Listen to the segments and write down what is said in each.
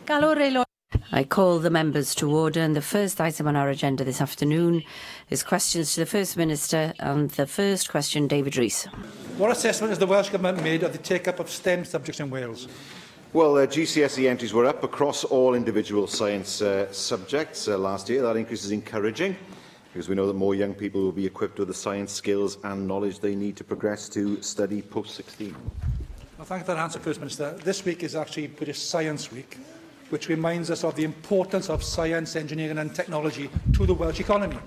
I call the members to order, and the first item on our agenda this afternoon is questions to the First Minister, and the first question, David Rees. What assessment has the Welsh Government made of the take-up of STEM subjects in Wales? Well, GCSE entries were up across all individual science subjects last year. That increase is encouraging, because we know that more young people will be equipped with the science skills and knowledge they need to progress to study post-16. Well, thank you for that answer, First Minister. This week is actually British Science Week, which reminds us of the importance of science, engineering and technology to the Welsh economy.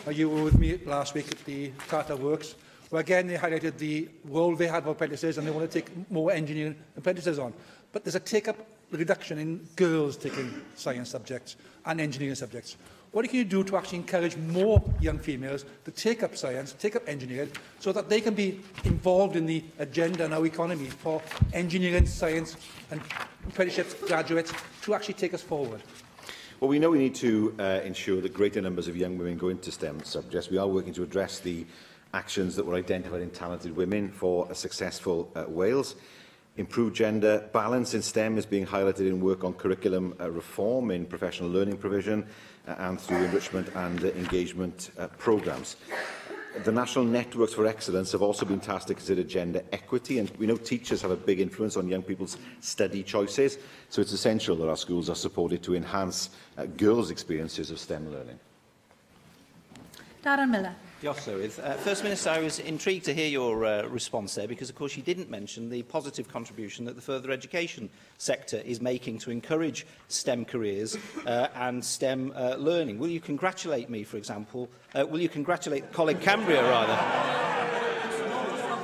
You were with me last week at the Tata Works, where again they highlighted the role they had for apprentices, and they want to take more engineering apprentices on. But there's a take-up reduction in girls taking science subjects and engineering subjects. What can you do to actually encourage more young females to take up science, take up engineering, so that they can be involved in the agenda in our economy for engineering, science and apprenticeships graduates to actually take us forward? Well, we know we need to ensure that greater numbers of young women go into STEM subjects. We are working to address the actions that were identified in talented women for a successful Wales. Improved gender balance in STEM is being highlighted in work on curriculum reform, in professional learning provision and through enrichment and engagement programmes. The National Networks for Excellence have also been tasked to consider gender equity, and we know teachers have a big influence on young people's study choices, so it's essential that our schools are supported to enhance girls' experiences of STEM learning. Darren Miller. First Minister, I was intrigued to hear your response there, because of course you didn't mention the positive contribution that the further education sector is making to encourage STEM careers and STEM learning. Will you congratulate me, for example? Will you congratulate Coleg Cambria, rather?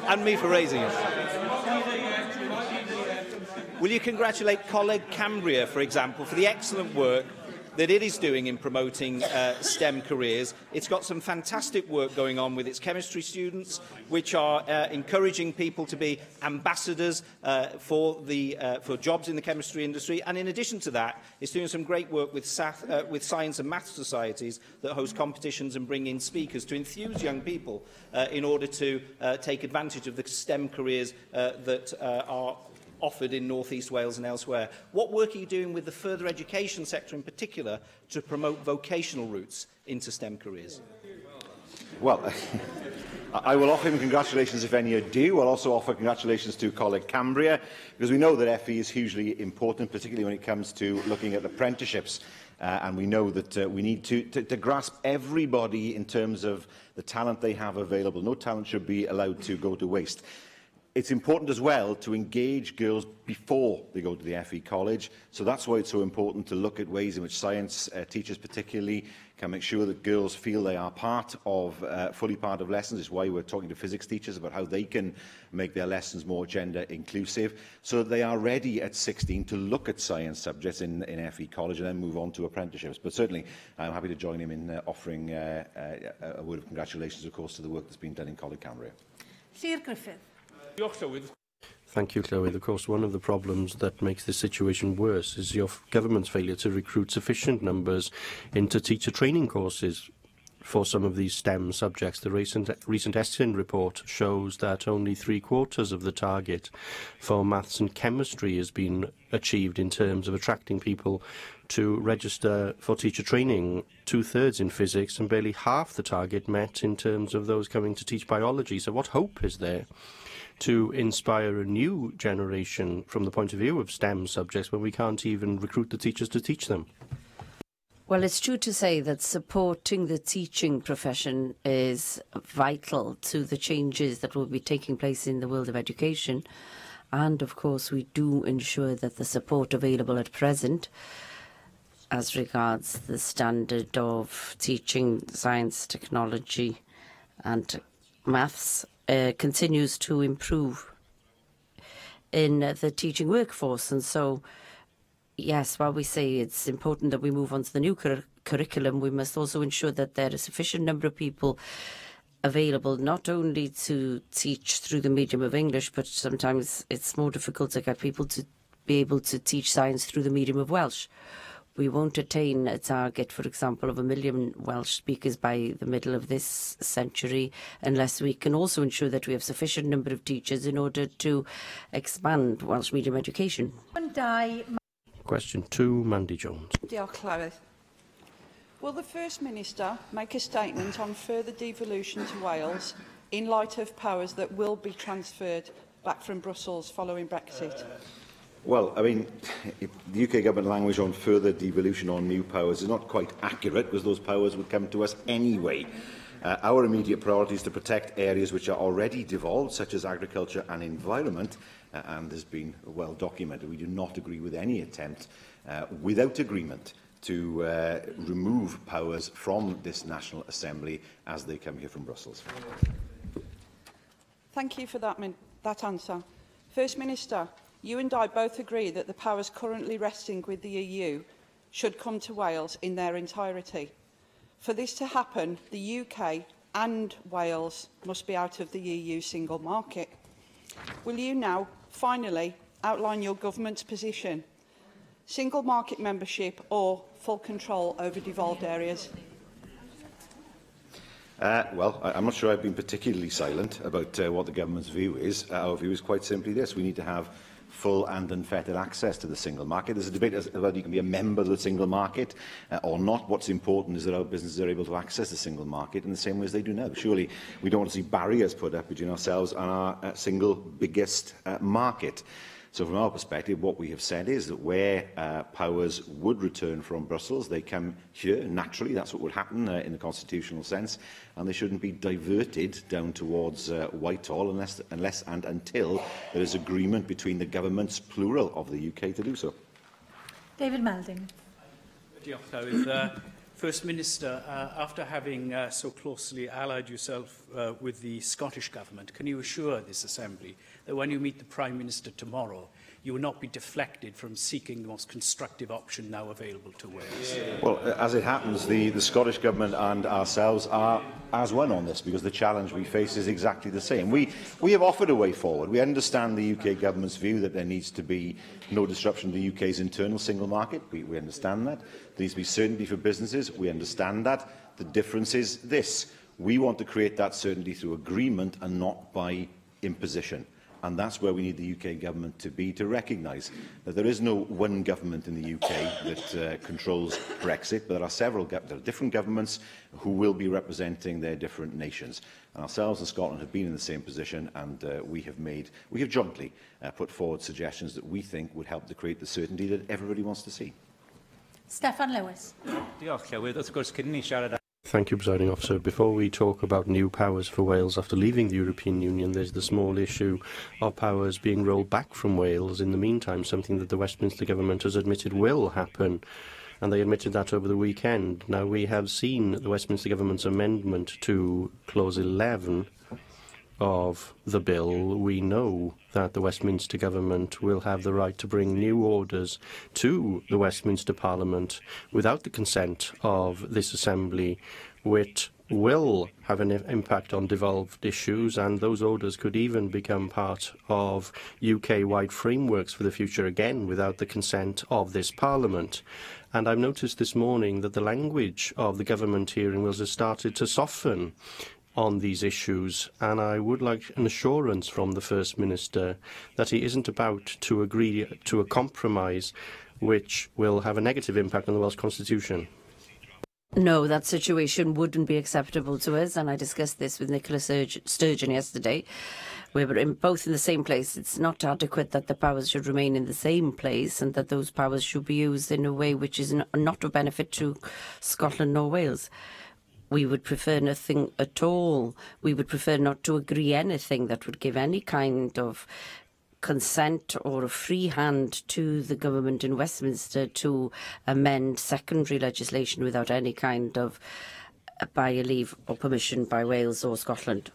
And me for raising it. Will you congratulate Coleg Cambria, for example, for the excellent work that it is doing in promoting STEM careers? It's got some fantastic work going on with its chemistry students, which are encouraging people to be ambassadors for jobs in the chemistry industry. And in addition to that, it's doing some great work with science and maths societies that host competitions and bring in speakers to enthuse young people in order to take advantage of the STEM careers that are offered in North East Wales and elsewhere. What work are you doing with the further education sector in particular to promote vocational routes into STEM careers? Well, I will offer him congratulations if any are due. I'll also offer congratulations to Coleg Cambria, because we know that FE is hugely important, particularly when it comes to looking at apprenticeships. And we know that we need to grasp everybody in terms of the talent they have available. No talent should be allowed to go to waste. It's important as well to engage girls before they go to the FE College, so that's why it's so important to look at ways in which science teachers particularly can make sure that girls feel they are fully part of lessons. It's why we're talking to physics teachers about how they can make their lessons more gender inclusive, so that they are ready at 16 to look at science subjects in FE College and then move on to apprenticeships. But certainly I'm happy to join him in offering a word of congratulations, of course, to the work that's been done in Coleg Cambria. Sir Griffith. Thank you, Chloe. Of course, one of the problems that makes this situation worse is your government's failure to recruit sufficient numbers into teacher training courses for some of these STEM subjects. The recent Estin report shows that only 3/4 of the target for maths and chemistry has been achieved in terms of attracting people to register for teacher training, 2/3 in physics, and barely half the target met in terms of those coming to teach biology. So what hope is there to inspire a new generation from the point of view of STEM subjects when we can't even recruit the teachers to teach them? Well, it's true to say that supporting the teaching profession is vital to the changes that will be taking place in the world of education. And, of course, we do ensure that the support available at present as regards the standard of teaching science, technology and maths continues to improve in the teaching workforce. And so, yes, while we say it's important that we move on to the new curriculum, we must also ensure that there are a sufficient number of people available not only to teach through the medium of English, but sometimes it's more difficult to get people to be able to teach science through the medium of Welsh. We won't attain a target, for example, of 1 million Welsh speakers by the middle of this century unless we can also ensure that we have sufficient number of teachers in order to expand Welsh medium education. Question 2, Mandy Jones. Diolch, Llywydd. Will the First Minister make a statement on further devolution to Wales in light of powers that will be transferred back from Brussels following Brexit? Well, I mean, the UK government language on further devolution on new powers is not quite accurate because those powers would come to us anyway. Our immediate priority is to protect areas which are already devolved, such as agriculture and environment, and has been well documented. We do not agree with any attempt, without agreement, to remove powers from this National Assembly as they come here from Brussels. Thank you for that answer. First Minister, you and I both agree that the powers currently resting with the EU should come to Wales in their entirety. For this to happen, the UK and Wales must be out of the EU single market. Will you now, finally, outline your government's position? Single market membership or full control over devolved areas? Well, I'm not sure I've been particularly silent about what the government's view is. Our view is quite simply this. We need to have full and unfettered access to the single market. There's a debate as whether you can be a member of the single market or not. What's important is that our businesses are able to access the single market in the same way as they do now. Surely we don't want to see barriers put up between ourselves and our single biggest market. So from our perspective, what we have said is that where powers would return from Brussels, they come here naturally. That's what would happen in the constitutional sense, and they shouldn't be diverted down towards Whitehall unless and until there is agreement between the governments, plural, of the UK to do so. David Melding. Diolch, Llywydd. First Minister, after having so closely allied yourself with the Scottish Government, can you assure this Assembly that when you meet the Prime Minister tomorrow, you will not be deflected from seeking the most constructive option now available to Wales? Well, as it happens, the Scottish Government and ourselves are as one on this, because the challenge we face is exactly the same. We have offered a way forward. We understand the UK Government's view that there needs to be no disruption to the UK's internal single market. We understand that. There needs to be certainty for businesses. We understand that. The difference is this. We want to create that certainty through agreement and not by imposition. And that's where we need the UK Government to be, to recognise that there is no one government in the UK that controls Brexit, but there are different governments who will be representing their different nations. And ourselves and Scotland have been in the same position, and we have jointly put forward suggestions that we think would help to create the certainty that everybody wants to see. Steffan Lewis. Diolch, Llywydd. Wrth gwrs, cyn ni siarad. Thank you, Presiding Officer. Before we talk about new powers for Wales after leaving the European Union, there's the small issue of powers being rolled back from Wales in the meantime, something that the Westminster Government has admitted will happen. And they admitted that over the weekend. Now, we have seen the Westminster Government's amendment to Clause 11 of the bill. We know that the Westminster Government will have the right to bring new orders to the Westminster Parliament without the consent of this Assembly, which will have an impact on devolved issues, and those orders could even become part of UK-wide frameworks for the future, again without the consent of this Parliament. And I've noticed this morning that the language of the government here in Wales has started to soften on these issues, and I would like an assurance from the First Minister that he isn't about to agree to a compromise which will have a negative impact on the Welsh Constitution. No, that situation wouldn't be acceptable to us, and I discussed this with Nicola Sturgeon yesterday. We were both in the same place. It's not adequate that the powers should remain in the same place, and that those powers should be used in a way which is not of benefit to Scotland nor Wales. We would prefer nothing at all. We would prefer not to agree anything that would give any kind of consent or a free hand to the government in Westminster to amend secondary legislation without any kind of by leave or permission by Wales or Scotland.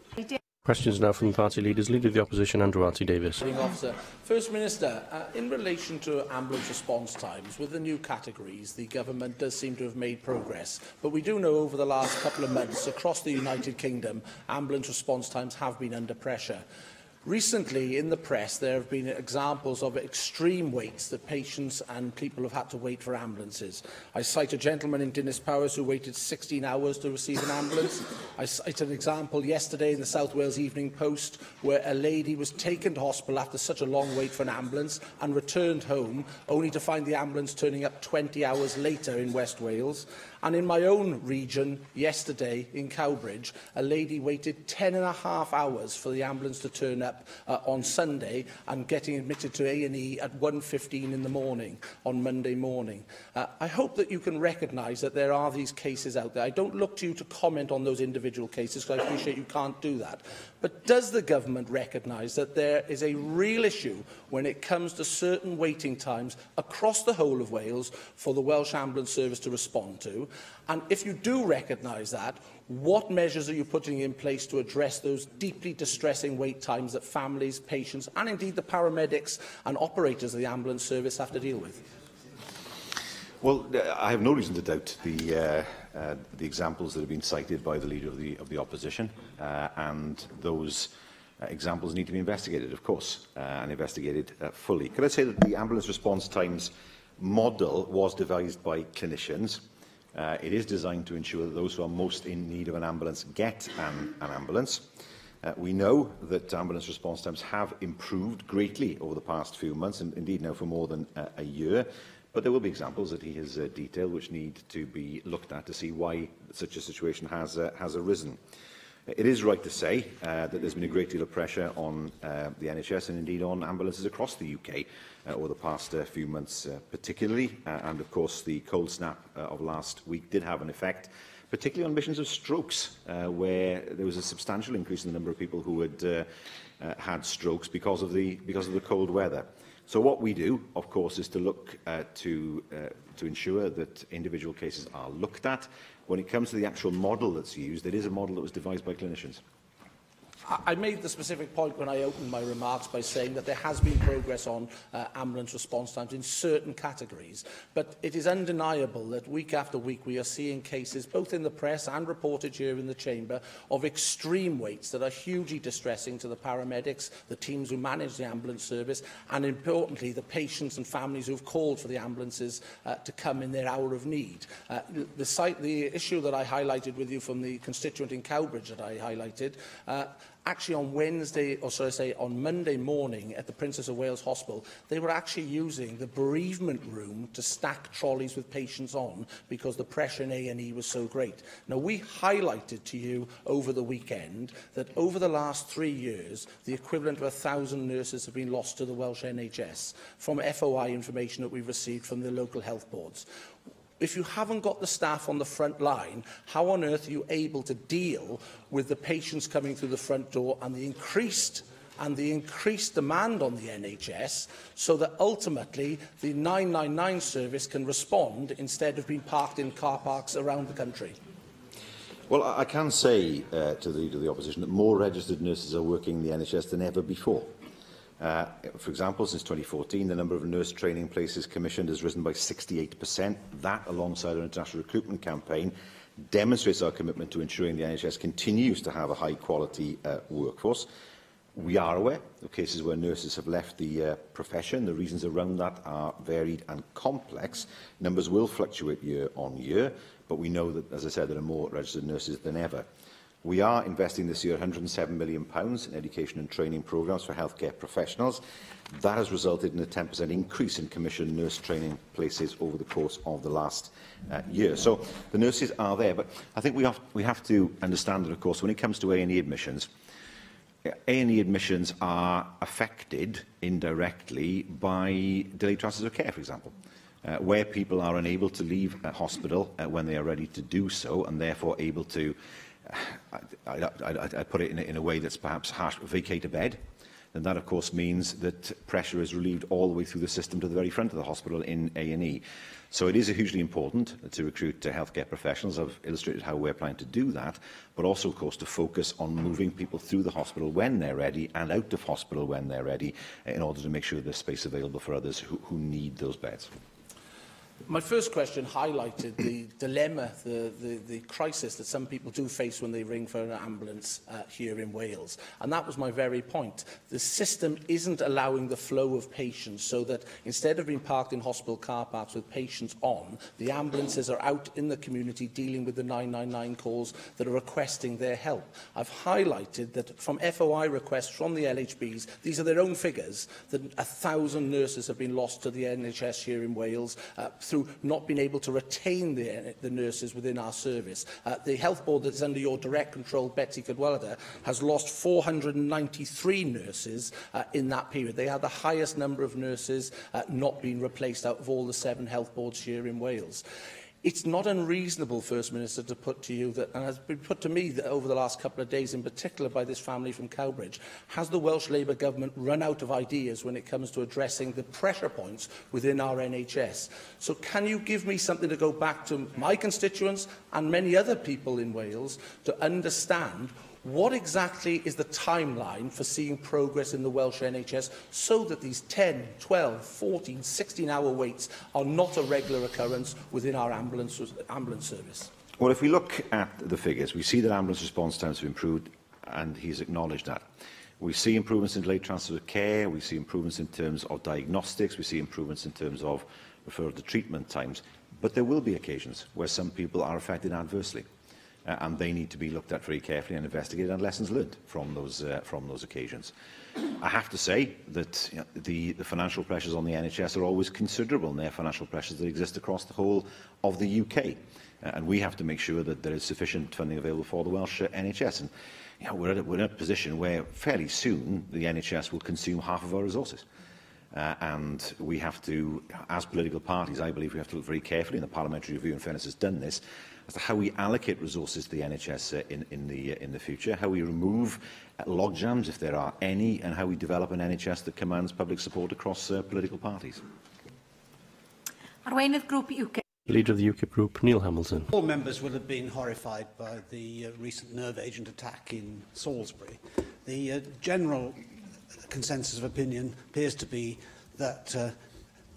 Questions now from the party leaders. Leader of the Opposition, Andrew Arty-Davies. Officer. First Minister, in relation to ambulance response times, with the new categories, the government does seem to have made progress. But we do know over the last couple of months, across the United Kingdom, ambulance response times have been under pressure. Recently, in the press, there have been examples of extreme waits that patients and people have had to wait for ambulances. I cite a gentleman in Dinas Powys who waited 16 hours to receive an ambulance. I cite an example yesterday in the South Wales Evening Post where a lady was taken to hospital after such a long wait for an ambulance and returned home, only to find the ambulance turning up 20 hours later in West Wales. And in my own region, yesterday in Cowbridge, a lady waited 10.5 hours for the ambulance to turn up on Sunday and getting admitted to A&E at 1:15 in the morning on Monday morning. I hope that you can recognise that there are these cases out there. I don't look to you to comment on those individual cases because I appreciate you can't do that. But does the government recognise that there is a real issue when it comes to certain waiting times across the whole of Wales for the Welsh Ambulance Service to respond to? And if you do recognise that, what measures are you putting in place to address those deeply distressing wait times that families, patients and indeed the paramedics and operators of the ambulance service have to deal with? Well, I have no reason to doubt the examples that have been cited by the Leader of the Opposition, and those examples need to be investigated, of course, and investigated fully. Could I say that the ambulance response times model was devised by clinicians? It is designed to ensure that those who are most in need of an ambulance get an ambulance. We know that ambulance response times have improved greatly over the past few months, and indeed now for more than a year. But there will be examples that he has detailed which need to be looked at to see why such a situation has arisen. It is right to say that there's been a great deal of pressure on the NHS and indeed on ambulances across the UK over the past few months particularly. And of course the cold snap of last week did have an effect, particularly on admissions of strokes, where there was a substantial increase in the number of people who had had strokes because of the cold weather. So what we do, of course, is to look to ensure that individual cases are looked at. When it comes to the actual model that's used, it is a model that was devised by clinicians. I made the specific point when I opened my remarks by saying that there has been progress on ambulance response times in certain categories, but it is undeniable that week after week we are seeing cases, both in the press and reported here in the Chamber, of extreme waits that are hugely distressing to the paramedics, the teams who manage the ambulance service, and importantly the patients and families who have called for the ambulances to come in their hour of need. The issue that I highlighted with you from the constituent in Cowbridge that I highlighted, actually on Monday morning at the Princess of Wales Hospital, they were actually using the bereavement room to stack trolleys with patients on because the pressure in A&E was so great. Now, we highlighted to you over the weekend that over the last 3 years, the equivalent of 1,000 nurses have been lost to the Welsh NHS from FOI information that we've received from the local health boards. If you haven't got the staff on the front line, how on earth are you able to deal with the patients coming through the front door and the increased demand on the NHS so that ultimately the 999 service can respond instead of being parked in car parks around the country? Well, I can say to the Leader of the Opposition that more registered nurses are working in the NHS than ever before. For example, since 2014, the number of nurse training places commissioned has risen by 68%. That, alongside our international recruitment campaign, demonstrates our commitment to ensuring the NHS continues to have a high-quality workforce. We are aware of cases where nurses have left the profession. The reasons around that are varied and complex. Numbers will fluctuate year on year, but we know that, as I said, there are more registered nurses than ever. We are investing this year £107 million in education and training programmes for healthcare professionals. That has resulted in a 10% increase in commissioned nurse training places over the course of the last year. So the nurses are there, but I think we have to understand that, of course, when it comes to A&E admissions, A&E admissions are affected indirectly by delayed transfers of care, for example. Where people are unable to leave a hospital when they are ready to do so, and therefore able to I put it in a way that's perhaps harsh, vacate a bed, then that of course means that pressure is relieved all the way through the system to the very front of the hospital in A&E. So it is hugely important to recruit healthcare professionals. I've illustrated how we're planning to do that, but also of course to focus on moving people through the hospital when they're ready and out of hospital when they're ready in order to make sure there's space available for others who need those beds. My first question highlighted the dilemma, the crisis that some people do face when they ring for an ambulance here in Wales. And that was my very point. The system isn't allowing the flow of patients, so that instead of being parked in hospital car parks with patients on, the ambulances are out in the community dealing with the 999 calls that are requesting their help. I've highlighted that from FOI requests from the LHBs, these are their own figures, that 1,000 nurses have been lost to the NHS here in Wales through not being able to retain the nurses within our service. The health board that is under your direct control, Betsy Cadwaladr, has lost 493 nurses in that period. They are the highest number of nurses not being replaced out of all the 7 health boards here in Wales. It's not unreasonable, First Minister, to put to you that, and has been put to me that over the last couple of days, in particular by this family from Cowbridge, has the Welsh Labour Government run out of ideas when it comes to addressing the pressure points within our NHS? So can you give me something to go back to my constituents and many other people in Wales to understand what exactly is the timeline for seeing progress in the Welsh NHS so that these 10, 12, 14, 16-hour waits are not a regular occurrence within our ambulance service? Well, if we look at the figures, we see that ambulance response times have improved, and he's acknowledged that. We see improvements in delayed transfer of care, we see improvements in terms of diagnostics, we see improvements in terms of referral to treatment times, but there will be occasions where some people are affected adversely. And they need to be looked at very carefully and investigated, and lessons learned from those occasions. I have to say that the financial pressures on the NHS are always considerable, and they're financial pressures that exist across the whole of the UK. And we have to make sure that there is sufficient funding available for the Welsh NHS. And we're in a position where fairly soon the NHS will consume half of our resources. And we have to, as political parties, I believe we have to look very carefully, and the Parliamentary Review, in fairness, has done this, as to how we allocate resources to the NHS in the future, how we remove logjams, if there are any, and how we develop an NHS that commands public support across political parties. Arweinydd Grŵp UK. Leader of the UKIP Group, Neil Hamilton. All members will have been horrified by the recent nerve agent attack in Salisbury. The general consensus of opinion appears to be that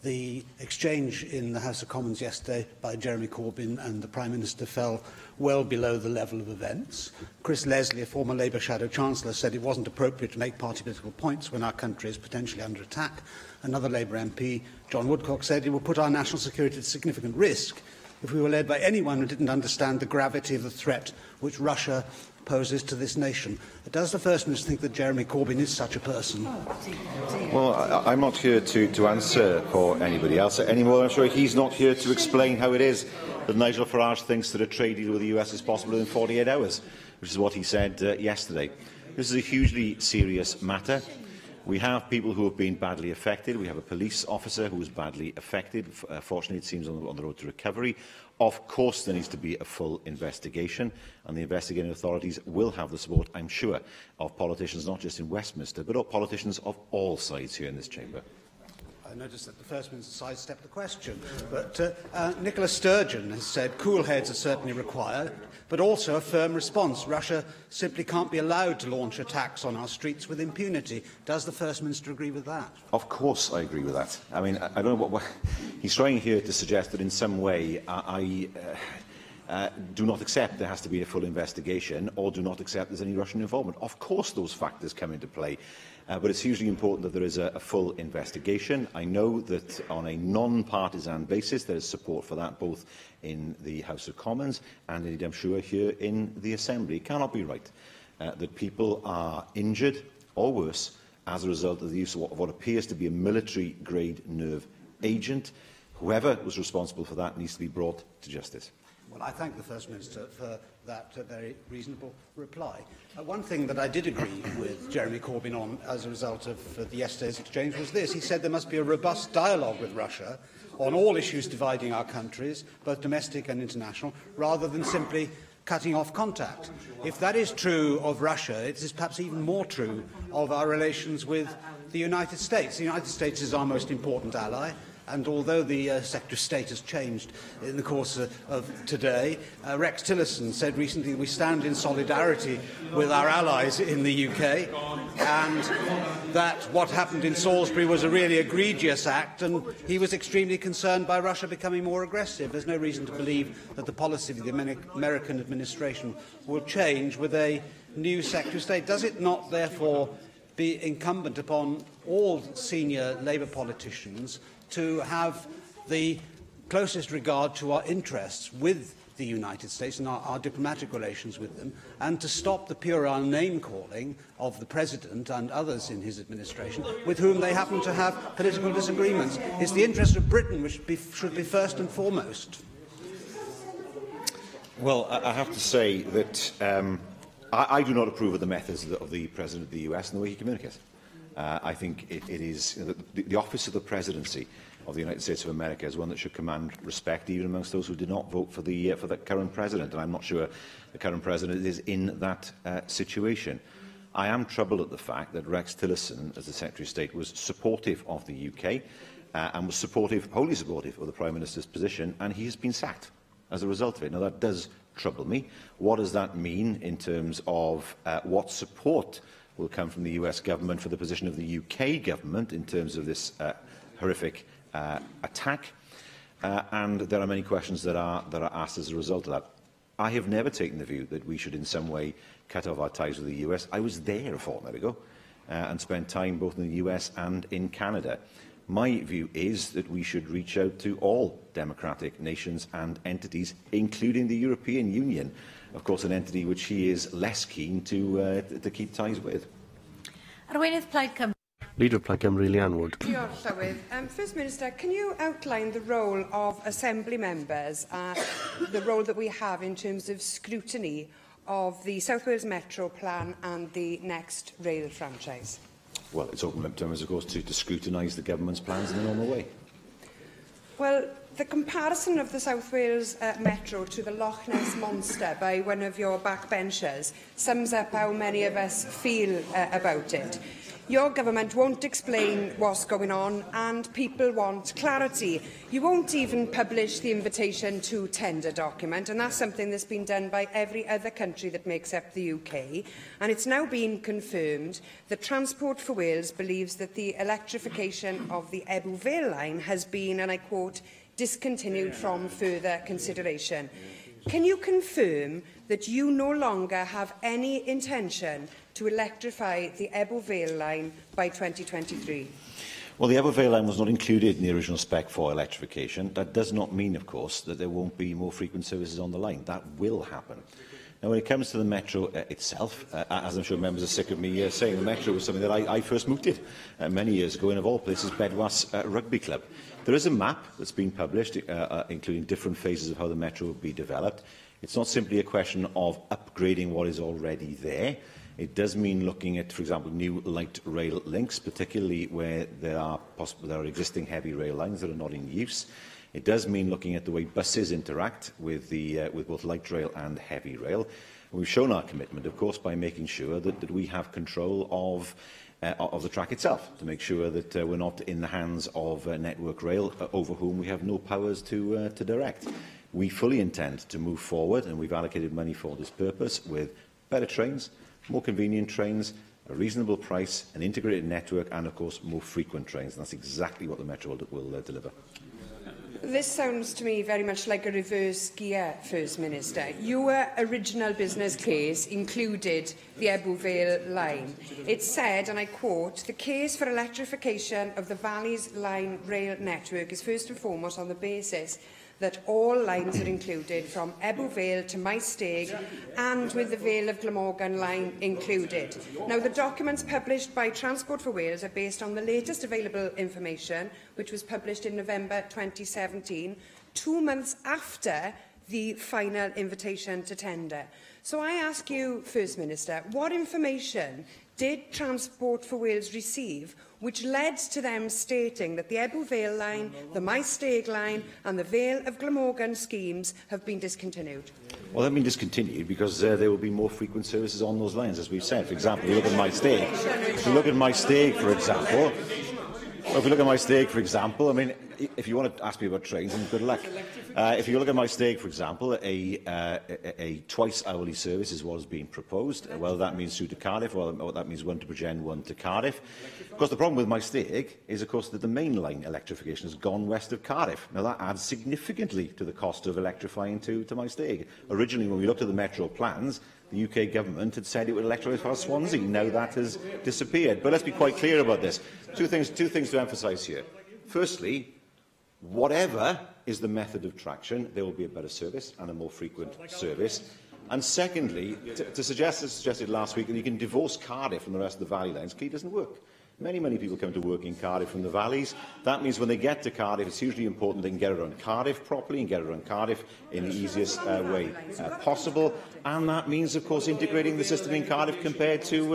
the exchange in the House of Commons yesterday by Jeremy Corbyn and the Prime Minister fell well below the level of events. Chris Leslie, a former Labour Shadow Chancellor, said it wasn't appropriate to make party political points when our country is potentially under attack. Another Labour MP, John Woodcock, said it would put our national security at significant risk if we were led by anyone who didn't understand the gravity of the threat which Russia poses to this nation. Does the First Minister think that Jeremy Corbyn is such a person? Well, I'm not here to answer for anybody else anymore. I'm sure he's not here to explain how it is that Nigel Farage thinks that a trade deal with the US is possible in 48 hours, which is what he said yesterday. This is a hugely serious matter. We have people who have been badly affected. We have a police officer who was badly affected. Fortunately, it seems on the road to recovery. Of course, there needs to be a full investigation, and the investigating authorities will have the support, I'm sure, of politicians, not just in Westminster, but of politicians of all sides here in this chamber. I noticed that the First Minister sidestepped the question, but Nicola Sturgeon has said cool heads are certainly required, but also a firm response. Russia simply can't be allowed to launch attacks on our streets with impunity. Does the First Minister agree with that? Of course I agree with that. I mean, I don't know what he's trying here to suggest that in some way I do not accept there has to be a full investigation, or do not accept there's any Russian involvement. Of course those factors come into play. But it's hugely important that there is a full investigation. I know that on a non-partisan basis there is support for that both in the House of Commons and indeed I'm sure here in the Assembly. It cannot be right that people are injured or worse as a result of the use of what appears to be a military-grade nerve agent. Whoever was responsible for that needs to be brought to justice. Well, I thank the First Minister for that very reasonable reply. One thing that I did agree with Jeremy Corbyn on as a result of yesterday's exchange was this. He said there must be a robust dialogue with Russia on all issues dividing our countries, both domestic and international, rather than simply cutting off contact. If that is true of Russia, it is perhaps even more true of our relations with the United States. The United States is our most important ally. And although the Secretary of State has changed in the course of today, Rex Tillerson said recently we stand in solidarity with our allies in the UK, and that what happened in Salisbury was a really egregious act, and he was extremely concerned by Russia becoming more aggressive. There's no reason to believe that the policy of the American administration will change with a new Secretary of State. Does it not, therefore, be incumbent upon all senior Labour politicians to have the closest regard to our interests with the United States and our diplomatic relations with them, and to stop the puerile name-calling of the President and others in his administration with whom they happen to have political disagreements? It's the interest of Britain which should be first and foremost. Well, I have to say that I do not approve of the methods of the President of the US and the way he communicates. I think it is the office of the Presidency of the United States of America is one that should command respect even amongst those who did not vote for the current President, and I'm not sure the current President is in that situation. I am troubled at the fact that Rex Tillerson, as the Secretary of State, was supportive of the UK and was wholly supportive of the Prime Minister's position, and he has been sacked as a result of it. Now, that does trouble me. What does that mean in terms of what support will come from the US government for the position of the UK government in terms of this horrific attack? And there are many questions that are asked as a result of that. I have never taken the view that we should in some way cut off our ties with the US. I was there a fortnight ago and spent time both in the US and in Canada. My view is that we should reach out to all democratic nations and entities, including the European Union, of course an entity which he is less keen to keep ties with. Arweinydd Plaid Cymru. Leader of Plaid Cymru, Leanne Wood. Diolch, Llywydd. First Minister, can you outline the role of Assembly members, the role that we have in terms of scrutiny of the South Wales Metro Plan and the next rail franchise? Well, it's open to members, of course, to scrutinise the government's plans in the normal way. Well, the comparison of the South Wales Metro to the Loch Ness Monster by one of your backbenchers sums up how many of us feel about it. Your government won't explain what's going on and people want clarity. You won't even publish the invitation to tender document, and that's something that's been done by every other country that makes up the UK. And it's now been confirmed that Transport for Wales believes that the electrification of the Ebbw Vale line has been, and I quote, discontinued from further consideration. Can you confirm that you no longer have any intention to electrify the Ebbw Vale line by 2023? Well, the Ebbw Vale line was not included in the original spec for electrification. That does not mean, of course, that there won't be more frequent services on the line. That will happen. Now, when it comes to the Metro itself, as I'm sure members are sick of me saying, the Metro was something that I first mooted many years ago in, of all places, Bedwas Rugby Club. There is a map that's been published, including different phases of how the Metro will be developed. It's not simply a question of upgrading what is already there. It does mean looking at, for example, new light rail links, particularly where there are existing heavy rail lines that are not in use. It does mean looking at the way buses interact with both light rail and heavy rail. And we've shown our commitment, of course, by making sure that we have control of the track itself, to make sure that we're not in the hands of Network Rail, over whom we have no powers to direct. We fully intend to move forward, and we've allocated money for this purpose, with better trains, more convenient trains, a reasonable price, an integrated network, and, of course, more frequent trains. And that's exactly what the Metro will deliver. This sounds to me very much like a reverse gear, First Minister. Your original business case included the Ebbw Vale line. It said, and I quote, "The case for electrification of the Valleys Line rail network is first and foremost on the basis that all lines are included from Ebbw Vale to Maesteg, and with the Vale of Glamorgan line included." Now, the documents published by Transport for Wales are based on the latest available information, which was published in November 2017, 2 months after the final invitation to tender. So I ask you, First Minister, what information did Transport for Wales receive which led to them stating that the Ebbw Vale line, the Maesteg line and the Vale of Glamorgan schemes have been discontinued? Well, they've been discontinued because there will be more frequent services on those lines, as we've said. For example, you look at Maesteg. If you look at Maesteg, for example, Well, if you look at my stake, for example, I mean, if you want to ask me about trains, then good luck. If you look at my stake, for example, a twice-hourly service is what is being proposed. Whether that means through to Cardiff, or that means one to Bridgend, one to Cardiff. Of course, the problem with my stake is, of course, that the main line electrification has gone west of Cardiff. Now, that adds significantly to the cost of electrifying to my stake. Originally, when we looked at the Metro plans, the UK government had said it would electrify as far as Swansea. Now that has disappeared. But let's be quite clear about this. Two things to emphasise here. Firstly, whatever is the method of traction, there will be a better service and a more frequent service. And secondly, to suggest, as suggested last week, that you can divorce Cardiff from the rest of the Valley lines, clearly doesn't work. Many people come to work in Cardiff from the valleys. That means when they get to Cardiff, it's hugely important they can get around Cardiff properly and get around Cardiff in the easiest way possible. And that means, of course, integrating the system in Cardiff compared to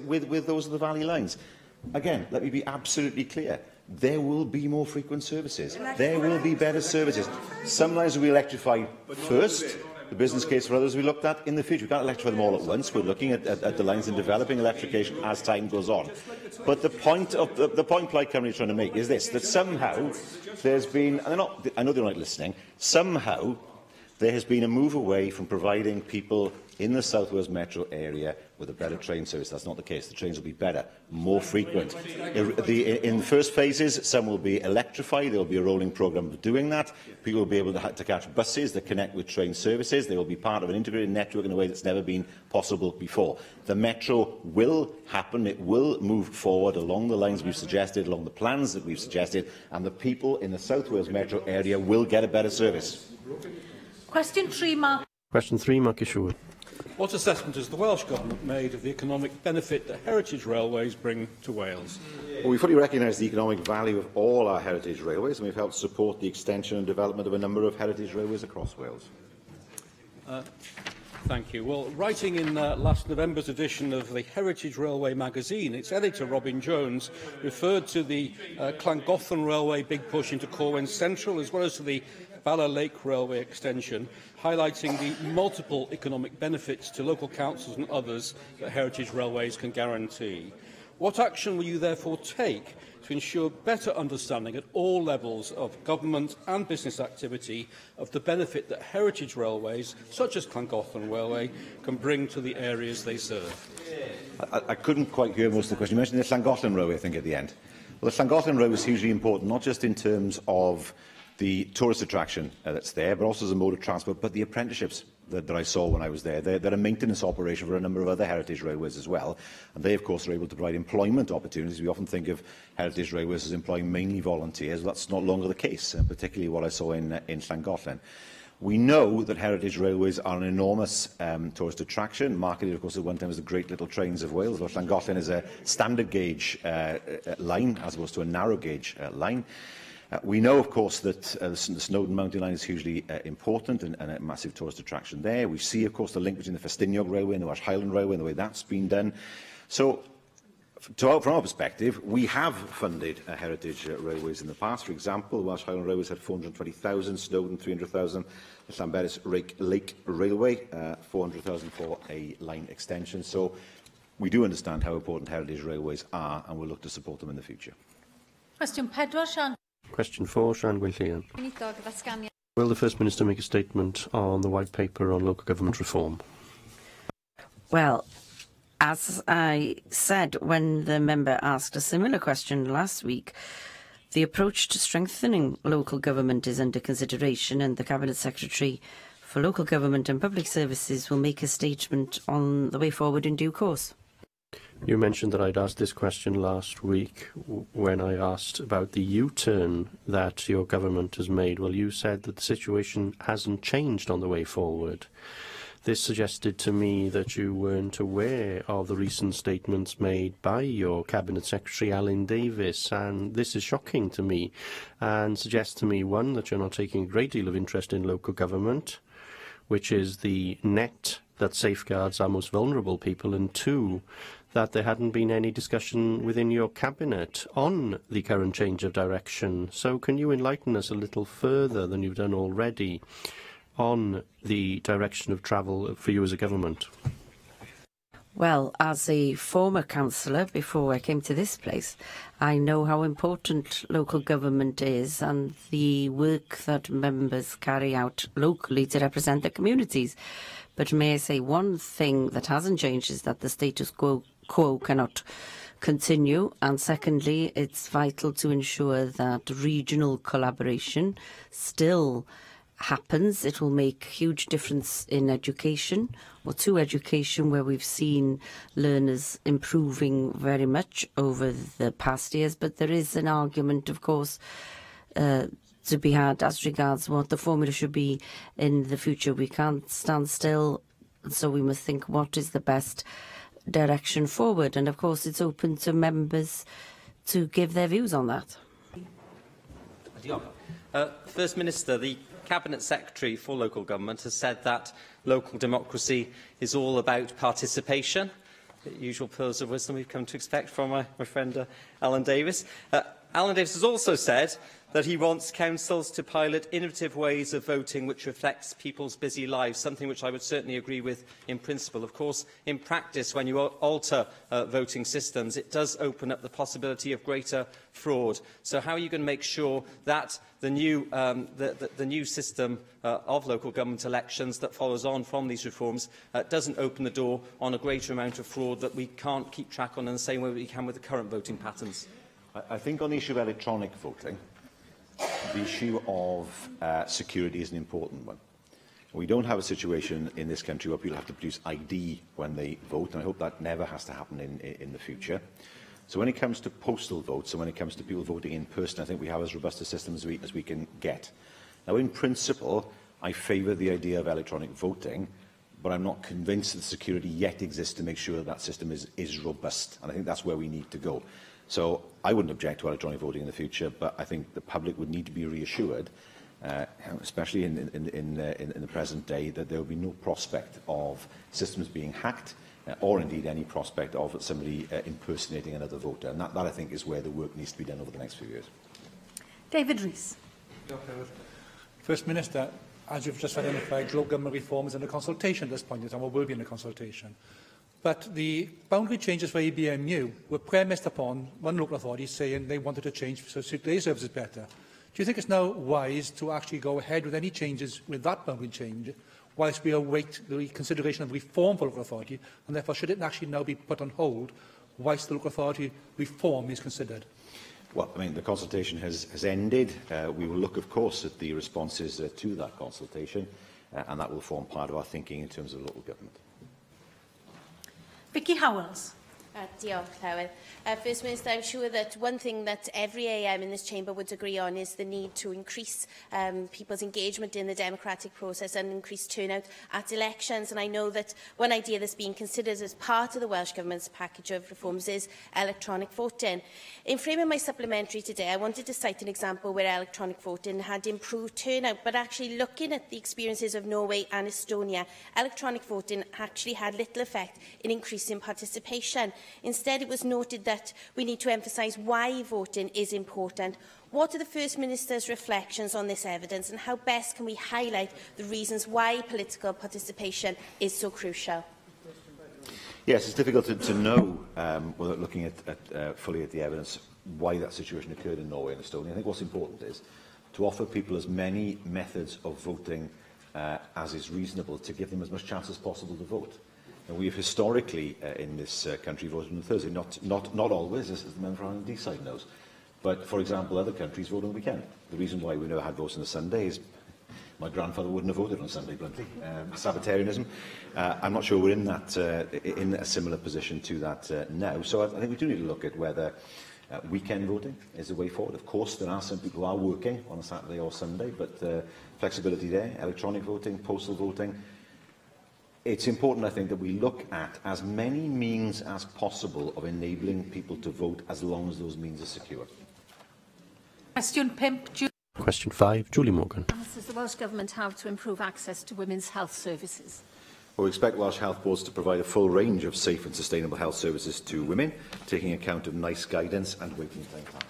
with those of the valley lines. Again, let me be absolutely clear. There will be more frequent services. There will be better services. Some lines will be electrified first. The business case for others we looked at in the future. We can't electrify them all at once. We're looking at the lines and developing electrification as time goes on. But the point Plaid Cymru is trying to make is this, that somehow there's been, and I know they're not listening, somehow there has been a move away from providing people in the South Wales metro area with a better train service. That's not the case. The trains will be better, more frequent. In the first phases, some will be electrified. There will be a rolling programme of doing that. People will be able to catch buses that connect with train services. They will be part of an integrated network in a way that's never been possible before. The metro will happen. It will move forward along the lines we've suggested, along the plans that we've suggested, and the people in the South Wales metro area will get a better service. Question 3, Mark. Question 3, Mark Isherwood. What assessment has the Welsh Government made of the economic benefit that heritage railways bring to Wales? Well, we fully recognise the economic value of all our heritage railways, and we've helped support the extension and development of a number of heritage railways across Wales. Thank you. Well, writing in last November's edition of the Heritage Railway magazine, its editor, Robin Jones, referred to the Llangollen Railway big push into Corwen Central, as well as to the Bala Lake Railway extension, highlighting the multiple economic benefits to local councils and others that heritage railways can guarantee. What action will you therefore take to ensure better understanding at all levels of government and business activity of the benefit that heritage railways, such as Llangollen Railway, can bring to the areas they serve? I couldn't quite hear most of the question. You mentioned the Llangollen Railway, I think, at the end. Well, the Llangollen Railway is hugely important, not just in terms of the tourist attraction that's there, but also as a mode of transport, but the apprenticeships that I saw when I was there. They're a maintenance operation for a number of other heritage railways as well, and they, of course, are able to provide employment opportunities. We often think of heritage railways as employing mainly volunteers. That's no longer the case, particularly what I saw in Llangollen. We know that heritage railways are an enormous tourist attraction, marketed, of course, at one time as the Great Little Trains of Wales. But Llangollen is a standard gauge line as opposed to a narrow gauge line. We know, of course, that the Snowdon Mountain Line is hugely important and a massive tourist attraction there. We see, of course, the link between the Festiniog Railway and the Welsh Highland Railway and the way that's been done. So, from our perspective, we have funded heritage railways in the past. For example, the Welsh Highland Railways had 420,000, Snowdon 300,000, the Llanberis Lake Railway 400,000 for a line extension. So, we do understand how important heritage railways are, and we'll look to support them in the future. Question 4, Sian. Question 4, Sian Gwynllian. Will the First Minister make a statement on the White Paper on local government reform? Well, as I said when the member asked a similar question last week, the approach to strengthening local government is under consideration, and the Cabinet Secretary for Local Government and Public Services will make a statement on the way forward in due course. You mentioned that I'd asked this question last week when I asked about the U-turn that your government has made. Well, you said that the situation hasn't changed on the way forward. This suggested to me that you weren't aware of the recent statements made by your Cabinet Secretary, Alan Davies, and this is shocking to me and suggests to me, one, that you're not taking a great deal of interest in local government, which is the net that safeguards our most vulnerable people, and two, that there hadn't been any discussion within your cabinet on the current change of direction. So can you enlighten us a little further than you've done already on the direction of travel for you as a government? Well, as a former councillor before I came to this place, I know how important local government is and the work that members carry out locally to represent their communities. But may I say one thing that hasn't changed is that the status quo cannot continue, and secondly, it's vital to ensure that regional collaboration still happens. It will make a huge difference in education, or to education, where we've seen learners improving very much over the past years. But there is an argument, of course, to be had as regards what the formula should be in the future. We can't stand still, so we must think what is the best direction forward. And of course, it's open to members to give their views on that. First Minister, the Cabinet Secretary for Local Government has said that local democracy is all about participation. The usual pearls of wisdom we've come to expect from my friend Alan Davies. Alan Davies has also said that he wants councils to pilot innovative ways of voting which reflects people's busy lives, something which I would certainly agree with in principle. Of course, in practice, when you alter voting systems, it does open up the possibility of greater fraud. So how are you going to make sure that the new system of local government elections that follows on from these reforms doesn't open the door on a greater amount of fraud that we can't keep track on in the same way we can with the current voting patterns? I think on the issue of electronic voting, the issue of security is an important one. We don't have a situation in this country where people have to produce ID when they vote, and I hope that never has to happen in the future. So when it comes to postal votes and when it comes to people voting in person, I think we have as robust a system as we can get. Now, in principle, I favour the idea of electronic voting, but I'm not convinced that security yet exists to make sure that system is robust, and I think that's where we need to go. So I wouldn't object to electronic voting in the future, but I think the public would need to be reassured, especially in the present day, that there will be no prospect of systems being hacked, or indeed any prospect of somebody impersonating another voter. And that, I think, is where the work needs to be done over the next few years. David Rees. First Minister, as you've just identified, local government reform is under consultation at this point in time, or will be under consultation. But the boundary changes for ABMU were premised upon one local authority saying they wanted to change so suit their services better. Do you think it's now wise to actually go ahead with any changes with that boundary change, whilst we await the consideration of reform for local authority, and therefore should it actually now be put on hold whilst the local authority reform is considered? Well, I mean, the consultation has ended. We will look, of course, at the responses to that consultation, and that will form part of our thinking in terms of local government. Vicky Howells. Diolch, Llywel. First Minister, I'm sure that one thing that every AM in this chamber would agree on is the need to increase people's engagement in the democratic process and increase turnout at elections. And I know that one idea that's being considered as part of the Welsh Government's package of reforms is electronic voting. In framing my supplementary today, I wanted to cite an example where electronic voting had improved turnout, but actually looking at the experiences of Norway and Estonia, electronic voting actually had little effect in increasing participation. Instead, it was noted that we need to emphasise why voting is important. What are the First Minister's reflections on this evidence, and how best can we highlight the reasons why political participation is so crucial? Yes, it's difficult to know, without looking fully at the evidence, why that situation occurred in Norway and Estonia. I think what's important is to offer people as many methods of voting as is reasonable, to give them as much chance as possible to vote. And we have historically, in this country, voted on Thursday. Not always, as the member from the side knows. But, for example, other countries vote on the weekend. The reason why we never had votes on a Sunday is my grandfather wouldn't have voted on Sunday, bluntly. Sabbatarianism. I'm not sure we're in a similar position to that now. So I think we do need to look at whether weekend voting is the way forward. Of course, there are some people who are working on a Saturday or Sunday, but flexibility there, electronic voting, postal voting. It's important, I think, that we look at as many means as possible of enabling people to vote, as long as those means are secure. Question 5, Question 5, Julie Morgan. Does the Welsh Government have to improve access to women's health services? Well, we expect Welsh Health Boards to provide a full range of safe and sustainable health services to women, taking account of NICE guidance and waiting time plans.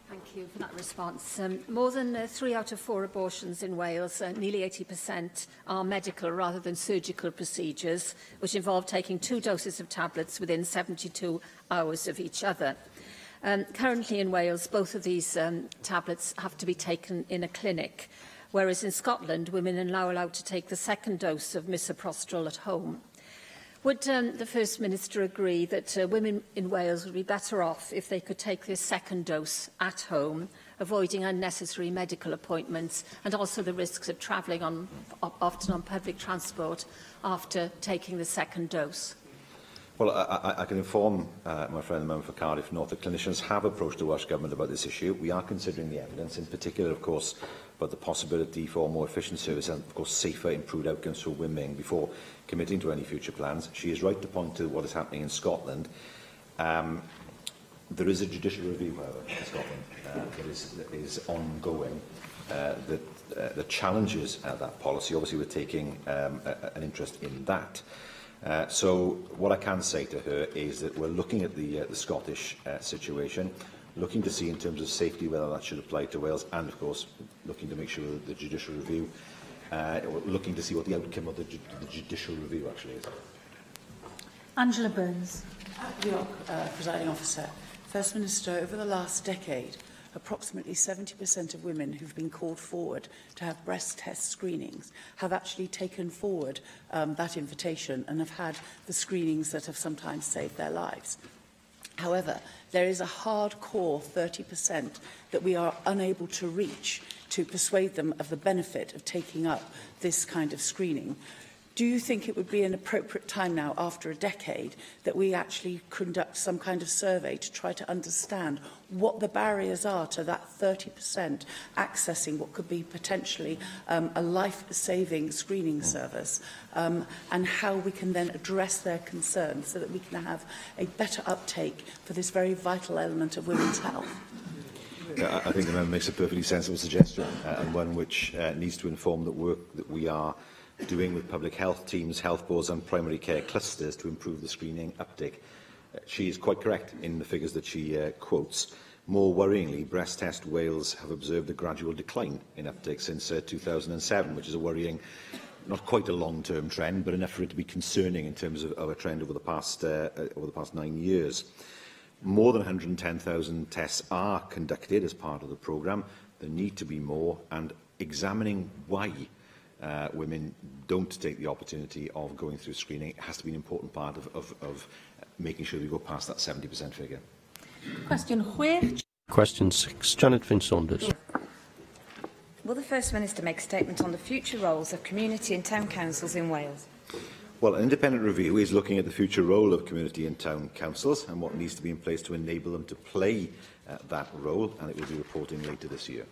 Thank Thank you for that response. More than 3 out of 4 abortions in Wales, nearly 80%, are medical rather than surgical procedures, which involve taking 2 doses of tablets within 72 hours of each other. Currently in Wales, both of these tablets have to be taken in a clinic, whereas in Scotland, women are now allowed to take the 2nd dose of misoprostol at home. Would the First Minister agree that women in Wales would be better off if they could take this 2nd dose at home, avoiding unnecessary medical appointments and also the risks of travelling often on public transport after taking the 2nd dose? Well, I can inform my friend the member for Cardiff North that clinicians have approached the Welsh Government about this issue. We are considering the evidence, in particular, of course, about the possibility for more efficient service and, of course, safer, improved outcomes for women before committing to any future plans. She is right to point to what is happening in Scotland. There is a judicial review, however, in Scotland that is ongoing that challenges that policy. Obviously, we're taking an interest in that. So what I can say to her is that we're looking at the Scottish situation, looking to see in terms of safety whether that should apply to Wales, and of course looking to make sure that the judicial review, looking to see what the outcome of the judicial review actually is. Angela Burns. Presiding Officer. First Minister, over the last decade, approximately 70% of women who've been called forward to have breast test screenings have actually taken forward that invitation and have had the screenings that have sometimes saved their lives. However, there is a hardcore 30% that we are unable to reach to persuade them of the benefit of taking up this kind of screening. Do you think it would be an appropriate time now, after a decade, that we actually conduct some kind of survey to try to understand what the barriers are to that 30% accessing what could be potentially a life-saving screening service, and how we can then address their concerns so that we can have a better uptake for this very vital element of women's health? Yeah, I think the member makes a perfectly sensible suggestion, and one which needs to inform the work that we are doing with public health teams, health boards and primary care clusters to improve the screening uptake. She is quite correct in the figures that she quotes. More worryingly, Breast Test Wales have observed a gradual decline in uptake since 2007, which is a worrying, not quite a long-term trend, but enough for it to be concerning in terms of a trend over the past 9 years. More than 110,000 tests are conducted as part of the programme. There need to be more, and examining why women don't take the opportunity of going through screening has to be an important part of making sure we go past that 70% figure. Question 6. Question 6, Janet Finn-Saunders. Will the First Minister make a statement on the future roles of community and town councils in Wales? Well, an independent review is looking at the future role of community and town councils and what needs to be in place to enable them to play that role, and it will be reporting later this year.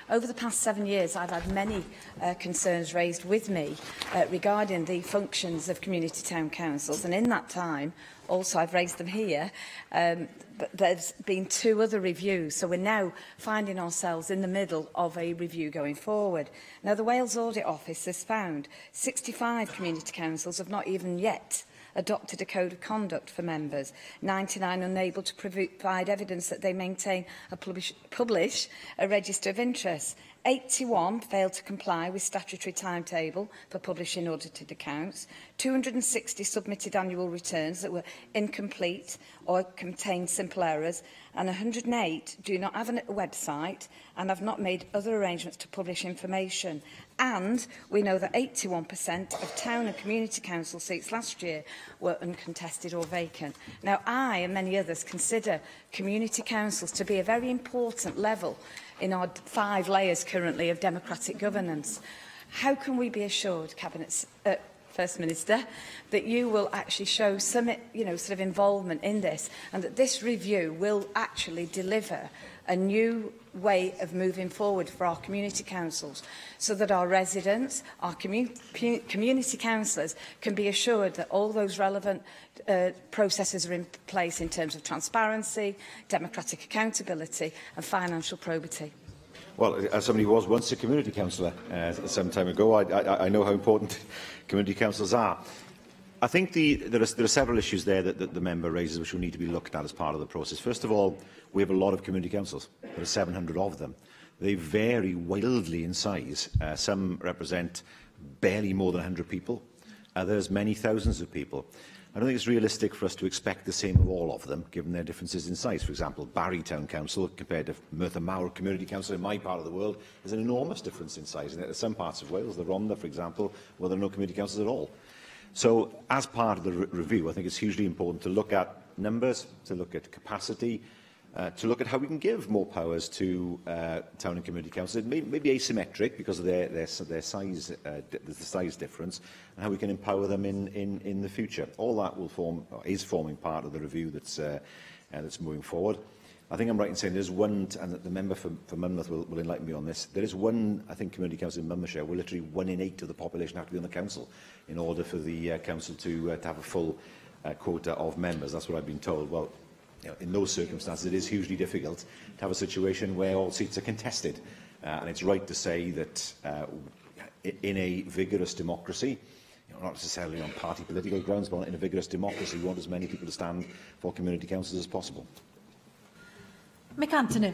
Over the past 7 years, I've had many concerns raised with me regarding the functions of community town councils, and in that time, also I've raised them here, but there's been 2 other reviews, so we're now finding ourselves in the middle of a review going forward. Now, the Wales Audit Office has found 65 community councils have not even yet adopted a code of conduct for members, 99 unable to provide evidence that they maintain a publish a register of interest, 81 failed to comply with statutory timetable for publishing audited accounts, 260 submitted annual returns that were incomplete or contained simple errors, and 108 do not have a website and have not made other arrangements to publish information. And we know that 81% of town and community council seats last year were uncontested or vacant. Now, I and many others consider community councils to be a very important level in our 5 layers currently of democratic governance. How can we be assured, First Minister, that you will actually show some, sort of involvement in this, and that this review will actually deliver a new way of moving forward for our community councils, so that our residents, our community councillors, can be assured that all those relevant processes are in place in terms of transparency, democratic accountability and financial probity? Well, as somebody who was once a community councillor some time ago, I know how important community councils are. I think there are several issues there that the member raises which will need to be looked at as part of the process. First of all, we have a lot of community councils. There are 700 of them. They vary wildly in size. Some represent barely more than 100 people. Others, many thousands of people. I don't think it's realistic for us to expect the same of all of them, given their differences in size. For example, Barry Town Council, compared to Merthyr Mawr Community Council in my part of the world, is an enormous difference in size. And there are some parts of Wales, the Rhondda, for example, where there are no community councils at all. So, as part of the review, I think it's hugely important to look at numbers, to look at capacity, to look at how we can give more powers to town and community councils. It may be asymmetric because of their size, the size difference, and how we can empower them in the future. All that is forming part of the review that's moving forward. I think I'm right in saying there's one, and the member for Monmouth will enlighten me on this, there is one, I think, community council in Monmouthshire where literally 1 in 8 of the population have to be on the council in order for the council to have a full quota of members. That's what I've been told. Well, in those circumstances, it is hugely difficult to have a situation where all seats are contested. And it's right to say that in a vigorous democracy, not necessarily on party political grounds, but in a vigorous democracy, we want as many people to stand for community councils as possible. Mick Anthony.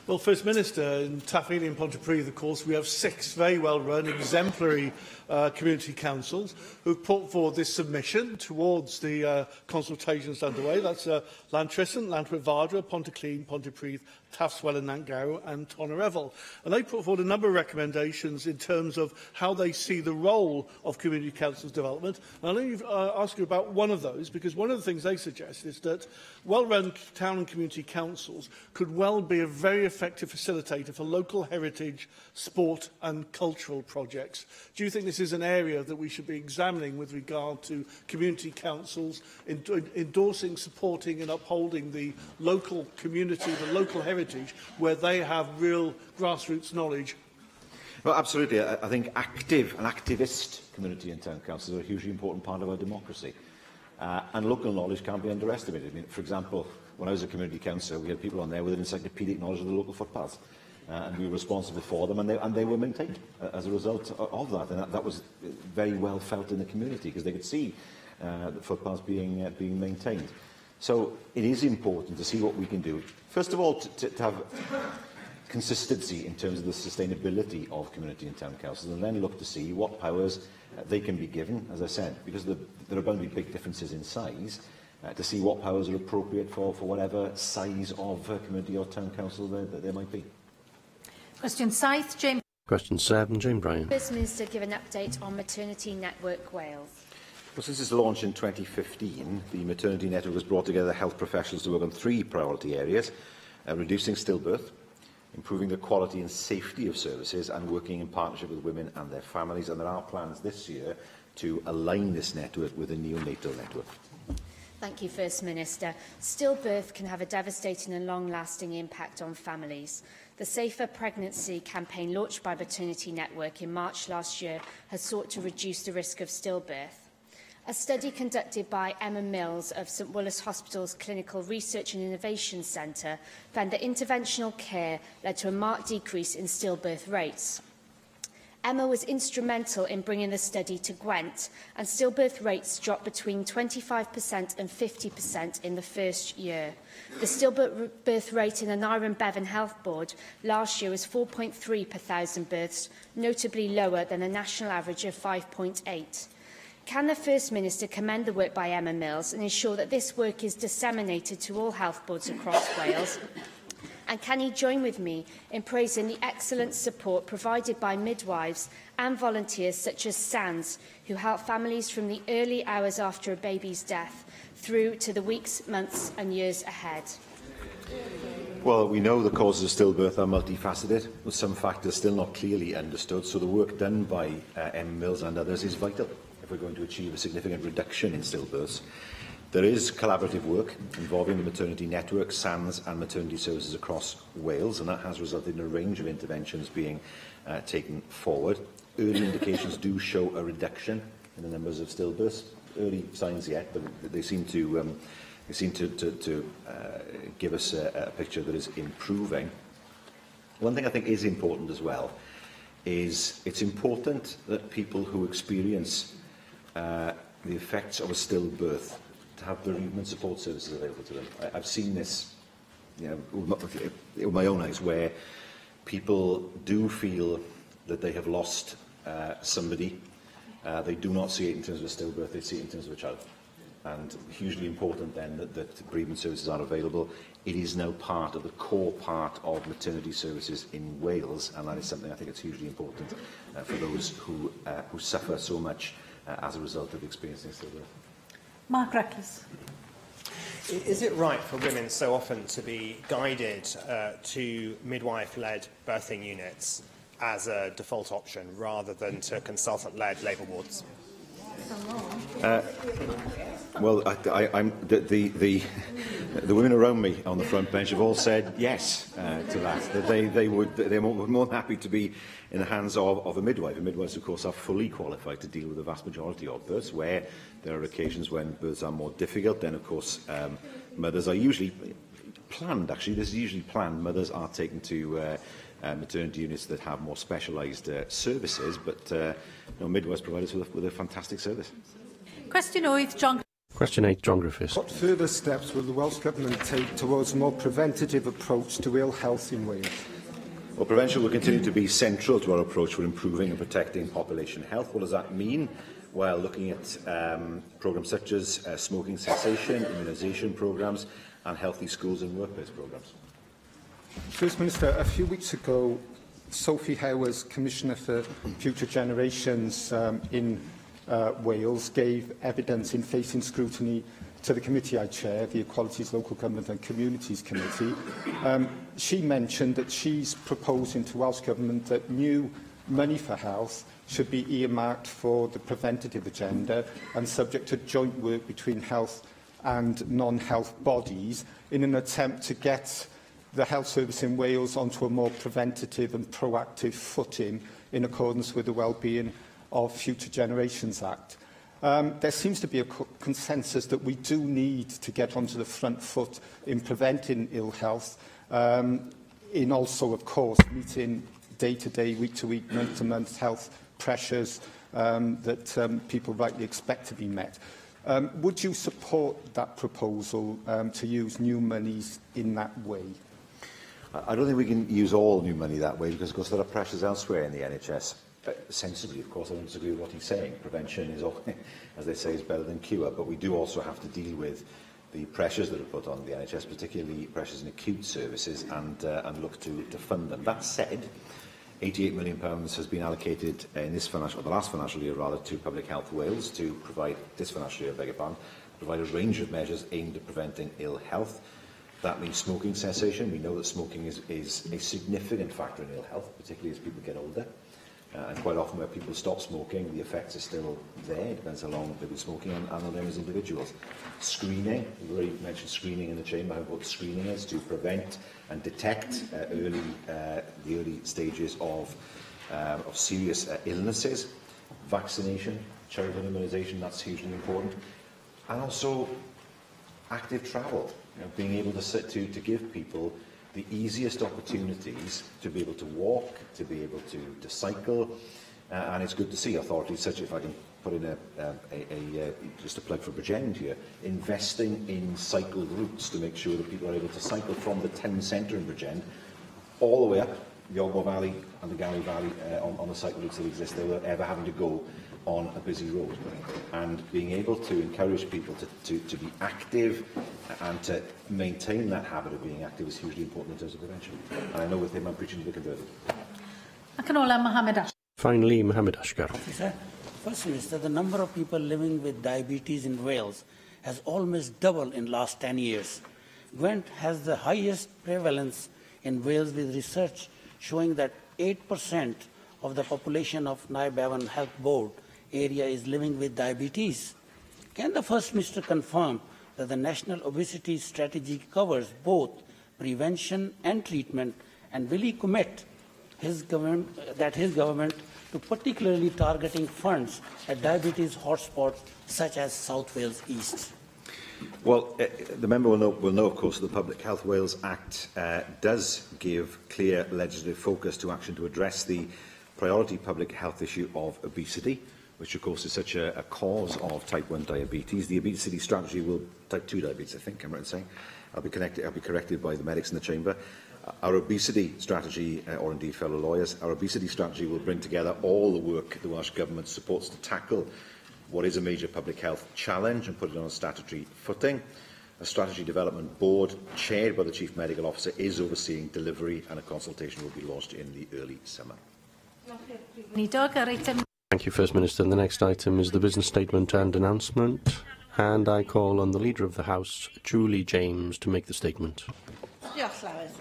Well, First Minister, in Taffrili and Pontypridd, of course, we have 6 very well-run, exemplary community councils who've put forward this submission towards the consultations underway. That's Llantrisant, Llantwit-Vardra, Pontyclun, Pontypridd, Taftswell and Nantgarw and Tonnerevel. And they put forward a number of recommendations in terms of how they see the role of community councils development. And I'll only ask you about one of those, because one of the things they suggest is that well-run town and community councils could well be a very effective facilitator for local heritage, sport and cultural projects. Do you think this is an area that we should be examining with regard to community councils, endorsing, supporting and upholding the local community, the local heritage, where they have real grassroots knowledge? Well, absolutely. I think active and activist community and town councils are a hugely important part of our democracy. And local knowledge can't be underestimated. I mean, for example, when I was a community councillor, we had people on there with an encyclopedic knowledge of the local footpaths. And we were responsible for them, and they were maintained as a result of that. And that was very well felt in the community, because they could see the footpaths being maintained. So it is important to see what we can do. First of all, to have consistency in terms of the sustainability of community and town councils, and then look to see what powers they can be given, as I said, because there are going to be big differences in size, to see what powers are appropriate for whatever size of community or town council there might be. Question 7, James. Question 7, Jane Bryan. First Minister give an update on Maternity Network Wales. Well, since its launch in 2015, the Maternity Network has brought together health professionals to work on 3 priority areas: reducing stillbirth, improving the quality and safety of services, and working in partnership with women and their families. And there are plans this year to align this network with a neonatal network. Thank you, First Minister. Stillbirth can have a devastating and long-lasting impact on families. The Safer Pregnancy campaign launched by Maternity Network in March last year has sought to reduce the risk of stillbirth. A study conducted by Emma Mills of St Willis Hospital's Clinical Research and Innovation Centre found that interventional care led to a marked decrease in stillbirth rates. Emma was instrumental in bringing the study to Gwent, and stillbirth rates dropped between 25% and 50% in the first year. The stillbirth rate in the Nyren Bevan Health Board last year was 4.3 per 1,000 births, notably lower than the national average of 5.8. Can the First Minister commend the work by Emma Mills and ensure that this work is disseminated to all health boards across Wales? And can he join with me in praising the excellent support provided by midwives and volunteers such as SANS, who help families from the early hours after a baby's death through to the weeks, months and years ahead? Well, we know the causes of stillbirth are multifaceted, with some factors still not clearly understood, so the work done by Emma Mills and others is vital if we're going to achieve a significant reduction in stillbirths. There is collaborative work involving the Maternity Network, SANS and maternity services across Wales, and that has resulted in a range of interventions being taken forward. Early indications do show a reduction in the numbers of stillbirths. Early signs yet, but they seem to give us a picture that is improving. One thing I think is important as well is it's important that people who experience the effects of a stillbirth, to have bereavement support services available to them. I've seen this, with my own eyes, where people do feel that they have lost somebody. They do not see it in terms of a stillbirth, they see it in terms of a child. And hugely important then that bereavement services are available. It is now part of the core part of maternity services in Wales, and that is something I think it's hugely important for those who suffer so much as a result of experiencing stillbirth. Mark Reckless. Is it right for women so often to be guided to midwife-led birthing units as a default option rather than to consultant-led labour wards? Well, the women around me on the front bench have all said yes to that. That they're more than happy to be in the hands of a midwife. And midwives, of course, are fully qualified to deal with the vast majority of births. Where there are occasions when births are more difficult, then of course mothers are usually planned. Actually, this is usually planned. Mothers are taken to maternity units that have more specialised services, but midwives provide us with a fantastic service. Question 8, John. Question 8, John Griffiths. What further steps will the Welsh Government take towards a more preventative approach to ill health in Wales? Well, prevention will continue to be central to our approach for improving and protecting population health. What does that mean? Well, looking at programmes such as smoking cessation, immunisation programmes and healthy schools and workplace programmes. First Minister, a few weeks ago, Sophie Howers, Commissioner for Future Generations in Wales, gave evidence in facing scrutiny to the committee I chair, the Equalities, Local Government and Communities Committee. She mentioned that she's proposing to Welsh Government that new money for health should be earmarked for the preventative agenda and subject to joint work between health and non-health bodies in an attempt to get the health service in Wales onto a more preventative and proactive footing in accordance with the Wellbeing of Future Generations Act. There seems to be a consensus that we do need to get onto the front foot in preventing ill health, in also, of course, meeting day-to-day, week-to-week, month-to-month health pressures that people rightly expect to be met. Would you support that proposal to use new monies in that way? I don't think we can use all new money that way because, of course, there are pressures elsewhere in the NHS. Sensibly, of course, I don't disagree with what he's saying. Prevention is, as they say, is better than cure. But we do also have to deal with the pressures that are put on the NHS, particularly pressures in acute services, and look to fund them. That said, £88 million has been allocated in this financial, or the last financial year rather, to Public Health Wales to provide this financial year, provide a range of measures aimed at preventing ill health. That means smoking cessation. We know that smoking is a significant factor in ill health, particularly as people get older. And quite often where people stop smoking, the effects are still there. It depends how long they've been smoking and on them as individuals. Screening, we've already mentioned screening in the chamber, how important screening is to prevent and detect the early stages of serious illnesses. Vaccination, childhood immunisation, that's hugely important. And also active travel, being able to give people the easiest opportunities to be able to walk, to be able to cycle, and it's good to see authorities such, if I can put in just a plug for Bridgend here, investing in cycle routes to make sure that people are able to cycle from the town centre in Bridgend all the way up the Ogmore Valley and the Galley Valley on the cycle routes that exist there without ever having to go on a busy road. And being able to encourage people to be active and to maintain that habit of being active is hugely important in terms of prevention. And I know with him I'm preaching to the converted. Finally, Mohammed Ashkar. Officer, First Minister, the number of people living with diabetes in Wales has almost doubled in the last 10 years. Gwent has the highest prevalence in Wales, with research showing that 8% of the population of Naibevan Health Board area is living with diabetes. Can the First Minister confirm that the National Obesity Strategy covers both prevention and treatment, and will he commit his government to particularly targeting funds at diabetes hotspots such as South Wales East? Well, the member will know, of course, that the Public Health Wales Act does give clear legislative focus to action to address the priority public health issue of obesity. which of course is such a cause of type 1 diabetes. The obesity strategy will, type 2 diabetes I think, I'm right in saying, I'll be corrected by the medics in the chamber. Our obesity strategy, or indeed fellow lawyers, our obesity strategy will bring together all the work the Welsh Government supports to tackle what is a major public health challenge and put it on a statutory footing. A strategy development board chaired by the Chief Medical Officer is overseeing delivery, and a consultation will be launched in the early summer. Thank you, First Minister. The next item is the business statement and announcement, and I call on the Leader of the House, Julie James, to make the statement. Diolch, Llywydd.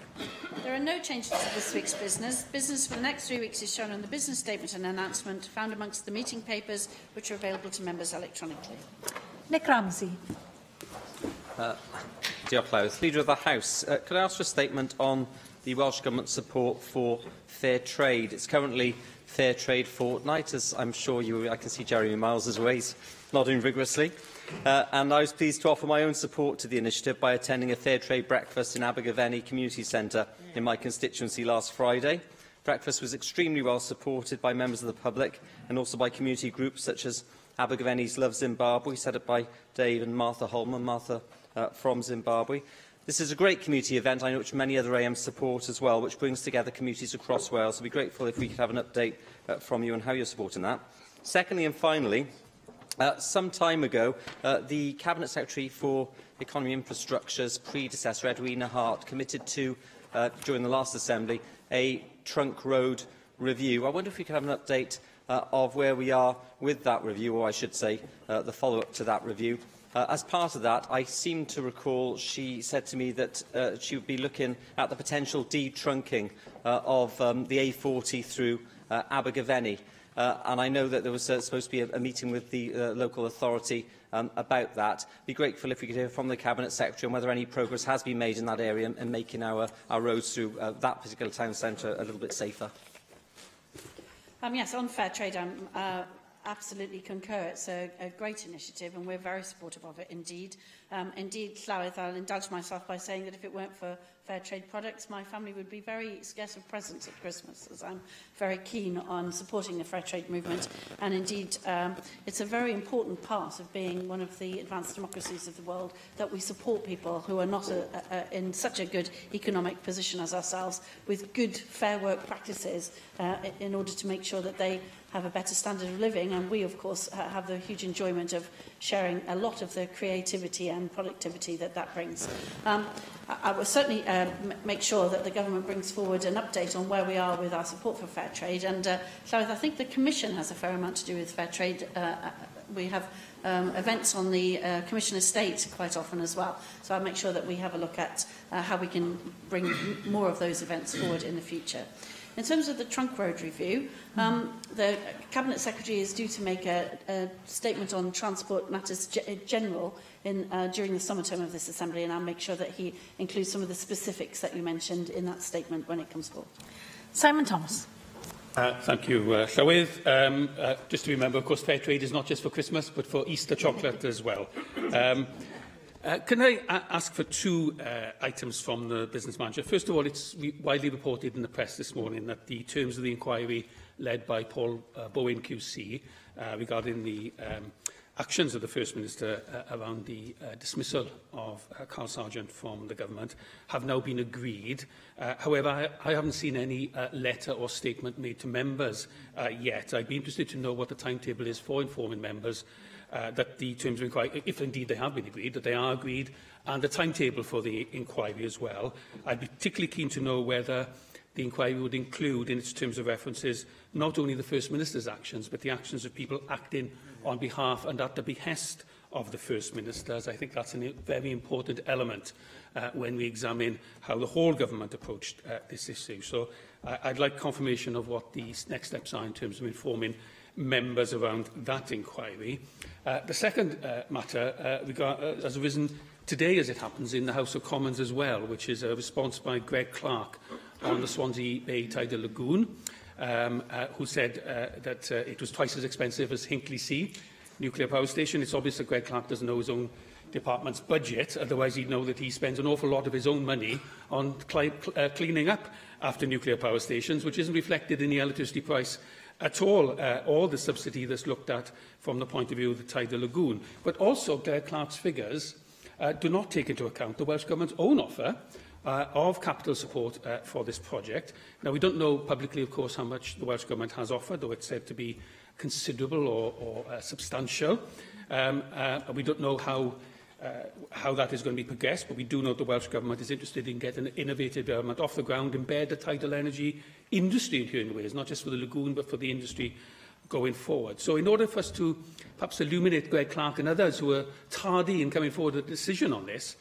There are no changes to this week's business. Business for the next 3 weeks is shown on the business statement and announcement found amongst the meeting papers, which are available to members electronically. Nick Ramsey. Diolch, Llywydd. Leader of the House, could I ask for a statement on the Welsh Government's support for fair trade? It's currently Fair Trade Fortnight, as I'm sure I can see Jeremy Miles as well, he's nodding vigorously. And I was pleased to offer my own support to the initiative by attending a fair trade breakfast in Abergavenny Community Centre in my constituency last Friday. Breakfast was extremely well supported by members of the public and also by community groups such as Abergavenny's Love Zimbabwe, set up by Dave and Martha Holman, from Zimbabwe. This is a great community event, I know, which many other AMs support as well, which brings together communities across Wales. I'd be grateful if we could have an update from you on how you're supporting that. Secondly and finally, some time ago, the Cabinet Secretary for Economy and Infrastructure's predecessor, Edwina Hart, committed to, during the last Assembly, a trunk road review. I wonder if we could have an update of where we are with that review, or I should say, the follow-up to that review. As part of that, I seem to recall she said to me that she would be looking at the potential de-trunking of the A40 through Abergavenny. And I know that there was supposed to be a meeting with the local authority about that. I'd be grateful if we could hear from the Cabinet Secretary on whether any progress has been made in that area and making our roads through that particular town centre a little bit safer. Yes, on fair trade, absolutely concur. It's a great initiative and we're very supportive of it indeed. Indeed, Llywydd, I'll indulge myself by saying that if it weren't for fair trade products, my family would be very scarce of presents at Christmas, as I'm very keen on supporting the fair trade movement. And indeed, it's a very important part of being one of the advanced democracies of the world that we support people who are not in such a good economic position as ourselves, with good, fair work practices in order to make sure that they have a better standard of living, and we, of course, have the huge enjoyment of sharing a lot of the creativity and productivity that that brings. I will certainly make sure that the Government brings forward an update on where we are with our support for fair trade, and Llywydd, I think the Commission has a fair amount to do with fair trade. We have events on the Commission estate quite often as well, so I'll make sure that we have a look at how we can bring more of those events forward in the future. In terms of the trunk road review, the Cabinet Secretary is due to make a statement on transport matters general during the summer term of this Assembly, and I'll make sure that he includes some of the specifics that you mentioned in that statement when it comes forward. Simon Thomas. Thank you, Llywydd. Just to remember, of course, fair trade is not just for Christmas, but for Easter chocolate as well. Can I ask for two items from the Business Manager? First of all, it's widely reported in the press this morning that the terms of the inquiry led by Paul Bowen QC regarding the actions of the First Minister around the dismissal of Carl Sargent from the Government have now been agreed. However, I haven't seen any letter or statement made to members yet. I'd be interested to know what the timetable is for informing members that the terms of inquiry, if indeed they have been agreed, that they are agreed, and the timetable for the inquiry as well. I'd be particularly keen to know whether the inquiry would include in its terms of references not only the First Minister's actions, but the actions of people acting on behalf and at the behest of the First Minister, as I think that's a very important element when we examine how the whole Government approached this issue. So I'd like confirmation of what the next steps are in terms of informing members around that inquiry. The second matter has arisen today, as it happens, in the House of Commons as well, which is a response by Greg Clark on the Swansea Bay Tidal Lagoon, who said that it was twice as expensive as Hinkley nuclear power station. It's obvious that Greg Clark doesn't know his own department's budget, otherwise he'd know that he spends an awful lot of his own money on cleaning up after nuclear power stations, which isn't reflected in the electricity price at all the subsidy that's looked at from the point of view of the tidal lagoon. But also, Claire Clark's figures do not take into account the Welsh Government's own offer of capital support for this project. Now, we don't know publicly, of course, how much the Welsh Government has offered, though it's said to be considerable or substantial. We don't know how that is going to be progressed, but we do know the Welsh Government is interested in getting an innovative development off the ground, embed the tidal energy industry here in Wales, not just for the lagoon, but for the industry going forward. So in order for us to perhaps illuminate Greg Clark and others who are tardy in coming forward with a decision on this,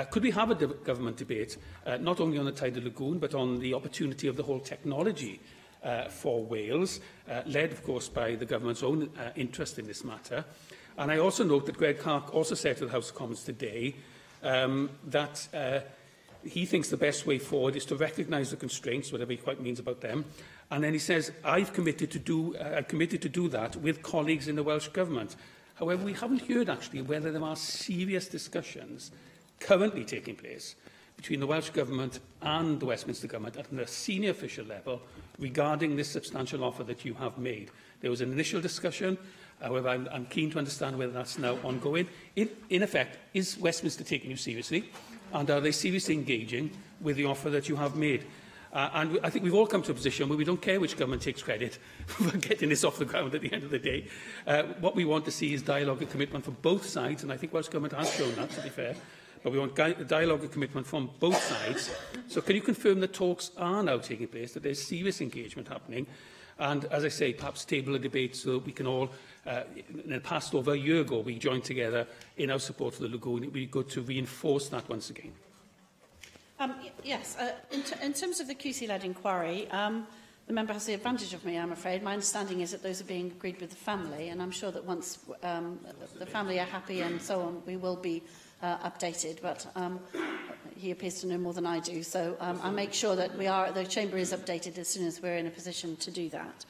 could we have a government debate, not only on the tidal lagoon, but on the opportunity of the whole technology for Wales, led, of course, by the government's own interest in this matter. And I also note that Greg Clark also said to the House of Commons today that he thinks the best way forward is to recognise the constraints, whatever he quite means about them. And then he says, I've committed to do that with colleagues in the Welsh Government. However, we haven't heard actually whether there are serious discussions currently taking place between the Welsh Government and the Westminster Government at a senior official level regarding this substantial offer that you have made. There was an initial discussion. However, I'm keen to understand whether that's now ongoing. In effect, is Westminster taking you seriously? And are they seriously engaging with the offer that you have made? And I think we've all come to a position where we don't care which government takes credit for getting this off the ground at the end of the day. What we want to see is dialogue and commitment from both sides, and I think Welsh Government has shown that, to be fair. But we want dialogue and commitment from both sides. So can you confirm that talks are now taking place, that there's serious engagement happening? And, as I say, perhaps table a debate so that we can all, in the past over a year ago, we joined together in our support for the lagoon. It would be good to reinforce that once again. Yes, in terms of the QC-led inquiry, the member has the advantage of me, I'm afraid. My understanding is that those are being agreed with the family, and I'm sure that once the family are happy and so on, we will be updated. But he appears to know more than I do, so I'll make sure that the Chamber is updated as soon as we're in a position to do that.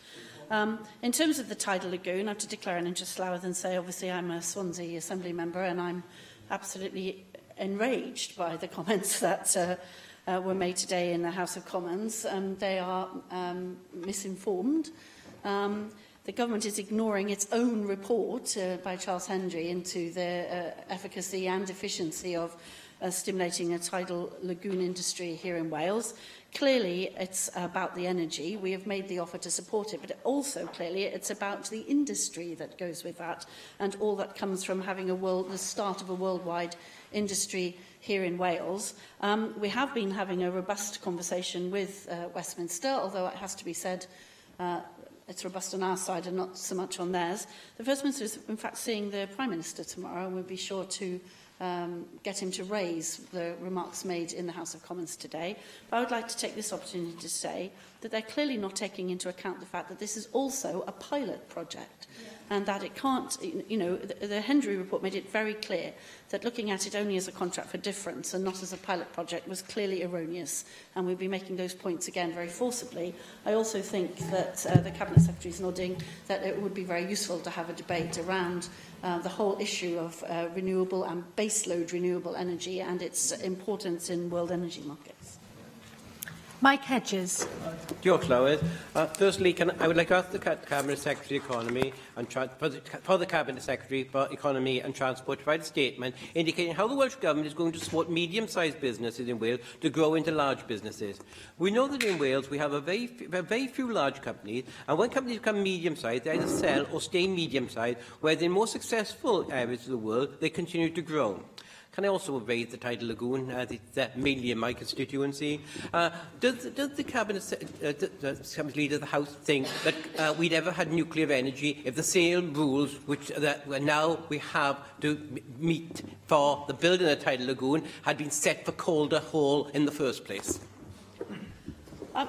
In terms of the tidal lagoon, I have to declare an interest slower than say, obviously, I'm a Swansea Assembly member, and I'm absolutely enraged by the comments that were made today in the House of Commons. They are misinformed. The government is ignoring its own report by Charles Hendry into the efficacy and efficiency of stimulating a tidal lagoon industry here in Wales. Clearly, it's about the energy. We have made the offer to support it, but also, clearly, it's about the industry that goes with that and all that comes from having the start of a worldwide industry here in Wales. We have been having a robust conversation with Westminster, although it has to be said it's robust on our side and not so much on theirs. The First Minister is, in fact, seeing the Prime Minister tomorrow, and we'll be sure to get him to raise the remarks made in the House of Commons today. But I would like to take this opportunity to say that they're clearly not taking into account the fact that this is also a pilot project. And that it can't, the Hendry report made it very clear that looking at it only as a contract for difference and not as a pilot project was clearly erroneous. And we'll be making those points again very forcibly. I also think that the Cabinet Secretary is nodding that it would be very useful to have a debate around the whole issue of renewable and baseload renewable energy and its importance in world energy markets. Mike Hedges. Diolch, Llywydd. Firstly, I would like to ask the Cabinet Secretary Economy and for the Cabinet Secretary for Economy and Transport to provide a statement indicating how the Welsh Government is going to support medium-sized businesses in Wales to grow into large businesses. We know that in Wales we have a very few large companies, and when companies become medium-sized, they either sell or stay medium-sized, whereas in more successful areas of the world, they continue to grow. Can I also raise the tidal lagoon, that's mainly in my constituency? Does the Cabinet Leader of the House think that we'd ever had nuclear energy if the same rules which now we have to meet for the building of the tidal lagoon had been set for Calder Hall in the first place?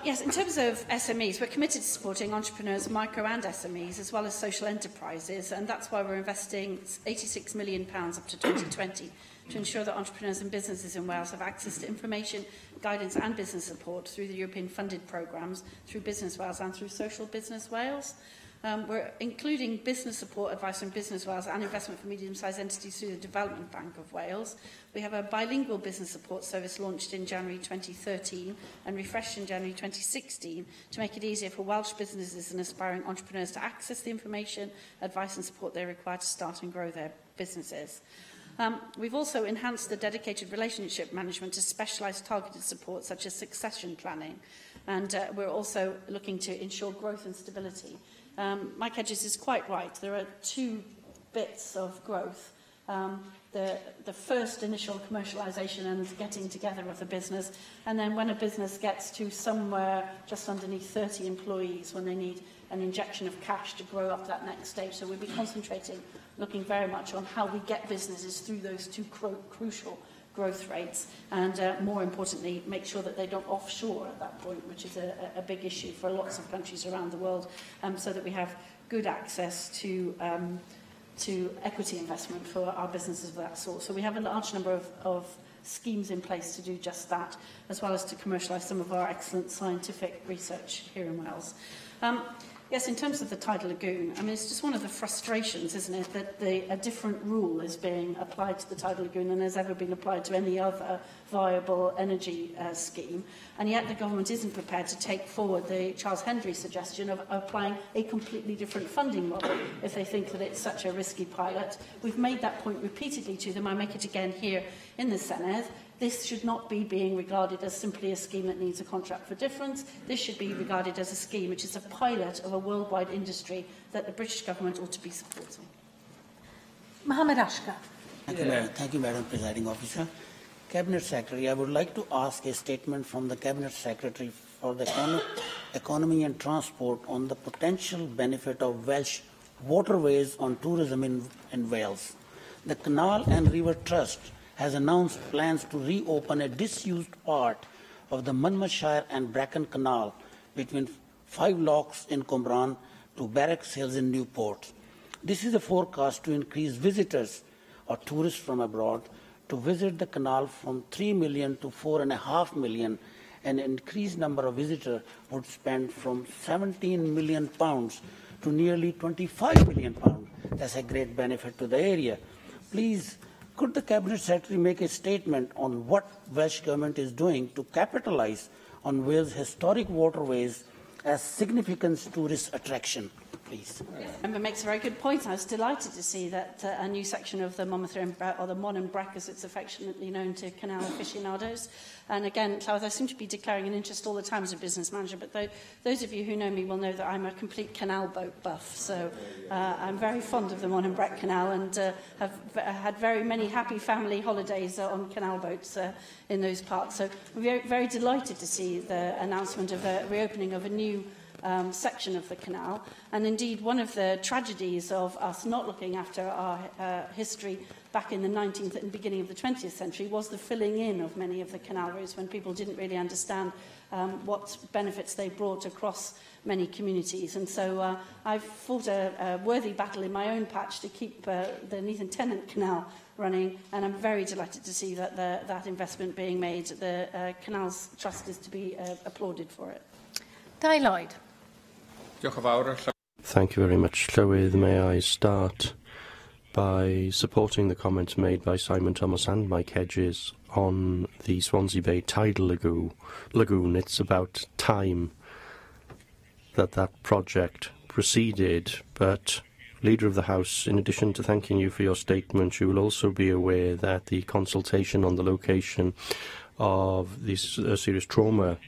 Yes, in terms of SMEs, we're committed to supporting entrepreneurs, micro and SMEs, as well as social enterprises, and that's why we're investing £86 million up to 2020 to ensure that entrepreneurs and businesses in Wales have access to information, guidance and business support through the European funded programmes, through Business Wales and through Social Business Wales. We're including business support advice from Business Wales and investment for medium-sized entities through the Development Bank of Wales. We have a bilingual business support service launched in January 2013 and refreshed in January 2016 to make it easier for Welsh businesses and aspiring entrepreneurs to access the information, advice and support they require to start and grow their businesses. We've also enhanced the dedicated relationship management to specialised targeted support such as succession planning, and we're also looking to ensure growth and stability. Mike Hedges is quite right. There are two bits of growth. The first initial commercialisation and getting together of the business, and then when a business gets to somewhere just underneath 30 employees, when they need an injection of cash to grow up that next stage. So we'll be concentrating, looking very much on how we get businesses through those two crucial growth rates, and more importantly, make sure that they don't offshore at that point, which is a big issue for lots of countries around the world, so that we have good access to equity investment for our businesses of that sort. So we have a large number of schemes in place to do just that, as well as to commercialise some of our excellent scientific research here in Wales. Yes, in terms of the tidal lagoon, I mean, it's just one of the frustrations, isn't it, that a different rule is being applied to the tidal lagoon than has ever been applied to any other viable energy scheme, and yet the government isn't prepared to take forward the Charles Hendry suggestion of applying a completely different funding model if they think that it's such a risky pilot. We've made that point repeatedly to them. I make it again here in the Senedd. This should not be being regarded as simply a scheme that needs a contract for difference. This should be regarded as a scheme which is a pilot of a worldwide industry that the British government ought to be supporting. Mohammed Ashka. Thank you, Madam Presiding Officer. Cabinet Secretary, I would like to ask a statement from the Cabinet Secretary for the Economy and Transport on the potential benefit of Welsh waterways on tourism in Wales. The Canal and River Trust has announced plans to reopen a disused part of the Monmouthshire and Brecon Canal between Five Locks in Cwmbran to Barracks Hills in Newport. This is a forecast to increase visitors or tourists from abroad to visit the canal from 3 million to 4.5 million. An increased number of visitors would spend from £17 million to nearly £25 million. That's a great benefit to the area. Please, could the Cabinet Secretary make a statement on what Welsh Government is doing to capitalise on Wales' historic waterways as significant tourist attraction, please? Member makes a very good point. I was delighted to see that a new section of the Monmouth or the Mon and Brec, as it's affectionately known to canal aficionados. And again, Llywelyn, I seem to be declaring an interest all the time as a business manager, but those of you who know me will know that I'm a complete canal boat buff. So I'm very fond of the Mon and Brec Canal, and have had very many happy family holidays on canal boats in those parts. So I'm very, very delighted to see the announcement of a reopening of a new section of the canal. And indeed, one of the tragedies of us not looking after our history back in the 19th and beginning of the 20th century was the filling in of many of the canal routes when people didn't really understand what benefits they brought across many communities. And so I've fought a worthy battle in my own patch to keep the Neath and Tennant Canal running, and I'm very delighted to see that that investment being made. The Canals Trust is to be applauded for it. Dai Lloyd. Thank you very much, Llywydd. May I start by supporting the comments made by Simon Thomas and Mike Hedges on the Swansea Bay Tidal Lagoon. It's about time that that project proceeded, but Leader of the House, in addition to thanking you for your statement, you will also be aware that the consultation on the location of the serious trauma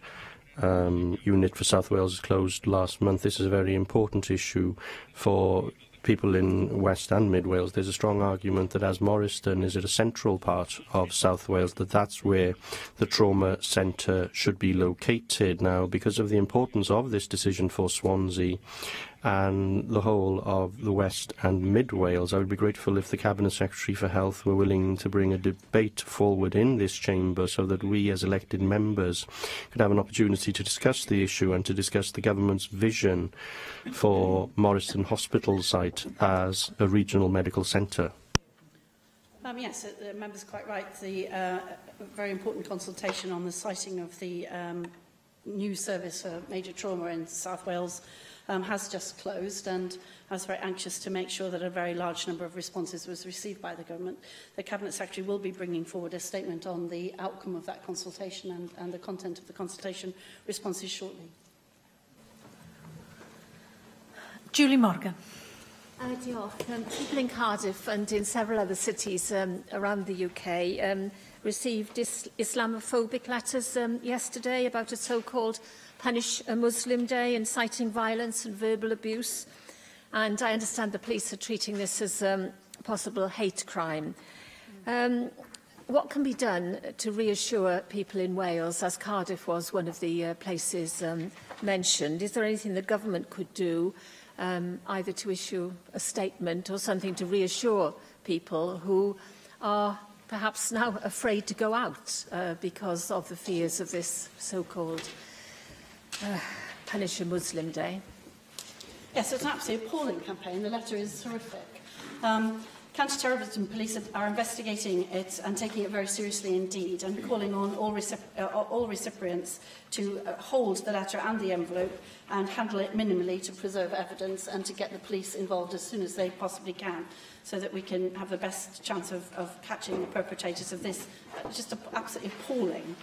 unit for South Wales closed last month. This is a very important issue for people in West and Mid Wales. There's a strong argument that as Morriston is at a central part of South Wales, that's where the trauma centre should be located. Now, because of the importance of this decision for Swansea and the whole of the West and Mid Wales, I would be grateful if the Cabinet Secretary for Health were willing to bring a debate forward in this chamber so that we as elected members could have an opportunity to discuss the issue and to discuss the government's vision for Morriston Hospital site as a regional medical centre. Yes, the member's quite right. The very important consultation on the siting of the new service for major trauma in South Wales has just closed, and I was very anxious to make sure that a very large number of responses was received by the Government. The Cabinet Secretary will be bringing forward a statement on the outcome of that consultation and the content of the consultation responses shortly. Julie Morgan. People in Cardiff and in several other cities around the UK received Islamophobic letters yesterday about a so-called Punish a Muslim Day, inciting violence and verbal abuse. And I understand the police are treating this as a possible hate crime. What can be done to reassure people in Wales, as Cardiff was one of the places mentioned? Is there anything the government could do, either to issue a statement or something to reassure people who are perhaps now afraid to go out because of the fears of this so-called Punish a Muslim Day? Yes, it's an absolutely appalling campaign. The letter is horrific. Counter-terrorism police are investigating it and taking it very seriously indeed, and calling on all recipients to hold the letter and the envelope and handle it minimally to preserve evidence and to get the police involved as soon as they possibly can, so that we can have the best chance of catching the perpetrators of this just absolutely appalling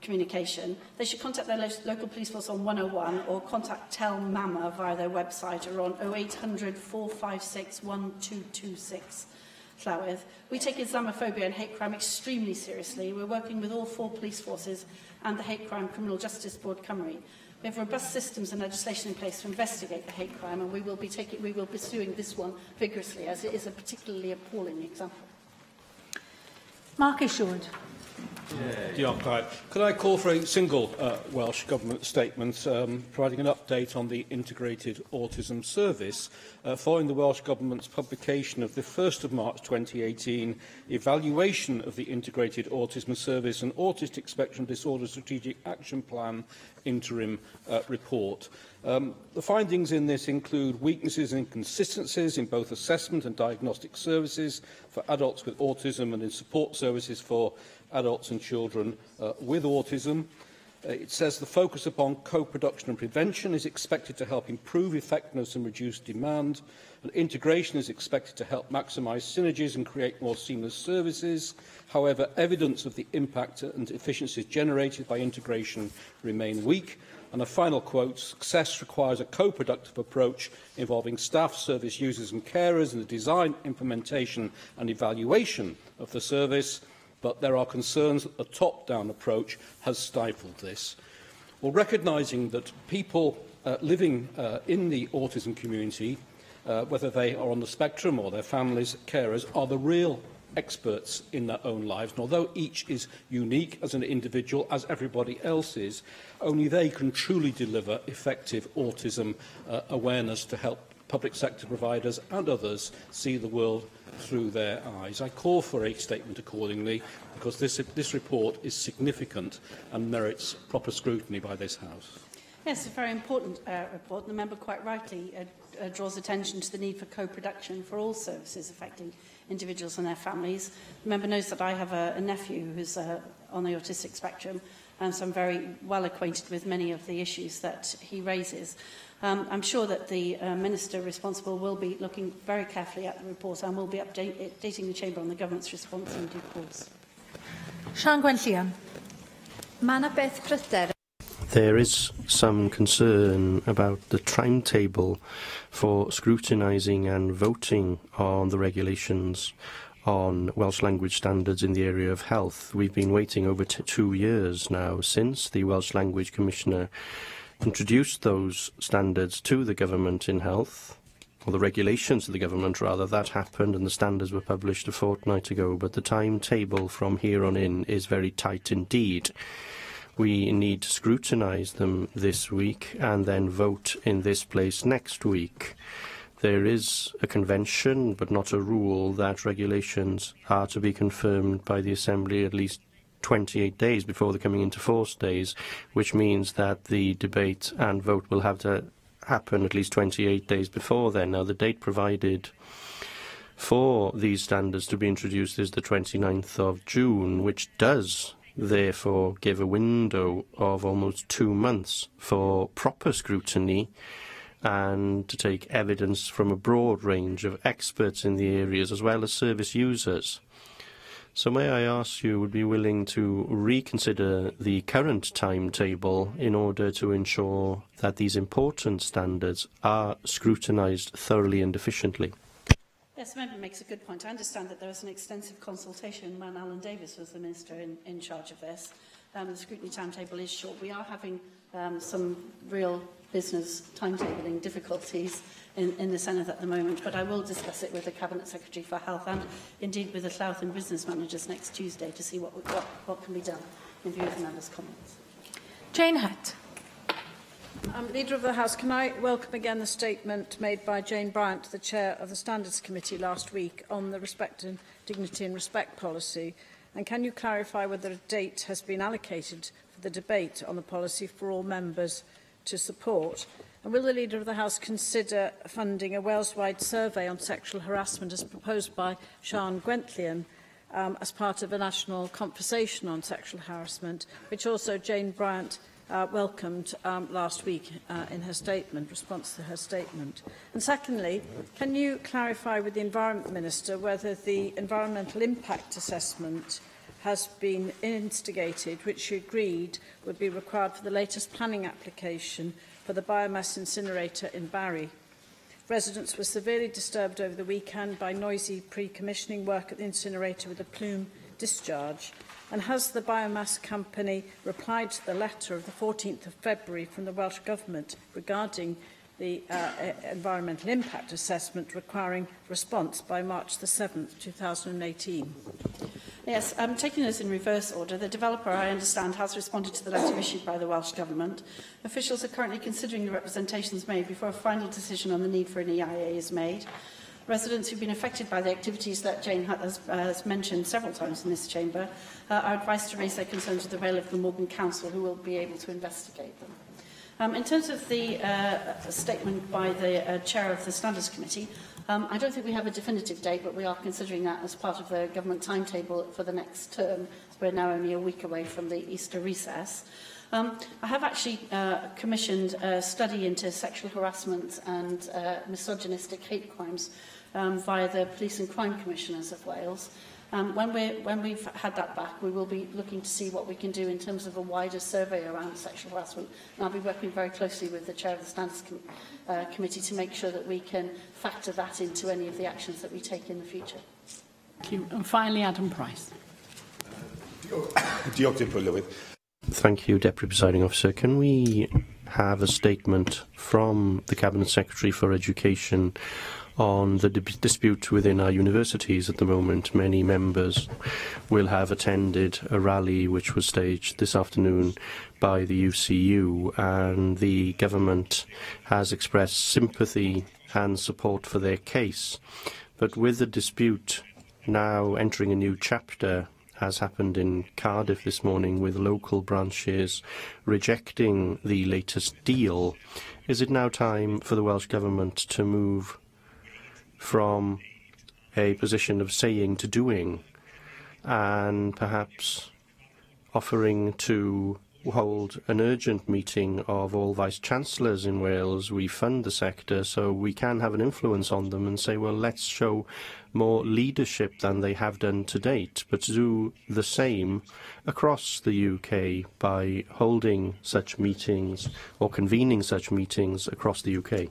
communication. They should contact their local police force on 101 or contact Tell Mama via their website or on 0800 456 1226. Llywydd. We take Islamophobia and hate crime extremely seriously. We're working with all 4 police forces and the Hate Crime Criminal Justice Board Cymru. We have robust systems and legislation in place to investigate the hate crime, and we will be pursuing this one vigorously, as it is a particularly appalling example. Mark Isherwood. Could I call for a single Welsh Government statement providing an update on the Integrated Autism Service following the Welsh Government's publication of the 1st of March 2018 evaluation of the Integrated Autism Service and Autistic Spectrum Disorder Strategic Action Plan interim report. The findings in this include weaknesses and inconsistencies in both assessment and diagnostic services for adults with autism and in support services for adults and children with autism. It says the focus upon co-production and prevention is expected to help improve effectiveness and reduce demand, and integration is expected to help maximise synergies and create more seamless services. However, evidence of the impact and efficiencies generated by integration remain weak. And a final quote, success requires a co-productive approach involving staff, service users and carers in the design, implementation and evaluation of the service. But there are concerns that the top-down approach has stifled this. Well, recognising that people living in the autism community, whether they are on the spectrum or their families, carers, are the real experts in their own lives, and although each is unique as an individual, as everybody else is, only they can truly deliver effective autism awareness to help public sector providers and others see the world through their eyes. I call for a statement accordingly, because this report is significant and merits proper scrutiny by this House. Yes, it's a very important report. The member quite rightly draws attention to the need for co-production for all services affecting individuals and their families. The member knows that I have a nephew who's on the autistic spectrum, and so I'm very well acquainted with many of the issues that he raises. I'm sure that the Minister responsible will be looking very carefully at the report and will be updating the Chamber on the Government's response in due course. Sian Gwenllian. There is some concern about the timetable for scrutinising and voting on the regulations on Welsh language standards in the area of health. We've been waiting over 2 years now since the Welsh Language Commissioner introduced those standards to the government in health, or the regulations to the government rather. That happened and the standards were published a fortnight ago, but the timetable from here on in is very tight indeed. We need to scrutinise them this week and then vote in this place next week. There is a convention, but not a rule, that regulations are to be confirmed by the Assembly at least 28 days before they're coming into force days, which means that the debate and vote will have to happen at least 28 days before then. Now, the date provided for these standards to be introduced is the 29th of June, which does therefore give a window of almost 2 months for proper scrutiny and to take evidence from a broad range of experts in the areas as well as service users. So may I ask you, would be willing to reconsider the current timetable in order to ensure that these important standards are scrutinised thoroughly and efficiently? Yes, the member makes a good point. I understand that there was an extensive consultation when Alan Davis was the Minister in charge of this. The scrutiny timetable is short. We are having some real business timetabling difficulties in the Senate at the moment, but I will discuss it with the Cabinet Secretary for Health and indeed with the Louth and business managers next Tuesday to see what can be done in view of the members' comments. Jane Hutt. Leader of the House, can I welcome again the statement made by Jane Bryant, the Chair of the Standards Committee last week, on the Respect and Dignity and Respect policy, and can you clarify whether a date has been allocated for the debate on the policy for all members to support? And will the Leader of the House consider funding a Wales-wide survey on sexual harassment as proposed by Sian Gwenllian as part of a national conversation on sexual harassment, which also Jane Bryant welcomed last week in her statement, response to her statement? And secondly, can you clarify with the Environment Minister whether the environmental impact assessment has been instigated, which she agreed would be required for the latest planning application for the biomass incinerator in Barry? Residents were severely disturbed over the weekend by noisy pre-commissioning work at the incinerator with a plume discharge. And has the biomass company replied to the letter of the 14th of February from the Welsh Government regarding the environmental impact assessment requiring response by March the 7th, 2018? Yes, taking this in reverse order, the developer, I understand, has responded to the letter issued by the Welsh Government. Officials are currently considering the representations made before a final decision on the need for an EIA is made. Residents who've been affected by the activities that Jane Hutt has mentioned several times in this chamber are advised to raise their concerns with the Vale of Glamorgan Council, who will be able to investigate them. In terms of the statement by the Chair of the Standards Committee, I don't think we have a definitive date, but we are considering that as part of the government timetable for the next term. We're now only a week away from the Easter recess. I have actually commissioned a study into sexual harassment and misogynistic hate crimes via the Police and Crime Commissioners of Wales. When we've had that back, we will be looking to see what we can do in terms of a wider survey around sexual harassment. And I'll be working very closely with the Chair of the Standards Committee to make sure that we can factor that into any of the actions that we take in the future. Thank you. And finally, Adam Price. Thank you, Deputy Presiding Officer. Can we have a statement from the Cabinet Secretary for Education on the dispute within our universities at the moment? Many members will have attended a rally which was staged this afternoon by the UCU, and the government has expressed sympathy and support for their case. But with the dispute now entering a new chapter, as happened in Cardiff this morning, with local branches rejecting the latest deal, is it now time for the Welsh Government to move from a position of saying to doing, and perhaps offering to hold an urgent meeting of all Vice-Chancellors in Wales? We fund the sector, so we can have an influence on them and say, well, let's show more leadership than they have done to date, but do the same across the UK by holding such meetings or convening such meetings across the UK.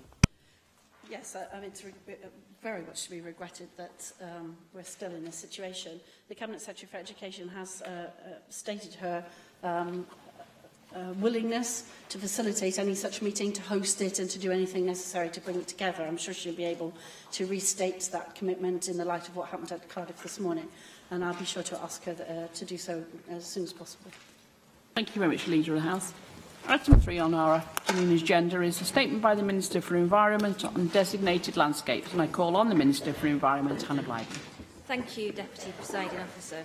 Yes, I mean, it's very much to be regretted that we're still in this situation. The Cabinet Secretary for Education has stated her willingness to facilitate any such meeting, to host it and to do anything necessary to bring it together. I'm sure she'll be able to restate that commitment in the light of what happened at Cardiff this morning, and I'll be sure to ask her to do so as soon as possible. Thank you very much, Leader of the House. Item 3 on our afternoon agenda is a statement by the Minister for Environment on designated landscapes, and I call on the Minister for Environment, Hannah Blyden. Thank you, Deputy Presiding Officer.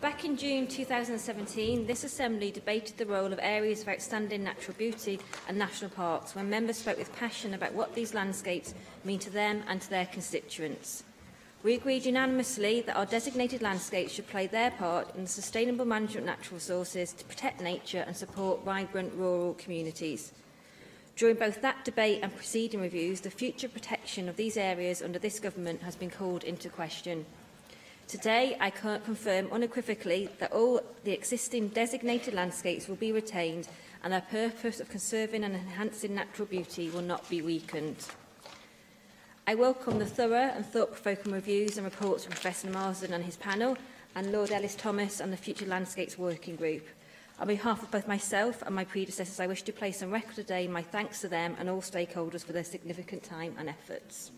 Back in June 2017, this Assembly debated the role of areas of outstanding natural beauty and national parks when members spoke with passion about what these landscapes mean to them and to their constituents. We agreed unanimously that our designated landscapes should play their part in the sustainable management of natural resources to protect nature and support vibrant rural communities. During both that debate and preceding reviews, the future protection of these areas under this government has been called into question. Today, I can confirm unequivocally that all the existing designated landscapes will be retained and their purpose of conserving and enhancing natural beauty will not be weakened. I welcome the thorough and thought-provoking reviews and reports from Professor Marsden and his panel and Lord Ellis-Thomas and the Future Landscapes Working Group. On behalf of both myself and my predecessors, I wish to place on record today my thanks to them and all stakeholders for their significant time and efforts.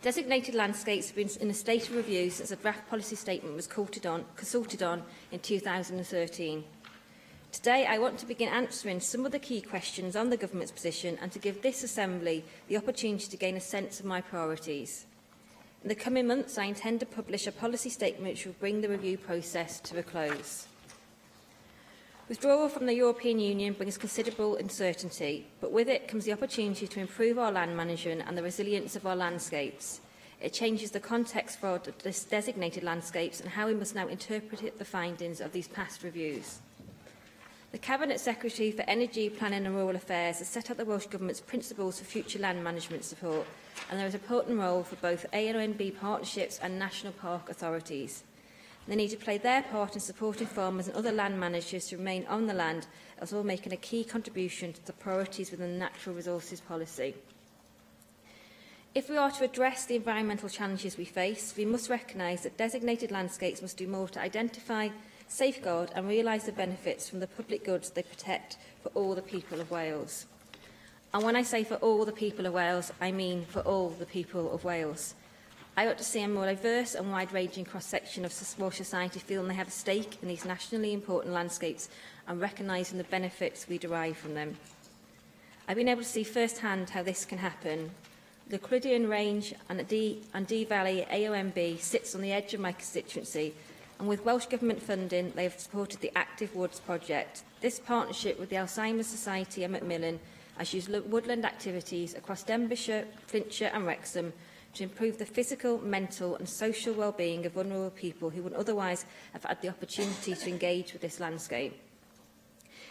Designated landscapes have been in a state of review since a draft policy statement was consulted on in 2013. Today, I want to begin answering some of the key questions on the Government's position and to give this Assembly the opportunity to gain a sense of my priorities. In the coming months, I intend to publish a policy statement which will bring the review process to a close. Withdrawal from the European Union brings considerable uncertainty, but with it comes the opportunity to improve our land management and the resilience of our landscapes. It changes the context for our designated landscapes and how we must now interpret the findings of these past reviews. The Cabinet Secretary for Energy, Planning and Rural Affairs has set out the Welsh Government's principles for future land management support, and there is an important role for both AONB partnerships and national park authorities. They need to play their part in supporting farmers and other land managers to remain on the land, as well as making a key contribution to the priorities within the natural resources policy. If we are to address the environmental challenges we face, we must recognise that designated landscapes must do more to identify, safeguard and realise the benefits from the public goods they protect for all the people of Wales. And when I say for all the people of Wales, I mean for all the people of Wales. I ought to see a more diverse and wide-ranging cross-section of Welsh society feeling they have a stake in these nationally important landscapes and recognising the benefits we derive from them. I've been able to see firsthand how this can happen. The Clwydian Range and Dee Valley AONB sits on the edge of my constituency, and with Welsh Government funding, they have supported the Active Woods project. This partnership with the Alzheimer's Society and Macmillan has used woodland activities across Denbighshire, Flintshire and Wrexham to improve the physical, mental and social well-being of vulnerable people who would otherwise have had the opportunity to engage with this landscape.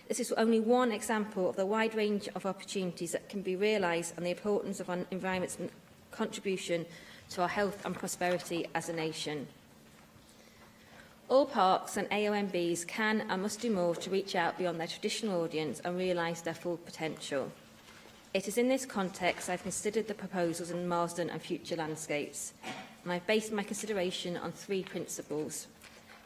This is only one example of the wide range of opportunities that can be realised and the importance of our environment's contribution to our health and prosperity as a nation. All parks and AONBs can and must do more to reach out beyond their traditional audience and realise their full potential. It is in this context I've considered the proposals in Marsden and Future Landscapes, and I've based my consideration on 3 principles.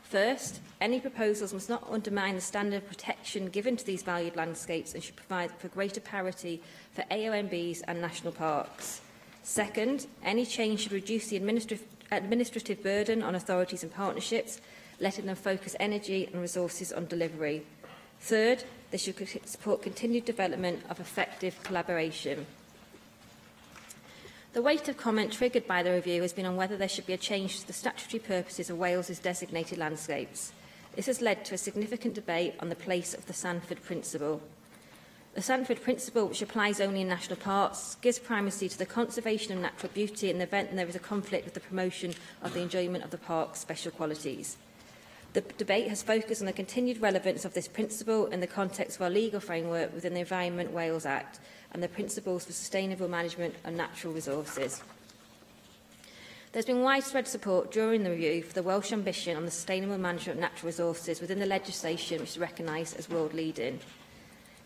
First, any proposals must not undermine the standard of protection given to these valued landscapes and should provide for greater parity for AONBs and national parks. Second, any change should reduce the administrative burden on authorities and partnerships, letting them focus energy and resources on delivery. Third, they should support continued development of effective collaboration. The weight of comment triggered by the review has been on whether there should be a change to the statutory purposes of Wales's designated landscapes. This has led to a significant debate on the place of the Sandford Principle. The Sandford Principle, which applies only in national parks, gives primacy to the conservation of natural beauty in the event there is a conflict with the promotion of the enjoyment of the park's special qualities. The debate has focused on the continued relevance of this principle in the context of our legal framework within the Environment Wales Act and the principles for sustainable management of natural resources. There has been widespread support during the review for the Welsh ambition on the sustainable management of natural resources within the legislation which is recognised as world leading.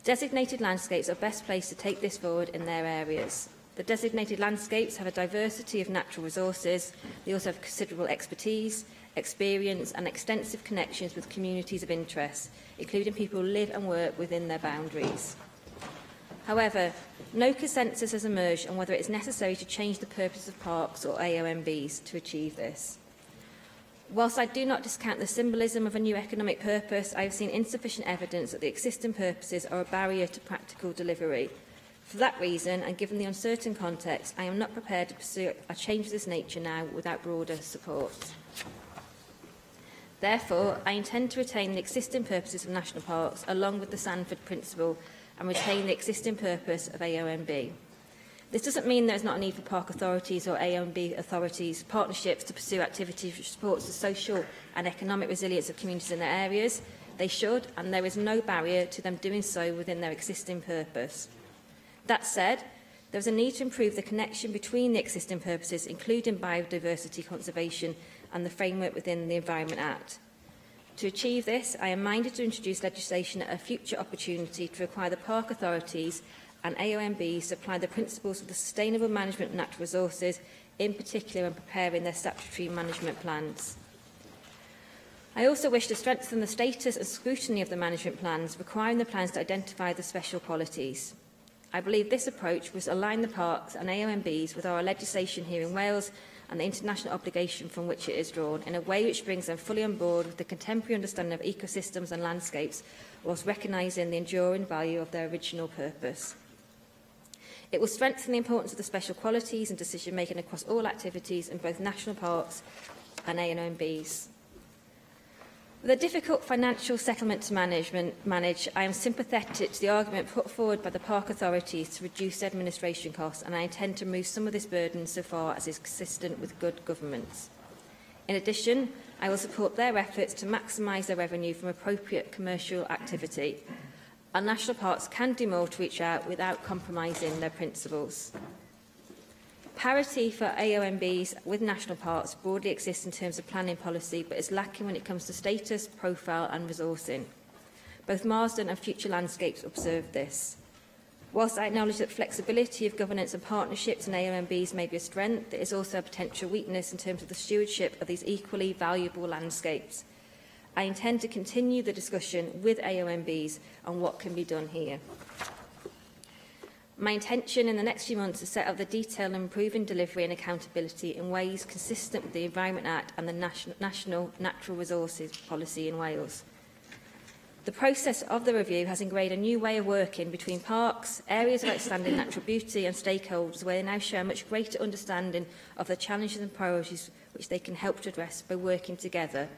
Designated landscapes are best placed to take this forward in their areas. The designated landscapes have a diversity of natural resources. They also have considerable expertise, experience and extensive connections with communities of interest, including people who live and work within their boundaries. However, no consensus has emerged on whether it is necessary to change the purpose of parks or AONBs to achieve this. Whilst I do not discount the symbolism of a new economic purpose, I have seen insufficient evidence that the existing purposes are a barrier to practical delivery. For that reason, and given the uncertain context, I am not prepared to pursue a change of this nature now without broader support. Therefore, I intend to retain the existing purposes of national parks along with the Sandford Principle and retain the existing purpose of AONB. This doesn't mean there is not a need for park authorities or AONB authorities partnerships to pursue activities which supports the social and economic resilience of communities in their areas. They should, and there is no barrier to them doing so within their existing purpose. That said, there is a need to improve the connection between the existing purposes, including biodiversity conservation and the framework within the Environment Act. To achieve this, I am minded to introduce legislation at a future opportunity to require the park authorities and AONBs to apply the principles of the sustainable management of natural resources, in particular when preparing their statutory management plans. I also wish to strengthen the status and scrutiny of the management plans, requiring the plans to identify the special qualities. I believe this approach will align the parks and AONBs with our legislation here in Wales and the international obligation from which it is drawn, in a way which brings them fully on board with the contemporary understanding of ecosystems and landscapes, whilst recognising the enduring value of their original purpose. It will strengthen the importance of the special qualities and decision-making across all activities in both national parks and AONBs. With a difficult financial settlement to manage, I am sympathetic to the argument put forward by the park authorities to reduce administration costs, and I intend to remove some of this burden so far as is consistent with good governance. In addition, I will support their efforts to maximise their revenue from appropriate commercial activity. Our national parks can do more to reach out without compromising their principles. Parity for AONBs with national parks broadly exists in terms of planning policy, but is lacking when it comes to status, profile and resourcing. Both Marsden and Future Landscapes observe this. Whilst I acknowledge that flexibility of governance and partnerships in AONBs may be a strength, there is also a potential weakness in terms of the stewardship of these equally valuable landscapes. I intend to continue the discussion with AONBs on what can be done here. My intention in the next few months is to set out the detail and improving delivery and accountability in ways consistent with the Environment Act and the National Natural Resources Policy in Wales. The process of the review has ingrained a new way of working between parks, areas of outstanding natural beauty and stakeholders, where they now share a much greater understanding of the challenges and priorities which they can help to address by working together,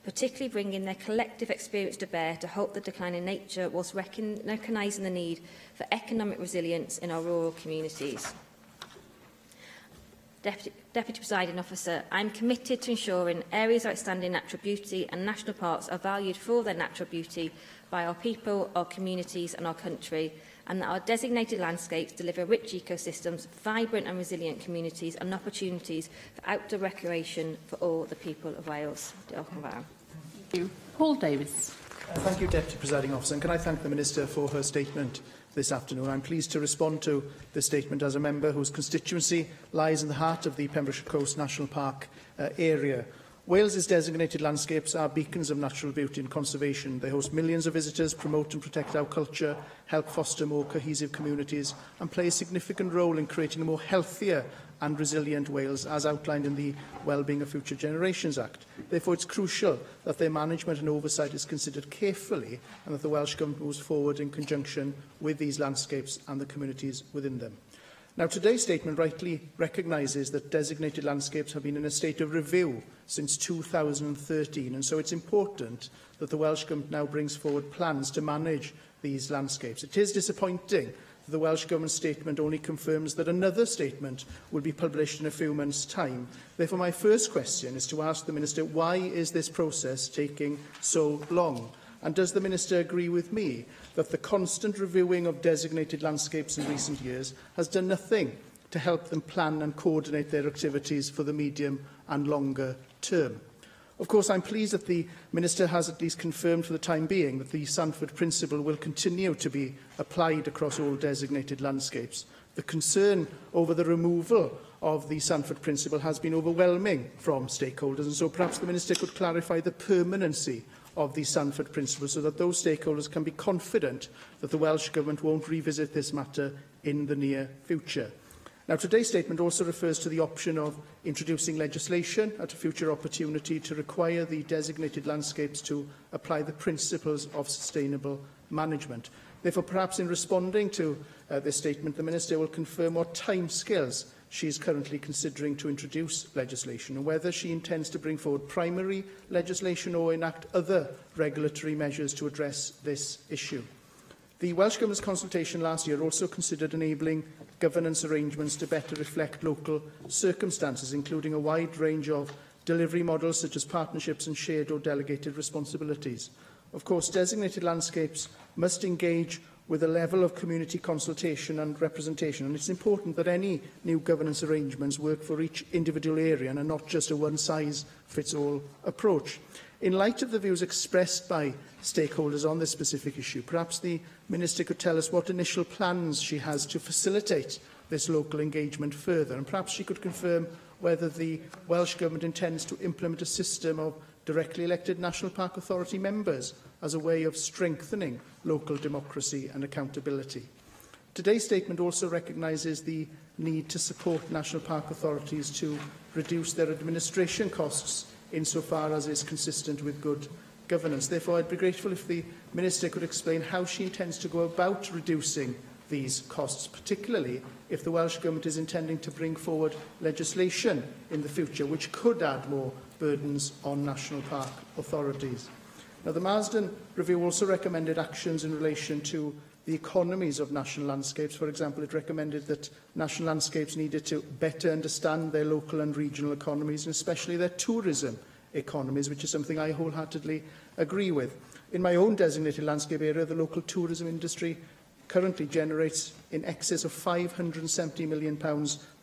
particularly bringing their collective experience to bear to halt the decline in nature whilst recognising the need for economic resilience in our rural communities. Deputy Presiding Officer, I am committed to ensuring areas of outstanding natural beauty and national parks are valued for their natural beauty by our people, our communities and our country, and that our designated landscapes deliver rich ecosystems, vibrant and resilient communities and opportunities for outdoor recreation for all the people of Wales. Diolch yn fawr. Thank you. Paul Davies. Thank you, Deputy Presiding Officer. And can I thank the Minister for her statement this afternoon. I'm pleased to respond to this statement as a member whose constituency lies in the heart of the Pembrokeshire Coast National Park area. Wales's designated landscapes are beacons of natural beauty and conservation. They host millions of visitors, promote and protect our culture, help foster more cohesive communities and play a significant role in creating a more healthier and resilient Wales, as outlined in the Wellbeing of Future Generations Act. Therefore, it's crucial that their management and oversight is considered carefully and that the Welsh Government moves forward in conjunction with these landscapes and the communities within them. Now, today's statement rightly recognises that designated landscapes have been in a state of review since 2013, and so it's important that the Welsh Government now brings forward plans to manage these landscapes. It is disappointing that the Welsh Government statement only confirms that another statement will be published in a few months' time. Therefore, my first question is to ask the Minister, why is this process taking so long? And does the Minister agree with me that the constant reviewing of designated landscapes in recent years has done nothing to help them plan and coordinate their activities for the medium and longer term? Of course, I'm pleased that the Minister has at least confirmed for the time being that the Sanford Principle will continue to be applied across all designated landscapes. The concern over the removal of the Sanford Principle has been overwhelming from stakeholders, and so perhaps the Minister could clarify the permanency of the Sanford Principle so that those stakeholders can be confident that the Welsh Government won't revisit this matter in the near future. Now, today's statement also refers to the option of introducing legislation at a future opportunity to require the designated landscapes to apply the principles of sustainable management. Therefore, perhaps in responding to this statement, the Minister will confirm what timescales she is currently considering to introduce legislation and whether she intends to bring forward primary legislation or enact other regulatory measures to address this issue. The Welsh Government's consultation last year also considered enabling governance arrangements to better reflect local circumstances, including a wide range of delivery models such as partnerships and shared or delegated responsibilities. Of course, designated landscapes must engage with a level of community consultation and representation, and it's important that any new governance arrangements work for each individual area and are not just a one-size-fits-all approach. In light of the views expressed by stakeholders on this specific issue, perhaps the Minister could tell us what initial plans she has to facilitate this local engagement further, and perhaps she could confirm whether the Welsh Government intends to implement a system of directly elected National Park Authority members as a way of strengthening local democracy and accountability. Today's statement also recognises the need to support National Park authorities to reduce their administration costs insofar as is consistent with good governance. Therefore, I'd be grateful if the Minister could explain how she intends to go about reducing these costs, particularly if the Welsh Government is intending to bring forward legislation in the future which could add more burdens on national park authorities. Now, the Marsden Review also recommended actions in relation to the economies of national landscapes. For example, it recommended that national landscapes needed to better understand their local and regional economies, and especially their tourism economies, which is something I wholeheartedly agree with. In my own designated landscape area, the local tourism industry currently generates in excess of £570 million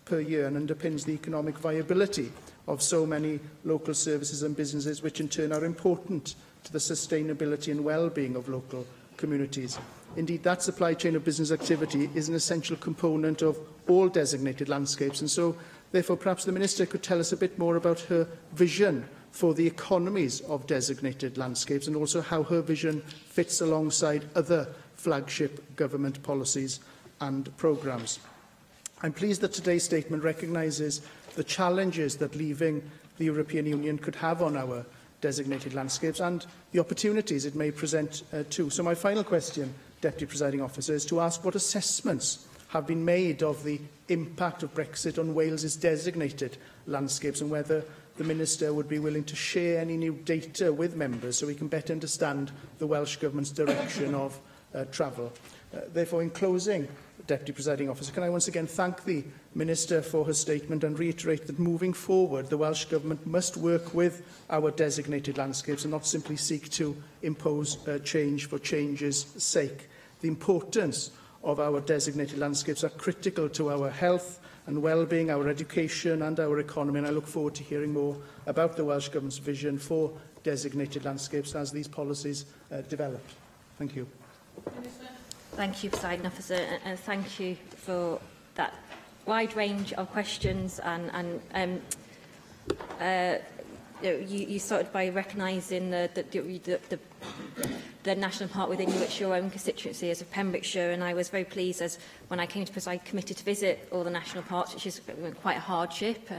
per year and underpins the economic viability of so many local services and businesses, which in turn are important to the sustainability and well-being of local communities. Indeed, that supply chain of business activity is an essential component of all designated landscapes, and so, therefore, perhaps the Minister could tell us a bit more about her vision for the economies of designated landscapes and also how her vision fits alongside other flagship government policies and programmes. I'm pleased that today's statement recognises the challenges that leaving the European Union could have on our designated landscapes and the opportunities it may present too. So my final question, Deputy Presiding Officer, is to ask what assessments have been made of the impact of Brexit on Wales's designated landscapes and whether the Minister would be willing to share any new data with members so we can better understand the Welsh Government's direction of travel. Therefore, in closing, Deputy Presiding Officer, can I once again thank the Minister for her statement and reiterate that moving forward, the Welsh Government must work with our designated landscapes and not simply seek to impose change for change's sake. The importance of our designated landscapes are critical to our health and well-being, our education and our economy, and I look forward to hearing more about the Welsh Government's vision for designated landscapes as these policies develop. Thank you. Thank you, Presiding Officer, and thank you for that wide range of questions. You started by recognising the national park within your own constituency as of Pembrokeshire, and I was very pleased as when I came to preside committee to visit all the national parks, which is quite a hardship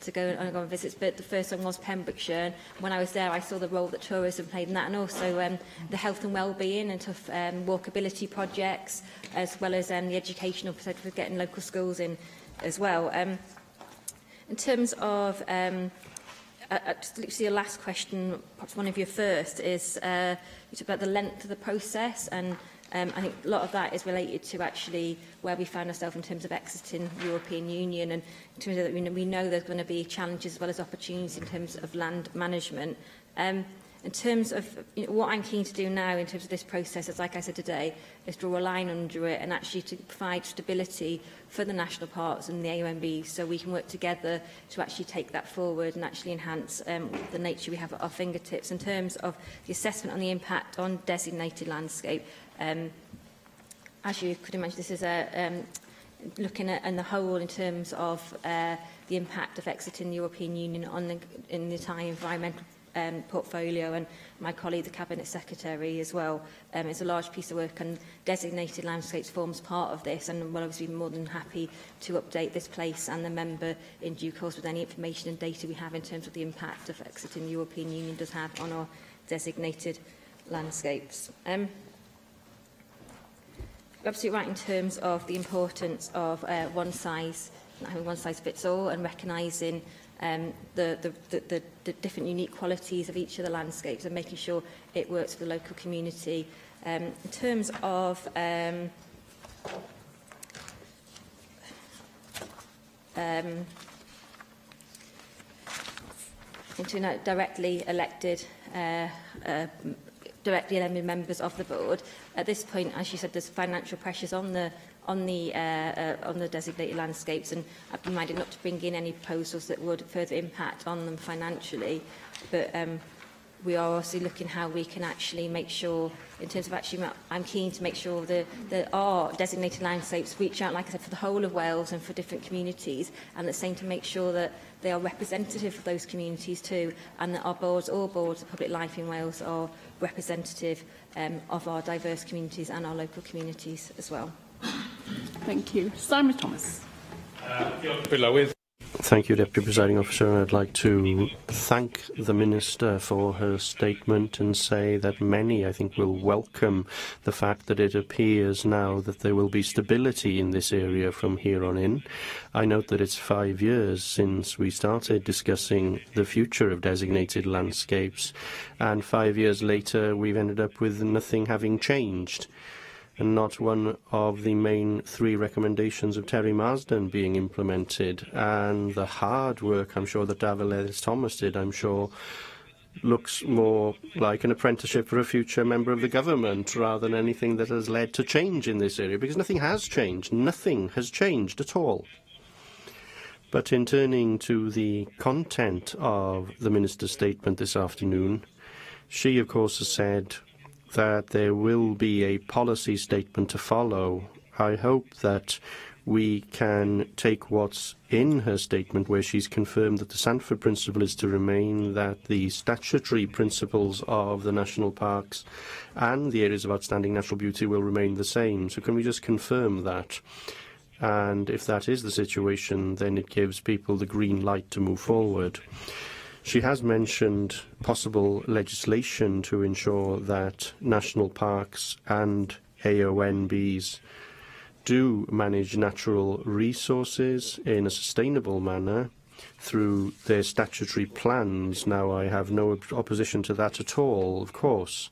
to go on visits, but the first one was Pembrokeshire. And when I was there, I saw the role that tourism played in that, and also the health and well-being and tough walkability projects, as well as the educational perspective of getting local schools in as well. In terms of just literally the last question, perhaps one of your first, is you talked about the length of the process, and I think a lot of that is related to actually where we found ourselves in terms of exiting the European Union, and in terms of that we know there's going to be challenges as well as opportunities in terms of land management. In terms of what I'm keen to do now in terms of this process, is, like I said today, is draw a line under it and actually to provide stability for the national parks and the AONB so we can work together to actually take that forward and actually enhance the nature we have at our fingertips. In terms of the assessment on the impact on designated landscape, as you could imagine, this is looking at the whole in terms of the impact of exiting the European Union on the entire environmental portfolio, and my colleague, the Cabinet Secretary, as well. It's a large piece of work, and designated landscapes forms part of this, and we'll obviously be more than happy to update this place and the member in due course with any information and data we have in terms of the impact of exiting the European Union does have on our designated landscapes. Absolutely right in terms of the importance of one size fits all, and recognising the different unique qualities of each of the landscapes and making sure it works for the local community In terms of into directly elected members of the board. At this point, as you said, there's financial pressures on the designated landscapes, and I've been minded not to bring in any proposals that would further impact on them financially. But we are also looking how we can actually make sure, in terms of actually, I'm keen to make sure that our designated landscapes reach out, like I said, for the whole of Wales and for different communities, and at the same to make sure that they are representative of those communities too, and that our boards, all boards of public life in Wales, are representative of our diverse communities and our local communities as well. Thank you. Simon Thomas. Thank you, Deputy Presiding Officer. I'd like to thank the Minister for her statement and say that many, I think, will welcome the fact that it appears now that there will be stability in this area from here on in. I note that it's 5 years since we started discussing the future of designated landscapes, and 5 years later we've ended up with nothing having changed, and not one of the main 3 recommendations of Terry Marsden being implemented. And the hard work, I'm sure, that Dafydd Ellis-Thomas did, I'm sure, looks more like an apprenticeship for a future member of the government rather than anything that has led to change in this area, because nothing has changed. Nothing has changed at all. But in turning to the content of the Minister's statement this afternoon, she, of course, has said that there will be a policy statement to follow. I hope that we can take what's in her statement, where she's confirmed that the Sandford principle is to remain, that the statutory principles of the national parks and the areas of outstanding natural beauty will remain the same. So can we just confirm that? And if that is the situation, then it gives people the green light to move forward. She has mentioned possible legislation to ensure that national parks and AONBs do manage natural resources in a sustainable manner through their statutory plans. Now, I have no opposition to that at all, of course,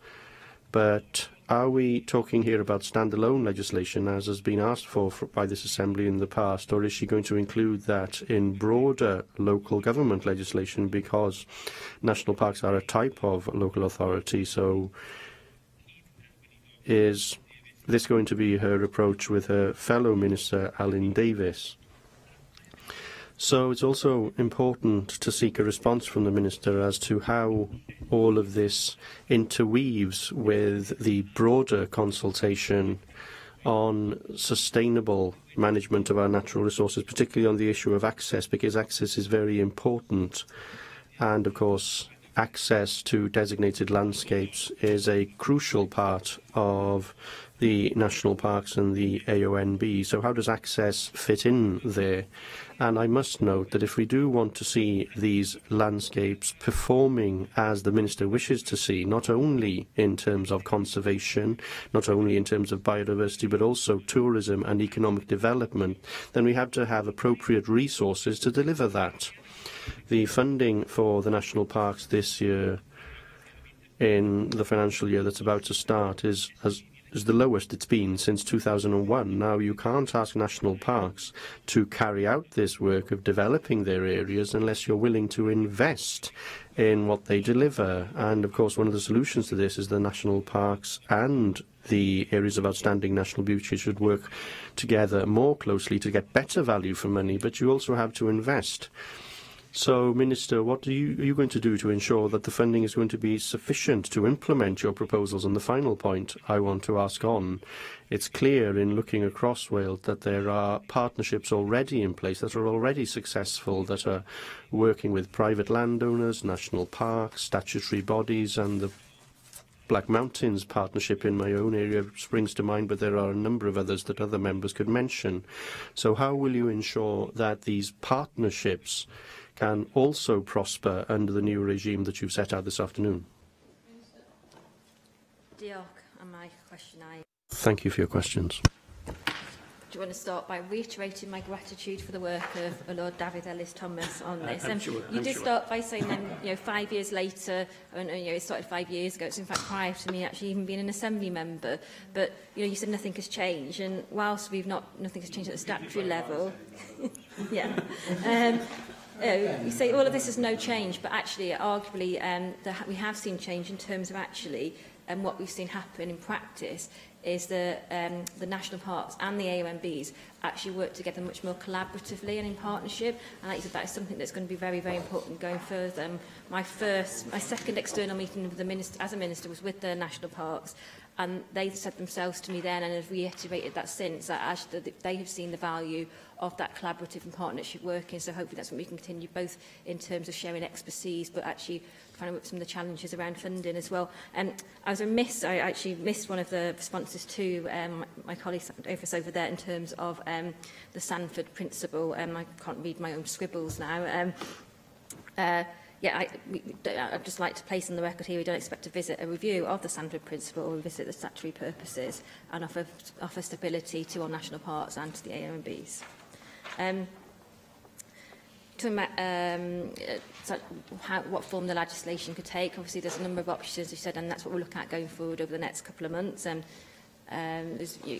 but are we talking here about standalone legislation, as has been asked for by this Assembly in the past, or is she going to include that in broader local government legislation, because national parks are a type of local authority? So is this going to be her approach with her fellow Minister, Alun Davies? So it's also important to seek a response from the Minister as to how all of this interweaves with the broader consultation on sustainable management of our natural resources, particularly on the issue of access, because access is very important. And, of course, access to designated landscapes is a crucial part of the national parks and the AONB. So how does access fit in there? And I must note that if we do want to see these landscapes performing as the Minister wishes to see, not only in terms of conservation, not only in terms of biodiversity, but also tourism and economic development, then we have to have appropriate resources to deliver that. The funding for the national parks this year, in the financial year that's about to start, is the lowest it's been since 2001. Now, you can't ask national parks to carry out this work of developing their areas unless you're willing to invest in what they deliver. And, of course, one of the solutions to this is the national parks and the areas of outstanding national beauty should work together more closely to get better value for money, but you also have to invest. So, Minister, what are you going to do to ensure that the funding is going to be sufficient to implement your proposals? And the final point I want to ask on, it's clear in looking across Wales that there are partnerships already in place that are already successful, that are working with private landowners, national parks, statutory bodies, and the Black Mountains partnership in my own area springs to mind, but there are a number of others that other members could mention. So how will you ensure that these partnerships can also prosper under the new regime that you've set out this afternoon? Diolch, and my question Thank you for your questions. do want to start by reiterating my gratitude for the work of Lord David Ellis-Thomas on this. You did start by saying then, 5 years later, and it started 5 years ago, it's in fact prior to me actually even being an Assembly member, but you said nothing has changed, and whilst nothing has changed at the statutory level, you say all of this is no change, but actually, arguably, we have seen change in terms of actually what we've seen happen in practice is the national parks and the AONBs actually work together much more collaboratively and in partnership. And like you said, that is something that's going to be very, very important going further. My second external meeting with the minister, as a minister, was with the national parks, and they said themselves to me then, and have reiterated that since, that actually they have seen the value of that collaborative and partnership working. So hopefully that's what we can continue, both in terms of sharing expertise, but actually trying to work some of the challenges around funding as well. I actually missed one of the responses to my colleagues over there in terms of the Sanford principle. I can't read my own scribbles now. I'd just like to place on the record here we don't expect to visit a review of the Sanford principle or revisit the statutory purposes and offer stability to our national parks and to the AONBs. Talking about what form the legislation could take, obviously there's a number of options, as you said, and that's what we'll look at going forward over the next couple of months. It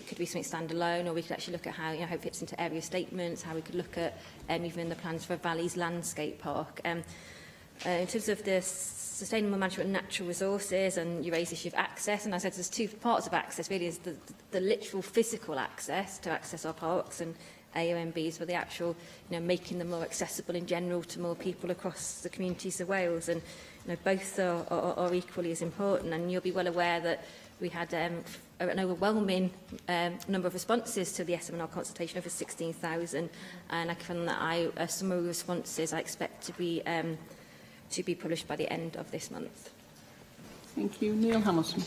could be something standalone, or we could actually look at how it fits into area statements, how we could look at even the plans for a Valleys Landscape Park. In terms of the sustainable management of natural resources, and you raised the issue of access, and I said there's two parts of access, really, is the literal physical access to access our parks and AONBs, but the actual, making them more accessible in general to more people across the communities of Wales, and both are equally as important. And you'll be well aware that we had an overwhelming number of responses to the SMNR consultation, over 16,000, and I found that some of the responses I expect to be published by the end of this month. Thank you. Neil Hamilton.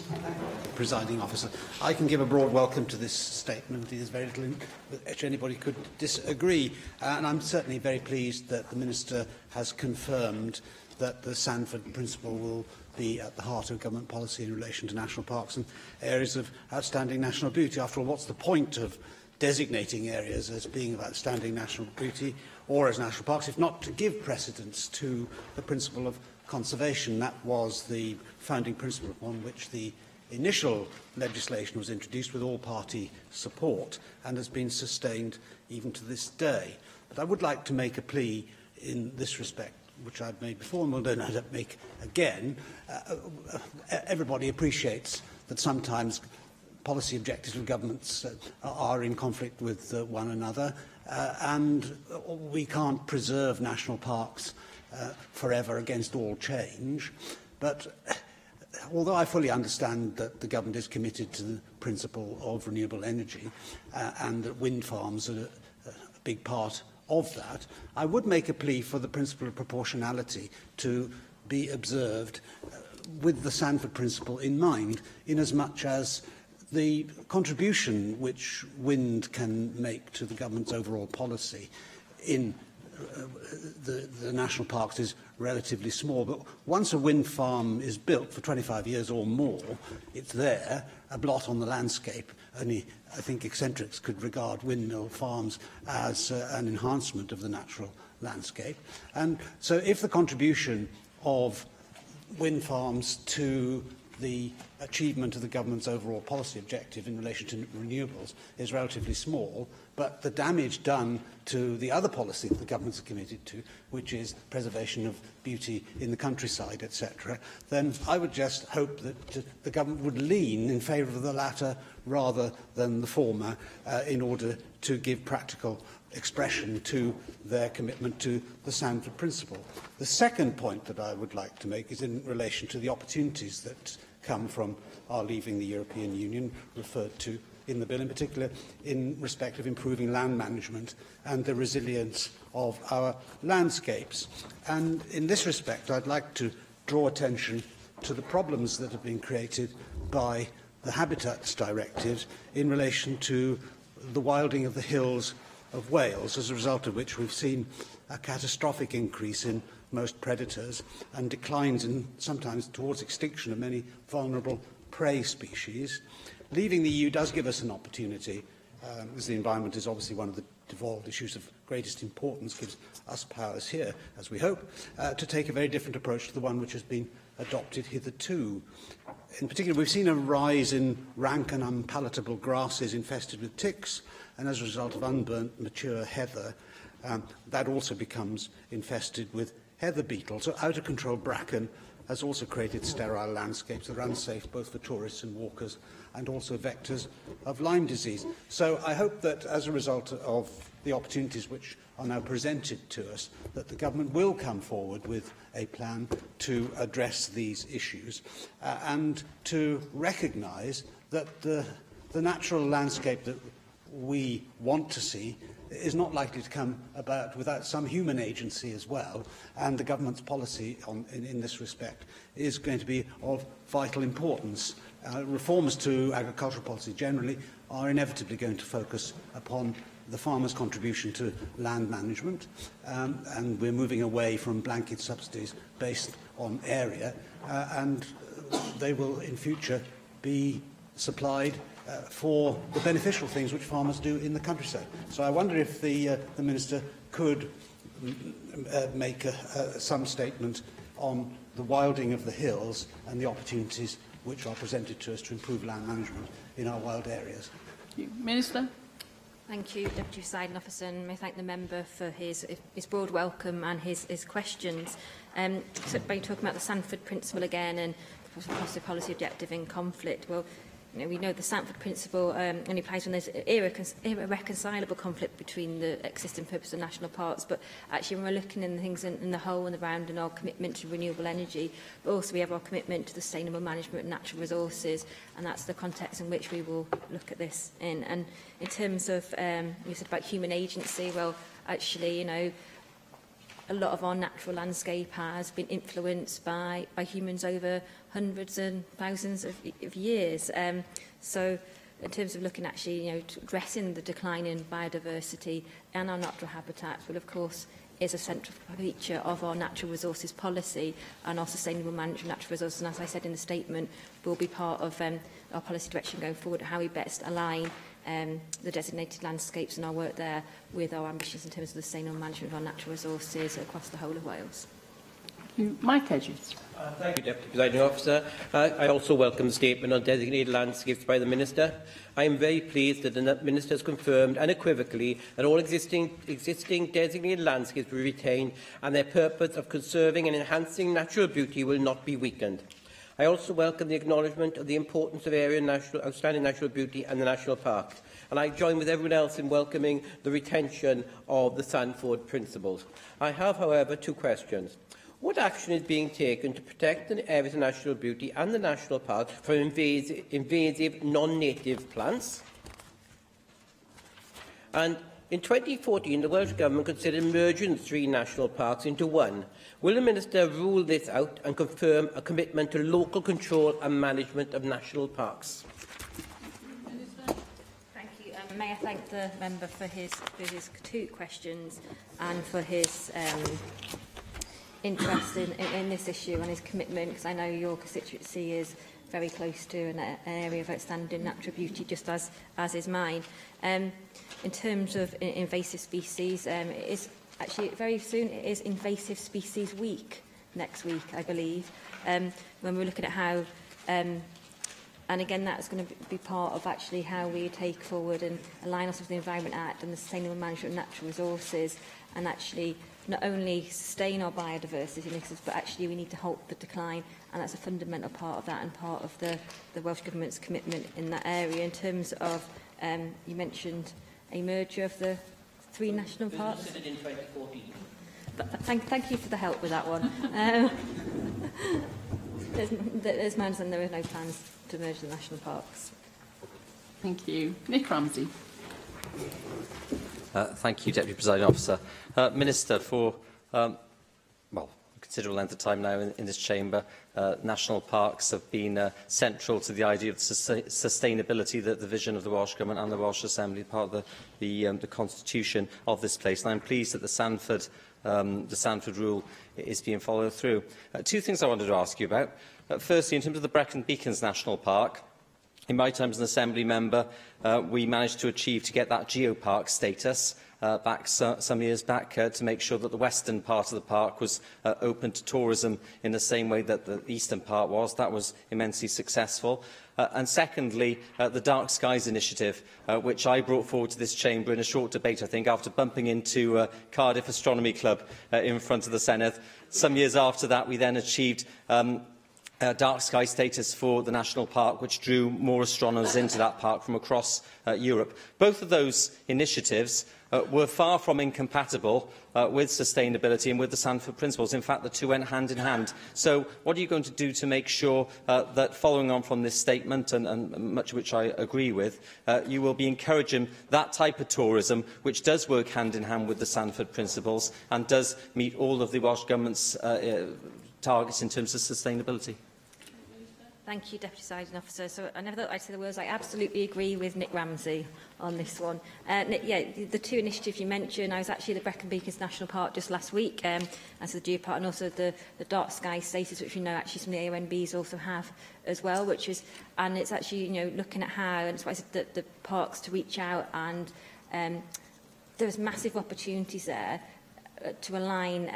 Presiding officer, I can give a broad welcome to this statement. There's very little in which anybody could disagree, and I'm certainly very pleased that the Minister has confirmed that the Sanford principle will be at the heart of government policy in relation to national parks and areas of outstanding national beauty. After all, what's the point of designating areas as being of outstanding national beauty or as national parks, if not to give precedence to the principle of conservation? That was the founding principle upon which the initial legislation was introduced with all-party support and has been sustained even to this day. But I would like to make a plea in this respect, which I've made before and will no doubt make again. Everybody appreciates that sometimes policy objectives of governments are in conflict with one another, and we can't preserve national parks forever against all change. But although I fully understand that the government is committed to the principle of renewable energy and that wind farms are a big part of that, I would make a plea for the principle of proportionality to be observed with the Sanford principle in mind, inasmuch as the contribution which wind can make to the government's overall policy in the national parks is relatively small. But once a wind farm is built for 25 years or more, it's there, a blot on the landscape. Only, I think, eccentrics could regard windmill farms as an enhancement of the natural landscape. And so if the contribution of wind farms to the achievement of the government's overall policy objective in relation to renewables is relatively small, but the damage done to the other policy that the government's committed to, which is preservation of beauty in the countryside, etc., then I would just hope that the government would lean in favour of the latter rather than the former in order to give practical expression to their commitment to the Sanford principle. The second point that I would like to make is in relation to the opportunities that come from our leaving the European Union, referred to in the bill, in particular in respect of improving land management and the resilience of our landscapes. And in this respect, I'd like to draw attention to the problems that have been created by the Habitats Directive in relation to the wilding of the hills of Wales, as a result of which we've seen a catastrophic increase in most predators and declines in, sometimes towards extinction, of many vulnerable prey species. Leaving the EU does give us an opportunity Because the environment is obviously one of the devolved issues of greatest importance, gives us powers here, as we hope, to take a very different approach to the one which has been adopted hitherto. In particular, we've seen a rise in rank and unpalatable grasses infested with ticks, and as a result of unburnt mature heather, that also becomes infested with heather beetles. So out-of-control bracken has also created sterile landscapes that are unsafe both for tourists and walkers, and also vectors of Lyme disease. So I hope that as a result of the opportunities which are now presented to us, that the government will come forward with a plan to address these issues and to recognise that the natural landscape that we want to see is not likely to come about without some human agency as well, and the government's policy in this respect is going to be of vital importance. Reforms to agricultural policy generally are inevitably going to focus upon the farmer's contribution to land management, and we're moving away from blanket subsidies based on area, and they will in future be supplied for the beneficial things which farmers do in the countryside. So I wonder if the Minister could make some statement on the wilding of the hills and the opportunities which are presented to us to improve land management in our wild areas. Minister. Thank you, Deputy Presiding Officer, and may I thank the member for his broad welcome and his questions. So by talking about the Sanford Principle again and the policy objective in conflict, well, we know the Sanford Principle only applies when there's irreconcilable conflict between the existing purpose of national parks, but actually when we're looking at things in the whole and the round and our commitment to renewable energy, but also we have our commitment to the sustainable management of natural resources, and that's the context in which we will look at this in. And in terms of, you said about human agency, well, actually, a lot of our natural landscape has been influenced by humans over hundreds and thousands of years. So in terms of looking actually, to addressing the decline in biodiversity and our natural habitats, well, of course, is a central feature of our natural resources policy and our sustainable management of natural resources. And as I said in the statement, will be part of our policy direction going forward, how we best align the designated landscapes and our work there with our ambitions in terms of the sustainable management of our natural resources across the whole of Wales. Thank you. Mike Edges. Thank you, Deputy Presiding Officer. I also welcome the statement on designated landscapes by the Minister. I am very pleased that the Minister has confirmed unequivocally that all existing designated landscapes will be retained and their purpose of conserving and enhancing natural beauty will not be weakened. I also welcome the acknowledgement of the importance of outstanding natural beauty and the national parks, and I join with everyone else in welcoming the retention of the Sanford Principles. I have, however, two questions. What action is being taken to protect the areas of national beauty and the national park from invasive non-native plants? And in 2014, the Welsh Government considered merging the three national parks into one. Will the Minister rule this out and confirm a commitment to local control and management of national parks? Thank you. May I thank the member for his two questions and for his interest in this issue and his commitment, because I know your constituency is very close to an area of outstanding natural beauty, just as is mine. In terms of invasive species, it is actually very soon, it is Invasive Species Week next week, I believe, when we're looking at how, and again, that's going to be part of actually how we take forward and align us with the Environment Act and the Sustainable Management of Natural Resources, and actually not only sustain our biodiversity mixes, but actually we need to halt the decline, and that's a fundamental part of that and part of the Welsh Government's commitment in that area. In terms of, you mentioned a merger of the three national parks. Considered in 2014. Thank you for the help with that one. There's my understanding there are no plans to merge the national parks. Thank you. Nick Ramsey. Thank you, Deputy Presiding Officer. Minister, for a considerable length of time now in this chamber, national parks have been central to the idea of sustainability, the vision of the Welsh Government and the Welsh Assembly, part of the constitution of this place. And I'm pleased that the Sanford rule is being followed through. Two things I wanted to ask you about. Firstly, in terms of the Brecon Beacons National Park, In my time as an Assembly member, we managed to achieve to get that geopark status some years back to make sure that the western part of the park was open to tourism in the same way that the eastern part was. That was immensely successful. And secondly, the Dark Skies Initiative, which I brought forward to this chamber in a short debate, I think, after bumping into Cardiff Astronomy Club in front of the Senedd. Some years after that, we then achieved dark sky status for the national park, which drew more astronomers into that park from across Europe. Both of those initiatives were far from incompatible with sustainability and with the Sanford Principles. In fact, the two went hand in hand. So what are you going to do to make sure that, following on from this statement, and much of which I agree with, you will be encouraging that type of tourism which does work hand in hand with the Sanford Principles and does meet all of the Welsh Government's targets in terms of sustainability? Thank you, Deputy Presiding Officer. So I never thought I'd say the words. I absolutely agree with Nick Ramsey on this one. Nick, yeah, the two initiatives you mentioned, I was actually at the Brecon Beacons National Park just last week, as the geopark, and also the dark sky status, which we know actually some of the AONBs also have as well, which is, and it's actually, you know, looking at how, and it's why I said the parks to reach out, and there's massive opportunities there to align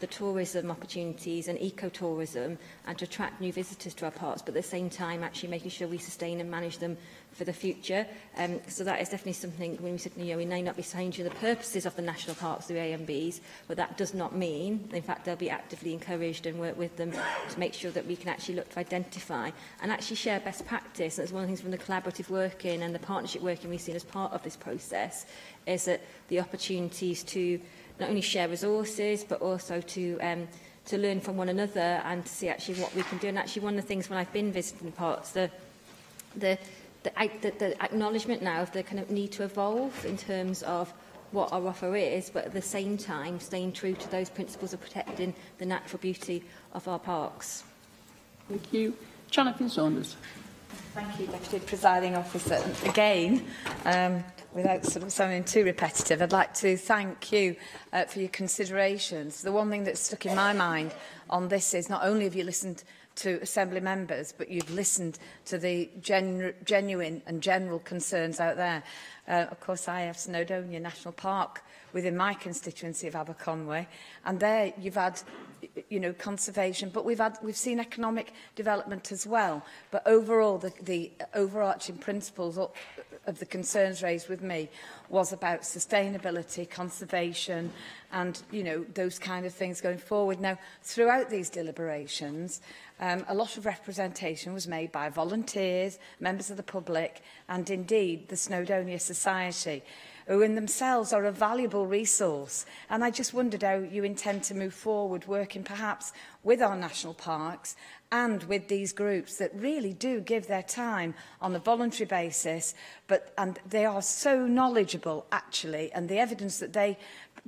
the tourism opportunities and eco-tourism and to attract new visitors to our parks, but at the same time actually making sure we sustain and manage them for the future. So that is definitely something, when we said, you know, we may not be changing the purposes of the national parks through AMBs, but that does not mean, in fact, they'll be actively encouraged and work with them to make sure that we can actually look to identify and actually share best practice. That's one of the things from the collaborative working and the partnership working we've seen as part of this process, is that the opportunities to not only share resources, but also to learn from one another and to see actually what we can do. And actually one of the things when I've been visiting the parks, the acknowledgement now of the kind of need to evolve in terms of what our offer is, but at the same time staying true to those principles of protecting the natural beauty of our parks. Thank you. Jonathan Saunders. Thank you, Deputy Presiding Officer. Again, without sort of sounding too repetitive, I'd like to thank you for your considerations. The one thing that's stuck in my mind on this is not only have you listened to Assembly members, but you've listened to the genuine and general concerns out there. Of course, I have Snowdonia National Park within my constituency of Aberconwy, and there you've had, you know, conservation, but we've seen economic development as well. But overall, the overarching principles of the concerns raised with me was about sustainability, conservation, and, you know, those kind of things going forward. Now, throughout these deliberations, a lot of representation was made by volunteers, members of the public, and indeed the Snowdonia Society, who in themselves are a valuable resource. And I just wondered how you intend to move forward, working perhaps with our national parks and with these groups that really do give their time on a voluntary basis, and they are so knowledgeable, actually, and the evidence that they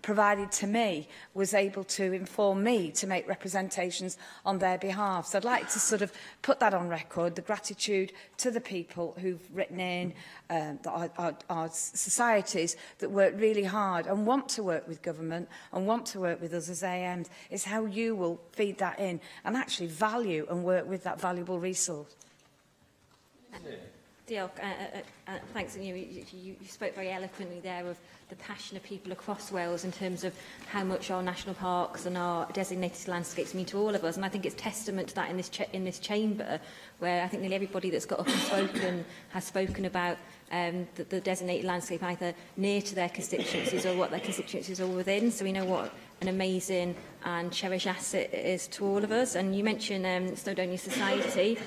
provided to me was able to inform me to make representations on their behalf. So I'd like to sort of put that on record, the gratitude to the people who've written in, our societies that work really hard and want to work with government and want to work with us as AMs, is how you will feed that in and actually value and work with that valuable resource. Thanks. You spoke very eloquently there of the passion of people across Wales in terms of how much our national parks and our designated landscapes mean to all of us, and I think it's testament to that in this chamber, where I think nearly everybody that's got up and spoken has spoken about the designated landscape either near to their constituencies or what their constituencies are within. So we know what an amazing and cherished asset it is to all of us. And you mentioned Snowdonia Society.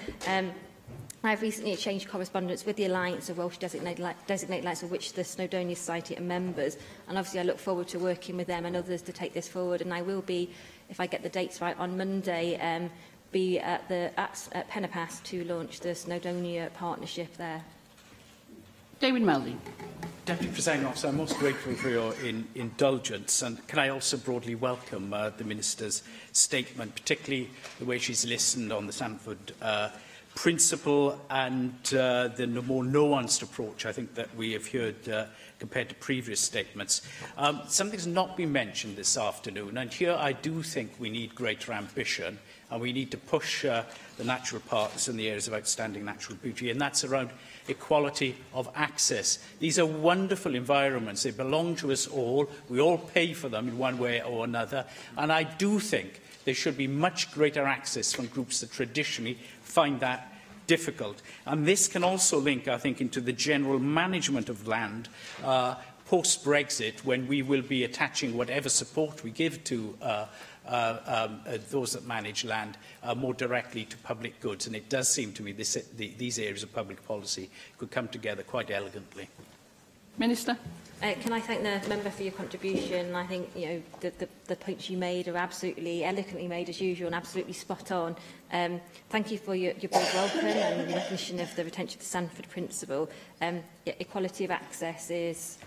I've recently exchanged correspondence with the Alliance of Welsh Designated Lands, of which the Snowdonia Society are members, and obviously I look forward to working with them and others to take this forward. And I will be, if I get the dates right, on Monday, be at Penapas to launch the Snowdonia partnership there. David Melding. Deputy Presiding Officer, I'm most grateful for your indulgence, and can I also broadly welcome the Minister's statement, particularly the way she's listened on the Sanford principle and the more nuanced approach I think that we have heard compared to previous statements. Something's not been mentioned this afternoon, and here I do think we need greater ambition, and we need to push the natural parks in the areas of outstanding natural beauty, and that's around equality of access. These are wonderful environments. They belong to us all. We all pay for them in one way or another, and I do think there should be much greater access from groups that traditionally find that difficult. And this can also link, I think, into the general management of land post-Brexit, when we will be attaching whatever support we give to those that manage land more directly to public goods. And it does seem to me these areas of public policy could come together quite elegantly. Minister? Can I thank the member for your contribution? I think the points you made are absolutely eloquently made as usual and absolutely spot on. Thank you for your broad welcome and the recognition of the retention of the Sanford principle. Equality of access is,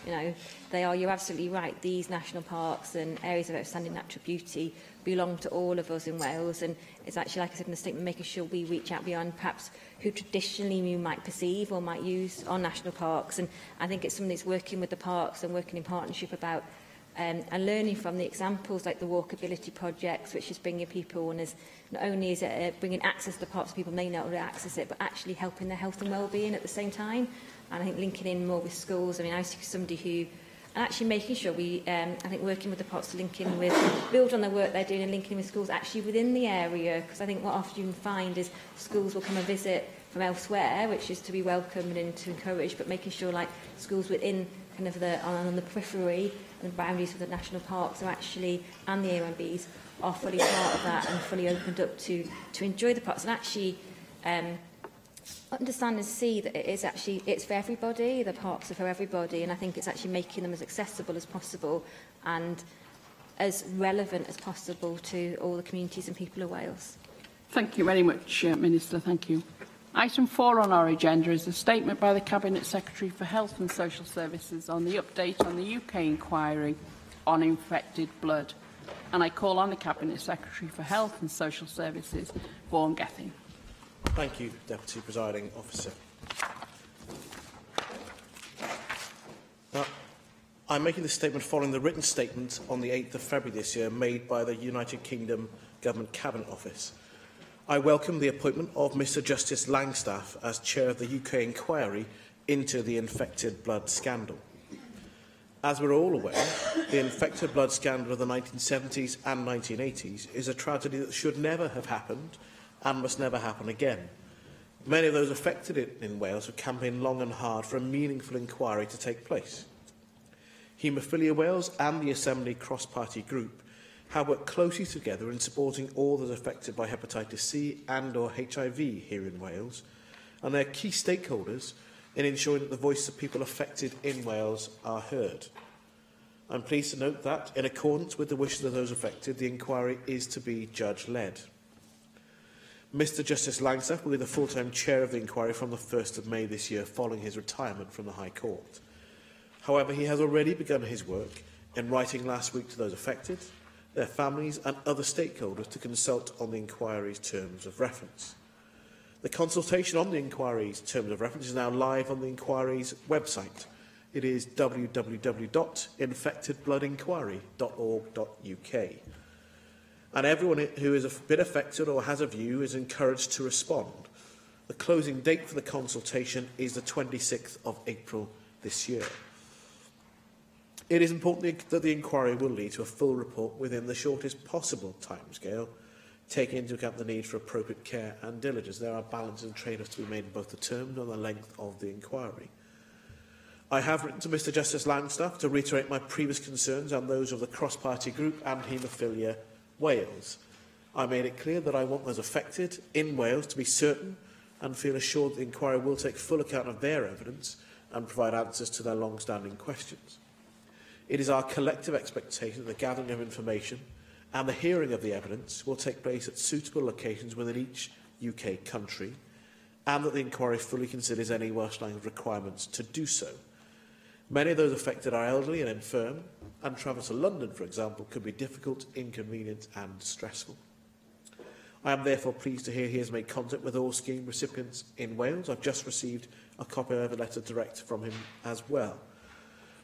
you're absolutely right. These national parks and areas of outstanding natural beauty belong to all of us in Wales, and it's actually, like I said in the statement, making sure we reach out beyond perhaps who traditionally we might perceive or might use our national parks. And I think it's something that's working with the parks and working in partnership about and learning from the examples like the walkability projects, which is bringing people on as not only is it bringing access to the parks so people may not access it, but actually helping their health and well-being at the same time. And I think linking in more with schools. I mean, I was somebody who, and actually making sure we, I think working with the parks to link in with, build on the work they're doing and linking in with schools actually within the area, because I think what often you find is schools will come and visit from elsewhere, which is to be welcomed and to encourage, but making sure like schools within kind of on the periphery and the boundaries of the national parks are actually, and the AONBs are fully part of that and fully opened up to enjoy the parks and actually understand and see that it's for everybody. The parks are for everybody, and I think it's actually making them as accessible as possible and as relevant as possible to all the communities and people of Wales. Thank you very much, Minister. Thank you. Item 4 on our agenda is a statement by the Cabinet Secretary for Health and Social Services on the update on the UK inquiry on infected blood. And I call on the Cabinet Secretary for Health and Social Services, Vaughan Gething. Thank you, Deputy Presiding Officer. I'm making this statement following the written statement on the 8th of February this year made by the United Kingdom Government Cabinet Office. I welcome the appointment of Mr Justice Langstaff as Chair of the UK inquiry into the infected blood scandal. As we're all aware, the infected blood scandal of the 1970s and 1980s is a tragedy that should never have happened and must never happen again. Many of those affected in Wales have campaigned long and hard for a meaningful inquiry to take place. Haemophilia Wales and the Assembly Cross-Party Group have worked closely together in supporting all those affected by hepatitis C and/or HIV here in Wales, and they are key stakeholders in ensuring that the voices of people affected in Wales are heard. I'm pleased to note that, in accordance with the wishes of those affected, the inquiry is to be judge-led. Mr Justice Langstaff will be the full-time chair of the inquiry from the 1st of May this year, following his retirement from the High Court. However, he has already begun his work in writing last week to those affected, their families and other stakeholders to consult on the inquiry's terms of reference. The consultation on the inquiry's terms of reference is now live on the inquiry's website. It is www.infectedbloodinquiry.org.uk. And everyone who has been affected or has a view is encouraged to respond. The closing date for the consultation is the 26th of April this year. It is important that the inquiry will lead to a full report within the shortest possible timescale, taking into account the need for appropriate care and diligence. There are balances and trade-offs to be made in both the terms and the length of the inquiry. I have written to Mr Justice Langstaff to reiterate my previous concerns and those of the cross-party group and Haemophilia Wales. I made it clear that I want those affected in Wales to be certain and feel assured the inquiry will take full account of their evidence and provide answers to their long-standing questions. It is our collective expectation that the gathering of information and the hearing of the evidence will take place at suitable locations within each UK country, and that the inquiry fully considers any Welsh language requirements to do so. Many of those affected are elderly and infirm, and travel to London, for example, could be difficult, inconvenient and stressful. I am therefore pleased to hear he has made contact with all scheme recipients in Wales. I've just received a copy of a letter direct from him as well.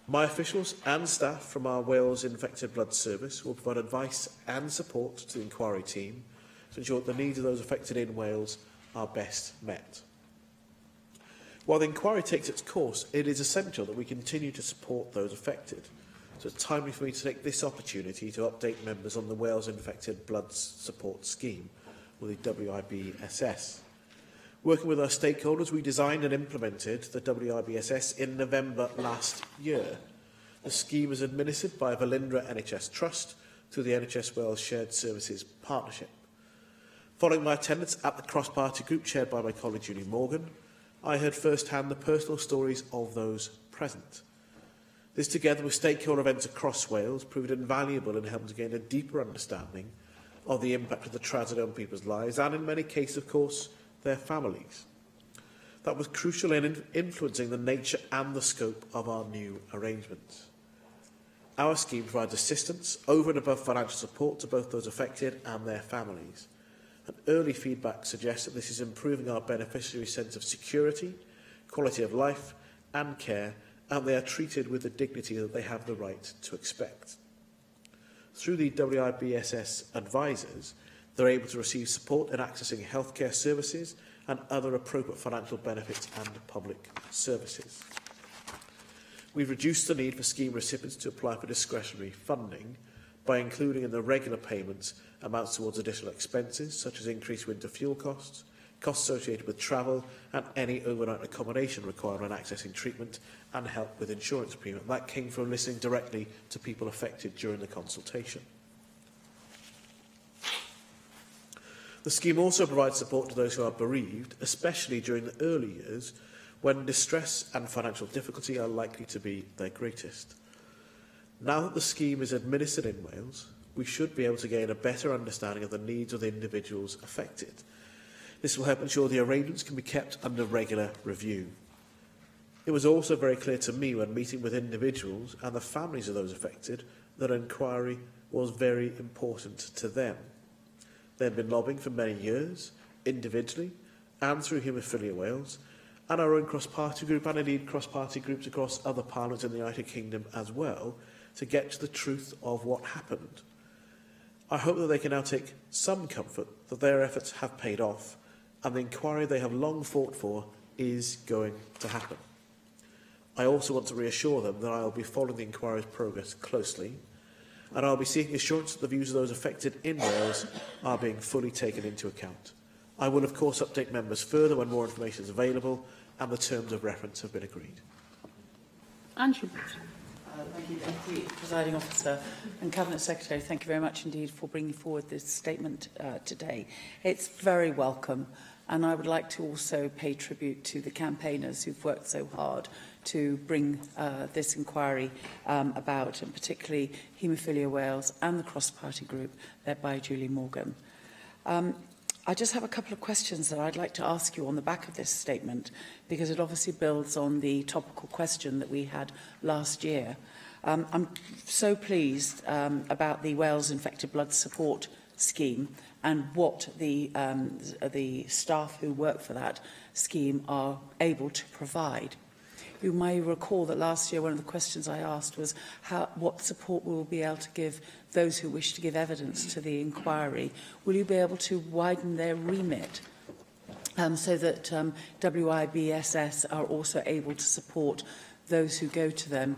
My officials and staff from our Wales Infected Blood Service will provide advice and support to the inquiry team to ensure that the needs of those affected in Wales are best met. While the inquiry takes its course, it is essential that we continue to support those affected. So it's timely for me to take this opportunity to update members on the Wales Infected Blood Support Scheme, or the WIBSS. Working with our stakeholders, we designed and implemented the WIBSS in November last year. The scheme is administered by Velindre NHS Trust through the NHS Wales Shared Services Partnership. Following my attendance at the cross-party group chaired by my colleague Julie Morgan, I heard firsthand the personal stories of those present. This, together with stakeholder events across Wales, proved invaluable in helping to gain a deeper understanding of the impact of the tragedy on people's lives and, in many cases, of course, their families. That was crucial in influencing the nature and the scope of our new arrangements. Our scheme provides assistance over and above financial support to both those affected and their families. And early feedback suggests that this is improving our beneficiaries' sense of security, quality of life and care, and they are treated with the dignity that they have the right to expect. Through the WIBSS advisors, they're able to receive support in accessing healthcare services and other appropriate financial benefits and public services. We've reduced the need for scheme recipients to apply for discretionary funding by including in the regular payments amounts towards additional expenses, such as increased winter fuel costs, costs associated with travel and any overnight accommodation required when accessing treatment, and help with insurance premium. That came from listening directly to people affected during the consultation. The scheme also provides support to those who are bereaved, especially during the early years when distress and financial difficulty are likely to be their greatest. Now that the scheme is administered in Wales, we should be able to gain a better understanding of the needs of the individuals affected. This will help ensure the arrangements can be kept under regular review. It was also very clear to me when meeting with individuals and the families of those affected that an inquiry was very important to them. They had been lobbying for many years, individually and through Haemophilia Wales, and our own cross-party group, and indeed cross-party groups across other parliaments in the United Kingdom as well, to get to the truth of what happened. I hope that they can now take some comfort that their efforts have paid off, and the inquiry they have long fought for is going to happen. I also want to reassure them that I will be following the inquiry's progress closely, and I will be seeking assurance that the views of those affected in Wales are being fully taken into account. I will, of course, update members further when more information is available and the terms of reference have been agreed. Angela. Thank you, Presiding Officer and Cabinet Secretary. Thank you very much indeed for bringing forward this statement today. It's very welcome, and I would like to also pay tribute to the campaigners who've worked so hard to bring this inquiry about, and particularly Haemophilia Wales and the cross-party group led by Julie Morgan. I just have a couple of questions that I'd like to ask you on the back of this statement, because it obviously builds on the topical question that we had last year. I'm so pleased about the Wales Infected Blood Support Scheme and what the staff who work for that scheme are able to provide. You may recall that last year one of the questions I asked was what support we will be able to give those who wish to give evidence to the inquiry. Will you be able to widen their remit so that WIBSS are also able to support those who go to them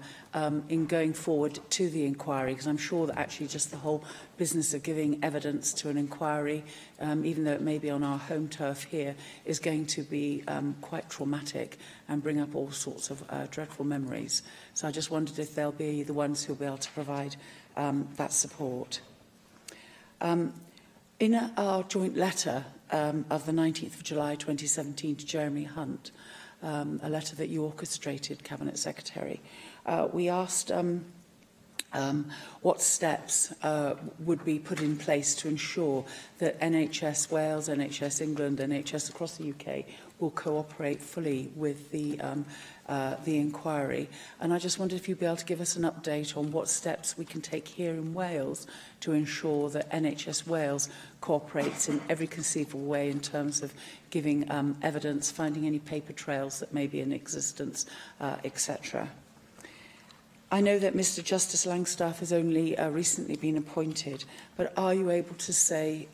in going forward to the inquiry? Because I'm sure that actually just the whole business of giving evidence to an inquiry, even though it may be on our home turf here, is going to be quite traumatic and bring up all sorts of dreadful memories. So I just wondered if they'll be the ones who'll be able to provide that support. In our joint letter of the 19th of July 2017 to Jeremy Hunt, a letter that you orchestrated, Cabinet Secretary, we asked what steps would be put in place to ensure that NHS Wales, NHS England, NHS across the UK will cooperate fully with the inquiry. And I just wondered if you'd be able to give us an update on what steps we can take here in Wales to ensure that NHS Wales cooperates in every conceivable way in terms of giving evidence, finding any paper trails that may be in existence, etc. I know that Mr Justice Langstaff has only recently been appointed, but are you able to say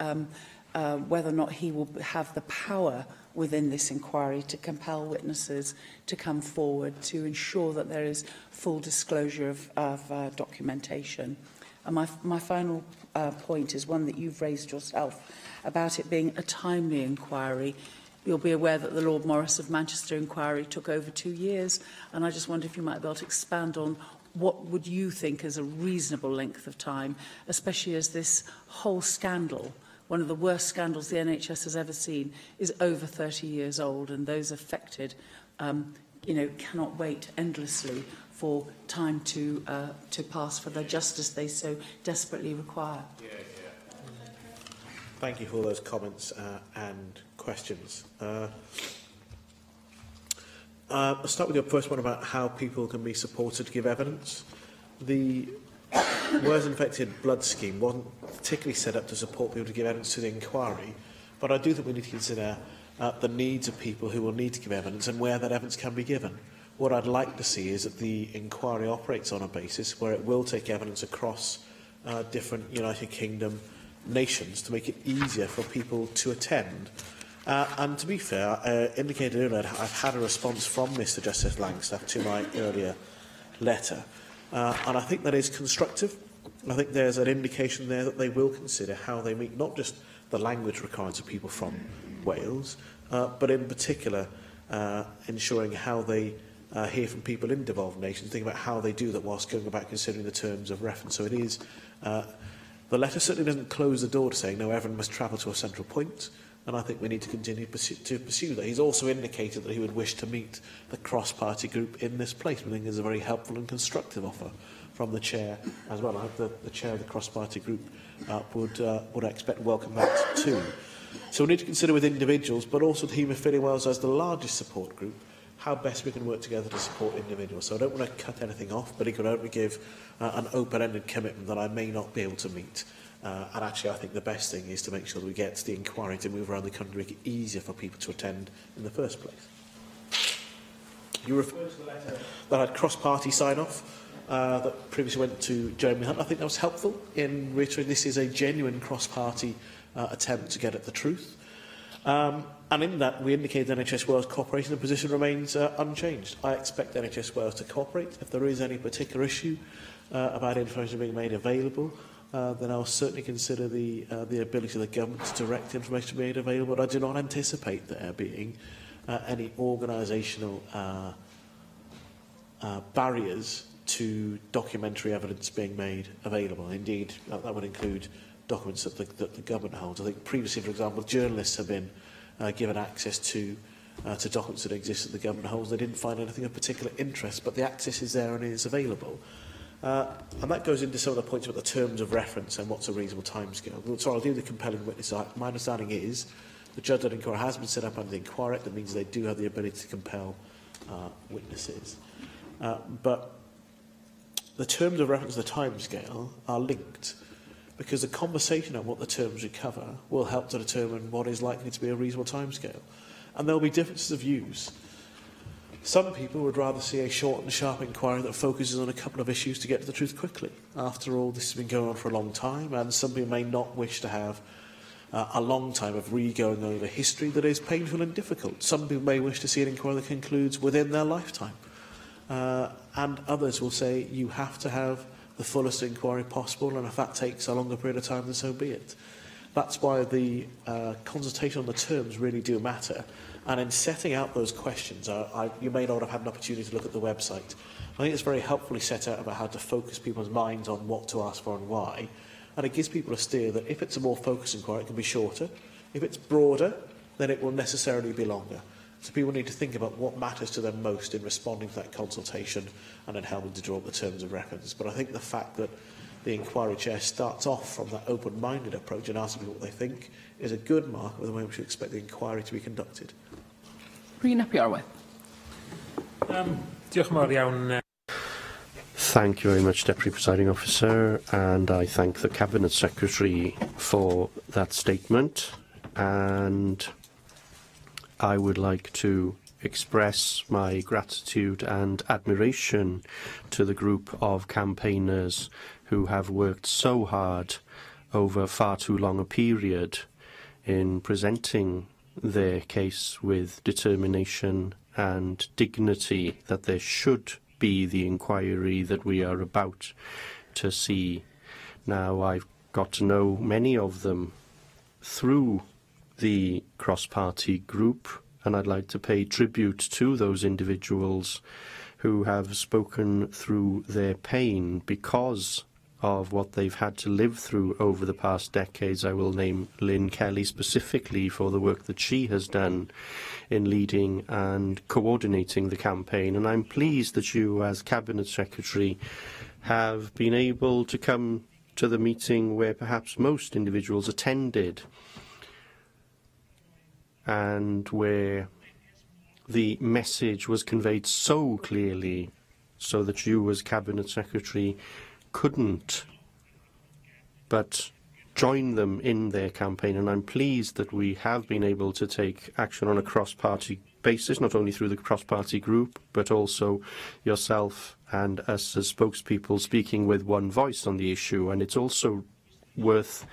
whether or not he will have the power within this inquiry to compel witnesses to come forward to ensure that there is full disclosure of documentation? And my final point is one that you've raised yourself about it being a timely inquiry. You'll be aware that the Lord Morris of Manchester inquiry took over 2 years, and I just wonder if you might be able to expand on what would you think is a reasonable length of time, especially as this whole scandal, one of the worst scandals the NHS has ever seen, is over 30 years old, and those affected, cannot wait endlessly for time to pass for the justice they so desperately require. Thank you for all those comments and questions. I'll start with your first one about how people can be supported to give evidence. The Wales Infected Blood Scheme wasn't particularly set up to support people to give evidence to the inquiry, but I do think we need to consider the needs of people who will need to give evidence and where that evidence can be given. What I'd like to see is that the inquiry operates on a basis where it will take evidence across different United Kingdom nations to make it easier for people to attend. And to be fair, indicated earlier, I've had a response from Mr Justice Langstaff to my earlier letter. And I think that is constructive. I think there's an indication there that they will consider how they meet not just the language requirements of people from Wales, but in particular ensuring how they hear from people in devolved nations, think about how they do that whilst going about considering the terms of reference. So it is, the letter certainly doesn't close the door to saying, no, everyone must travel to a central point. And I think we need to continue to pursue that. He's also indicated that he would wish to meet the cross-party group in this place. I think it's a very helpful and constructive offer from the Chair as well. I hope the Chair of the cross-party group would expect to welcome that too. So we need to consider with individuals, but also the Haemophilia Wales as the largest support group, how best we can work together to support individuals. So I don't want to cut anything off, but he could only give an open-ended commitment that I may not be able to meet. And actually, I think the best thing is to make sure that we get the inquiry to move around the country, make it easier for people to attend in the first place. You referred to the letter that had cross-party sign-off that previously went to Jeremy Hunt. I think that was helpful in reiterating this is a genuine cross-party attempt to get at the truth. And in that, we indicated NHS Wales cooperation, the position remains unchanged. I expect NHS Wales to cooperate. If there is any particular issue about information being made available, then I'll certainly consider the ability of the government to direct information made available. But I do not anticipate there being any organisational barriers to documentary evidence being made available. Indeed, that would include documents that the government holds. I think previously, for example, journalists have been given access to documents that exist that the government holds. They didn't find anything of particular interest, but the access is there and it is available. And that goes into some of the points about the terms of reference and what's a reasonable timescale. So I'll do the compelling witness. My understanding is the judge at inquiry has been set up under the Inquiry Act. That means they do have the ability to compel witnesses. But the terms of reference and the timescale are linked, because the conversation on what the terms recover will help to determine what is likely to be a reasonable timescale. And there will be differences of views. Some people would rather see a short and sharp inquiry that focuses on a couple of issues to get to the truth quickly. After all, this has been going on for a long time, and some people may not wish to have a long time of re-going over history that is painful and difficult. Some people may wish to see an inquiry that concludes within their lifetime. And others will say you have to have the fullest inquiry possible, and if that takes a longer period of time, then so be it. That's why the consultation on the terms really do matter. And in setting out those questions, you may not have had an opportunity to look at the website. I think it's very helpfully set out about how to focus people's minds on what to ask for and why. And it gives people a steer that if it's a more focused inquiry, it can be shorter. If it's broader, then it will necessarily be longer. So people need to think about what matters to them most in responding to that consultation and in helping to draw up the terms of reference. But I think the fact that the inquiry chair starts off from that open-minded approach and asking people what they think is a good mark of the way we should expect the inquiry to be conducted. Rhys Iorwerth. Diolch yn fawr iawn. Thank you very much, Deputy Presiding Officer, and I thank the Cabinet Secretary for that statement. And I would like to express my gratitude and admiration to the group of campaigners who have worked so hard over far too long a period in presenting their case with determination and dignity that there should be the inquiry that we are about to see. Now, I've got to know many of them through the cross-party group, and I'd like to pay tribute to those individuals who have spoken through their pain because of what they've had to live through over the past decades. I will name Lynn Kelly specifically for the work that she has done in leading and coordinating the campaign. And I'm pleased that you, as Cabinet Secretary, have been able to come to the meeting where perhaps most individuals attended, and where the message was conveyed so clearly so that you, as Cabinet Secretary, couldn't but join them in their campaign. And I'm pleased that we have been able to take action on a cross-party basis, not only through the cross-party group, but also yourself and us as spokespeople speaking with one voice on the issue. And it's also worth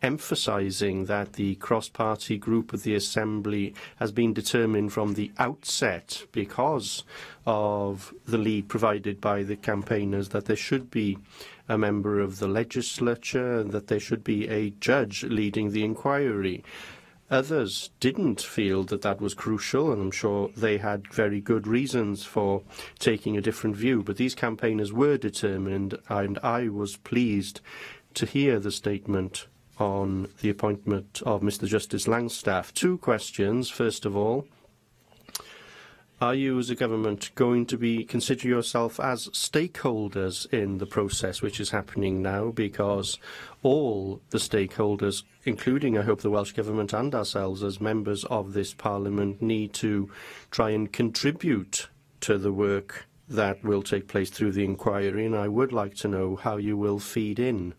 emphasising that the cross-party group of the Assembly has been determined from the outset, because of the lead provided by the campaigners, that there should be a member of the legislature, that there should be a judge leading the inquiry. Others didn't feel that that was crucial, and I'm sure they had very good reasons for taking a different view. But these campaigners were determined, and I was pleased to hear the statement on the appointment of Mr. Justice Langstaff. Two questions. First of all, are you as a government going to consider yourself as stakeholders in the process which is happening now? Because all the stakeholders, including, I hope, the Welsh Government and ourselves as members of this Parliament, need to try and contribute to the work that will take place through the inquiry, and I would like to know how you will feed in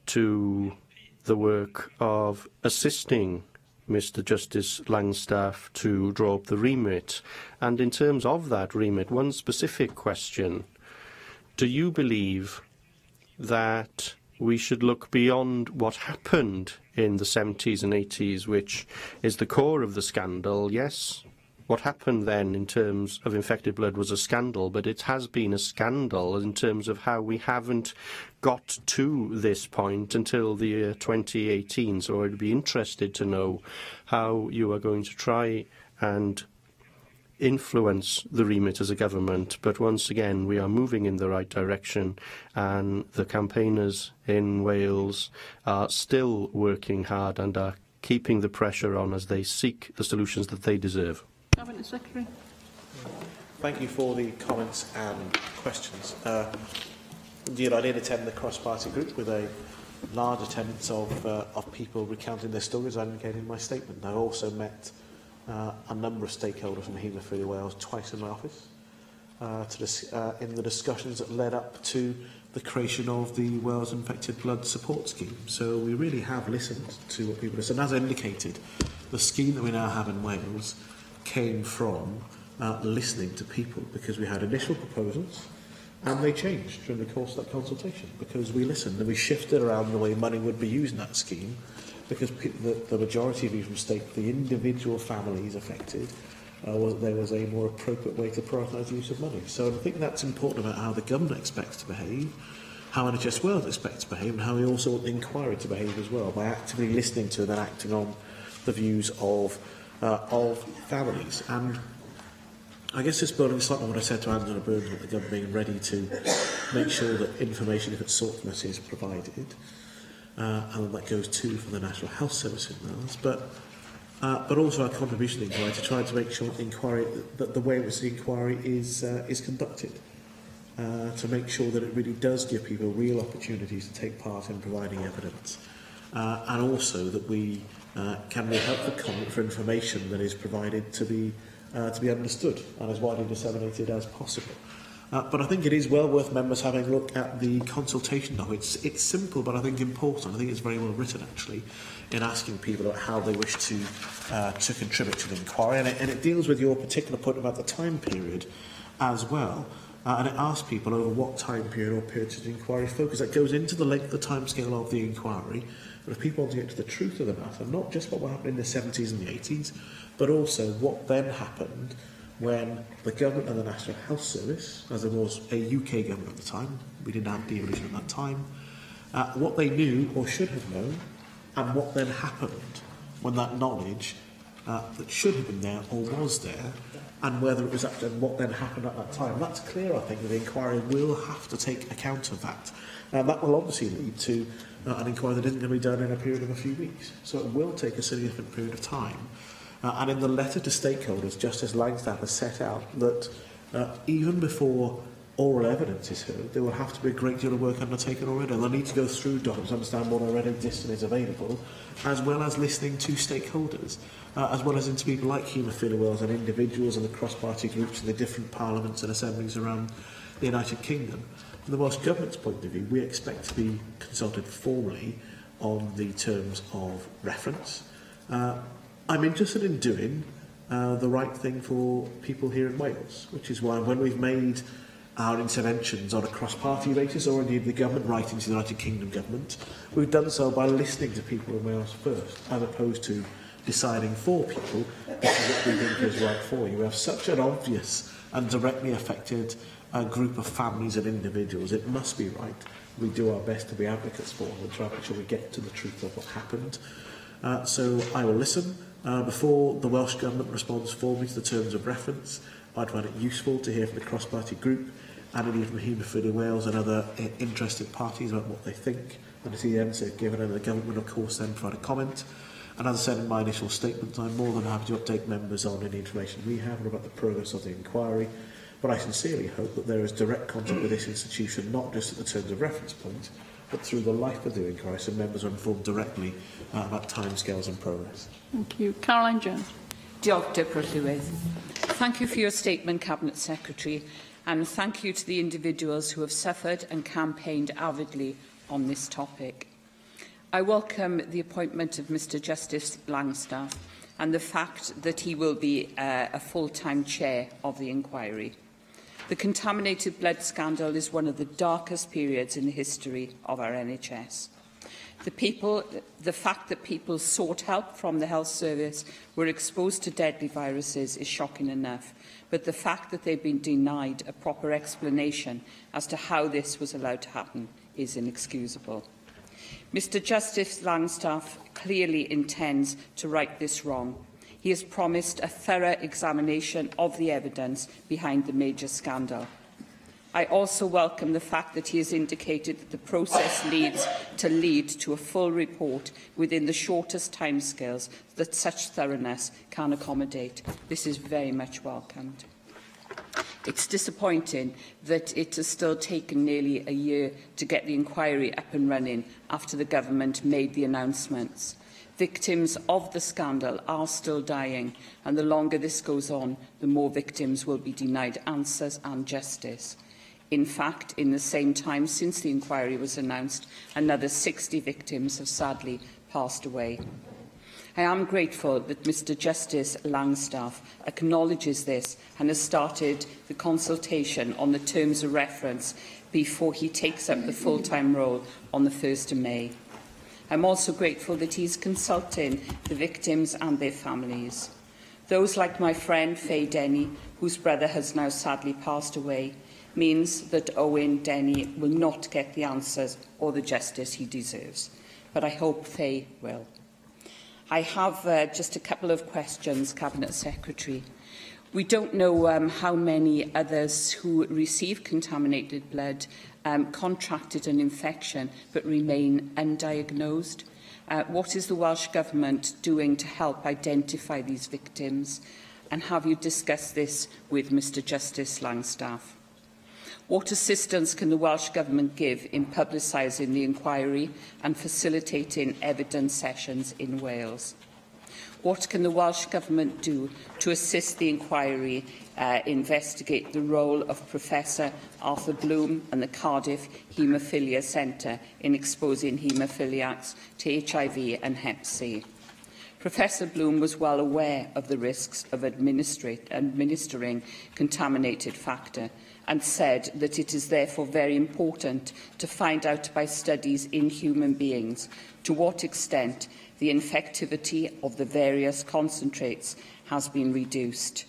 to the work of assisting Mr. Justice Langstaff to draw up the remit. And in terms of that remit, one specific question: do you believe that we should look beyond what happened in the 70s and 80s, which is the core of the scandal? Yes, what happened then in terms of infected blood was a scandal, but it has been a scandal in terms of how we haven't got to this point until the year 2018. So I'd be interested to know how you are going to try and influence the remit as a government. But once again, we are moving in the right direction, and the campaigners in Wales are still working hard and are keeping the pressure on as they seek the solutions that they deserve. Cabinet Secretary. Thank you for the comments and questions. Indeed, I did attend the cross-party group with a large attendance of people recounting their stories I indicated in my statement. I also met a number of stakeholders from Haemophilia Wales twice in my office in the discussions that led up to the creation of the Wales Infected Blood Support Scheme. So we really have listened to what people have said. And as I indicated, the scheme that we now have in Wales came from listening to people, because we had initial proposals and they changed during the course of that consultation, because we listened and we shifted around the way money would be used in that scheme, because the majority of you from state, the individual families affected, there was a more appropriate way to prioritise the use of money. So I think that's important about how the government expects to behave, how NHS Wales expects to behave, and how we also want the inquiry to behave as well, by actively listening to and then acting on the views of families. And I guess this building slightly on what I said to Angela Burns about the government being ready to make sure that information, if it's sought from us, is provided, and that goes too for the National Health Service in Wales, but also our contribution to the inquiry to try to make sure that the way in which the inquiry is conducted, to make sure that it really does give people real opportunities to take part in providing evidence, and also that we can be helpful comment for information that is provided to be understood and as widely disseminated as possible. But I think it is well worth members having a look at the consultation document. It's simple, but I think important. I think it's very well written, actually, in asking people about how they wish to contribute to the inquiry. And it deals with your particular point about the time period as well. And it asks people over what time period or periods of the inquiry focus. That goes into the length, the timescale of the inquiry. But if people want to get to the truth of the matter, not just what happened in the 70s and the 80s, but also what then happened when the government and the National Health Service, as there was a UK government at the time, we didn't have devolution at that time, what they knew or should have known, and what then happened when that knowledge that should have been there or was there, and whether it was actually what then happened at that time. That's clear, I think, that the inquiry will have to take account of that. And that will obviously lead to an inquiry that isn't going to be done in a period of a few weeks. So it will take a significant period of time. And in the letter to stakeholders, Justice Langstaff has set out that even before oral evidence is heard, there will have to be a great deal of work undertaken already. They'll need to go through documents, understand what already exists and is available, as well as listening to stakeholders, as well as into people like Haemophilia Wales and individuals and the cross-party groups in the different parliaments and assemblies around the United Kingdom. From the Welsh Government's point of view, we expect to be consulted formally on the terms of reference. I'm interested in doing the right thing for people here in Wales, which is why when we've made our interventions on a cross-party basis, or indeed the government writing to the United Kingdom government, we've done so by listening to people in Wales first, as opposed to deciding for people this is what we think is right for you. We have such an obvious and directly affected group of families and individuals. It must be right. We do our best to be advocates for them and try to make sure we get to the truth of what happened. So I will listen. Before the Welsh Government responds formally to the terms of reference, I'd find it useful to hear from the cross-party group and indeed from Haemophilia Wales and other interested parties about what they think and to see the answer given, and the government will of course then provide a comment. And as I said in my initial statement, I'm more than happy to update members on any information we have about the progress of the inquiry, but I sincerely hope that there is direct contact with this institution, not just at the terms of reference point, but through the life of the inquiry, so members are informed directly about timescales and progress. Thank you. Caroline Jones. Diolch, Deputy Llywydd. Thank you for your statement, Cabinet Secretary, and thank you to the individuals who have suffered and campaigned avidly on this topic. I welcome the appointment of Mr Justice Langstaff and the fact that he will be a full-time chair of the inquiry. The contaminated blood scandal is one of the darkest periods in the history of our NHS. The fact that people sought help from the health service, were exposed to deadly viruses, is shocking enough, but the fact that they've been denied a proper explanation as to how this was allowed to happen is inexcusable. Mr Justice Langstaff clearly intends to right this wrong. He has promised a thorough examination of the evidence behind the major scandal. I also welcome the fact that he has indicated that the process needs to lead to a full report within the shortest timescales that such thoroughness can accommodate. This is very much welcomed. It's disappointing that it has still taken nearly a year to get the inquiry up and running after the government made the announcements. Victims of the scandal are still dying, and the longer this goes on, the more victims will be denied answers and justice. In fact, in the same time since the inquiry was announced, another 60 victims have sadly passed away. I am grateful that Mr Justice Langstaff acknowledges this and has started the consultation on the terms of reference before he takes up the full-time role on the 1st of May. I'm also grateful that he is consulting the victims and their families. Those like my friend Faye Denny, whose brother has now sadly passed away, means that Owen Denny will not get the answers or the justice he deserves. But I hope Faye will. I have just a couple of questions, Cabinet Secretary. We don't know how many others who receive contaminated blood contracted an infection but remain undiagnosed. What is the Welsh Government doing to help identify these victims? And have you discussed this with Mr Justice Langstaff? What assistance can the Welsh Government give in publicising the inquiry and facilitating evidence sessions in Wales? What can the Welsh Government do to assist the inquiry investigate the role of Professor Arthur Bloom and the Cardiff Haemophilia Centre in exposing haemophiliacs to HIV and Hep C? Professor Bloom was well aware of the risks of administering contaminated factor and said that it is therefore very important to find out by studies in human beings to what extent the infectivity of the various concentrates has been reduced.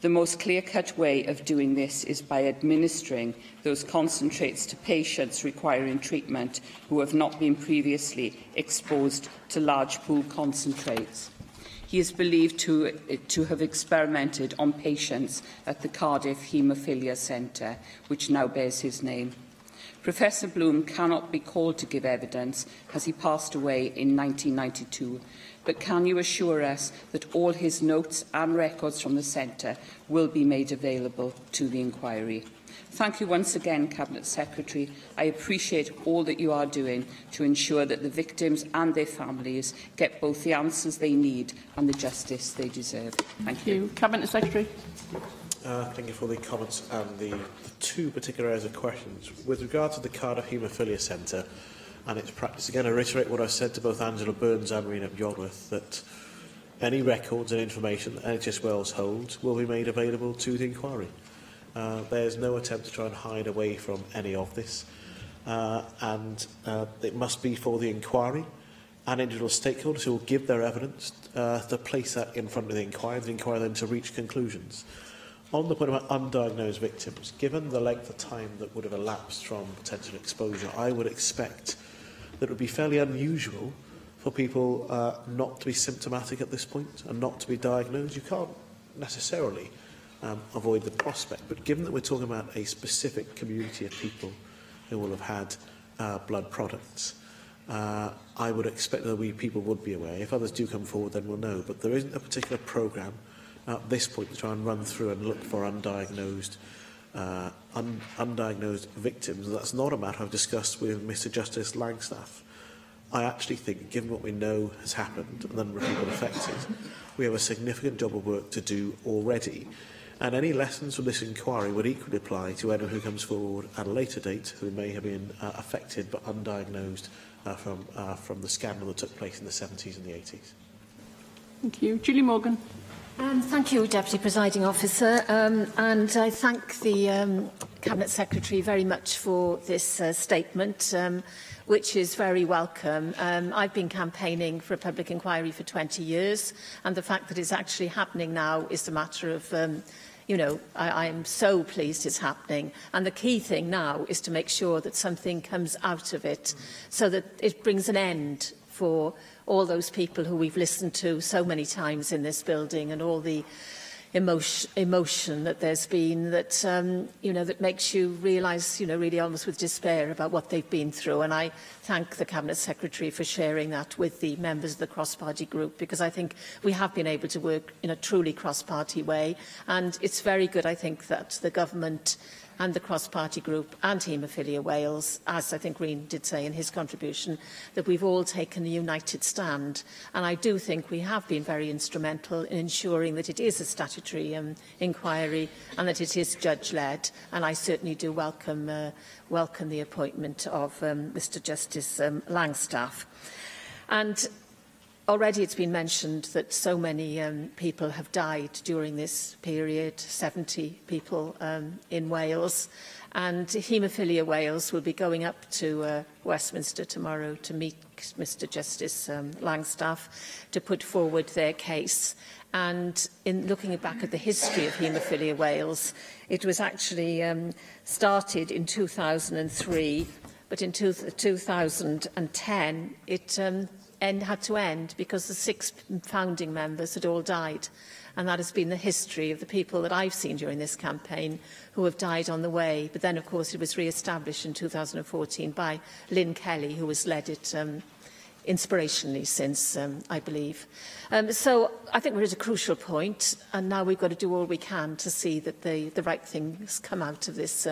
The most clear-cut way of doing this is by administering those concentrates to patients requiring treatment who have not been previously exposed to large pool concentrates. He is believed to have experimented on patients at the Cardiff Haemophilia Centre, which now bears his name. Professor Bloom cannot be called to give evidence as he passed away in 1992, but can you assure us that all his notes and records from the centre will be made available to the inquiry? Thank you once again, Cabinet Secretary. I appreciate all that you are doing to ensure that the victims and their families get both the answers they need and the justice they deserve. Thank you. Cabinet Secretary. Thank you for the comments and the two particular areas of questions. With regard to the Cardiff Haemophilia Centre and its practice, again, I reiterate what I said to both Angela Burns and Rena Bjodworth, that any records and information that NHS Wales holds will be made available to the inquiry. There's no attempt to try and hide away from any of this, and it must be for the inquiry and individual stakeholders who will give their evidence to place that in front of the inquiry then to reach conclusions. On the point about undiagnosed victims, given the length of time that would have elapsed from potential exposure, I would expect that it would be fairly unusual for people not to be symptomatic at this point and not to be diagnosed. You can't necessarily avoid the prospect, but given that we're talking about a specific community of people who will have had blood products, I would expect that people would be aware. If others do come forward, then we'll know. But there isn't a particular programme at this point to try and run through and look for undiagnosed victims. That's not a matter I've discussed with Mr Justice Langstaff. I actually think, given what we know has happened and the number of people affected, we have a significant job of work to do already. And any lessons from this inquiry would equally apply to anyone who comes forward at a later date who may have been affected but undiagnosed from the scandal that took place in the 70s and the 80s. Thank you. Julie Morgan. Thank you, Deputy Presiding Officer, and I thank the Cabinet Secretary very much for this statement, which is very welcome. I've been campaigning for a public inquiry for 20 years, and the fact that it's actually happening now is a matter of, I am so pleased it's happening. And the key thing now is to make sure that something comes out of it so that it brings an end for all those people who we've listened to so many times in this building and all the emotion that there's been that, that makes you realise, really almost with despair about what they've been through. And I thank the Cabinet Secretary for sharing that with the members of the cross-party group, because I think we have been able to work in a truly cross-party way. And it's very good, I think, that the government and the cross-party group and Haemophilia Wales, as I think Reen did say in his contribution, that we've all taken a united stand. And I do think we have been very instrumental in ensuring that it is a statutory inquiry and that it is judge-led. And I certainly do welcome the appointment of Mr Justice Langstaff. And already it's been mentioned that so many people have died during this period, 70 people in Wales. And Haemophilia Wales will be going up to Westminster tomorrow to meet Mr Justice Langstaff to put forward their case. And in looking back at the history of Haemophilia Wales, it was actually started in 2003, but in 2010 it had to end because the 6 founding members had all died. And that has been the history of the people that I've seen during this campaign who have died on the way. But then, of course, it was re-established in 2014 by Lynn Kelly, who has led it inspirationally since, I believe. So I think we're at a crucial point, and now we've got to do all we can to see that the right things come out of this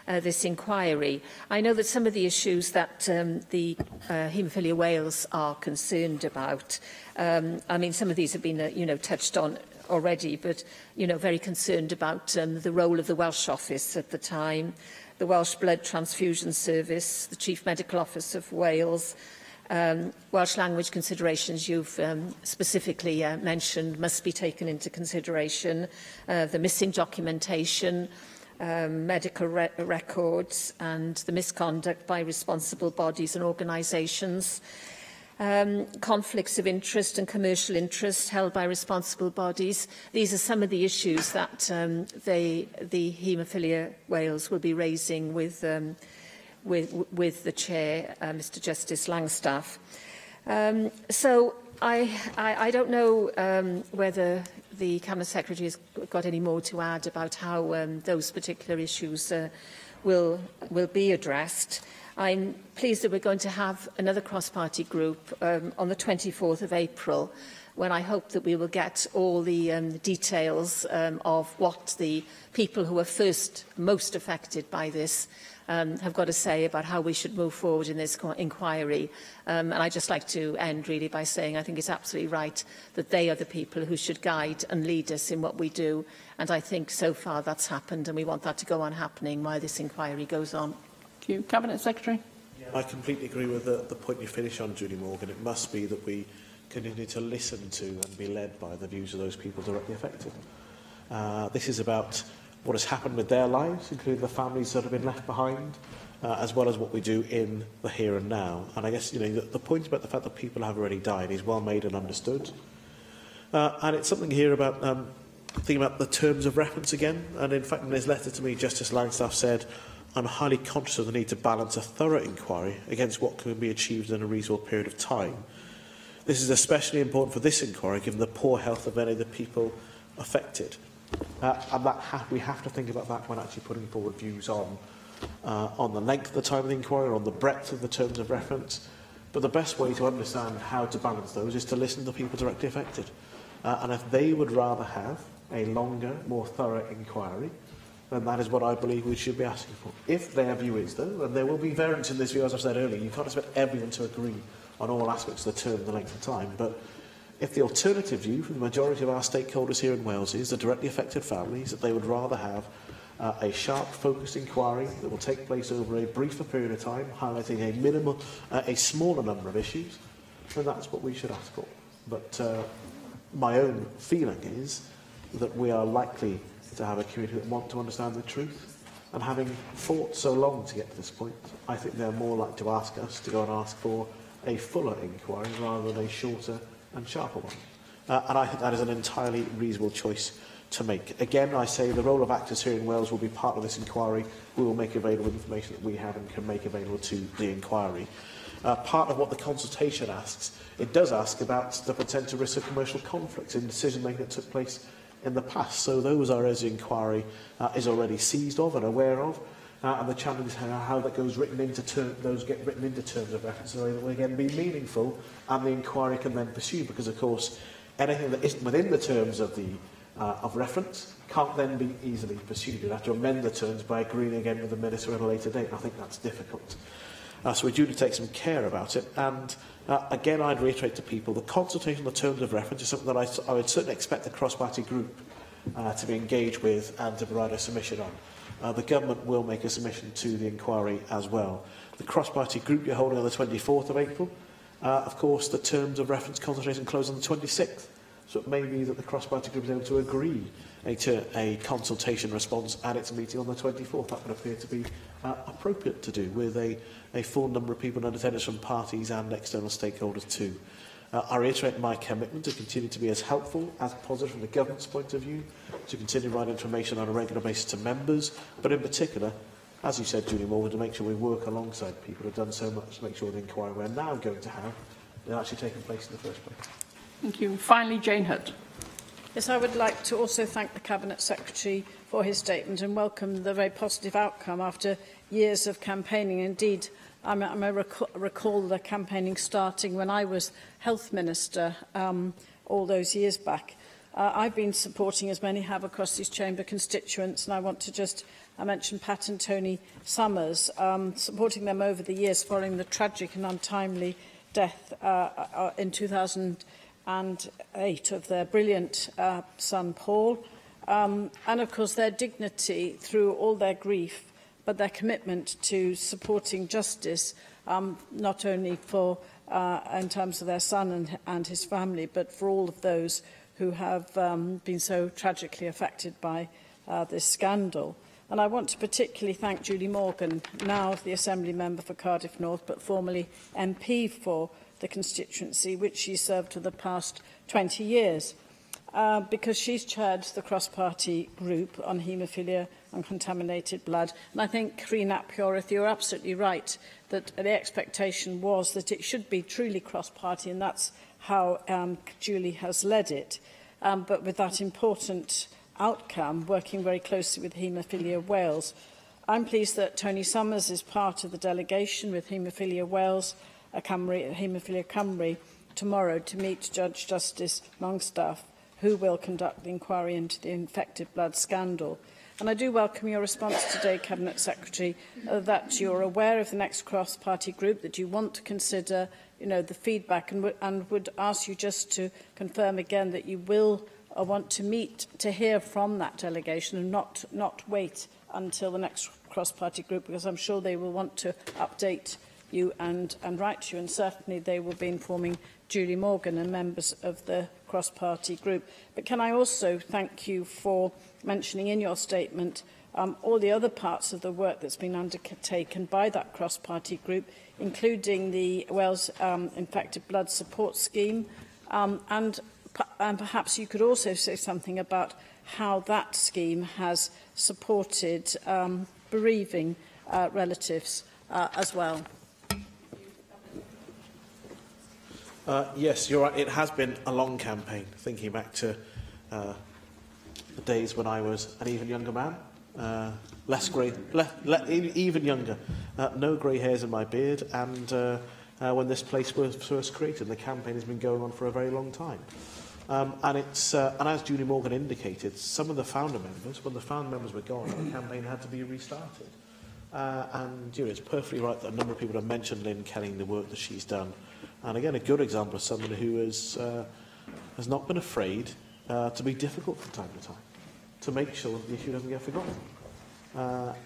this inquiry. I know that some of the issues that the Haemophilia Wales are concerned about, I mean, some of these have been, touched on already, but, very concerned about the role of the Welsh office at the time, the Welsh Blood Transfusion Service, the Chief Medical Office of Wales. Welsh language considerations you've specifically mentioned must be taken into consideration, the missing documentation, medical records and the misconduct by responsible bodies and organisations, conflicts of interest and commercial interest held by responsible bodies. These are some of the issues that the Haemophilia Wales will be raising with the Chair, Mr Justice Langstaff. So I don't know whether the Cabinet Secretary has got any more to add about how those particular issues will be addressed. I'm pleased that we're going to have another cross-party group on the 24th of April, when I hope that we will get all the details of what the people who are most affected by this have got to say about how we should move forward in this inquiry. And I'd just like to end really by saying I think it's absolutely right that they are the people who should guide and lead us in what we do. And I think so far that's happened, and we want that to go on happening while this inquiry goes on. Thank you. Cabinet Secretary. I completely agree with the point you finish on, Julie Morgan. It must be that we continue to listen to and be led by the views of those people directly affected. This is about what has happened with their lives, including the families that have been left behind, as well as what we do in the here and now. And I guess the point about the fact that people have already died is well made and understood. And it's something here about thinking about the terms of reference again. And in fact, in his letter to me, Justice Langstaff said, "I'm highly conscious of the need to balance a thorough inquiry against what can be achieved in a reasonable period of time. This is especially important for this inquiry, given the poor health of many of the people affected." And we have to think about that when actually putting forward views on the length of the time of the inquiry, or on the breadth of the terms of reference. But the best way to understand how to balance those is to listen to the people directly affected. And if they would rather have a longer, more thorough inquiry, then that is what I believe we should be asking for. If their view is, though, and there will be variance in this view, as I've said earlier, you can't expect everyone to agree on all aspects of the term and the length of time, but if the alternative view from the majority of our stakeholders here in Wales is the directly affected families, that they would rather have a sharp, focused inquiry that will take place over a briefer period of time, highlighting a smaller number of issues, then that's what we should ask for. But my own feeling is that we are likely to have a community that want to understand the truth, and having fought so long to get to this point, I think they're more likely to ask us to go and ask for a fuller inquiry rather than a shorter and sharper one. And I think that is an entirely reasonable choice to make. Again, I say the role of actors here in Wales will be part of this inquiry. We will make available information that we have and can make available to the inquiry. Part of what the consultation asks, it does ask about the potential risk of commercial conflicts in decision-making that took place in the past. So those are, as the inquiry is already seized of and aware of. And the challenge is how that goes those get written into terms of reference, so that will again be meaningful, and the inquiry can then pursue. Because of course, anything that isn't within the terms of the of reference can't then be easily pursued. You have to amend the terms by agreeing again with the minister at a later date. I think that's difficult. So we're due to take some care about it. And again, I'd reiterate to people, the consultation on the terms of reference is something that I would certainly expect the cross-party group to be engaged with and to provide a submission on. The Government will make a submission to the inquiry as well. The cross-party group you're holding on the 24th of April, of course, the terms of reference consultation close on the 26th. So it may be that the cross-party group is able to agree to a consultation response at its meeting on the 24th. That would appear to be appropriate to do, with a full number of people in attendance from parties and external stakeholders too. I reiterate my commitment to continue to be as helpful as positive from the Government's point of view, to continue to provide information on a regular basis to members, but in particular, as you said, Julie Morgan, to make sure we work alongside people who have done so much to make sure the inquiry we're now going to have is actually taking place in the first place. Thank you. Finally, Jane Hutt. Yes, I would like to also thank the Cabinet Secretary for his statement and welcome the very positive outcome after years of campaigning. Indeed, I recall the campaigning starting when I was Health Minister all those years back. I've been supporting, as many have across this chamber, constituents, and I want to just I mentioned Pat and Tony Summers, supporting them over the years following the tragic and untimely death in 2008 of their brilliant son, Paul. And, of course, their dignity through all their grief, but their commitment to supporting justice, not only for in terms of their son and his family, but for all of those who have been so tragically affected by this scandal. And I want to particularly thank Julie Morgan, now the Assembly Member for Cardiff North, but formerly MP for the constituency, which she served for the past 20 years, because she's chaired the cross-party group on haemophilia and contaminated blood. And I think, Rhys ap Iorwerth, you're absolutely right that the expectation was that it should be truly cross-party, and that's how Julie has led it. But with that important outcome, working very closely with Haemophilia Wales. I'm pleased that Tony Summers is part of the delegation with Haemophilia Wales, Haemophilia Cymru, tomorrow to meet Judge Justice Longstaff, who will conduct the inquiry into the infected blood scandal. And I do welcome your response today, Cabinet Secretary, that you're aware of the next cross-party group, that you want to consider, the feedback, and would ask you just to confirm again that you will want to meet to hear from that delegation and not wait until the next cross-party group, because I'm sure they will want to update you and write to you, and certainly they will be informing Julie Morgan and members of the cross-party group. But can I also thank you for mentioning in your statement all the other parts of the work that's been undertaken by that cross-party group, including the Wales Infected Blood Support Scheme, and perhaps you could also say something about how that scheme has supported bereaving relatives as well. Yes, you're right. It has been a long campaign, thinking back to the days when I was an even younger man. Less grey, even younger. No grey hairs in my beard, and when this place was first created, the campaign has been going on for a very long time. And as Julie Morgan indicated, some of the founder members, when the founder members were gone, the campaign had to be restarted. And it's perfectly right that a number of people have mentioned Lynn Kelly and the work that she's done. And again, a good example of someone who has not been afraid to be difficult from time to time, to make sure that the issue doesn't get forgotten.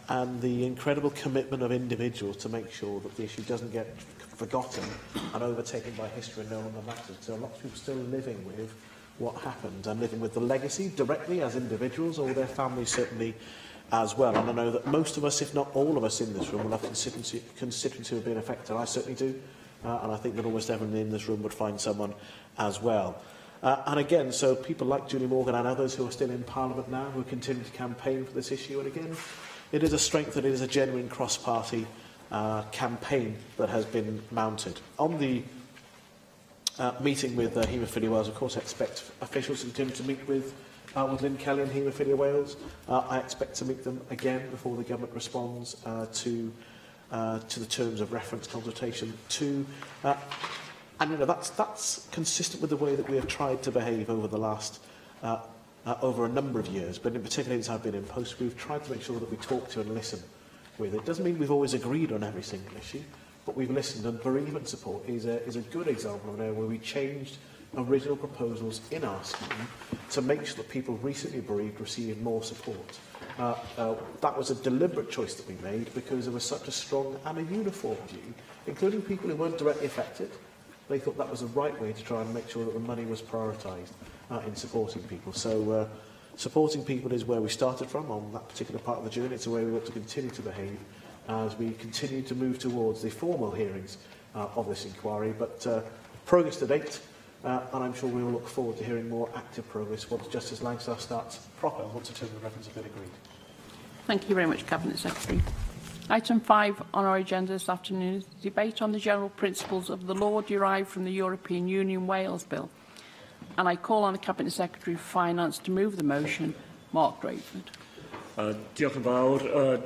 And the incredible commitment of individuals to make sure that the issue doesn't get forgotten and overtaken by history and no longer matters. So a lot of people still living with what happened and living with the legacy directly as individuals, or their families certainly as well. And I know that most of us, if not all of us in this room, will have constituents who have been affected. I certainly do. And I think that almost everyone in this room would find someone as well. And again, so people like Julie Morgan and others who are still in Parliament now, who continue to campaign for this issue. And again, it is a strength that it is a genuine cross-party campaign that has been mounted. On the meeting with Haemophilia Wales, of course, I expect officials to continue to meet with Lynn Kelly and Haemophilia Wales. I expect to meet them again before the government responds to the terms of reference consultation 2. And that's consistent with the way that we have tried to behave over the last over a number of years, but in particular since I've been in post, we've tried to make sure that we talk to and listen with. It doesn't mean we've always agreed on every single issue, but we've listened, and bereavement support is a good example of an area where we changed original proposals in our scheme to make sure that people recently bereaved received more support. That was a deliberate choice that we made because there was such a strong and a uniform view, including people who weren't directly affected. They thought that was the right way to try and make sure that the money was prioritised in supporting people. So supporting people is where we started from on that particular part of the journey. It's the way we want to continue to behave as we continue to move towards the formal hearings of this inquiry. But progress to date, and I'm sure we will look forward to hearing more active progress once Justice Langstaff starts proper, once the terms of reference have been agreed. Thank you very much, Cabinet Secretary. Item 5 on our agenda this afternoon is the debate on the general principles of the law derived from the European Union Wales Bill. And I call on the Cabinet Secretary for Finance to move the motion, Mark Drakeford. Diolch yn fawr,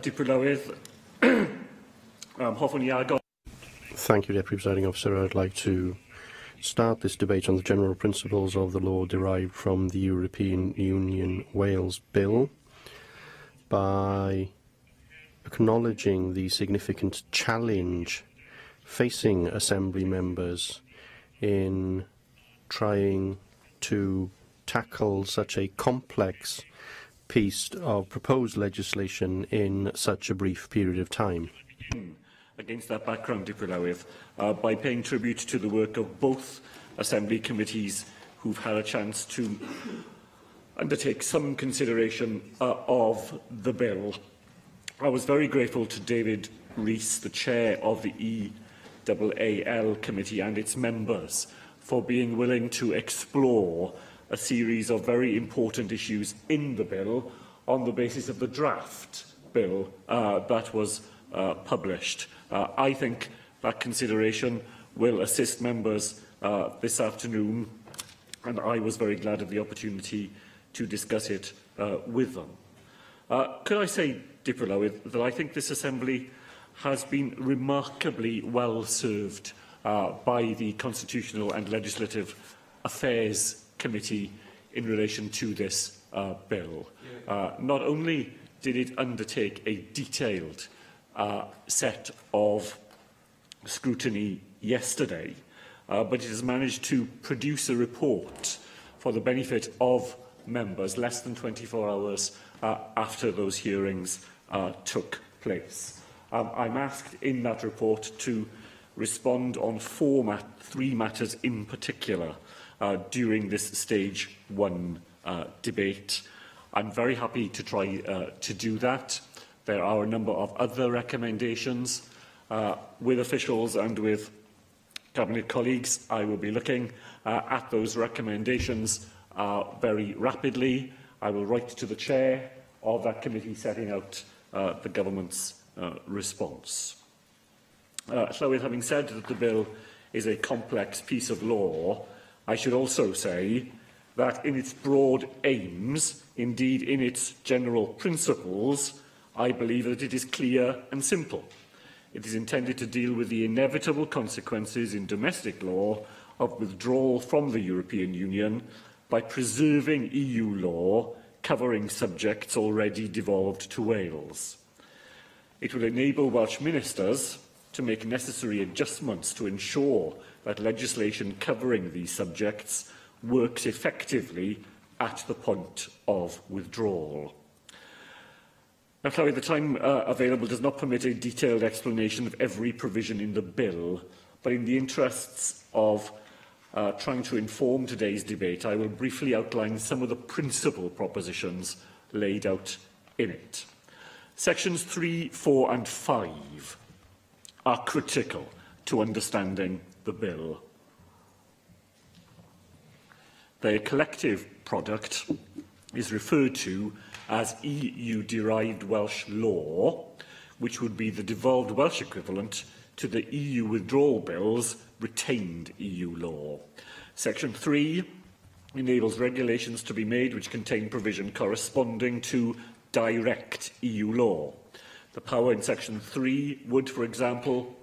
Dipyn Newydd. Hoffwn I agor. Thank you, Deputy Presiding Officer. I'd like to start this debate on the general principles of the law derived from the European Union Wales Bill by acknowledging the significant challenge facing Assembly members in trying to tackle such a complex piece of proposed legislation in such a brief period of time. Against that background, Diplowydd, by paying tribute to the work of both Assembly committees who've had a chance to undertake some consideration of the bill. I was very grateful to David Rees, the chair of the EAAL committee, and its members for being willing to explore a series of very important issues in the bill on the basis of the draft bill that was published. I think that consideration will assist members this afternoon, and I was very glad of the opportunity to discuss it with them. Could I say, Diplowydd, that I think this Assembly has been remarkably well served by the Constitutional and Legislative Affairs Committee in relation to this bill. Not only did it undertake a detailed set of scrutiny yesterday, but it has managed to produce a report for the benefit of members less than 24 hours after those hearings took place. I'm asked in that report to respond on three matters in particular during this stage 1 debate. I'm very happy to try to do that. There are a number of other recommendations with officials and with Cabinet colleagues. I will be looking at those recommendations very rapidly. I will write to the chair of that committee setting out the government's response. So, with having said that the bill is a complex piece of law, I should also say that in its broad aims, indeed in its general principles, I believe that it is clear and simple. It is intended to deal with the inevitable consequences in domestic law of withdrawal from the European Union by preserving EU law covering subjects already devolved to Wales. It will enable Welsh ministers to make necessary adjustments to ensure that legislation covering these subjects works effectively at the point of withdrawal. Now, Chloe, the time available does not permit a detailed explanation of every provision in the bill, but in the interests of trying to inform today's debate, I will briefly outline some of the principal propositions laid out in it. Sections 3, 4 and 5 are critical to understanding the bill. Their collective product is referred to as EU-derived Welsh law, which would be the devolved Welsh equivalent to the EU withdrawal bill's retained EU law. Section 3 enables regulations to be made which contain provision corresponding to direct EU law. The power in Section 3 would, for example,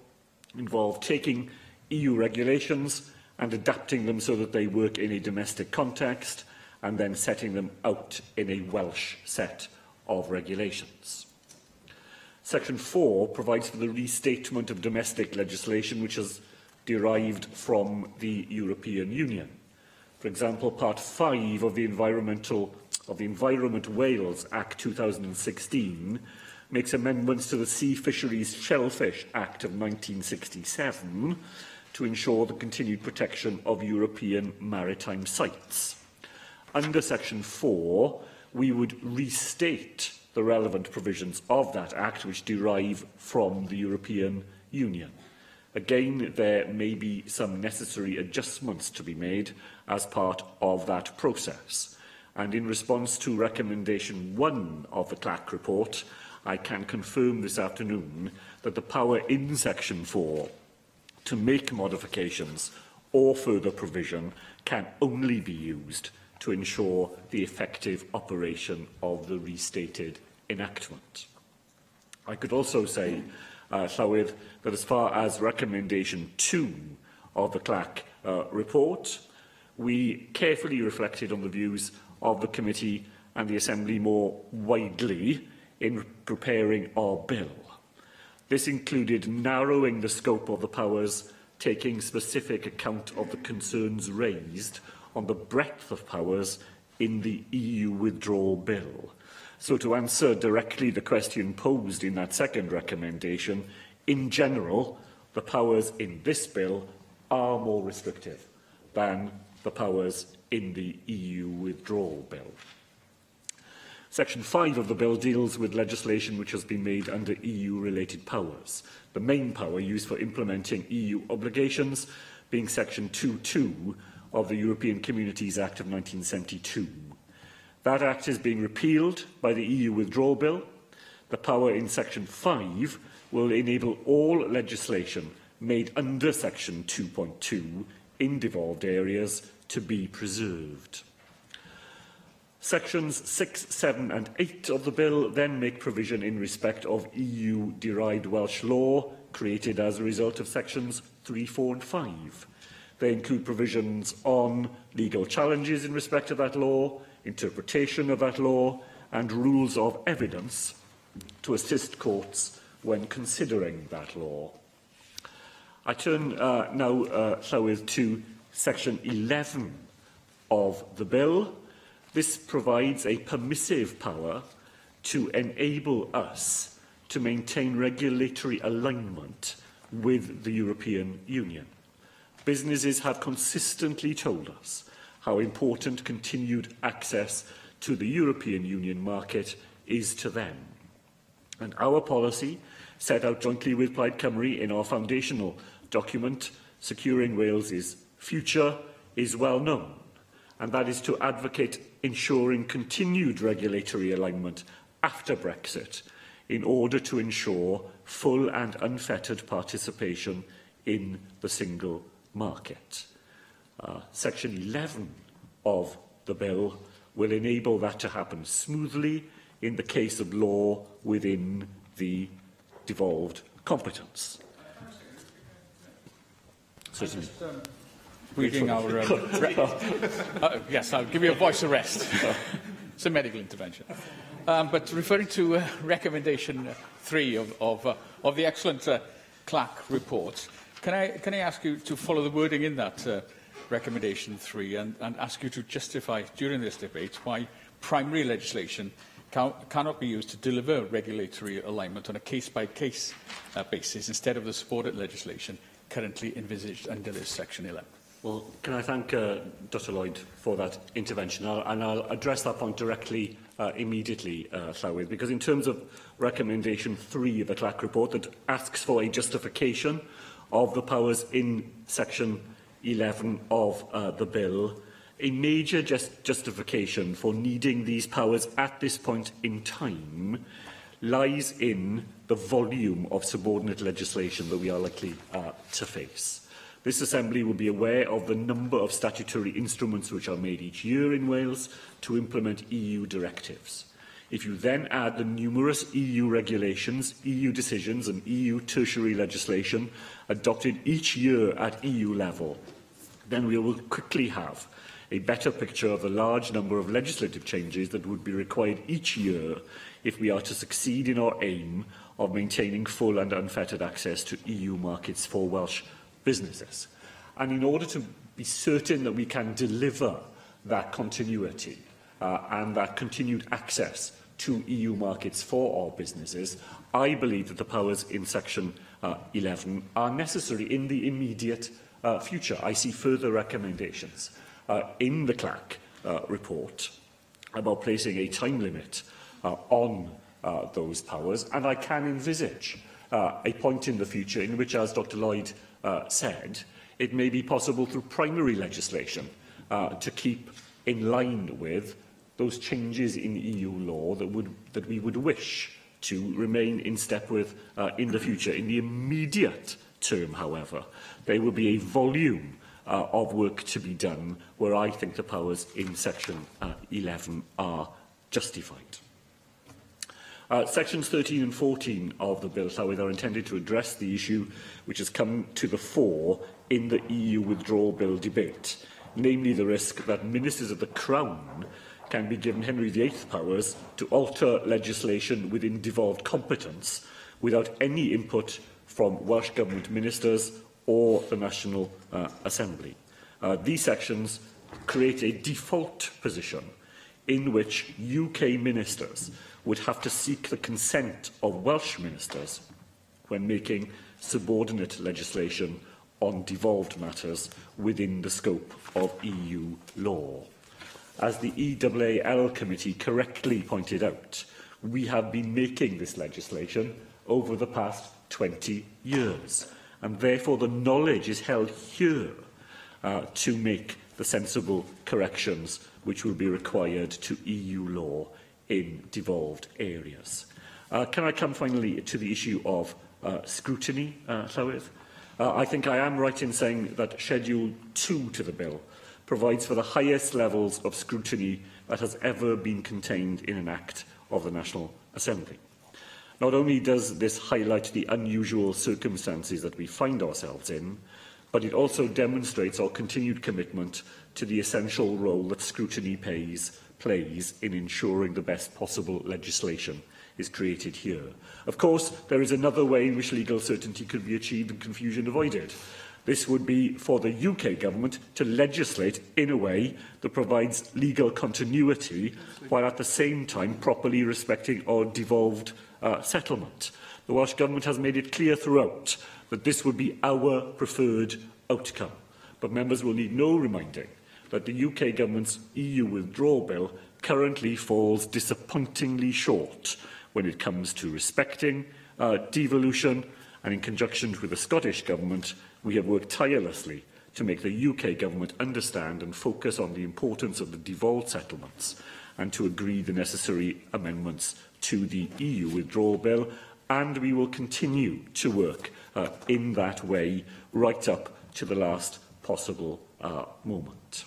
involve taking EU regulations and adapting them so that they work in a domestic context, and then setting them out in a Welsh set of regulations. Section 4 provides for the restatement of domestic legislation which is derived from the European Union. For example, Part 5 of the Environment Wales Act 2016 makes amendments to the Sea Fisheries Shellfish Act of 1967 to ensure the continued protection of European maritime sites. Under Section 4, we would restate the relevant provisions of that Act which derive from the European Union. Again, there may be some necessary adjustments to be made as part of that process. And in response to Recommendation 1 of the CLAC report, I can confirm this afternoon that the power in Section 4 to make modifications or further provision can only be used to ensure the effective operation of the restated enactment. I could also say, Llywydd, that as far as Recommendation 2 of the CLAC report, we carefully reflected on the views of the committee and the Assembly more widely in preparing our bill. This included narrowing the scope of the powers, taking specific account of the concerns raised on the breadth of powers in the EU withdrawal bill. So to answer directly the question posed in that second recommendation, in general, the powers in this bill are more restrictive than the powers in the EU withdrawal bill. Section 5 of the bill deals with legislation which has been made under EU-related powers, the main power used for implementing EU obligations being Section 2.2 of the European Communities Act of 1972. That Act is being repealed by the EU withdrawal bill. The power in Section 5 will enable all legislation made under Section 2.2 in devolved areas to be preserved. Sections 6, 7 and 8 of the bill then make provision in respect of EU-derived Welsh law created as a result of Sections 3, 4 and 5. They include provisions on legal challenges in respect of that law, interpretation of that law and rules of evidence to assist courts when considering that law. I turn now, Llywydd, to Section 11 of the bill. This provides a permissive power to enable us to maintain regulatory alignment with the European Union. Businesses have consistently told us how important continued access to the European Union market is to them. And our policy, set out jointly with Plaid Cymru in our foundational document, Securing Wales's Future, is well known, and that is to advocate ensuring continued regulatory alignment after Brexit in order to ensure full and unfettered participation in the single market. Section 11 of the bill will enable that to happen smoothly in the case of law within the devolved competence. Certainly. Reading our... yes, I'll give you a voice arrest. It's a medical intervention. But referring to recommendation 3 of the excellent Clark report, can I ask you to follow the wording in that recommendation 3 and ask you to justify during this debate why primary legislation cannot be used to deliver regulatory alignment on a case-by-case basis instead of the supported legislation currently envisaged under this Section 11? Well, can I thank Dr Lloyd for that intervention? I'll address that point directly immediately, Llywydd, because in terms of recommendation 3 of the Clark report that asks for a justification of the powers in Section 11 of the bill, a major justification for needing these powers at this point in time lies in the volume of subordinate legislation that we are likely to face. This Assembly will be aware of the number of statutory instruments which are made each year in Wales to implement EU directives. If you then add the numerous EU regulations, EU decisions and EU tertiary legislation adopted each year at EU level, then we will quickly have a better picture of the large number of legislative changes that would be required each year if we are to succeed in our aim of maintaining full and unfettered access to EU markets for Welsh businesses. And in order to be certain that we can deliver that continuity and that continued access to EU markets for our businesses, I believe that the powers in Section 11 are necessary in the immediate future. I see further recommendations in the Clark report about placing a time limit on those powers, and I can envisage a point in the future in which, as Dr Lloyd said, it may be possible through primary legislation to keep in line with those changes in EU law that we would wish to remain in step with in the future. In the immediate term, however, there will be a volume of work to be done where I think the powers in Section 11 are justified. Sections 13 and 14 of the bill, however, are intended to address the issue which has come to the fore in the EU withdrawal bill debate, namely the risk that ministers of the Crown can be given Henry VIII powers to alter legislation within devolved competence without any input from Welsh Government ministers or the National Assembly. These sections create a default position in which UK ministers would have to seek the consent of Welsh ministers when making subordinate legislation on devolved matters within the scope of EU law. As the EAAL Committee correctly pointed out, we have been making this legislation over the past 20 years, and therefore the knowledge is held here to make the sensible corrections which will be required to EU law in devolved areas. Can I come finally to the issue of scrutiny, Llywydd? I think I am right in saying that Schedule 2 to the bill provides for the highest levels of scrutiny that has ever been contained in an Act of the National Assembly. Not only does this highlight the unusual circumstances that we find ourselves in, but it also demonstrates our continued commitment to the essential role that scrutiny plays in ensuring the best possible legislation is created here. Of course, there is another way in which legal certainty could be achieved and confusion avoided. This would be for the UK Government to legislate in a way that provides legal continuity while at the same time properly respecting our devolved settlement. The Welsh Government has made it clear throughout that this would be our preferred outcome. But members will need no reminding that the UK Government's EU withdrawal bill currently falls disappointingly short when it comes to respecting devolution, and in conjunction with the Scottish Government, we have worked tirelessly to make the UK Government understand and focus on the importance of the devolved settlements and to agree the necessary amendments to the EU withdrawal bill, and we will continue to work in that way right up to the last possible moment.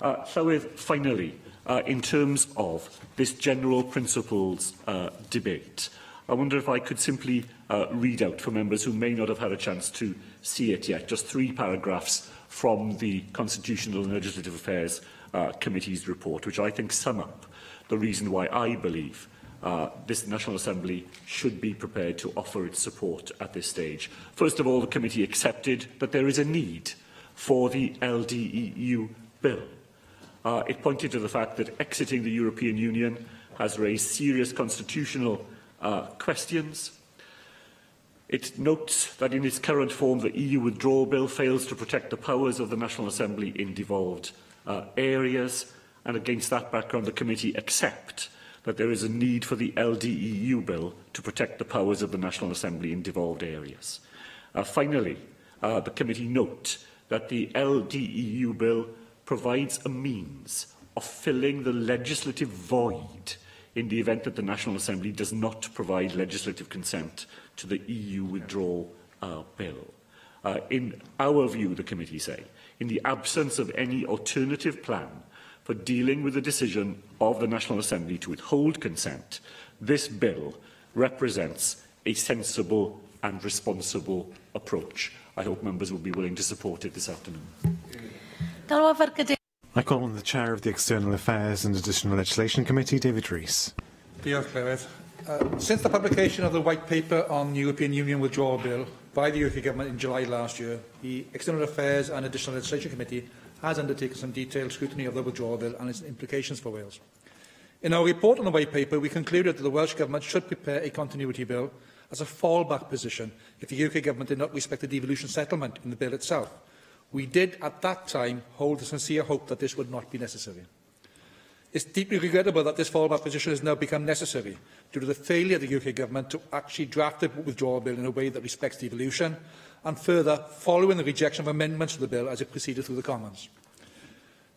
Llywydd, finally, in terms of this general principles debate, I wonder if I could simply read out for members who may not have had a chance to see it yet, just 3 paragraphs from the Constitutional and Legislative Affairs Committee's report, which I think sum up the reason why I believe this National Assembly should be prepared to offer its support at this stage. First of all, the committee accepted that there is a need for the LDEU bill. It pointed to the fact that exiting the European Union has raised serious constitutional questions. It notes that in its current form, the EU withdrawal bill fails to protect the powers of the National Assembly in devolved areas, and against that background, the committee accept that there is a need for the LDEU bill to protect the powers of the National Assembly in devolved areas. Finally, the committee note that the LDEU bill provides a means of filling the legislative void in the event that the National Assembly does not provide legislative consent to the EU withdrawal bill. In our view, the committee say, in the absence of any alternative plan for dealing with the decision of the National Assembly to withhold consent, this bill represents a sensible and responsible approach. I hope members will be willing to support it this afternoon. I call on the Chair of the External Affairs and Additional Legislation Committee, David Rees. Diolch, Llywydd. Since the publication of the White Paper on the European Union Withdrawal Bill by the UK Government in July last year, the External Affairs and Additional Legislation Committee has undertaken some detailed scrutiny of the withdrawal bill and its implications for Wales. In our report on the White Paper, we concluded that the Welsh Government should prepare a continuity bill as a fallback position if the UK Government did not respect the devolution settlement in the bill itself. We did, at that time, hold a sincere hope that this would not be necessary. It's deeply regrettable that this fallback position has now become necessary due to the failure of the UK Government to actually draft the withdrawal bill in a way that respects devolution, and further, following the rejection of amendments to the bill as it proceeded through the Commons.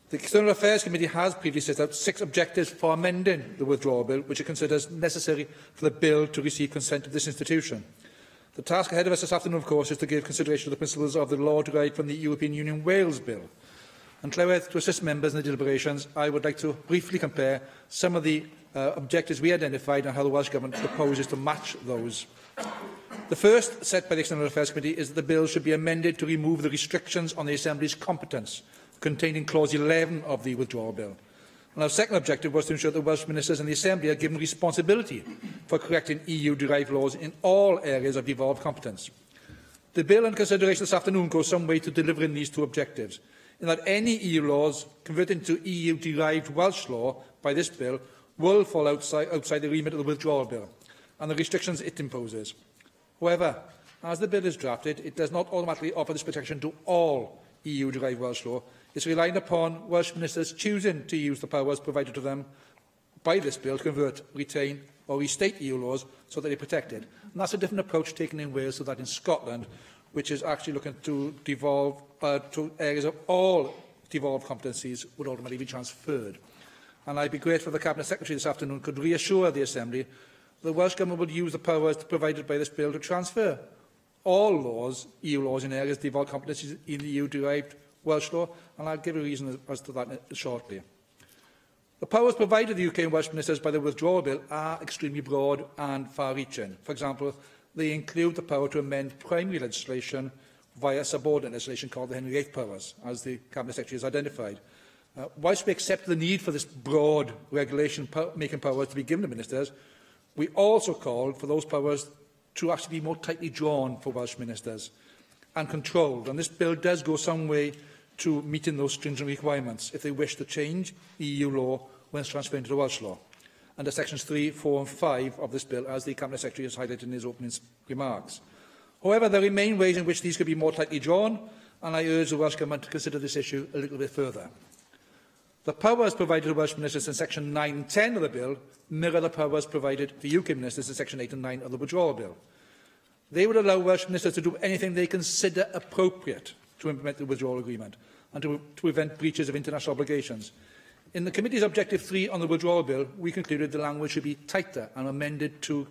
The External Affairs Committee has previously set out 6 objectives for amending the withdrawal bill, which it considers necessary for the bill to receive consent of this institution. The task ahead of us this afternoon, of course, is to give consideration to the principles of the law derived from the European Union Wales Bill. And Llywydd, to assist members in the deliberations, I would like to briefly compare some of the objectives we identified and how the Welsh Government proposes to match those. The first set by the External Affairs Committee is that the bill should be amended to remove the restrictions on the Assembly's competence contained in Clause 11 of the withdrawal bill. And our second objective was to ensure that Welsh ministers and the Assembly are given responsibility for correcting EU-derived laws in all areas of devolved competence. The bill under consideration this afternoon goes some way to delivering these two objectives, in that any EU laws converted into EU-derived Welsh law by this bill will fall outside the remit of the withdrawal bill and the restrictions it imposes. However, as the bill is drafted, it does not automatically offer this protection to all EU-derived Welsh law. It's relying upon Welsh ministers choosing to use the powers provided to them by this bill to convert, retain or restate EU laws so that they're protected. And that's a different approach taken in Wales to that in Scotland, which is actually looking to devolve to areas of all devolved competencies would ultimately be transferred. And I'd be grateful if the Cabinet Secretary this afternoon could reassure the Assembly that the Welsh Government would use the powers provided by this bill to transfer all laws, EU laws in areas of devolved competencies in the EU-derived Welsh law, and I'll give a reason as to that shortly. The powers provided to the UK and Welsh ministers by the withdrawal bill are extremely broad and far-reaching. For example, they include the power to amend primary legislation via subordinate legislation called the Henry VIII powers, as the Cabinet Secretary has identified. Whilst we accept the need for this broad regulation-making powers to be given to ministers, we also called for those powers to actually be more tightly drawn for Welsh ministers and controlled. And this bill does go some way to meeting those stringent requirements if they wish to change EU law when it's transferred into Welsh law, under sections 3, 4 and 5 of this bill, as the Cabinet Secretary has highlighted in his opening remarks. However, there remain ways in which these could be more tightly drawn, and I urge the Welsh Government to consider this issue a little bit further. The powers provided to Welsh ministers in section 9 and 10 of the bill mirror the powers provided to UK ministers in section 8 and 9 of the withdrawal bill. They would allow Welsh ministers to do anything they consider appropriate to implement the withdrawal agreement and to prevent breaches of international obligations. In the Committee's Objective 3 on the withdrawal bill, we concluded the language should be tighter and amended to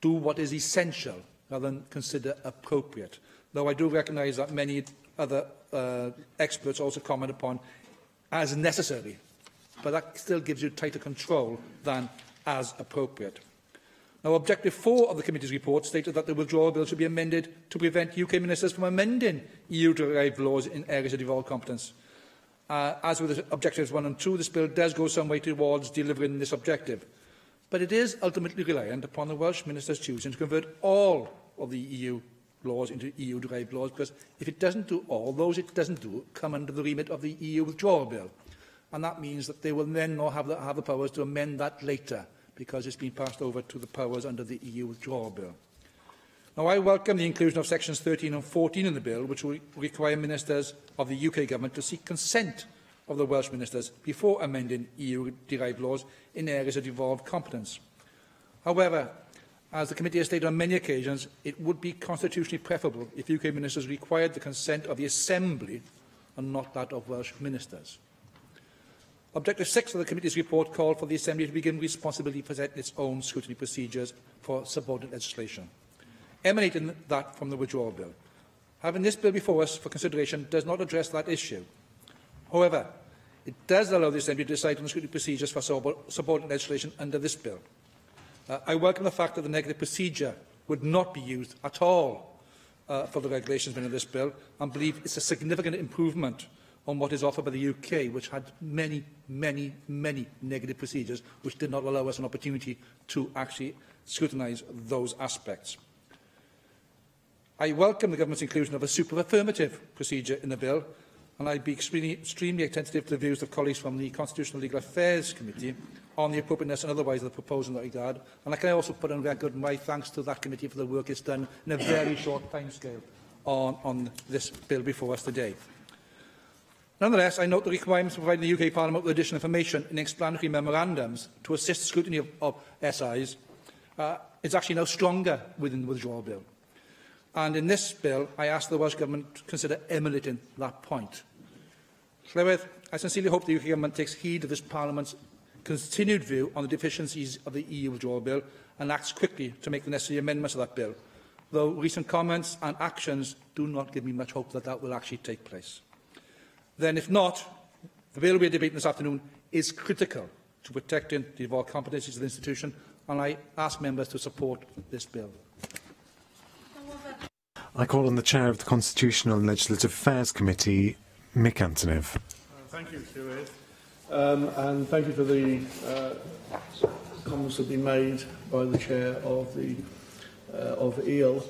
do what is essential rather than consider appropriate, though I do recognise that many other experts also comment upon as necessary, but that still gives you tighter control than as appropriate. Now, Objective 4 of the Committee's report stated that the withdrawal bill should be amended to prevent UK ministers from amending EU-derived laws in areas of devolved competence. As with Objectives 1 and 2, this bill does go some way towards delivering this objective, but it is ultimately reliant upon the Welsh ministers choosing to convert all of the EU laws into EU-derived laws, because if it doesn't do all, those it doesn't do come under the remit of the EU withdrawal bill. And that means that they will then not have the powers to amend that later, because it's been passed over to the powers under the EU withdrawal bill. Now, I welcome the inclusion of sections 13 and 14 in the bill, which will require ministers of the UK Government to seek consent of the Welsh ministers before amending EU-derived laws in areas of devolved competence. However, as the committee has stated on many occasions, it would be constitutionally preferable if UK ministers required the consent of the Assembly and not that of Welsh ministers. Objective 6 of the committee's report called for the Assembly to begin responsibility for setting its own scrutiny procedures for subordinate legislation, emanating that from the withdrawal bill. Having this bill before us for consideration does not address that issue. However, it does allow the Assembly to decide on the scrutiny procedures for subordinate legislation under this bill. I welcome the fact that the negative procedure would not be used at all for the regulations in this bill, and believe it's a significant improvement on what is offered by the UK, which had many, many, many negative procedures, which did not allow us an opportunity to actually scrutinise those aspects. I welcome the Government's inclusion of a super-affirmative procedure in the bill, and I'd be extremely attentive to the views of colleagues from the Constitutional Legal Affairs Committee on the appropriateness and otherwise of the proposal in that regard. And I can also put on record my thanks to that committee for the work it's done in a very short timescale on this bill before us today. Nonetheless, I note the requirements to provide the UK Parliament with additional information in explanatory memorandums to assist scrutiny of SIs is actually now stronger within the withdrawal bill. And in this bill, I ask the Welsh Government to consider emulating that point. Llywydd, I sincerely hope the UK Government takes heed of this Parliament's continued view on the deficiencies of the EU withdrawal bill and acts quickly to make the necessary amendments of that bill, though recent comments and actions do not give me much hope that that will actually take place. Then, if not, the bill we are debating this afternoon is critical to protecting the devolved competencies of the institution, and I ask members to support this bill. I call on the Chair of the Constitutional and Legislative Affairs Committee, Mick Antonev. Thank you, Llywydd. and thank you for the comments that have been made by the chair of the EEL.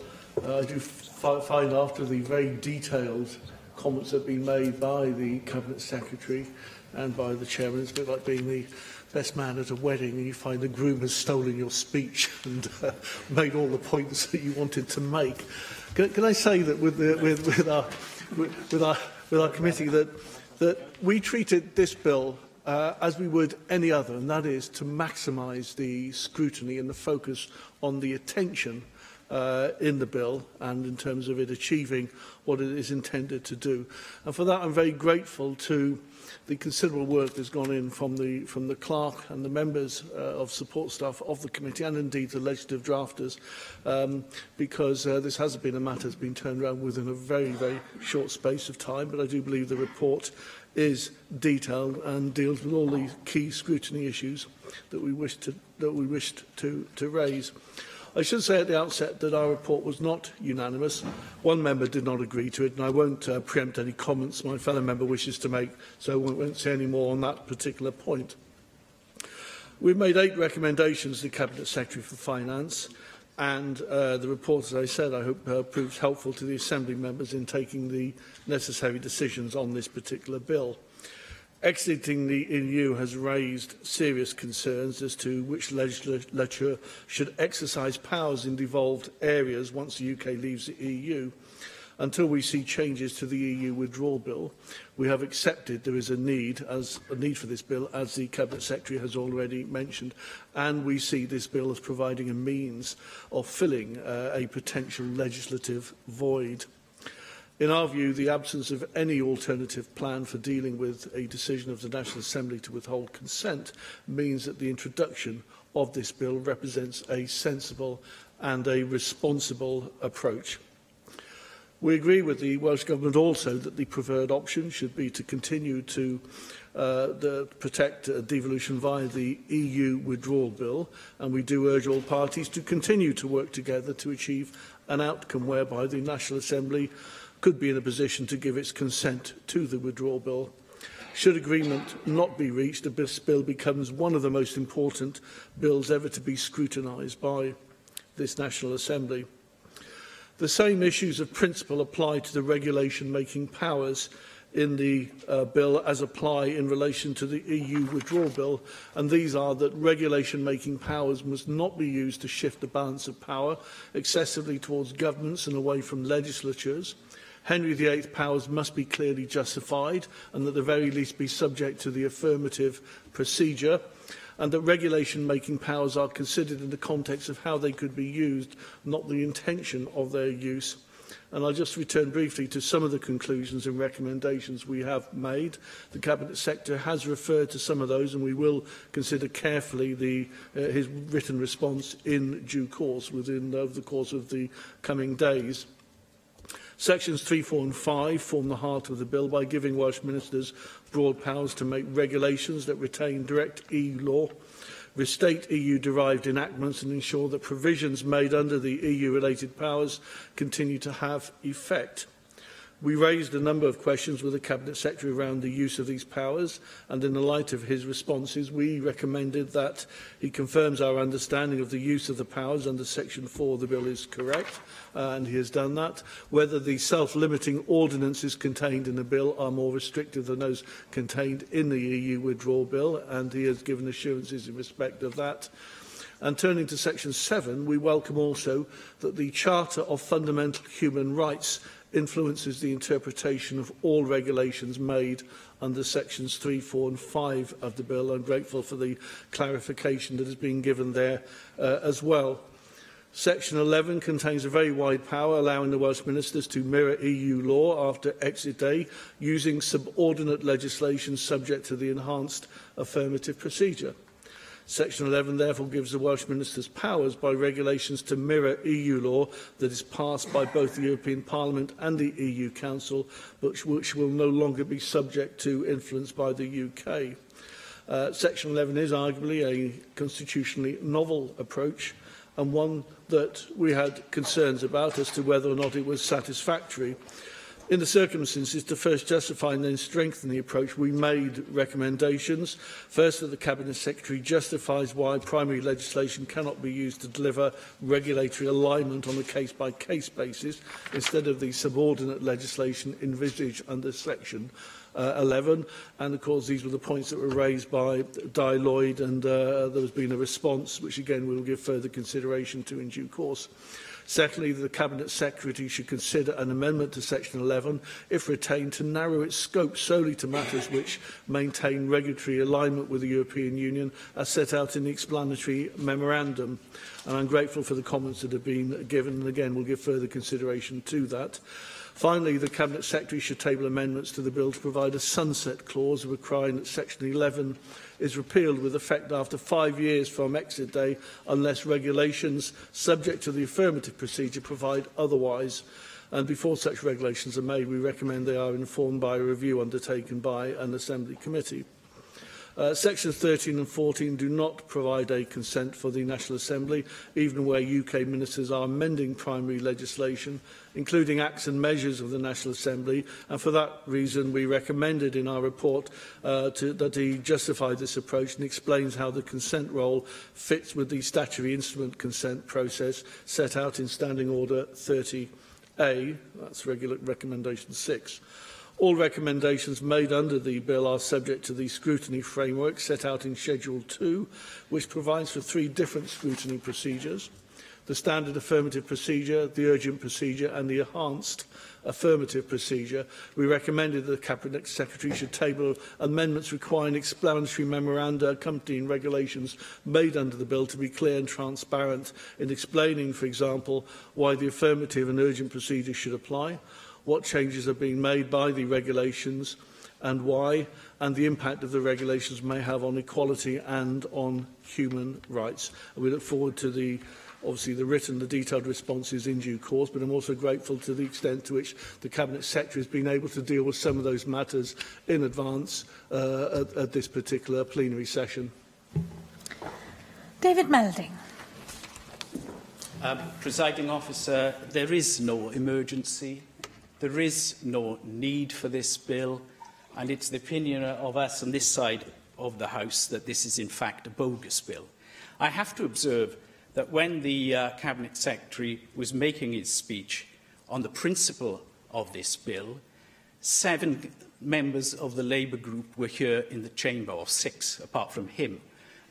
I do find after the very detailed comments that have been made by the Cabinet Secretary and by the Chairman, it's a bit like being the best man at a wedding and you find the groom has stolen your speech and made all the points that you wanted to make. Can I say that with our committee that we treated this bill as we would any other, and that is to maximise the scrutiny and the focus on the attention in the bill and in terms of it achieving what it is intended to do. And for that I'm very grateful to the considerable work that's gone in from the clerk and the members of support staff of the committee and indeed the legislative drafters, because this hasn't been a matter that's been turned around within a very, very short space of time, but I do believe the report is detailed and deals with all the key scrutiny issues that we wished to raise. I should say at the outset that our report was not unanimous. One member did not agree to it, and I won't preempt any comments my fellow member wishes to make, so I won't say any more on that particular point. We've made 8 recommendations to the Cabinet Secretary for Finance, and the report, as I said, I hope proves helpful to the Assembly members in taking the necessary decisions on this particular bill. Exiting the EU has raised serious concerns as to which legislature should exercise powers in devolved areas once the UK leaves the EU. Until we see changes to the EU withdrawal bill, we have accepted there is a need for this bill, as the Cabinet Secretary has already mentioned, and we see this bill as providing a means of filling a potential legislative void. In our view, the absence of any alternative plan for dealing with a decision of the National Assembly to withhold consent means that the introduction of this bill represents a sensible and a responsible approach. We agree with the Welsh Government also that the preferred option should be to continue to protect devolution via the EU withdrawal bill, and we do urge all parties to continue to work together to achieve an outcome whereby the National Assembly could be in a position to give its consent to the withdrawal bill. Should agreement not be reached, this bill becomes one of the most important bills ever to be scrutinised by this National Assembly. The same issues of principle apply to the regulation-making powers in the bill as apply in relation to the EU withdrawal bill, and these are that regulation-making powers must not be used to shift the balance of power excessively towards governments and away from legislatures. Henry VIII powers must be clearly justified and at the very least be subject to the affirmative procedure, and that regulation-making powers are considered in the context of how they could be used, not the intention of their use. And I'll just return briefly to some of the conclusions and recommendations we have made. The Cabinet Secretary has referred to some of those, and we will consider carefully his written response in due course over the course of the coming days. Sections 3, 4 and 5 form the heart of the bill by giving Welsh ministers broad powers to make regulations that retain direct EU law, restate EU-derived enactments and ensure that provisions made under the EU-related powers continue to have effect. We raised a number of questions with the Cabinet Secretary around the use of these powers, and in the light of his responses, we recommended that he confirms our understanding of the use of the powers under Section 4 of the bill is correct, and he has done that. Whether the self-limiting ordinances contained in the bill are more restrictive than those contained in the EU withdrawal bill, and he has given assurances in respect of that. And turning to Section 7, we welcome also that the Charter of Fundamental Human Rights influences the interpretation of all regulations made under Sections 3, 4 and 5 of the bill. I'm grateful for the clarification that has been given there as well. Section 11 contains a very wide power, allowing the Welsh ministers to mirror EU law after exit day, using subordinate legislation subject to the enhanced affirmative procedure. Section 11 therefore gives the Welsh ministers powers by regulations to mirror EU law that is passed by both the European Parliament and the EU Council, but which will no longer be subject to influence by the UK. Section 11 is arguably a constitutionally novel approach, and one that we had concerns about as to whether or not it was satisfactory. In the circumstances, to first justify and then strengthen the approach, we made recommendations. First, that the Cabinet Secretary justifies why primary legislation cannot be used to deliver regulatory alignment on a case-by-case basis, instead of the subordinate legislation envisaged under Section 11. And, of course, these were the points that were raised by Di Lloyd, and there has been a response, which, again, we will give further consideration to in due course. Secondly, the Cabinet Secretary should consider an amendment to Section 11, if retained, to narrow its scope solely to matters which maintain regulatory alignment with the European Union, as set out in the explanatory memorandum. And I'm grateful for the comments that have been given, and again, we'll give further consideration to that. Finally, the Cabinet Secretary should table amendments to the bill to provide a sunset clause requiring that Section 11 is repealed with effect after 5 years from exit day, unless regulations subject to the affirmative procedure provide otherwise. And before such regulations are made, we recommend they are informed by a review undertaken by an Assembly committee. Sections 13 and 14 do not provide a consent for the National Assembly, even where UK ministers are amending primary legislation, including acts and measures of the National Assembly, and for that reason we recommended in our report that he justified this approach and explains how the consent role fits with the statutory instrument consent process set out in Standing Order 30A, that's recommendation 6. All recommendations made under the bill are subject to the scrutiny framework set out in Schedule 2, which provides for 3 different scrutiny procedures: the standard affirmative procedure, the urgent procedure and the enhanced affirmative procedure. We recommended that the Cabinet Secretary should table amendments requiring explanatory memoranda accompanying regulations made under the bill to be clear and transparent in explaining, for example, why the affirmative and urgent procedures should apply, what changes are being made by the regulations and why, and the impact of the regulations may have on equality and on human rights. And we look forward to the written, the detailed responses in due course, but I'm also grateful to the extent to which the Cabinet Secretary has been able to deal with some of those matters in advance at this particular plenary session. David Melding. Presiding Officer, there is no emergency. There is no need for this bill, and it's the opinion of us on this side of the House that this is in fact a bogus bill. I have to observe that when the Cabinet Secretary was making his speech on the principle of this bill, 7 members of the Labour group were here in the chamber, or 6 apart from him.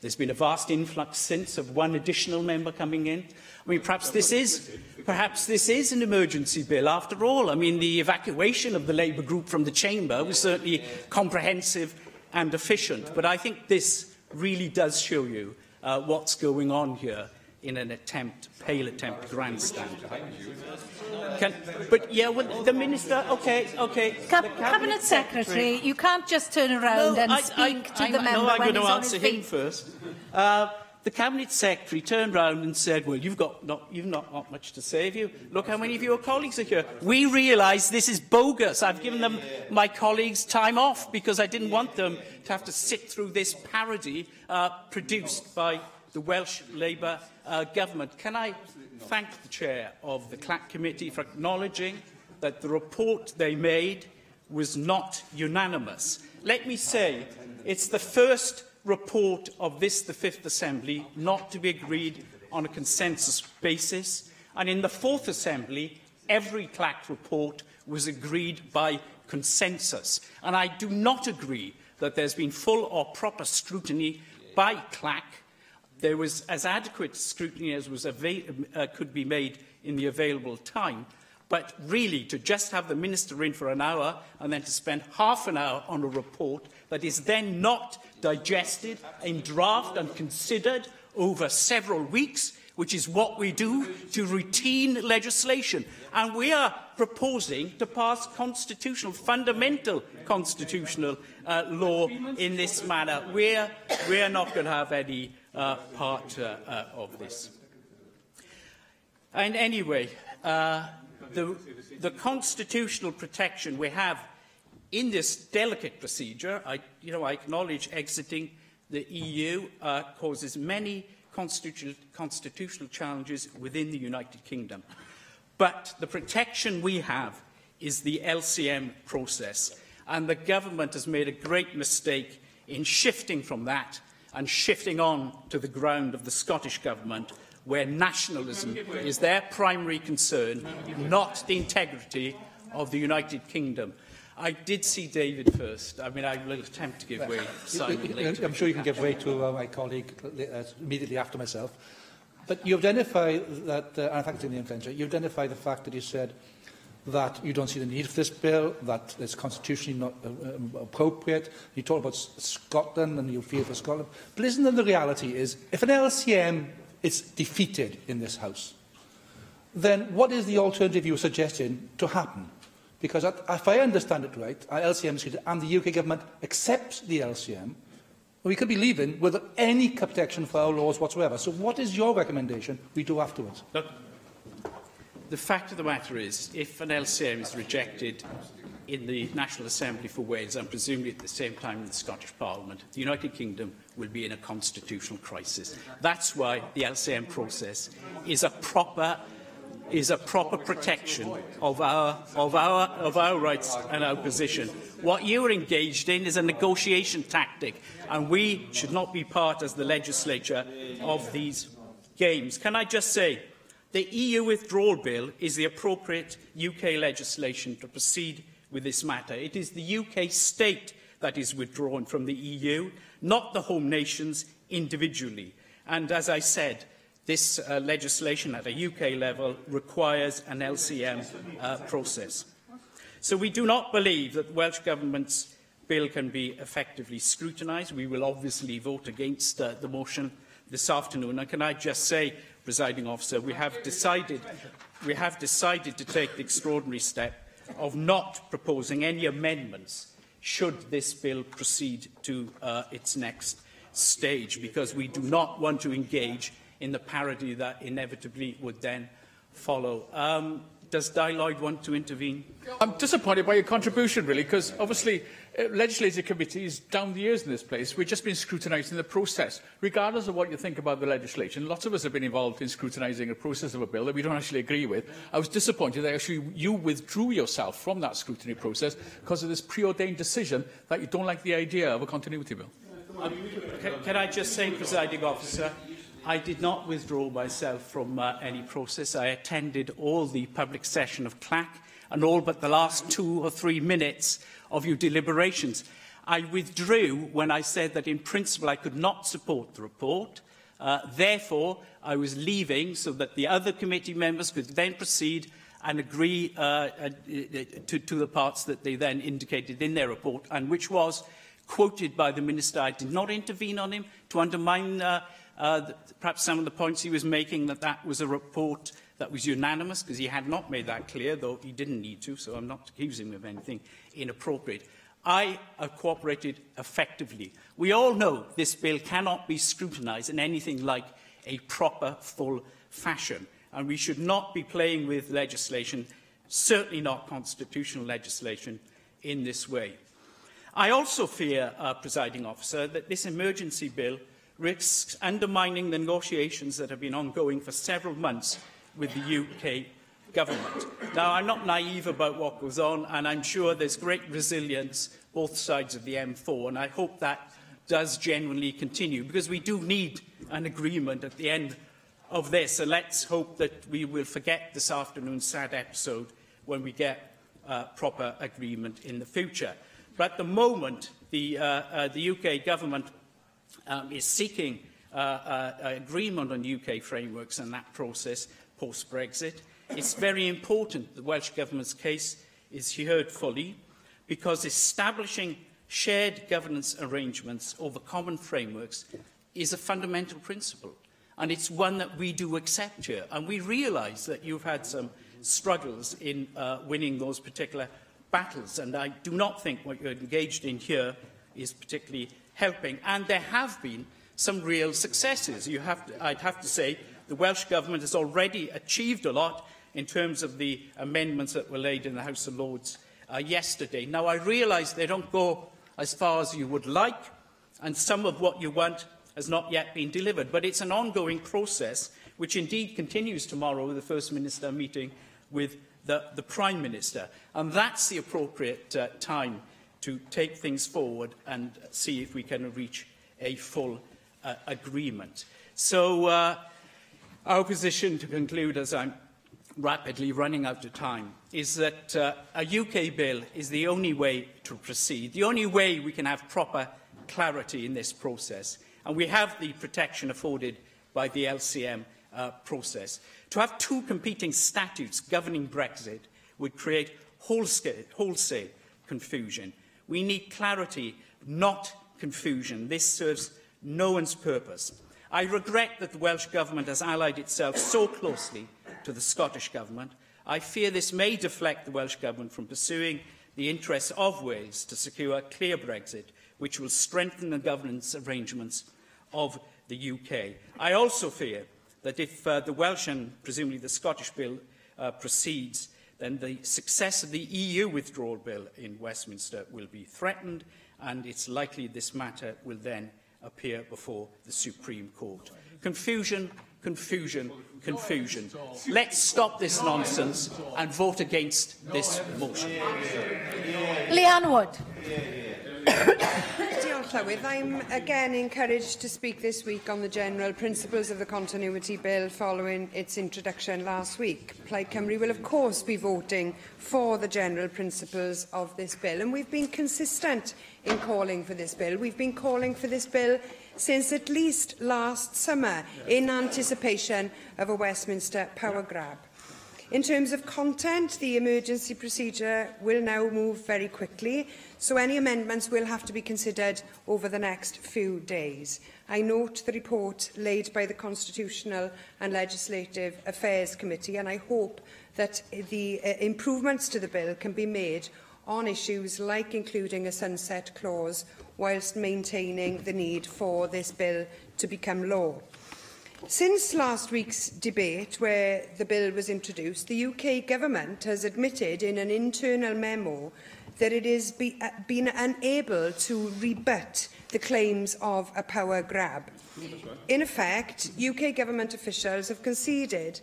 There's been a vast influx since of 1 additional member coming in. I mean, perhaps this is an emergency bill after all. I mean, the evacuation of the Labour group from the chamber was certainly comprehensive and efficient. But I think this really does show you what's going on here in an pale attempt grandstand. But yeah, well, the Minister, okay. Cabinet Secretary, you can't just turn around and speak to the member I'm when going to he's on answer his him feet. first. The Cabinet Secretary turned round and said, well, you've not got much to say, have you? Look how many of your colleagues are here. We realise this is bogus. I've given them, my colleagues, time off because I didn't want them to have to sit through this parody produced by the Welsh Labour government. Can I thank the Chair of the CLAC Committee for acknowledging that the report they made was not unanimous. Let me say, it's the first report of this, the Fifth Assembly, not to be agreed on a consensus basis. And in the Fourth Assembly, every CLAC report was agreed by consensus. And I do not agree that there's been full or proper scrutiny by CLAC. There was as adequate scrutiny as was could be made in the available time. But really, to just have the Minister in for an hour and then to spend half an hour on a report that is then not digested in draft and considered over several weeks, which is what we do to routine legislation. And we are proposing to pass fundamental constitutional law in this manner. We're not going to have any part of this. And anyway, the constitutional protection we have in this delicate procedure, I acknowledge exiting the EU causes many constitutional challenges within the United Kingdom. But the protection we have is the LCM process. And the government has made a great mistake in shifting from that and shifting on to the ground of the Scottish Government, where nationalism is their primary concern, not the integrity of the United Kingdom. I did see David first. I mean, I will attempt to give way to Simon later. I'm sure you can give way to my colleague immediately after myself. But you identify that, and I think it's in the intention, you identify the fact that you said that you don't see the need for this bill, that it's constitutionally not appropriate. You talk about Scotland and you feel for Scotland. But isn't the reality is, if an LCM is defeated in this House, then what is the alternative you're suggesting to happen? Because if I understand it right, LCM is defeated and the UK Government accepts the LCM, we could be leaving without any protection for our laws whatsoever. So what is your recommendation we do afterwards? Look, the fact of the matter is, if an LCM is rejected in the National Assembly for Wales, and presumably at the same time in the Scottish Parliament, the United Kingdom will be in a constitutional crisis. That's why the LCM process is a proper protection of our rights and our position. What you are engaged in is a negotiation tactic, and we should not be part, as the legislature, of these games. Can I just say, the EU withdrawal bill is the appropriate UK legislation to proceed with this matter. It is the UK state that is withdrawn from the EU, not the home nations individually. And as I said, this legislation at a UK level requires an LCM process. So we do not believe that the Welsh Government's bill can be effectively scrutinised. We will obviously vote against the motion this afternoon. And can I just say, Presiding Officer, we have decided to take the extraordinary step of not proposing any amendments should this bill proceed to its next stage, because we do not want to engage in the parody that inevitably would then follow. Does Di Lloyd want to intervene? I'm disappointed by your contribution, really, because obviously legislative committees down the years in this place, we've just been scrutinising the process. Regardless of what you think about the legislation, lots of us have been involved in scrutinising a process of a bill that we don't actually agree with. I was disappointed that actually you withdrew yourself from that scrutiny process because of this preordained decision that you don't like the idea of a continuity bill. Can I just say, Presiding Officer, I did not withdraw myself from any process. I attended all the public session of CLAC and all but the last 2 or 3 minutes of your deliberations. I withdrew when I said that in principle I could not support the report. Therefore, I was leaving so that the other committee members could then proceed and agree to the parts that they then indicated in their report, and which was quoted by the Minister. I did not intervene on him to undermine perhaps some of the points he was making, that was a report that was unanimous, because he had not made that clear, though he didn't need to, so I'm not accusing him of anything inappropriate. I have cooperated effectively. We all know this bill cannot be scrutinised in anything like a proper, full fashion, and we should not be playing with legislation, certainly not constitutional legislation, in this way. I also fear, Presiding Officer, that this emergency bill risks undermining the negotiations that have been ongoing for several months with the UK Government. Now, I'm not naive about what goes on, and I'm sure there's great resilience both sides of the M4, and I hope that does genuinely continue, because we do need an agreement at the end of this, and let's hope that we will forget this afternoon's sad episode when we get proper agreement in the future. But at the moment, the UK Government is seeking agreement on UK frameworks and that process post-Brexit. It's very important the Welsh Government's case is heard fully, because establishing shared governance arrangements over common frameworks is a fundamental principle, and it's one that we do accept here. And we realise that you've had some struggles in winning those particular battles, and I do not think what you're engaged in here is particularly helping. And there have been some real successes. I'd have to say the Welsh Government has already achieved a lot in terms of the amendments that were laid in the House of Lords yesterday. Now, I realise they don't go as far as you would like, and some of what you want has not yet been delivered. But it's an ongoing process, which indeed continues tomorrow with the First Minister meeting with the Prime Minister. And that's the appropriate time to take things forward and see if we can reach a full agreement. So our position, to conclude, as I'm rapidly running out of time, is that a UK bill is the only way to proceed, the only way we can have proper clarity in this process. And we have the protection afforded by the LCM process. To have two competing statutes governing Brexit would create wholesale confusion. We need clarity, not confusion. This serves no one's purpose. I regret that the Welsh Government has allied itself so closely to the Scottish Government. I fear this may deflect the Welsh Government from pursuing the interests of Wales to secure a clear Brexit, which will strengthen the governance arrangements of the UK. I also fear that if the Welsh and presumably the Scottish bill proceeds, then the success of the EU withdrawal bill in Westminster will be threatened, and it's likely this matter will then appear before the Supreme Court. Confusion, confusion, confusion. Let's stop this nonsense and vote against this motion. Leanne Wood. I'm again encouraged to speak this week on the general principles of the Continuity Bill following its introduction last week. Plaid Cymru will of course be voting for the general principles of this bill, and we've been consistent in calling for this bill. We've been calling for this bill since at least last summer in anticipation of a Westminster power grab. In terms of content, the emergency procedure will now move very quickly, so any amendments will have to be considered over the next few days. I note the report laid by the Constitutional and Legislative Affairs Committee, and I hope that the improvements to the bill can be made on issues like including a sunset clause, whilst maintaining the need for this bill to become law. Since last week's debate, where the bill was introduced, the UK Government has admitted in an internal memo that it has been unable to rebut the claims of a power grab. In effect, UK Government officials have conceded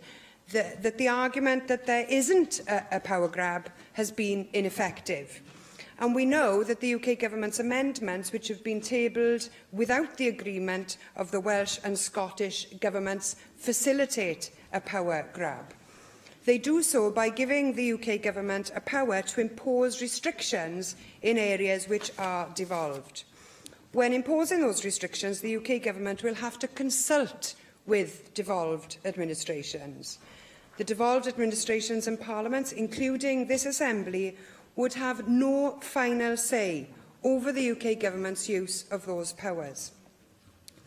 that the argument that there isn't a power grab has been ineffective. And we know that the UK Government's amendments, which have been tabled without the agreement of the Welsh and Scottish Governments, facilitate a power grab. They do so by giving the UK Government a power to impose restrictions in areas which are devolved. When imposing those restrictions, the UK Government will have to consult with devolved administrations. The devolved administrations and parliaments, including this Assembly, would have no final say over the UK Government's use of those powers.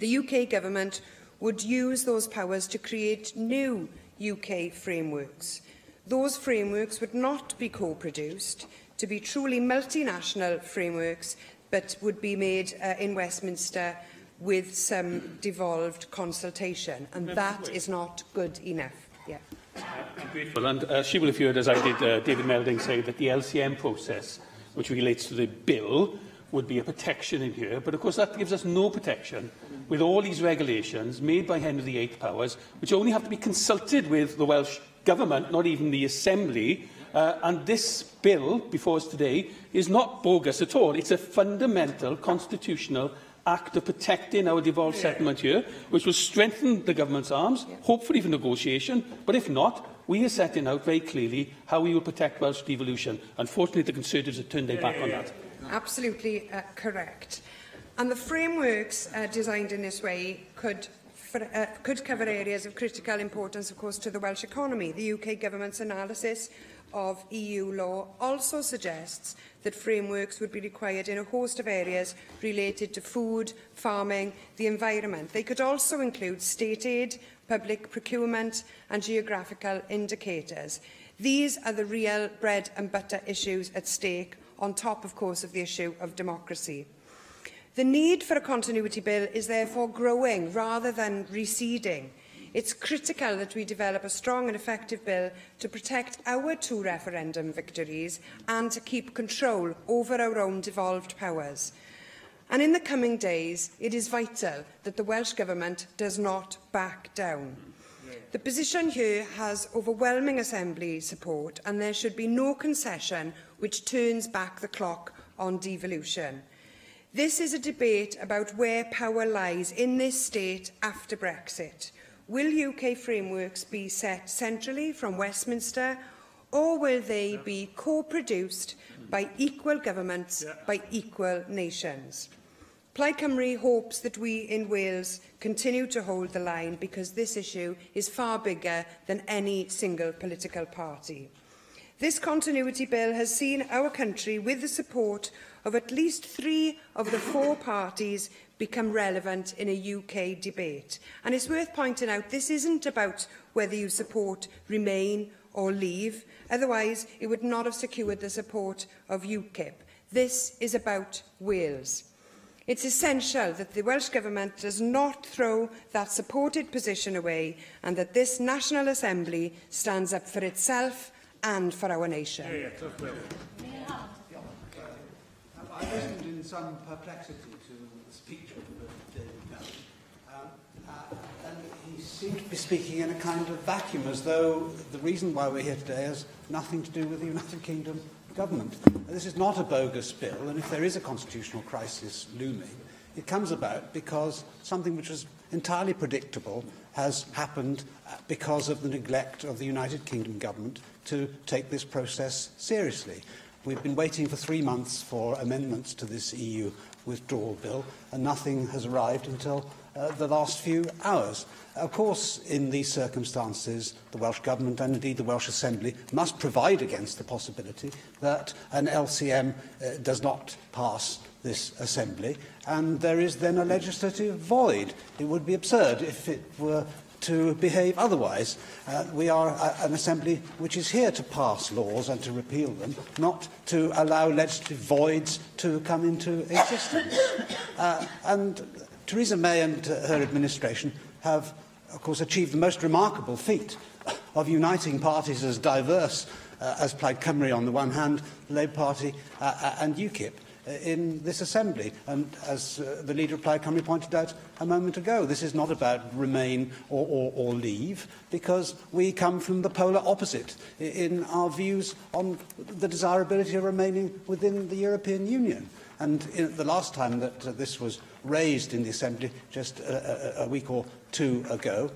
The UK Government would use those powers to create new UK frameworks. Those frameworks would not be co-produced to be truly multinational frameworks, but would be made in Westminster with some devolved consultation, and that is not good enough. Yeah. I'm grateful, and she will have heard, as I did, David Melding say that the LCM process, which relates to the bill, would be a protection in here, but of course that gives us no protection with all these regulations made by Henry VIII powers, which only have to be consulted with the Welsh Government, not even the Assembly, and this bill before us today is not bogus at all. It's a fundamental constitutional act of protecting our devolved settlement here, which will strengthen the government's arms, hopefully for negotiation, but if not, we are setting out very clearly how we will protect Welsh devolution. Unfortunately, the Conservatives have turned their back on that. Absolutely correct. And the frameworks designed in this way could cover areas of critical importance, of course, to the Welsh economy. The UK Government's analysis of EU law also suggests that frameworks would be required in a host of areas related to food, farming, the environment. They could also include state aid, public procurement and geographical indicators. These are the real bread and butter issues at stake, on top, of course, of the issue of democracy. The need for a continuity bill is therefore growing rather than receding. It's critical that we develop a strong and effective bill to protect our two referendum victories and to keep control over our own devolved powers. And in the coming days, it is vital that the Welsh Government does not back down. The position here has overwhelming Assembly support, and there should be no concession which turns back the clock on devolution. This is a debate about where power lies in this state after Brexit. Will UK frameworks be set centrally from Westminster, or will they be co-produced by equal governments, by equal nations? Plaid Cymru hopes that we in Wales continue to hold the line, because this issue is far bigger than any single political party. This continuity bill has seen our country, with the support of at least 3 of the 4 parties, become relevant in a UK debate. And it's worth pointing out this isn't about whether you support Remain or Leave, otherwise it would not have secured the support of UKIP. This is about Wales. It's essential that the Welsh Government does not throw that supported position away, and that this National Assembly stands up for itself and for our nation. I listened in some perplexity to the speech of David Melding, and he seemed to be speaking in a kind of vacuum, as though the reason why we're here today has nothing to do with the United Kingdom government. This is not a bogus bill, and if there is a constitutional crisis looming, it comes about because something which was entirely predictable has happened because of the neglect of the United Kingdom government to take this process seriously. We've been waiting for 3 months for amendments to this EU withdrawal bill, and nothing has arrived until the last few hours. Of course, in these circumstances, the Welsh Government and indeed the Welsh Assembly must provide against the possibility that an LCM does not pass this Assembly, and there is then a legislative void. It would be absurd if it were to behave otherwise. We are an Assembly which is here to pass laws and to repeal them, not to allow legislative voids to come into existence. And Theresa May and her administration have, of course, achieved the most remarkable feat of uniting parties as diverse as Plaid Cymru on the one hand, the Labour Party and UKIP in this Assembly. And as the leader of Plaid Cymru pointed out a moment ago, this is not about Remain or Leave, because we come from the polar opposite in our views on the desirability of remaining within the European Union. And the last time that this was raised in the Assembly, just a week or 2 ago,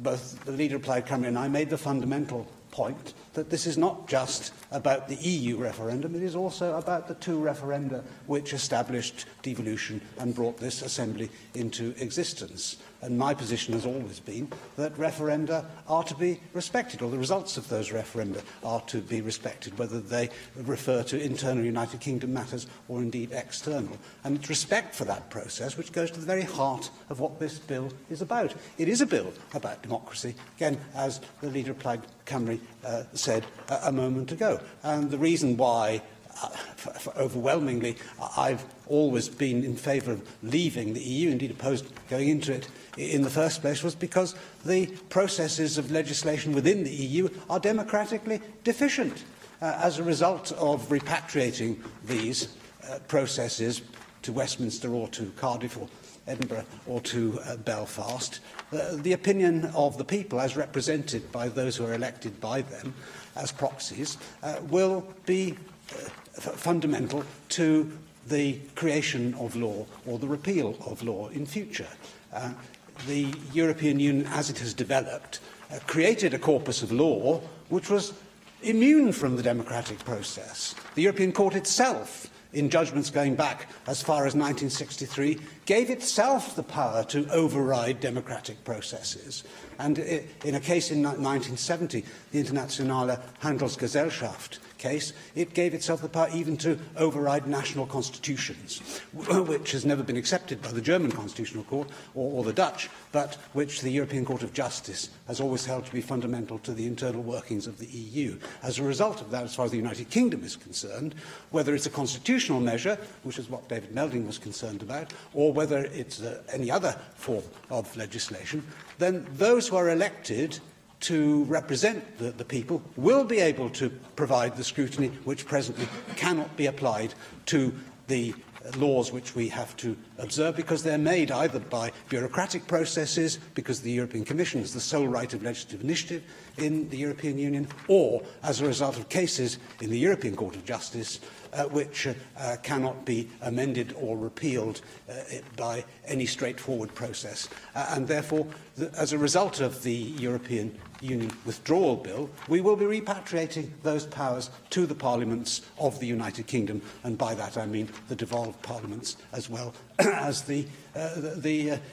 both the leader of Plaid Cymru and I made the fundamental point that this is not just about the EU referendum, it is also about the 2 referenda which established devolution and brought this Assembly into existence. And my position has always been that referenda are to be respected, or the results of those referenda are to be respected, whether they refer to internal United Kingdom matters or indeed external. And it's respect for that process which goes to the very heart of what this bill is about. It is a bill about democracy, again, as the leader of Plaid Cymru said a moment ago. And the reason why overwhelmingly I've always been in favour of leaving the EU, indeed opposed going into it in the first place, was because the processes of legislation within the EU are democratically deficient. As a result of repatriating these processes to Westminster or to Cardiff or Edinburgh or to Belfast, the opinion of the people, as represented by those who are elected by them as proxies, will be fundamental to the creation of law or the repeal of law in future. The European Union, as it has developed, created a corpus of law which was immune from the democratic process. The European Court itself, in judgments going back as far as 1963, gave itself the power to override democratic processes. And in a case in 1970, the Internationale Handelsgesellschaft case, it gave itself the power even to override national constitutions, which has never been accepted by the German Constitutional Court or the Dutch, but which the European Court of Justice has always held to be fundamental to the internal workings of the EU. As a result of that, as far as the United Kingdom is concerned, whether it's a constitutional measure, which is what David Melding was concerned about, or whether it's any other form of legislation, then those who are elected to represent the people will be able to provide the scrutiny which presently cannot be applied to the laws which we have to observe because they're made either by bureaucratic processes, because the European Commission has the sole right of legislative initiative in the European Union, or as a result of cases in the European Court of Justice which cannot be amended or repealed by any straightforward process. And therefore, as a result of the European Union withdrawal bill, we will be repatriating those powers to the parliaments of the United Kingdom, and by that I mean the devolved parliaments as well as the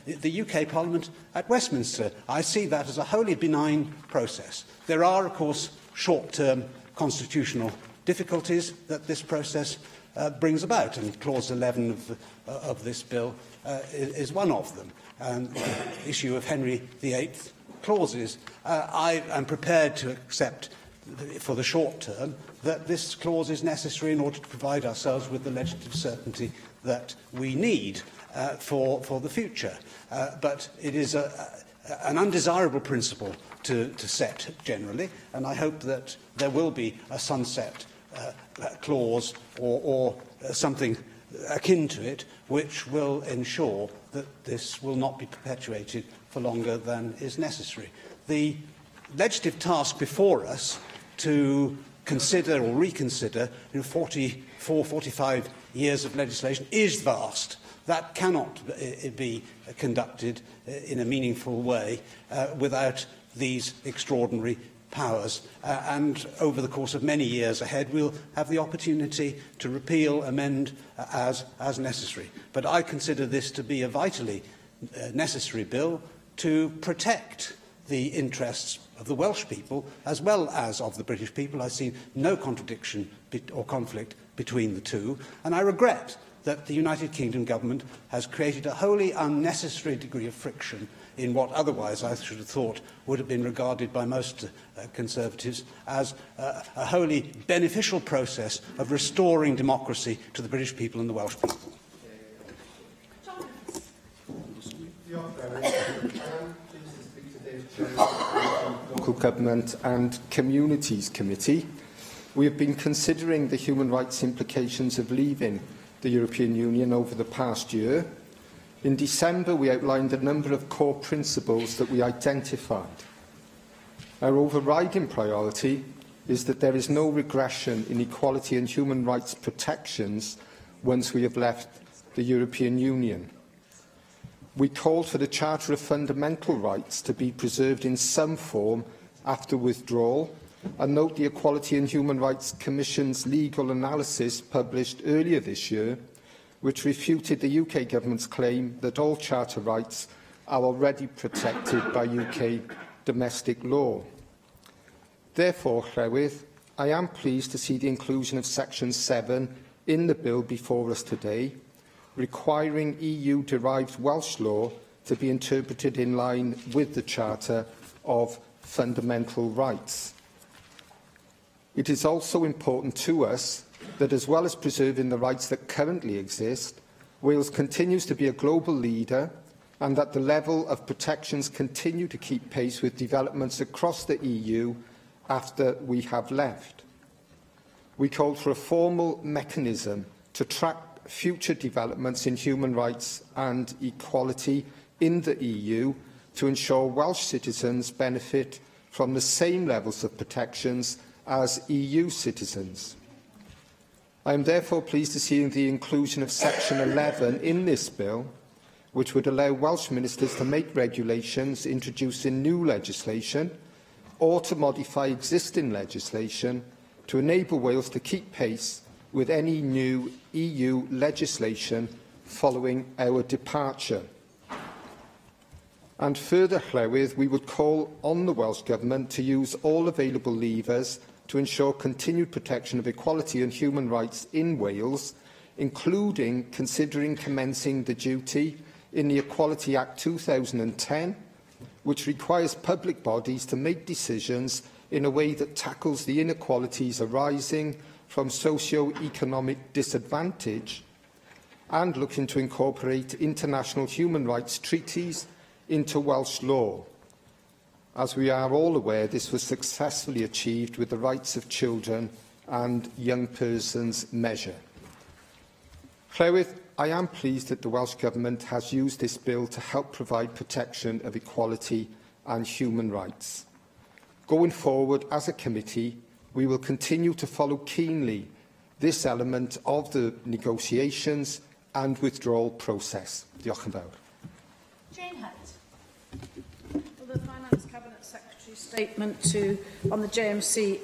UK Parliament at Westminster. I see that as a wholly benign process. There are, of course, short-term constitutional difficulties that this process brings about, and Clause 11 of this bill is one of them. The issue of Henry VIII clauses. I am prepared to accept, for the short term, that this clause is necessary in order to provide ourselves with the legislative certainty that we need for the future. But it is an undesirable principle to set generally, and I hope that there will be a sunset clause or something akin to it, which will ensure that this will not be perpetuated for longer than is necessary. The legislative task before us to consider or reconsider 44, 45 years of legislation is vast. That cannot be conducted in a meaningful way without these extraordinary powers. And over the course of many years ahead, we'll have the opportunity to repeal, amend as necessary. But I consider this to be a vitally necessary bill to protect the interests of the Welsh people as well as of the British people. I see no contradiction or conflict between the two, and I regret that the United Kingdom government has created a wholly unnecessary degree of friction in what otherwise I should have thought would have been regarded by most Conservatives as a wholly beneficial process of restoring democracy to the British people and the Welsh people. Local Government and Communities Committee. We have been considering the human rights implications of leaving the European Union over the past year. In December, we outlined a number of core principles that we identified. Our overriding priority is that there is no regression in equality and human rights protections once we have left the European Union. We called for the Charter of Fundamental Rights to be preserved in some form after withdrawal, and note the Equality and Human Rights Commission's legal analysis published earlier this year, which refuted the UK Government's claim that all Charter rights are already protected by UK domestic law. Therefore, Llywydd, I am pleased to see the inclusion of Section 7 in the bill before us today, requiring EU-derived Welsh law to be interpreted in line with the Charter of Fundamental Rights. It is also important to us that, as well as preserving the rights that currently exist, Wales continues to be a global leader, and that the level of protections continue to keep pace with developments across the EU after we have left. We called for a formal mechanism to track future developments in human rights and equality in the EU to ensure Welsh citizens benefit from the same levels of protections as EU citizens. I am therefore pleased to see the inclusion of Section 11 in this bill, which would allow Welsh ministers to make regulations introducing new legislation or to modify existing legislation to enable Wales to keep pace with any new EU legislation following our departure. And further, Llywydd, we would call on the Welsh Government to use all available levers to ensure continued protection of equality and human rights in Wales, including considering commencing the duty in the Equality Act 2010, which requires public bodies to make decisions in a way that tackles the inequalities arising from socio-economic disadvantage, and looking to incorporate international human rights treaties into Welsh law. As we are all aware, this was successfully achieved with the Rights of Children and Young Persons measure. Llywydd, I am pleased that the Welsh Government has used this bill to help provide protection of equality and human rights. Going forward, as a committee, we will continue to follow keenly this element of the negotiations and withdrawal process. Diolch yn fawr. Jane Hunt. Well, the Finance Cabinet Secretary's statement on the JMC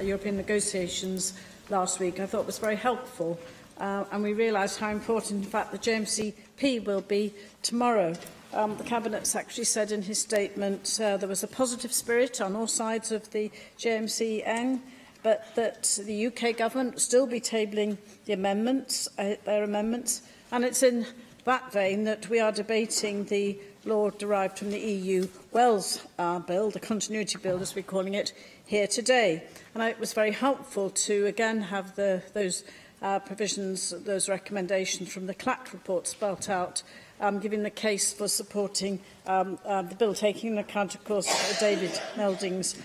European negotiations last week I thought was very helpful, and we realised how important, in fact, the JMCP will be tomorrow. The Cabinet Secretary said in his statement there was a positive spirit on all sides of the JMCN, but that the UK Government will still be tabling the amendments, their amendments, and it's in that vein that we are debating the law derived from the EU Wells Bill, the Continuity Bill as we're calling it, here today. And it was very helpful to again have those provisions, those recommendations from the CLACT report spelt out, giving the case for supporting the bill, taking into account, of course, David Melding's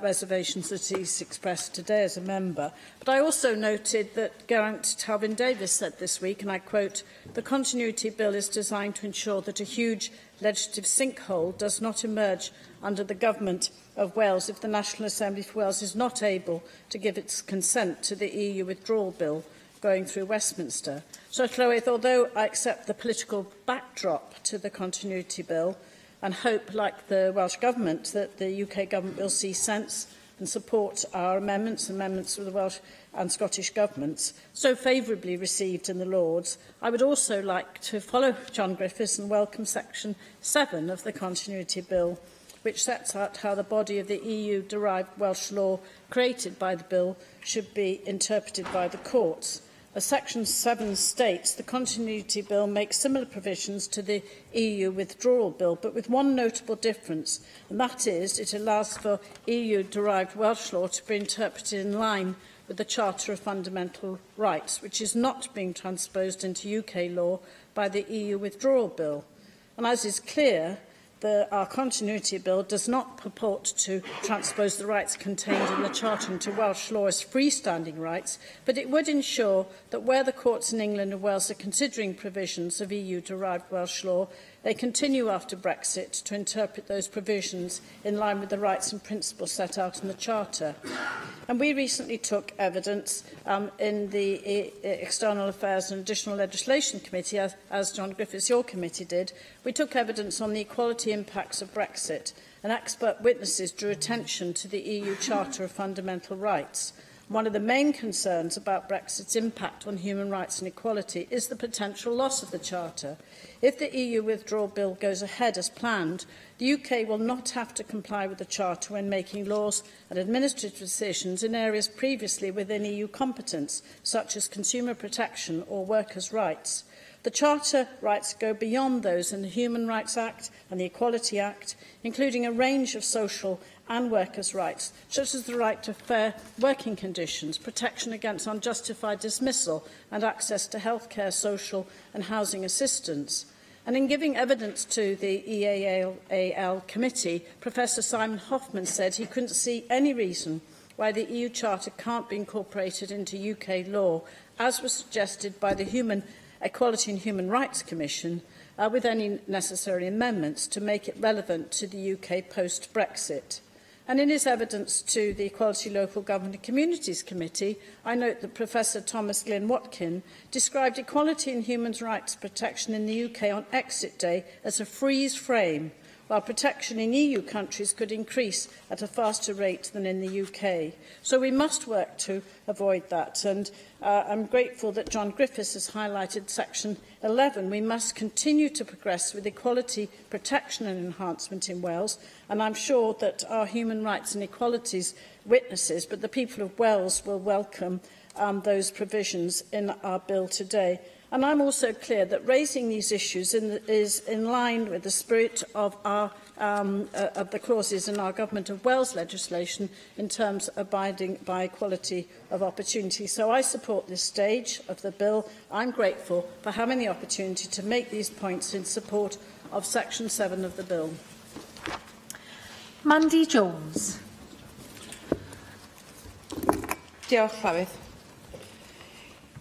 reservations that he's expressed today as a member. But I also noted that Geraint Talvin Davis said this week, and I quote, "The Continuity Bill is designed to ensure that a huge legislative sinkhole does not emerge under the Government of Wales if the National Assembly for Wales is not able to give its consent to the EU withdrawal bill going through Westminster." So, Llywydd, although I accept the political backdrop to the Continuity Bill and hope, like the Welsh Government, that the UK Government will see sense and support our amendments of the Welsh and Scottish Governments, so favourably received in the Lords, I would also like to follow John Griffiths and welcome Section 7 of the Continuity Bill, which sets out how the body of the EU-derived Welsh law created by the bill should be interpreted by the courts. As Section 7 states, the Continuity Bill makes similar provisions to the EU Withdrawal Bill, but with one notable difference, and that is it allows for EU-derived Welsh law to be interpreted in line with the Charter of Fundamental Rights, which is not being transposed into UK law by the EU Withdrawal Bill. And as is clear, our Continuity Bill does not purport to transpose the rights contained in the Charter into Welsh law as freestanding rights, but it would ensure that where the courts in England and Wales are considering provisions of EU-derived Welsh law, they continue after Brexit to interpret those provisions in line with the rights and principles set out in the Charter. And we recently took evidence in the External Affairs and Additional Legislation Committee, as John Griffiths, your committee, did. We took evidence on the equality impacts of Brexit, and expert witnesses drew attention to the EU Charter of Fundamental Rights. One of the main concerns about Brexit's impact on human rights and equality is the potential loss of the Charter. If the EU withdrawal bill goes ahead as planned, the UK will not have to comply with the Charter when making laws and administrative decisions in areas previously within EU competence, such as consumer protection or workers' rights. The Charter rights go beyond those in the Human Rights Act and the Equality Act, including a range of social and workers' rights, such as the right to fair working conditions, protection against unjustified dismissal and access to healthcare, social and housing assistance. And in giving evidence to the EAL committee, Professor Simon Hoffman said he couldn't see any reason why the EU Charter can't be incorporated into UK law, as was suggested by the Equality and Human Rights Commission, with any necessary amendments to make it relevant to the UK post-Brexit. And in his evidence to the Equality, Local Government and Communities Committee, I note that Professor Thomas Glyn Watkin described equality and human rights protection in the UK on exit day as a freeze frame, while protection in EU countries could increase at a faster rate than in the UK. So we must work to avoid that. And I'm grateful that John Griffiths has highlighted Section 11. We must continue to progress with equality, protection and enhancement in Wales. And I'm sure that our human rights and equalities witnesses, but the people of Wales will welcome those provisions in our bill today. And I'm also clear that raising these issues is in line with the spirit of the clauses in our Government of Wales legislation in terms of abiding by equality of opportunity. So I support this stage of the bill. I'm grateful for having the opportunity to make these points in support of Section 7 of the bill. Mandy Jones. Diolch, Llywydd.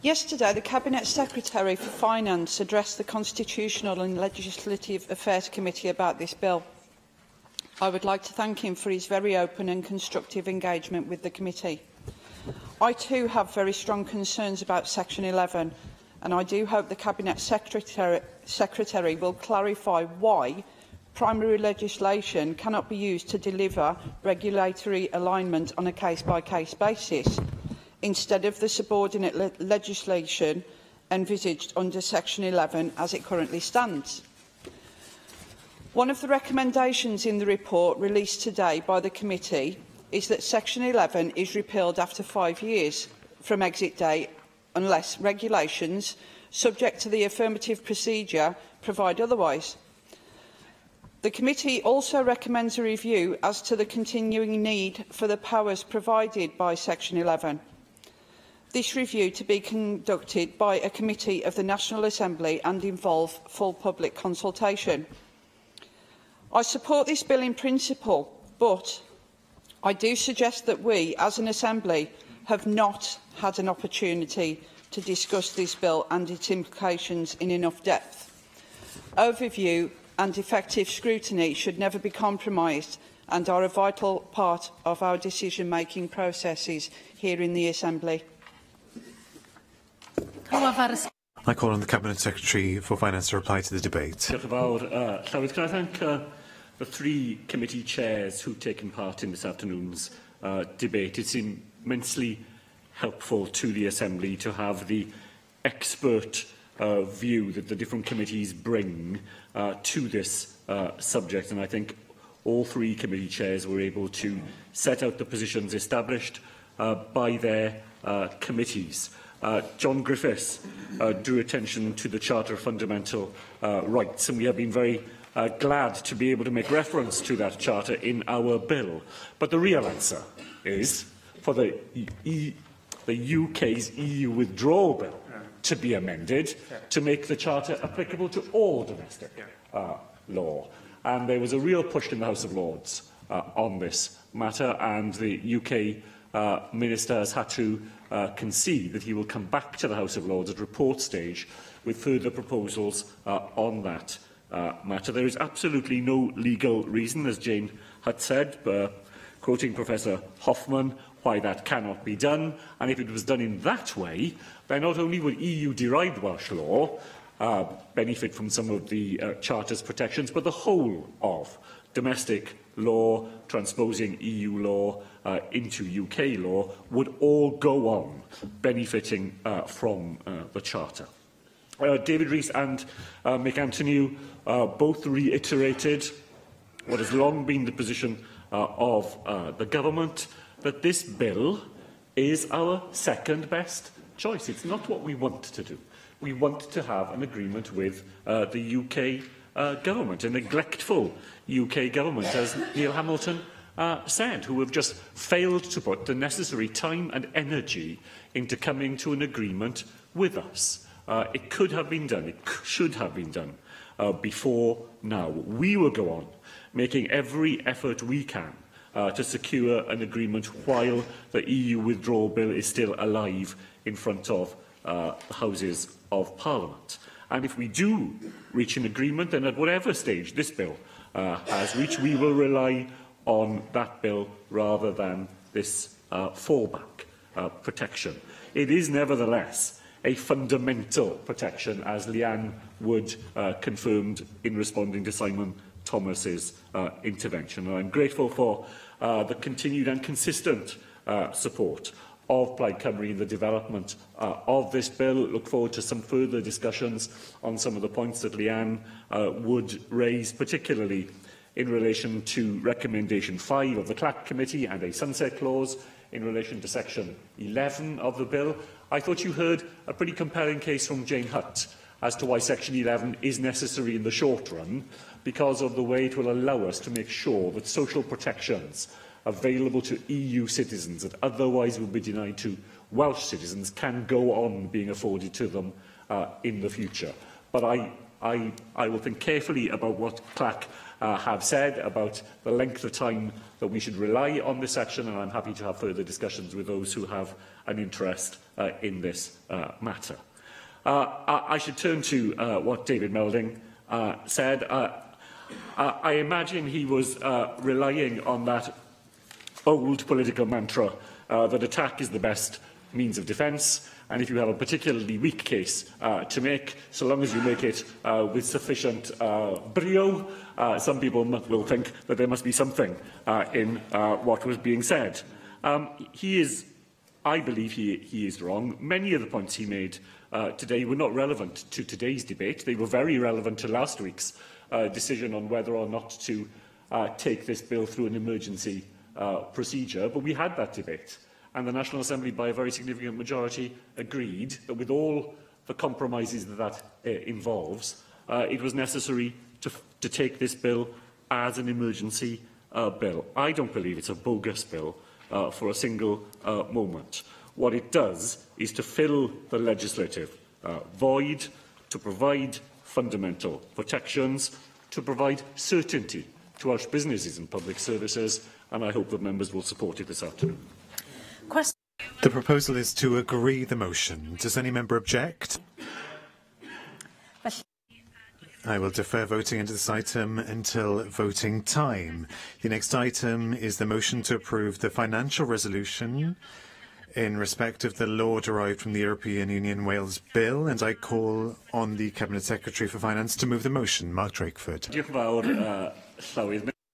Yesterday, the Cabinet Secretary for Finance addressed the Constitutional and Legislative Affairs Committee about this bill. I would like to thank him for his very open and constructive engagement with the committee. I too have very strong concerns about Section 11, and I do hope the Cabinet Secretary will clarify why primary legislation cannot be used to deliver regulatory alignment on a case-by-case basis, instead of the subordinate legislation envisaged under Section 11 as it currently stands. One of the recommendations in the report released today by the committee is that Section 11 is repealed after 5 years from exit date unless regulations, subject to the affirmative procedure, provide otherwise. The committee also recommends a review as to the continuing need for the powers provided by Section 11. This review to be conducted by a committee of the National Assembly and involve full public consultation. I support this bill in principle, but I do suggest that we, as an Assembly, have not had an opportunity to discuss this bill and its implications in enough depth. Overview and effective scrutiny should never be compromised and are a vital part of our decision-making processes here in the Assembly. I call on the Cabinet Secretary for Finance to reply to the debate. Diolch yn fawr. Llywyd, can I thank the three committee chairs who've taken part in this afternoon's debate. It's immensely helpful to the Assembly to have the expert view that the different committees bring to this subject, and I think all three committee chairs were able to set out the positions established by their committees. John Griffiths drew attention to the Charter of Fundamental Rights, and we have been very glad to be able to make reference to that charter in our bill. But the real answer is for the UK's EU withdrawal bill to be amended to make the charter applicable to all domestic law. And there was a real push in the House of Lords on this matter, and the UK Minister has had to concede that he will come back to the House of Lords at report stage with further proposals on that matter. There is absolutely no legal reason, as Jane had said, quoting Professor Hoffman, why that cannot be done. And if it was done in that way, then not only would EU-derived Welsh law benefit from some of the Charter's protections, but the whole of domestic law, transposing EU law into UK law, would all go on benefiting from the Charter. David Rees and Mick Antoniou both reiterated what has long been the position of the government, that this bill is our second best choice. It's not what we want to do. We want to have an agreement with the UK government, a neglectful UK government, as Neil Hamilton said, who have just failed to put the necessary time and energy into coming to an agreement with us. It could have been done, it should have been done before now. We will go on making every effort we can to secure an agreement while the EU withdrawal bill is still alive in front of the Houses of Parliament. And if we do reach an agreement, then at whatever stage this bill has reached, we will rely on that bill rather than this fallback protection. It is nevertheless a fundamental protection, as Leanne Wood confirmed in responding to Simon Thomas's intervention. And I'm grateful for the continued and consistent support of Plaid Cymru in the development of this bill. Look forward to some further discussions on some of the points that Leanne Wood raised, particularly in relation to recommendation 5 of the CLAC Committee and a sunset clause in relation to section 11 of the bill. I thought you heard a pretty compelling case from Jane Hutt as to why section 11 is necessary in the short run, because of the way it will allow us to make sure that social protections available to EU citizens that otherwise would be denied to Welsh citizens can go on being afforded to them in the future. But I will think carefully about what CLAC have said about the length of time that we should rely on this action, and I'm happy to have further discussions with those who have an interest in this matter. I should turn to what David Melding said. I imagine he was relying on that old political mantra that attack is the best means of defence, and if you have a particularly weak case to make, so long as you make it with sufficient brio, some people will think that there must be something in what was being said. I believe he is wrong. Many of the points he made today were not relevant to today's debate. They were very relevant to last week's decision on whether or not to take this bill through an emergency procedure, but we had that debate. And the National Assembly, by a very significant majority, agreed that with all the compromises that involves, it was necessary to take this bill as an emergency bill. I don't believe it's a bogus bill for a single moment. What it does is to fill the legislative void, to provide fundamental protections, to provide certainty to Welsh businesses and public services, and I hope that members will support it this afternoon. The proposal is to agree the motion. Does any member object? I will defer voting into this item until voting time. The next item is the motion to approve the financial resolution in respect of the law derived from the European Union Wales Bill, and I call on the Cabinet Secretary for Finance to move the motion. Mark Drakeford.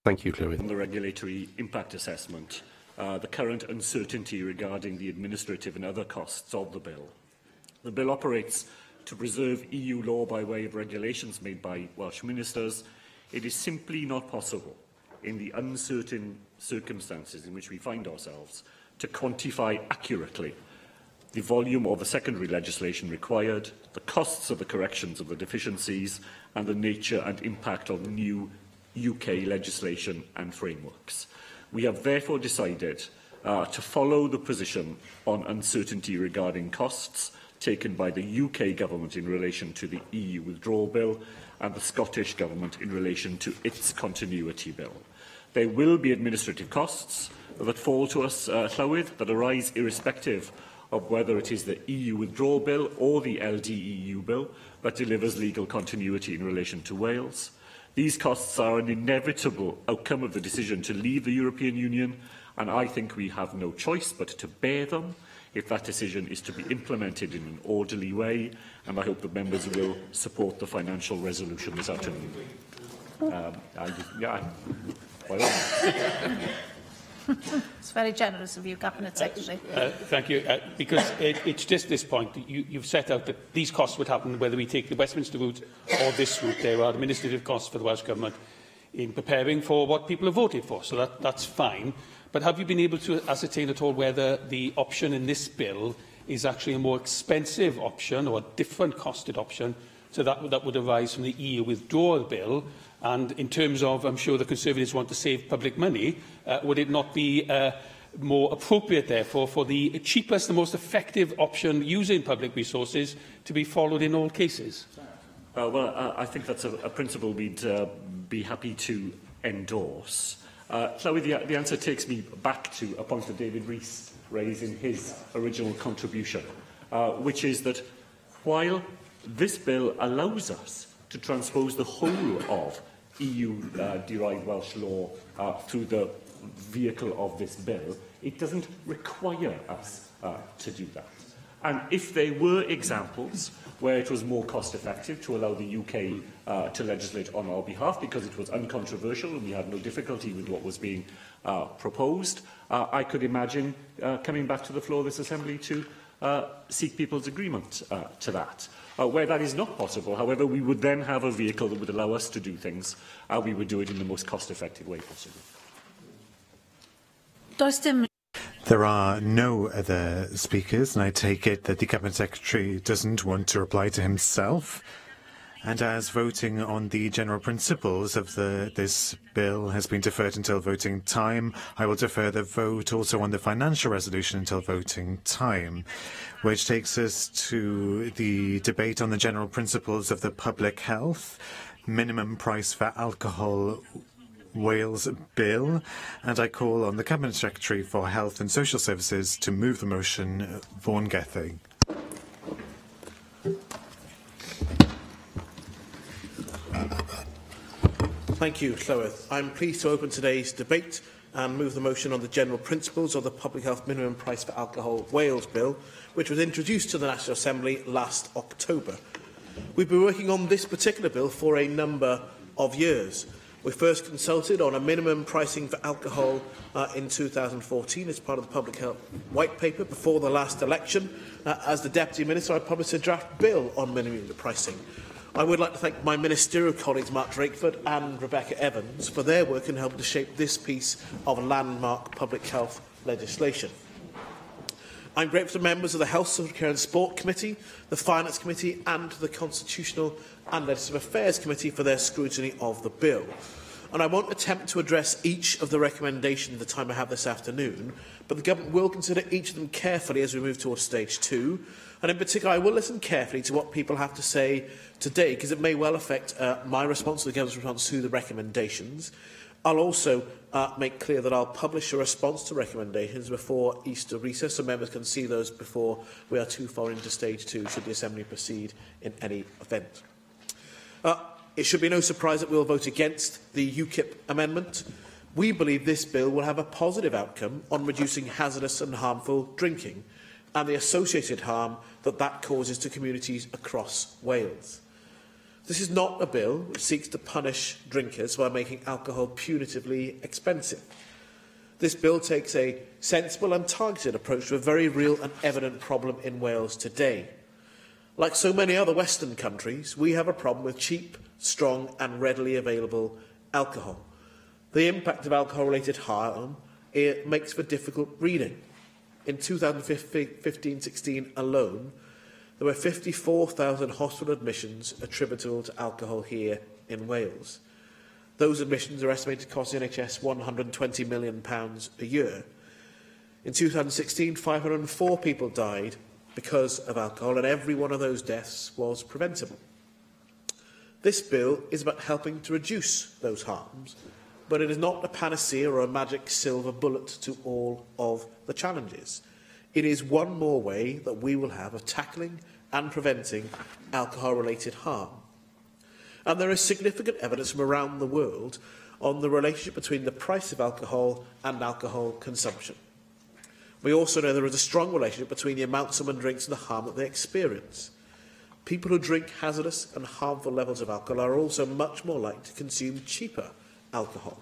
Thank you, Llywydd. On the regulatory impact assessment, the current uncertainty regarding the administrative and other costs of the bill. The bill operates to preserve EU law by way of regulations made by Welsh ministers. It is simply not possible, in the uncertain circumstances in which we find ourselves, to quantify accurately the volume of the secondary legislation required, the costs of the corrections of the deficiencies, and the nature and impact of new UK legislation and frameworks. We have therefore decided to follow the position on uncertainty regarding costs taken by the UK Government in relation to the EU Withdrawal Bill and the Scottish Government in relation to its Continuity Bill. There will be administrative costs that fall to us, Llywydd, that arise irrespective of whether it is the EU Withdrawal Bill or the LDEU Bill that delivers legal continuity in relation to Wales. These costs are an inevitable outcome of the decision to leave the European Union, and I think we have no choice but to bear them if that decision is to be implemented in an orderly way, and I hope that members will support the financial resolution this afternoon. It's very generous of you, Cabinet Secretary. Thank you. Because it's just this point. You've set out that these costs would happen whether we take the Westminster route or this route. There are administrative costs for the Welsh Government in preparing for what people have voted for, so that's fine. But have you been able to ascertain at all whether the option in this bill is actually a more expensive option or a different costed option to that would arise from the EU Withdrawal Bill? And in terms of, I'm sure the Conservatives want to save public money, would it not be more appropriate, therefore, for the cheapest and most effective option using public resources to be followed in all cases? I think that's a principle we'd be happy to endorse. Llywydd, the answer takes me back to a point that David Rees raised in his original contribution, which is that while this bill allows us to transpose the whole of EU-derived Welsh law through the vehicle of this bill, it doesn't require us to do that. And if there were examples where it was more cost-effective to allow the UK to legislate on our behalf because it was uncontroversial and we had no difficulty with what was being proposed, I could imagine coming back to the floor of this Assembly to seek people's agreement to that. Where that is not possible, however, we would then have a vehicle that would allow us to do things, and we would do it in the most cost-effective way possible. There are no other speakers, and I take it that the Cabinet Secretary doesn't want to reply to himself. And as voting on the general principles of this bill has been deferred until voting time, I will defer the vote also on the financial resolution until voting time, which takes us to the debate on the general principles of the public health, minimum price for alcohol Wales Bill, and I call on the Cabinet Secretary for Health and Social Services to move the motion. Vaughan Gething. Thank you, Llywydd. I'm pleased to open today's debate and move the motion on the general principles of the Public Health Minimum Price for Alcohol Wales Bill, which was introduced to the National Assembly last October. We've been working on this particular bill for a number of years. We first consulted on a minimum pricing for alcohol in 2014 as part of the Public Health White Paper before the last election. As the Deputy Minister, I published a draft bill on minimum unit pricing. I would like to thank my ministerial colleagues Mark Drakeford and Rebecca Evans for their work in helping to shape this piece of landmark public health legislation. I'm grateful to members of the Health, Social Care and Sport Committee, the Finance Committee and the Constitutional and Legislative Affairs Committee for their scrutiny of the bill. And I won't attempt to address each of the recommendations the time I have this afternoon, but the Government will consider each of them carefully as we move towards stage 2. And in particular, I will listen carefully to what people have to say today, because it may well affect my response to the Government's response to the recommendations. I'll also make clear that I'll publish a response to recommendations before Easter recess, so members can see those before we are too far into stage 2, should the Assembly proceed in any event. It should be no surprise that we will vote against the UKIP amendment. We believe this bill will have a positive outcome on reducing hazardous and harmful drinking and the associated harm that that causes to communities across Wales. This is not a bill which seeks to punish drinkers by making alcohol punitively expensive. This bill takes a sensible and targeted approach to a very real and evident problem in Wales today. Like so many other Western countries, we have a problem with cheap, strong and readily available alcohol. The impact of alcohol-related harm makes for difficult reading. In 2015-16 alone, there were 54,000 hospital admissions attributable to alcohol here in Wales. Those admissions are estimated to cost the NHS £120 million a year. In 2016, 504 people died because of alcohol, and every one of those deaths was preventable. This bill is about helping to reduce those harms, but it is not a panacea or a magic silver bullet to all of the challenges. It is one more way that we will have of tackling and preventing alcohol-related harm. And there is significant evidence from around the world on the relationship between the price of alcohol and alcohol consumption. We also know there is a strong relationship between the amount someone drinks and the harm that they experience. People who drink hazardous and harmful levels of alcohol are also much more likely to consume cheaper alcohol.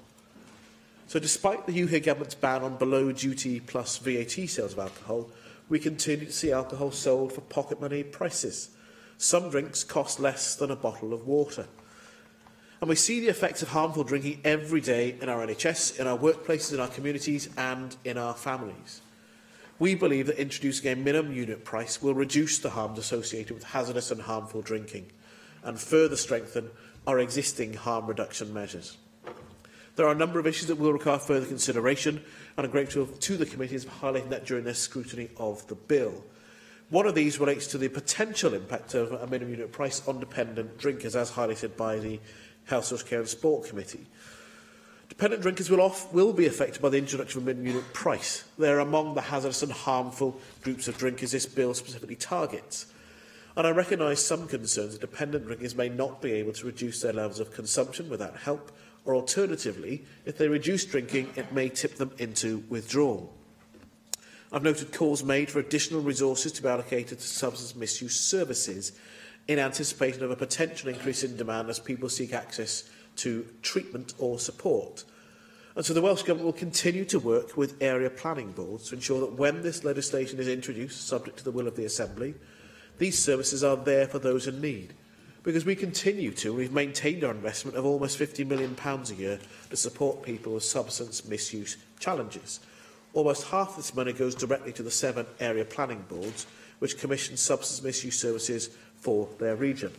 So despite the UK Government's ban on below-duty plus VAT sales of alcohol, we continue to see alcohol sold for pocket money prices. Some drinks cost less than a bottle of water. And we see the effects of harmful drinking every day in our NHS, in our workplaces, in our communities and in our families. We believe that introducing a minimum unit price will reduce the harms associated with hazardous and harmful drinking and further strengthen our existing harm reduction measures. There are a number of issues that will require further consideration, and I'm grateful to the committees for highlighting that during their scrutiny of the bill. One of these relates to the potential impact of a minimum unit price on dependent drinkers, as highlighted by the Health, Social Care and Sport Committee. Dependent drinkers will be affected by the introduction of a minimum unit price. They are among the hazardous and harmful groups of drinkers this bill specifically targets. And I recognise some concerns that dependent drinkers may not be able to reduce their levels of consumption without help, or alternatively, if they reduce drinking, it may tip them into withdrawal. I've noted calls made for additional resources to be allocated to substance misuse services in anticipation of a potential increase in demand as people seek access to treatment or support. And so the Welsh Government will continue to work with area planning boards to ensure that when this legislation is introduced, subject to the will of the Assembly, these services are there for those in need. Because we continue to, and we've maintained our investment of almost £50 million a year to support people with substance misuse challenges. Almost half this money goes directly to the 7 area planning boards, which commission substance misuse services for their region.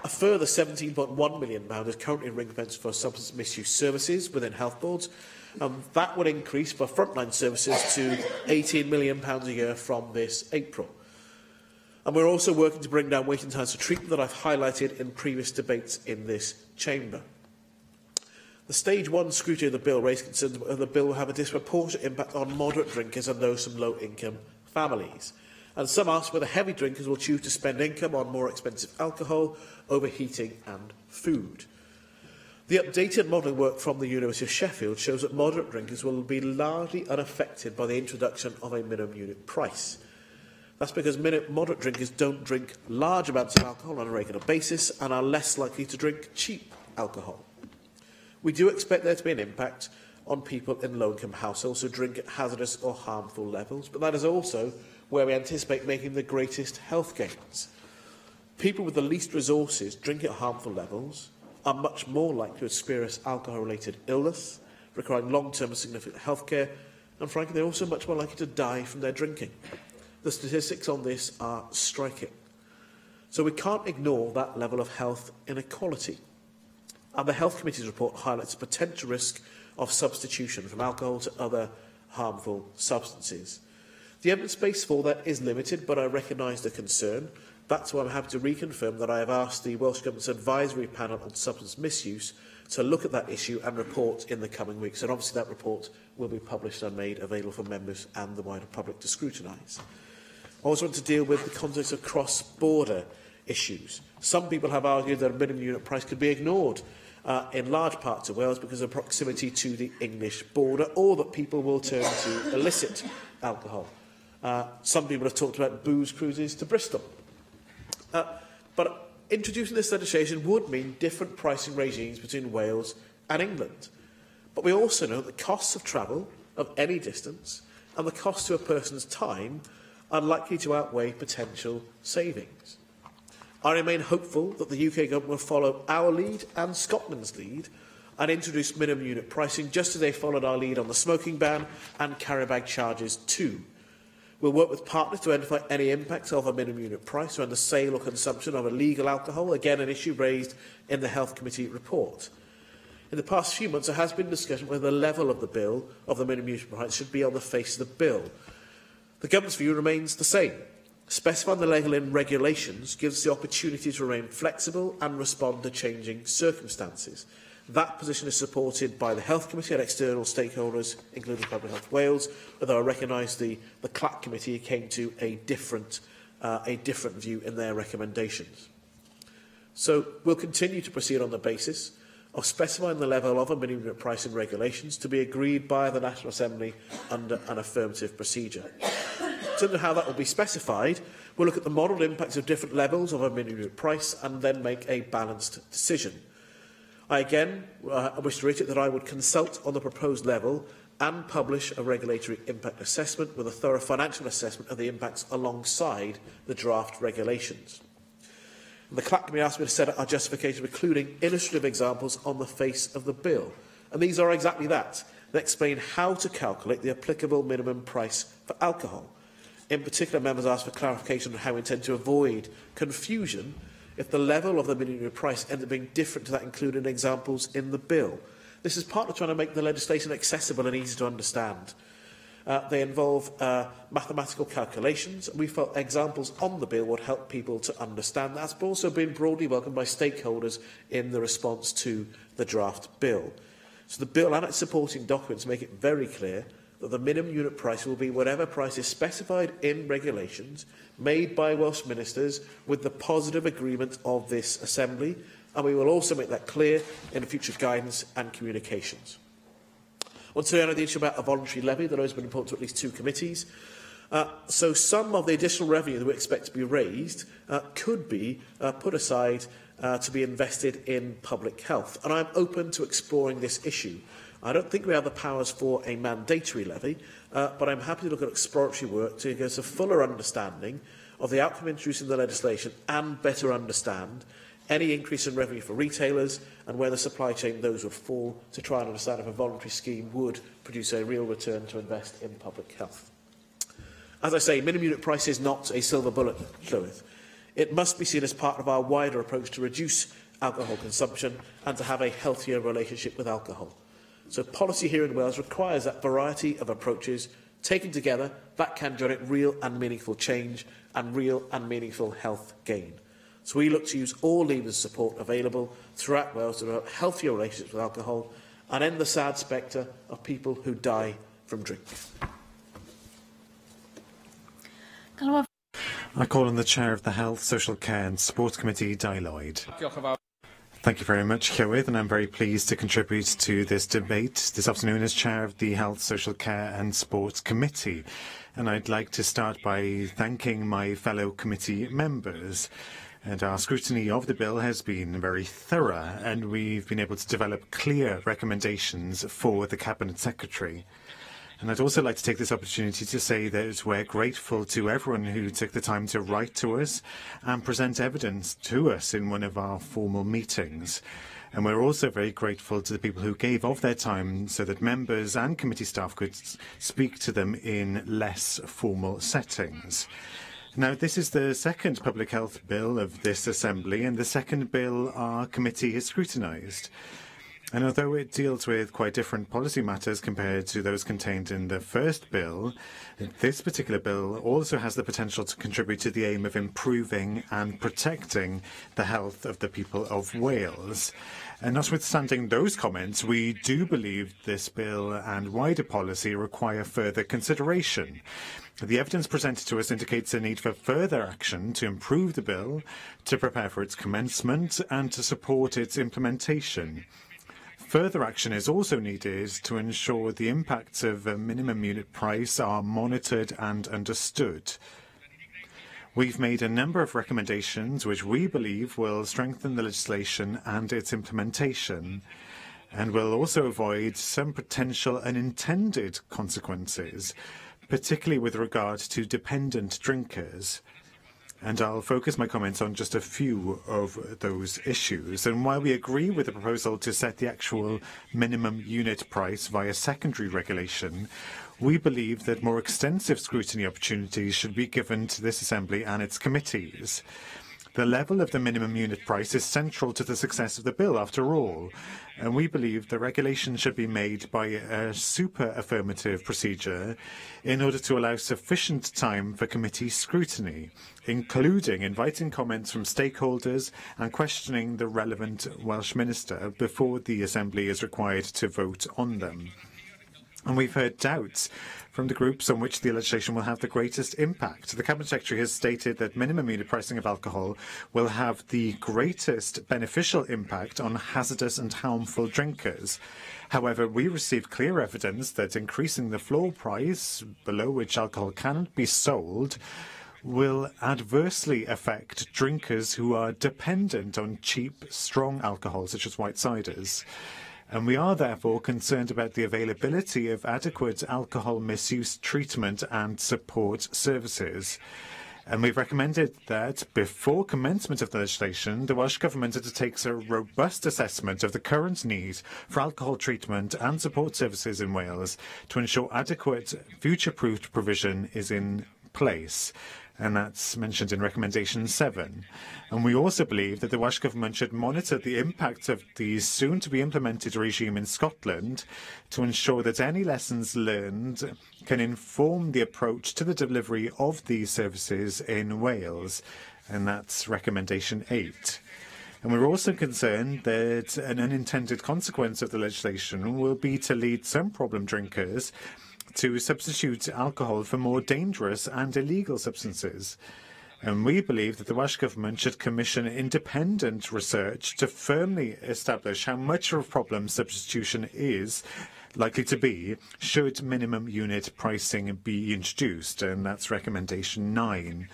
A further £17.1 million is currently ring-fenced for substance misuse services within health boards. That would increase for frontline services to £18 million a year from this April. And we're also working to bring down waiting times for treatment that I've highlighted in previous debates in this chamber. The Stage 1 scrutiny of the bill raised concerns that the bill will have a disproportionate impact on moderate drinkers and those from low-income families. And some ask whether heavy drinkers will choose to spend income on more expensive alcohol, overheating and food. The updated modelling work from the University of Sheffield shows that moderate drinkers will be largely unaffected by the introduction of a minimum unit price. That's because moderate drinkers don't drink large amounts of alcohol on a regular basis and are less likely to drink cheap alcohol. We do expect there to be an impact on people in low-income households who drink at hazardous or harmful levels, but that is also where we anticipate making the greatest health gains. People with the least resources drink at harmful levels are much more likely to experience alcohol-related illness, requiring long-term and significant health care, and frankly, they're also much more likely to die from their drinking. The statistics on this are striking. So we can't ignore that level of health inequality. And the Health Committee's report highlights the potential risk of substitution from alcohol to other harmful substances. The evidence base for that is limited, but I recognise the concern. That's why I'm happy to reconfirm that I have asked the Welsh Government's Advisory Panel on Substance Misuse to look at that issue and report in the coming weeks. And obviously that report will be published and made available for members and the wider public to scrutinise. I also want to deal with the context of cross-border issues. Some people have argued that a minimum unit price could be ignored in large parts of Wales because of proximity to the English border, or that people will turn to illicit alcohol. Some people have talked about booze cruises to Bristol. But introducing this legislation would mean different pricing regimes between Wales and England. But we also know that the costs of travel of any distance and the cost to a person's time are likely to outweigh potential savings. I remain hopeful that the UK Government will follow our lead and Scotland's lead and introduce minimum unit pricing, just as they followed our lead on the smoking ban and carry bag charges too. We'll work with partners to identify any impacts of a minimum unit price around the sale or consumption of illegal alcohol, again an issue raised in the Health Committee report. In the past few months, there has been discussion whether the level of the bill, of the minimum unit price, should be on the face of the bill. The Government's view remains the same. Specifying the level in regulations gives us the opportunity to remain flexible and respond to changing circumstances. That position is supported by the Health Committee and external stakeholders, including Public Health Wales, although I recognise the CLAC Committee came to a different view in their recommendations. So we'll continue to proceed on the basis of specifying the level of a minimum unit price in regulations to be agreed by the National Assembly under an affirmative procedure. In terms of how that will be specified, we'll look at the modelled impacts of different levels of a minimum unit price and then make a balanced decision. I again wish to reiterate that I would consult on the proposed level and publish a regulatory impact assessment with a thorough financial assessment of the impacts alongside the draft regulations. The CLAC Committee asked me to set out our justification, including illustrative examples on the face of the bill. And these are exactly that. They explain how to calculate the applicable minimum price for alcohol. In particular, members asked for clarification on how we intend to avoid confusion if the level of the minimum price ends up being different to that included in examples in the bill. This is part of trying to make the legislation accessible and easy to understand. They involve mathematical calculations, and we felt examples on the bill would help people to understand. That's also been broadly welcomed by stakeholders in the response to the draft bill. So the bill and its supporting documents make it very clear that the minimum unit price will be whatever price is specified in regulations made by Welsh ministers with the positive agreement of this Assembly, and we will also make that clear in future guidance and communications. I want to turn to the issue about a voluntary levy that has been important to at least two committees. So some of the additional revenue that we expect to be raised could be put aside to be invested in public health, and I'm open to exploring this issue. I don't think we have the powers for a mandatory levy, but I'm happy to look at exploratory work to give us a fuller understanding of the outcome introduced in the legislation and better understand any increase in revenue for retailers and where the supply chain those would fall, to try and understand if a voluntary scheme would produce a real return to invest in public health. As I say, minimum unit price is not a silver bullet, Llywydd. It must be seen as part of our wider approach to reduce alcohol consumption and to have a healthier relationship with alcohol. So policy here in Wales requires that variety of approaches Taken together, that can generate real and meaningful change and real and meaningful health gain. So we look to use all levers of support available throughout Wales to develop healthier relationships with alcohol and end the sad spectre of people who die from drink. I call on the Chair of the Health, Social Care and Sport Committee, Di Lloyd. Thank you very much, Llywydd, and I'm very pleased to contribute to this debate this afternoon as Chair of the Health, Social Care and Sport Committee. And I'd like to start by thanking my fellow committee members. And our scrutiny of the bill has been very thorough, and we've been able to develop clear recommendations for the Cabinet Secretary. And I'd also like to take this opportunity to say that we're grateful to everyone who took the time to write to us and present evidence to us in one of our formal meetings. And we're also very grateful to the people who gave of their time so that members and committee staff could speak to them in less formal settings. Now, this is the second public health bill of this Assembly and the second bill our committee has scrutinised. And although it deals with quite different policy matters compared to those contained in the first bill, this particular bill also has the potential to contribute to the aim of improving and protecting the health of the people of Wales. And notwithstanding those comments, we do believe this bill and wider policy require further consideration. The evidence presented to us indicates a need for further action to improve the bill, to prepare for its commencement and to support its implementation. Further action is also needed to ensure the impacts of a minimum unit price are monitored and understood. We've made a number of recommendations which we believe will strengthen the legislation and its implementation, and will also avoid some potential unintended consequences, particularly with regard to dependent drinkers. And I'll focus my comments on just a few of those issues. And while we agree with the proposal to set the actual minimum unit price via secondary regulation, we believe that more extensive scrutiny opportunities should be given to this Assembly and its committees. The level of the minimum unit price is central to the success of the bill, after all, and we believe the regulation should be made by a super-affirmative procedure in order to allow sufficient time for committee scrutiny, including inviting comments from stakeholders and questioning the relevant Welsh Minister before the Assembly is required to vote on them. And we've heard doubts from the groups on which the legislation will have the greatest impact. The Cabinet Secretary has stated that minimum unit pricing of alcohol will have the greatest beneficial impact on hazardous and harmful drinkers. However, we received clear evidence that increasing the floor price, below which alcohol cannot be sold, will adversely affect drinkers who are dependent on cheap, strong alcohol, such as white ciders. And we are therefore concerned about the availability of adequate alcohol misuse treatment and support services. And we've recommended that before commencement of the legislation, the Welsh Government undertakes a robust assessment of the current need for alcohol treatment and support services in Wales to ensure adequate future-proofed provision is in place. And that's mentioned in Recommendation 7. And we also believe that the Welsh Government should monitor the impact of the soon-to-be-implemented regime in Scotland to ensure that any lessons learned can inform the approach to the delivery of these services in Wales. And that's Recommendation 8. And we're also concerned that an unintended consequence of the legislation will be to lead some problem drinkers to substitute alcohol for more dangerous and illegal substances. And we believe that the Welsh Government should commission independent research to firmly establish how much of a problem substitution is likely to be should minimum unit pricing be introduced, and that's Recommendation 9.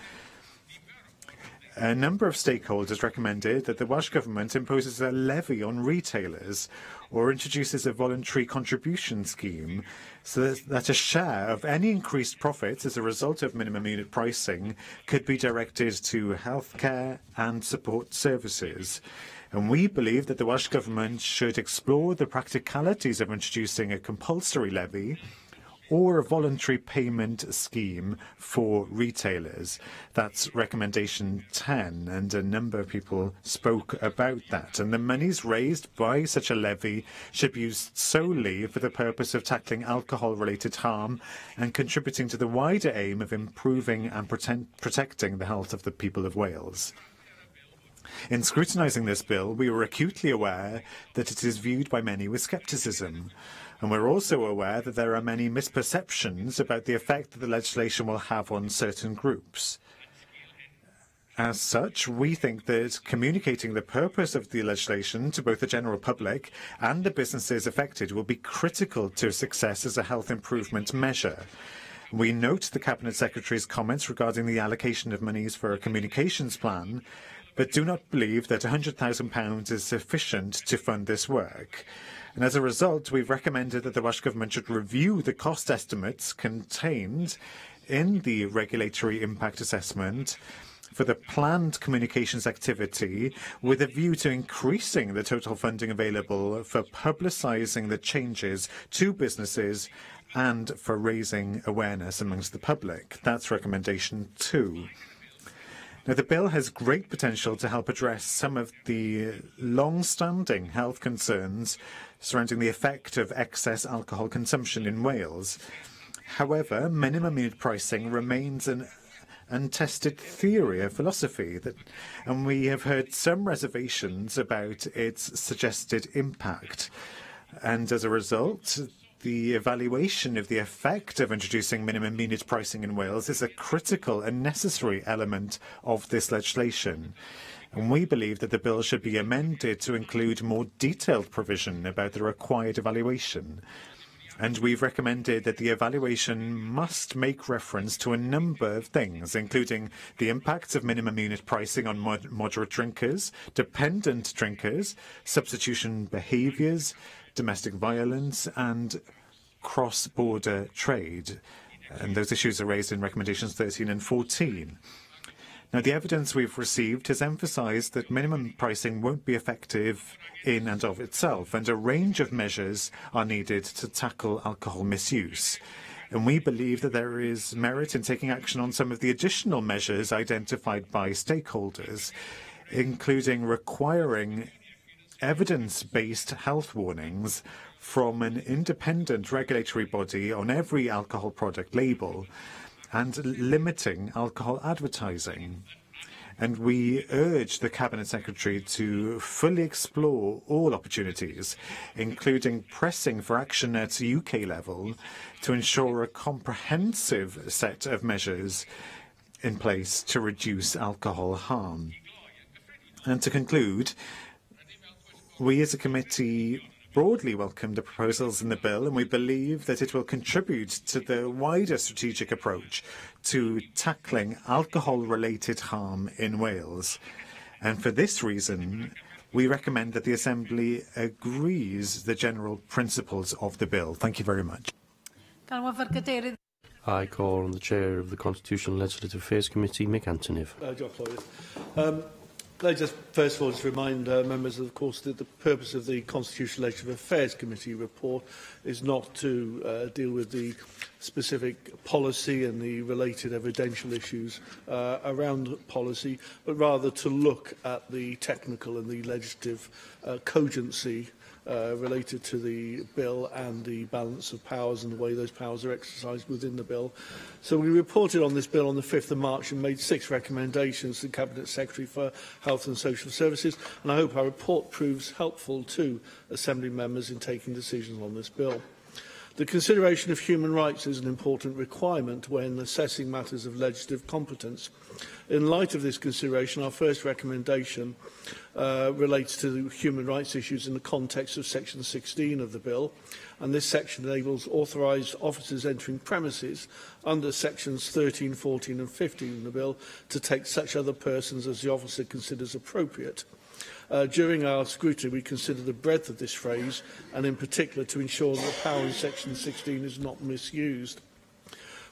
A number of stakeholders recommended that the Welsh Government imposes a levy on retailers or introduces a voluntary contribution scheme so that a share of any increased profits as a result of minimum unit pricing could be directed to healthcare and support services. And we believe that the Welsh Government should explore the practicalities of introducing a compulsory levy or a voluntary payment scheme for retailers. That's recommendation 10, and a number of people spoke about that. And the monies raised by such a levy should be used solely for the purpose of tackling alcohol-related harm and contributing to the wider aim of improving and protecting the health of the people of Wales. In scrutinising this bill, we were acutely aware that it is viewed by many with scepticism. And we're also aware that there are many misperceptions about the effect that the legislation will have on certain groups. As such, we think that communicating the purpose of the legislation to both the general public and the businesses affected will be critical to success as a health improvement measure. We note the Cabinet Secretary's comments regarding the allocation of monies for a communications plan, but do not believe that £100,000 is sufficient to fund this work. And as a result, we've recommended that the Welsh Government should review the cost estimates contained in the regulatory impact assessment for the planned communications activity with a view to increasing the total funding available for publicising the changes to businesses and for raising awareness amongst the public. That's recommendation 2. Now, the bill has great potential to help address some of the long-standing health concerns surrounding the effect of excess alcohol consumption in Wales. However, minimum unit pricing remains an untested theory of philosophy, and we have heard some reservations about its suggested impact. And as a result, the evaluation of the effect of introducing minimum unit pricing in Wales is a critical and necessary element of this legislation. And we believe that the bill should be amended to include more detailed provision about the required evaluation. And we've recommended that the evaluation must make reference to a number of things, including the impacts of minimum unit pricing on moderate drinkers, dependent drinkers, substitution behaviours, domestic violence and cross-border trade. And those issues are raised in recommendations 13 and 14. Now, the evidence we've received has emphasised that minimum pricing won't be effective in and of itself, and a range of measures are needed to tackle alcohol misuse. And we believe that there is merit in taking action on some of the additional measures identified by stakeholders, including requiring evidence-based health warnings from an independent regulatory body on every alcohol product label, and limiting alcohol advertising. And we urge the Cabinet Secretary to fully explore all opportunities, including pressing for action at UK level to ensure a comprehensive set of measures in place to reduce alcohol harm. And to conclude, we as a committee broadly welcome the proposals in the bill, and we believe that it will contribute to the wider strategic approach to tackling alcohol-related harm in Wales. And for this reason, we recommend that the Assembly agrees the general principles of the bill. Thank you very much. I call on the Chair of the Constitutional and Legislative Affairs Committee, Mick Antoniff. Can I just first of all just remind members, of course, that the purpose of the Constitutional and Legislative Affairs Committee report is not to deal with the specific policy and the related evidential issues around policy, but rather to look at the technical and the legislative cogency related to the bill and the balance of powers and the way those powers are exercised within the bill. So we reported on this bill on the 5th of March and made 6 recommendations to the Cabinet Secretary for Health and Social Services, and I hope our report proves helpful to Assembly members in taking decisions on this bill. The consideration of human rights is an important requirement when assessing matters of legislative competence. In light of this consideration, our first recommendation relates to the human rights issues in the context of Section 16 of the bill, and this section enables authorised officers entering premises under Sections 13, 14 and 15 of the bill to take such other persons as the officer considers appropriate. During our scrutiny, we considered the breadth of this phrase, and in particular to ensure that the power in Section 16 is not misused.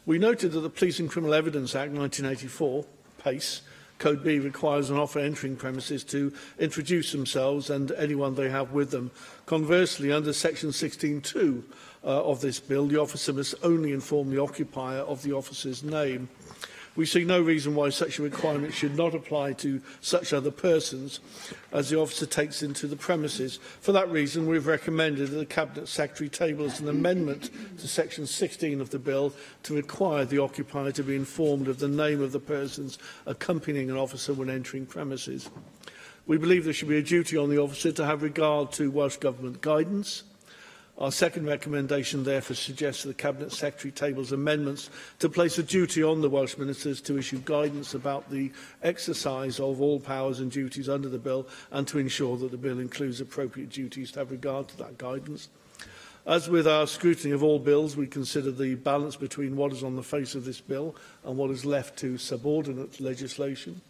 We noted that the Police and Criminal Evidence Act 1984, PACE, Code B requires an offer entering premises to introduce themselves and anyone they have with them. Conversely, under Section 16(2) of this bill, the officer must only inform the occupier of the officer's name. We see no reason why such a requirement should not apply to such other persons as the officer takes into the premises. For that reason, we have recommended that the Cabinet Secretary tables an amendment to Section 16 of the bill to require the occupier to be informed of the name of the persons accompanying an officer when entering premises. We believe there should be a duty on the officer to have regard to Welsh Government guidance. Our second recommendation, therefore, suggests that the Cabinet Secretary tables amendments to place a duty on the Welsh Ministers to issue guidance about the exercise of all powers and duties under the bill and to ensure that the bill includes appropriate duties to have regard to that guidance. As with our scrutiny of all bills, we consider the balance between what is on the face of this bill and what is left to subordinate legislation.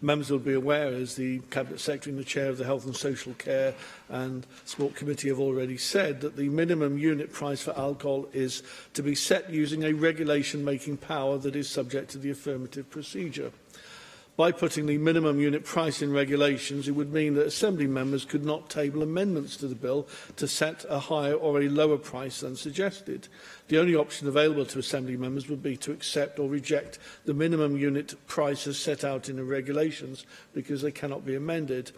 Members will be aware, as the Cabinet Secretary and the Chair of the Health and Social Care and Sport Committee have already said, that the minimum unit price for alcohol is to be set using a regulation-making power that is subject to the affirmative procedure. By putting the minimum unit price in regulations, it would mean that Assembly members could not table amendments to the bill to set a higher or a lower price than suggested. The only option available to Assembly members would be to accept or reject the minimum unit price as set out in the regulations, because they cannot be amended.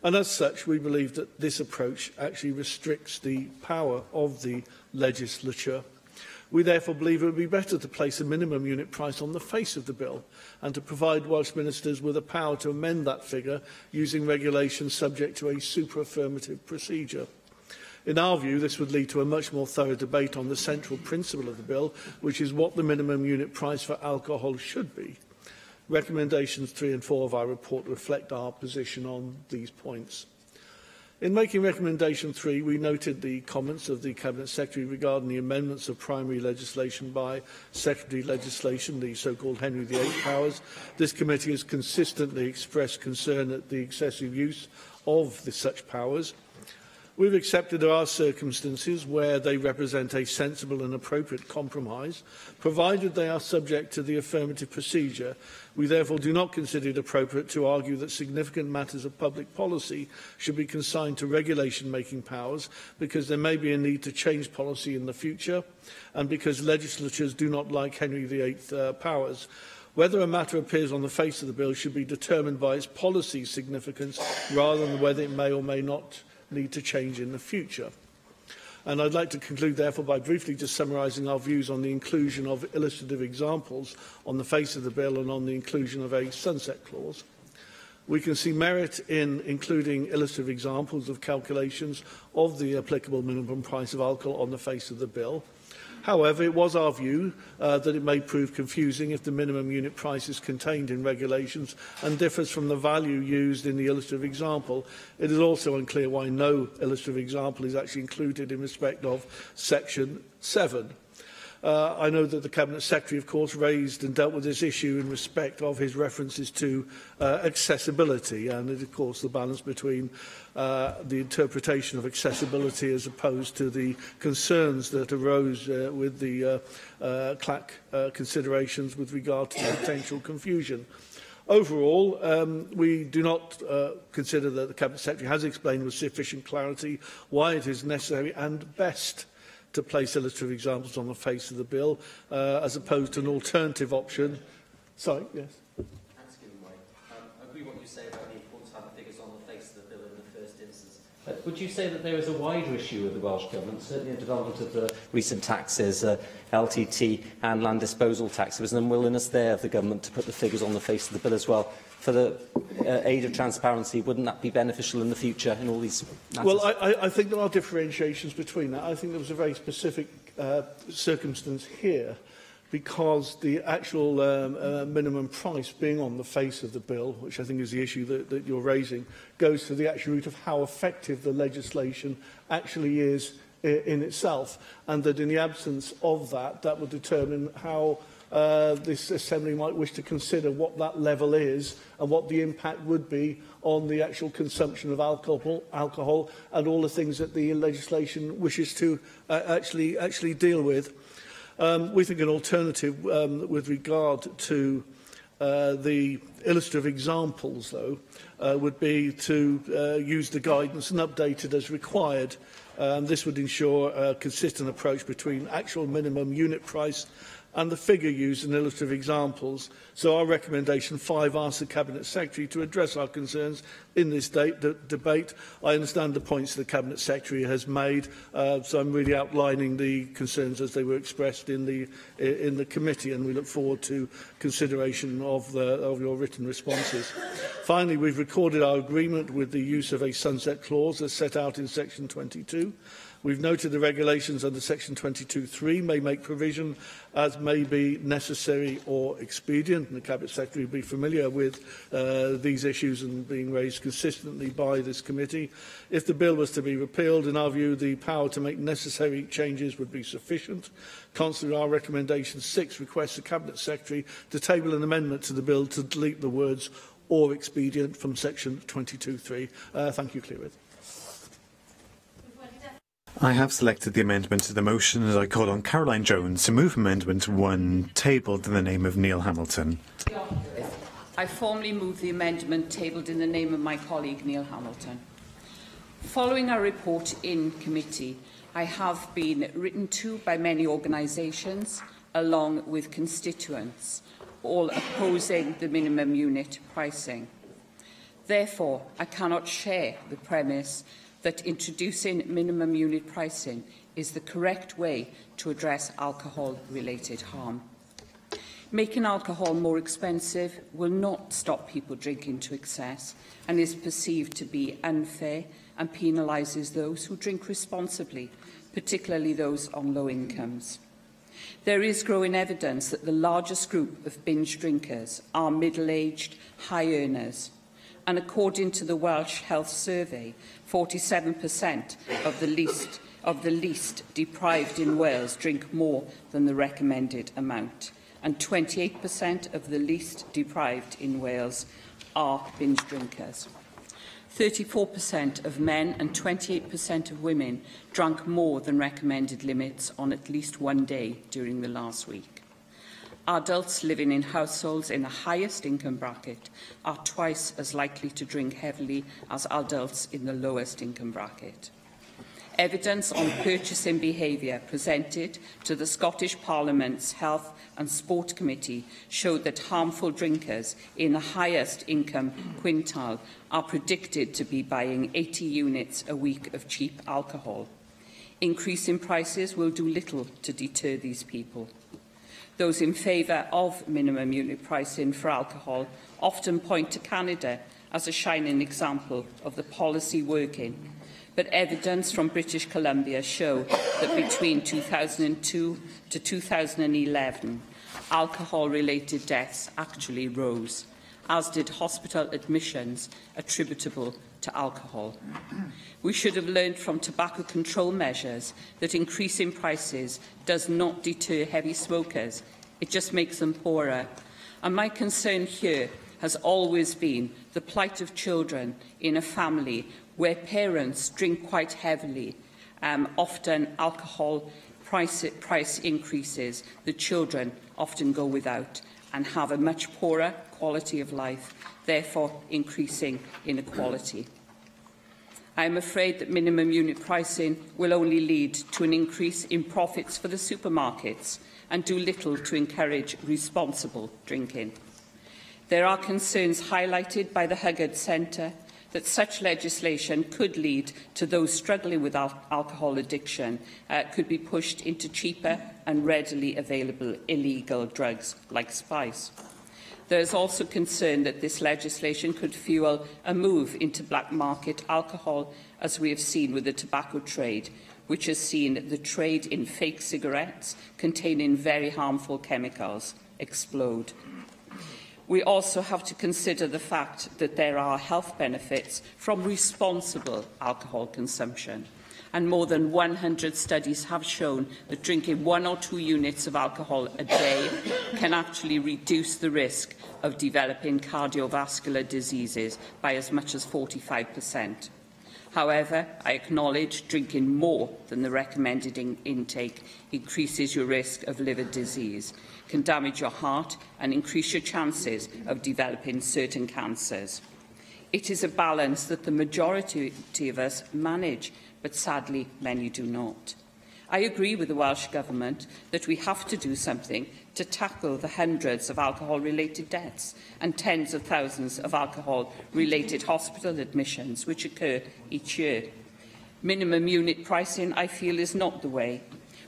And as such, we believe that this approach actually restricts the power of the legislature. We therefore believe it would be better to place a minimum unit price on the face of the bill and to provide Welsh Ministers with the power to amend that figure using regulations subject to a super-affirmative procedure. In our view, this would lead to a much more thorough debate on the central principle of the bill, which is what the minimum unit price for alcohol should be. Recommendations 3 and 4 of our report reflect our position on these points. In making recommendation 3, we noted the comments of the Cabinet Secretary regarding the amendments of primary legislation by secondary legislation, the so-called Henry VIII powers. This committee has consistently expressed concern at the excessive use of such powers. We've accepted there are circumstances where they represent a sensible and appropriate compromise, provided they are subject to the affirmative procedure. We therefore do not consider it appropriate to argue that significant matters of public policy should be consigned to regulation-making powers, because there may be a need to change policy in the future, and because legislatures do not like Henry VIII powers. Whether a matter appears on the face of the bill should be determined by its policy significance, rather than whether it may or may not need to change in the future. And I'd like to conclude, therefore, by briefly just summarising our views on the inclusion of illustrative examples on the face of the bill and on the inclusion of a sunset clause. We can see merit in including illustrative examples of calculations of the applicable minimum price of alcohol on the face of the bill. However, it was our view that it may prove confusing if the minimum unit price is contained in regulations and differs from the value used in the illustrative example. It is also unclear why no illustrative example is actually included in respect of Section 7. I know that the Cabinet Secretary, of course, raised and dealt with this issue in respect of his references to accessibility, and, of course, the balance between the interpretation of accessibility as opposed to the concerns that arose with the CLAC considerations with regard to potential confusion. Overall, we do not consider that the Cabinet Secretary has explained with sufficient clarity why it is necessary and best to place illustrative examples on the face of the bill, as opposed to an alternative option. Sorry, yes. I agree what you say about the importance of having figures on the face of the bill in the first instance. Would you say that there is a wider issue with the Welsh Government, certainly a development of the recent taxes, LTT and land disposal tax? There was an unwillingness there of the Government to put the figures on the face of the bill as well. For the aid of transparency, wouldn't that be beneficial in the future in all these matters? Well, I think there are differentiations between that. I think there was a very specific circumstance here, because the actual minimum price being on the face of the bill, which I think is the issue that you're raising, goes to the actual root of how effective the legislation actually is in itself, and that in the absence of that, that will determine how this Assembly might wish to consider what that level is and what the impact would be on the actual consumption of alcohol and all the things that the legislation wishes to actually deal with. We think an alternative with regard to The illustrative examples, though, would be to use the guidance and update it as required. This would ensure a consistent approach between actual minimum unit price and the figure used in illustrative examples. So our recommendation 5 asks the Cabinet Secretary to address our concerns in this debate. I understand the points the Cabinet Secretary has made, so I'm really outlining the concerns as they were expressed in the committee, and we look forward to consideration of your written responses. Finally, we've recorded our agreement with the use of a sunset clause as set out in section 22. We've noted the regulations under section 22(3) may make provision as may be necessary or expedient, and the Cabinet Secretary will be familiar with these issues and being raised consistently by this committee. If the bill was to be repealed, in our view, the power to make necessary changes would be sufficient. Consequently, our recommendation 6 requests the Cabinet Secretary to table an amendment to the bill to delete the words "or expedient" from section 22(3). Thank you, Clwydd. I have selected the amendment to the motion, and I call on Caroline Jones to move Amendment 1, tabled in the name of Neil Hamilton. I formally move the amendment tabled in the name of my colleague Neil Hamilton. Following our report in committee, I have been written to by many organisations, along with constituents, all opposing the minimum unit pricing. Therefore, I cannot share the premise that introducing minimum unit pricing is the correct way to address alcohol-related harm. Making alcohol more expensive will not stop people drinking to excess and is perceived to be unfair and penalises those who drink responsibly, particularly those on low incomes. There is growing evidence that the largest group of binge drinkers are middle-aged, high earners, and according to the Welsh Health Survey, 47% of the least deprived in Wales drink more than the recommended amount, and 28% of the least deprived in Wales are binge drinkers. 34% of men and 28% of women drank more than recommended limits on at least one day during the last week. Adults living in households in the highest income bracket are twice as likely to drink heavily as adults in the lowest income bracket. Evidence on purchasing behaviour presented to the Scottish Parliament's Health and Sport Committee showed that harmful drinkers in the highest income quintile are predicted to be buying 80 units a week of cheap alcohol. Increasing prices will do little to deter these people. Those in favour of minimum unit pricing for alcohol often point to Canada as a shining example of the policy working, but evidence from British Columbia show that between 2002 to 2011, alcohol-related deaths actually rose, as did hospital admissions attributable to alcohol. We should have learned from tobacco control measures that increasing prices does not deter heavy smokers, it just makes them poorer. And my concern here has always been the plight of children in a family where parents drink quite heavily. Often alcohol price increases, the children often go without and have a much poorer quality of life, therefore increasing inequality. I am afraid that minimum unit pricing will only lead to an increase in profits for the supermarkets and do little to encourage responsible drinking. There are concerns highlighted by the Huggard Centre that such legislation could lead to those struggling with alcohol addiction could be pushed into cheaper and readily available illegal drugs like spice. There is also concern that this legislation could fuel a move into black market alcohol, as we have seen with the tobacco trade, which has seen the trade in fake cigarettes containing very harmful chemicals explode. We also have to consider the fact that there are health benefits from responsible alcohol consumption, and more than 100 studies have shown that drinking 1 or 2 units of alcohol a day can actually reduce the risk of developing cardiovascular diseases by as much as 45%. However, I acknowledge drinking more than the recommended intake increases your risk of liver disease, can damage your heart and increase your chances of developing certain cancers. It is a balance that the majority of us manage, but sadly many do not. I agree with the Welsh Government that we have to do something to tackle the hundreds of alcohol-related deaths and tens of thousands of alcohol-related hospital admissions which occur each year. Minimum unit pricing, I feel, is not the way.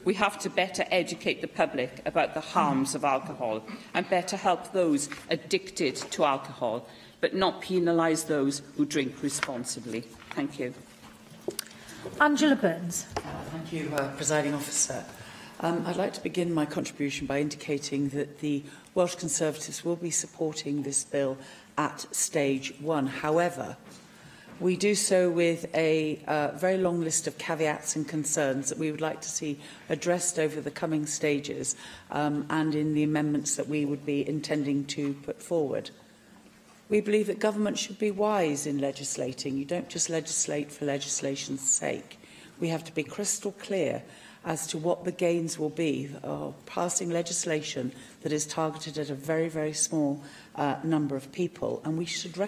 We have to better educate the public about the harms of alcohol and better help those addicted to alcohol, but not penalise those who drink responsibly. Thank you. Angela Burns. Thank you, Presiding Officer. I'd like to begin my contribution by indicating that the Welsh Conservatives will be supporting this bill at stage 1. However, we do so with a very long list of caveats and concerns that we would like to see addressed over the coming stages and in the amendments that we would be intending to put forward. We believe that government should be wise in legislating. You don't just legislate for legislation's sake. We have to be crystal clear as to what the gains will be of passing legislation that is targeted at a very, very small number of people. And we should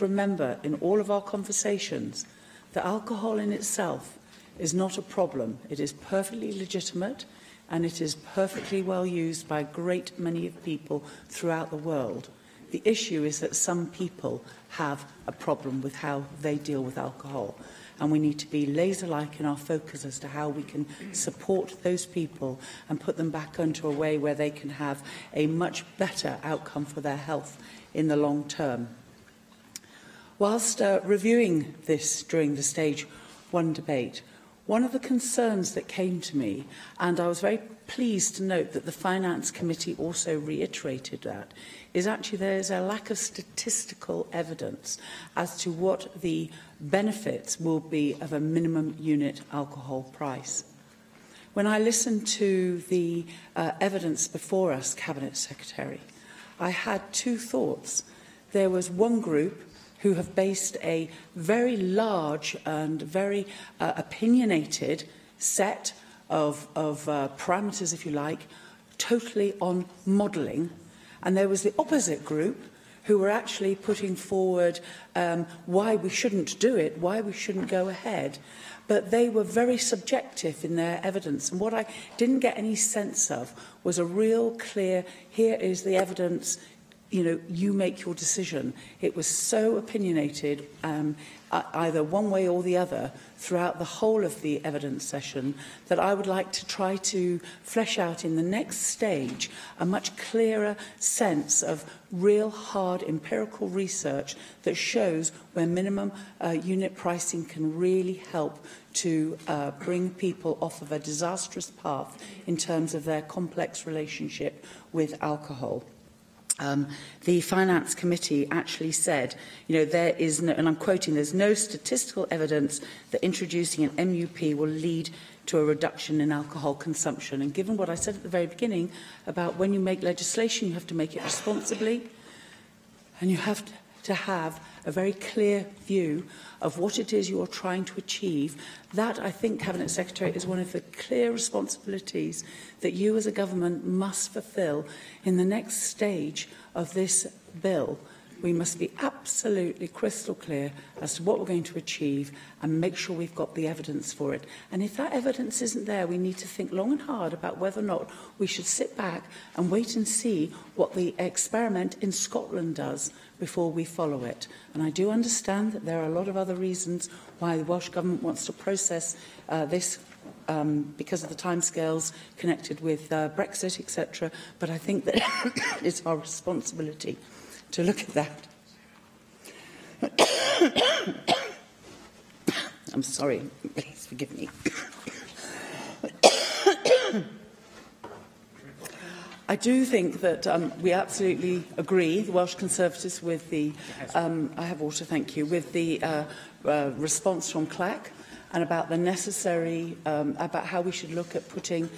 remember in all of our conversations that alcohol in itself is not a problem. It is perfectly legitimate and it is perfectly well used by a great many people throughout the world. The issue is that some people have a problem with how they deal with alcohol, and we need to be laser-like in our focus as to how we can support those people and put them back into a way where they can have a much better outcome for their health in the long term. Whilst reviewing this during the stage 1 debate, one of the concerns that came to me, and I was very pleased to note that the Finance Committee also reiterated that, is actually there is a lack of statistical evidence as to what the benefits will be of a minimum unit alcohol price. When I listened to the evidence before us, Cabinet Secretary, I had two thoughts. There was one group who have based a very large and very opinionated set of parameters, if you like, totally on modelling. And there was the opposite group who were actually putting forward why we shouldn't do it, why we shouldn't go ahead. But they were very subjective in their evidence. And what I didn't get any sense of was a real clear, here is the evidence, you know, you make your decision. It was so opinionated, either one way or the other, throughout the whole of the evidence session, that I would like to try to flesh out in the next stage a much clearer sense of real hard empirical research that shows where minimum unit pricing can really help to bring people off of a disastrous path in terms of their complex relationship with alcohol. The Finance Committee actually said, you know, there is no, and I'm quoting, there's no statistical evidence that introducing an MUP will lead to a reduction in alcohol consumption. And given what I said at the very beginning about when you make legislation, you have to make it responsibly, and you have to have a very clear view of what it is you're trying to achieve. That, I think, Cabinet Secretary, is one of the clear responsibilities that you as a government must fulfil in the next stage of this bill. We must be absolutely crystal clear as to what we're going to achieve and make sure we've got the evidence for it. And if that evidence isn't there, we need to think long and hard about whether or not we should sit back and wait and see what the experiment in Scotland does before we follow it. And I do understand that there are a lot of other reasons why the Welsh Government wants to process this because of the timescales connected with Brexit, etc. But I think that it's our responsibility to look at that. I'm sorry, please forgive me. I do think that we absolutely agree, the Welsh Conservatives, with the, I have water, thank you, with the response from CLAC and about the necessary, about how we should look at putting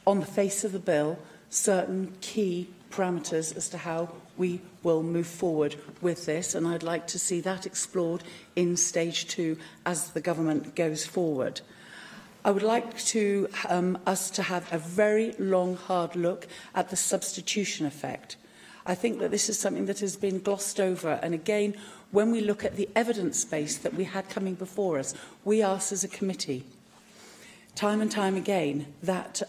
on the face of the bill certain key parameters as to how we will move forward with this, and I'd like to see that explored in stage 2 as the government goes forward. I would like to, us to have a very long, hard look at the substitution effect. I think that this is something that has been glossed over, and again, when we look at the evidence base that we had coming before us, we asked as a committee, time and time again, that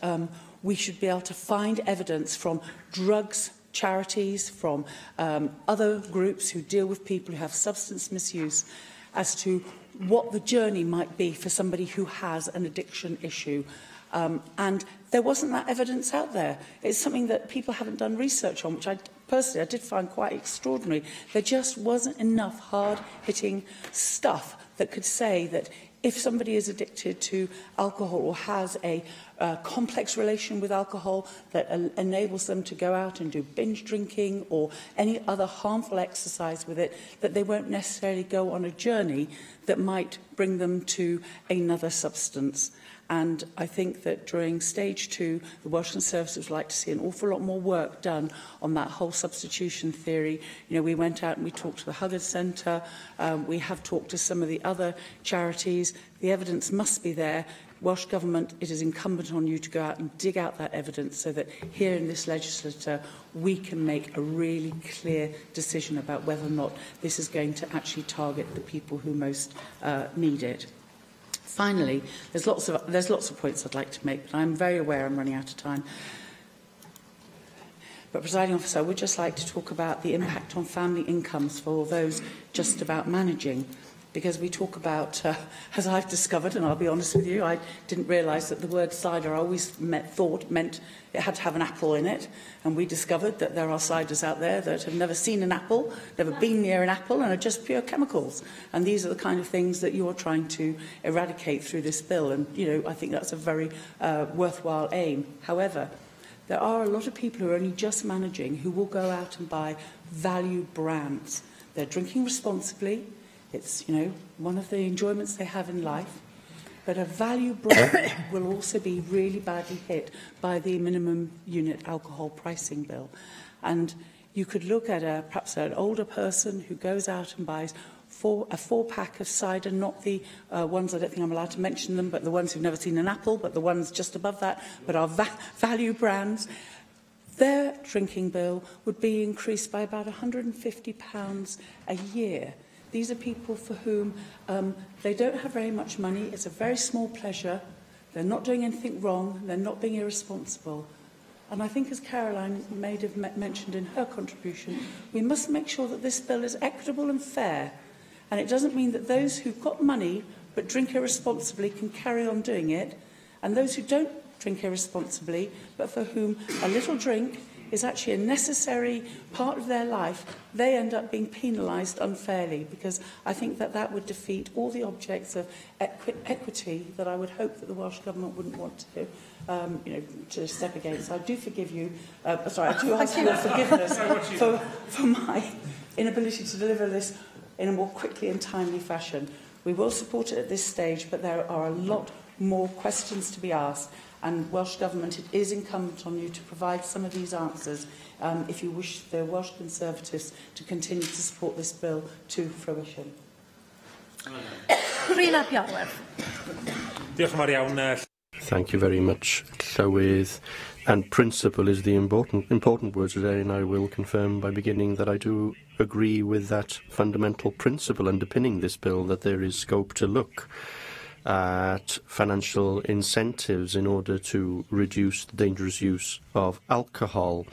we should be able to find evidence from drugs charities, from other groups who deal with people who have substance misuse, as to what the journey might be for somebody who has an addiction issue. And there wasn't that evidence out there. It's something that people haven't done research on, which I did find quite extraordinary. There just wasn't enough hard-hitting stuff that could say that if somebody is addicted to alcohol or has a complex relation with alcohol that enables them to go out and do binge drinking or any other harmful exercise with it, that they won't necessarily go on a journey that might bring them to another substance. And I think that during stage 2, the Welsh Conservatives would like to see an awful lot more work done on that whole substitution theory. You know, we went out and we talked to the Huggard Centre. We have talked to some of the other charities. The evidence must be there. Welsh Government, it is incumbent on you to go out and dig out that evidence so that here in this legislature we can make a really clear decision about whether or not this is going to actually target the people who most need it. Finally, there's lots of points I'd like to make, but I'm very aware I'm running out of time. But, Presiding Officer, I would just like to talk about the impact on family incomes for those just about managing. Because we talk about, as I've discovered, and I'll be honest with you, I didn't realise that the word cider I always thought meant it had to have an apple in it. And we discovered that there are ciders out there that have never seen an apple, never been near an apple, and are just pure chemicals. And these are the kind of things that you're trying to eradicate through this bill. And, you know, I think that's a very worthwhile aim. However, there are a lot of people who are only just managing who will go out and buy value brands. They're drinking responsibly. It's, you know, one of the enjoyments they have in life. But a value brand will also be really badly hit by the minimum unit alcohol pricing bill. And you could look at perhaps an older person who goes out and buys a 4-pack of cider, not the ones, I don't think I'm allowed to mention them, but the ones who've never seen an apple, but the ones just above that, but are value brands. Their drinking bill would be increased by about £150 a year. These are people for whom they don't have very much money. It's a very small pleasure. They're not doing anything wrong. They're not being irresponsible. And I think, as Caroline may have mentioned in her contribution, we must make sure that this bill is equitable and fair. And it doesn't mean that those who've got money but drink irresponsibly can carry on doing it, and those who don't drink irresponsibly but for whom a little drink is actually a necessary part of their life, they end up being penalised unfairly, because I think that that would defeat all the objects of equity that I would hope that the Welsh Government wouldn't want to, you know, to step against. So I do forgive you, I do ask for your forgiveness for my inability to deliver this in a more quickly and timely fashion. We will support it at this stage, but there are a lot more questions to be asked. And Welsh Government, it is incumbent on you to provide some of these answers if you wish the Welsh Conservatives to continue to support this bill to fruition. Thank you very much, Llywydd. And principle is the important word today, and I will confirm by beginning that I do agree with that fundamental principle underpinning this bill, that there is scope to look at financial incentives in order to reduce the dangerous use of alcohol.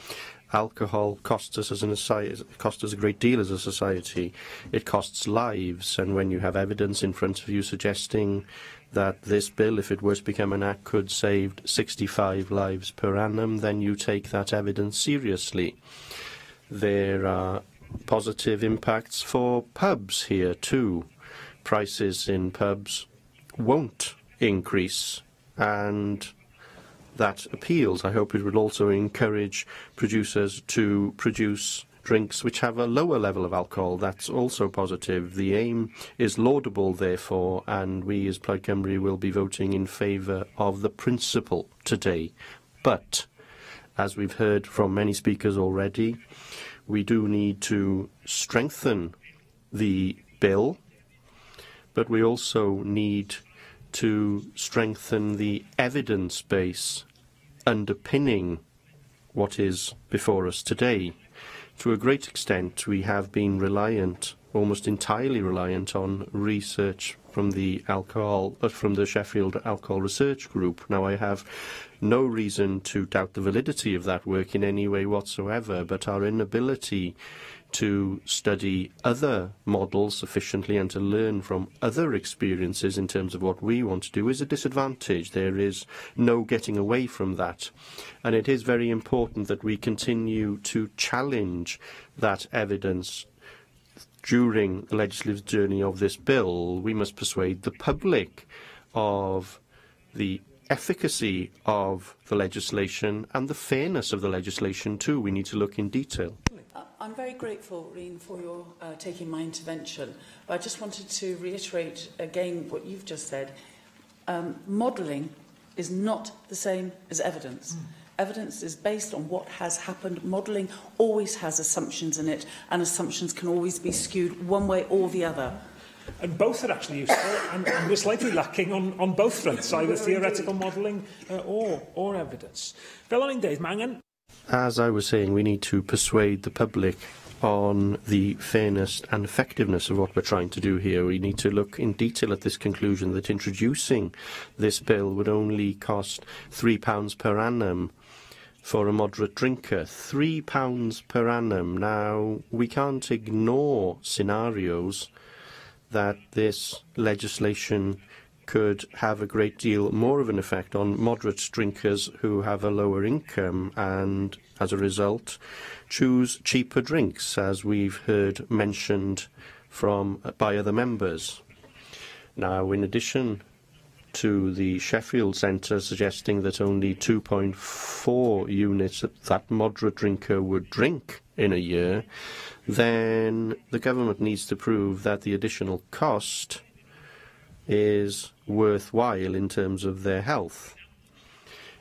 Alcohol costs us as a great deal as a society. It costs lives, and when you have evidence in front of you suggesting that this bill, if it were to become an act, could save 65 lives per annum, then you take that evidence seriously. There are positive impacts for pubs here too. Prices in pubs won't increase, and that appeals. I hope it will also encourage producers to produce drinks which have a lower level of alcohol. That's also positive. The aim is laudable, therefore, and we as Plaid Cymru will be voting in favour of the principle today. But, as we've heard from many speakers already, we do need to strengthen the bill, but we also need to strengthen the evidence base underpinning what is before us today. To a great extent, we have been reliant, almost entirely reliant, on research from the Sheffield Alcohol Research Group. Now, I have no reason to doubt the validity of that work in any way whatsoever, but our inability to study other models sufficiently and to learn from other experiences in terms of what we want to do is a disadvantage. There is no getting away from that. And it is very important that we continue to challenge that evidence during the legislative journey of this bill. We must persuade the public of the efficacy of the legislation and the fairness of the legislation too. We need to look in detail. I'm very grateful, Reen, for your taking my intervention. But I just wanted to reiterate again what you've just said. Modelling is not the same as evidence. Evidence is based on what has happened. Modelling always has assumptions in it, and assumptions can always be skewed one way or the other. And both are actually useful, and we're slightly lacking on both fronts, either theoretical modelling or evidence. Fel o'n i'n deud, mae angen... As I was saying, we need to persuade the public on the fairness and effectiveness of what we're trying to do here. We need to look in detail at this conclusion that introducing this bill would only cost £3 per annum for a moderate drinker. £3 per annum. Now, we can't ignore scenarios that this legislation could have a great deal more of an effect on moderate drinkers who have a lower income and, as a result, choose cheaper drinks, as we've heard mentioned by other members. Now, in addition to the Sheffield Centre suggesting that only 2.4 units that moderate drinker would drink in a year, then the government needs to prove that the additional cost is worthwhile in terms of their health.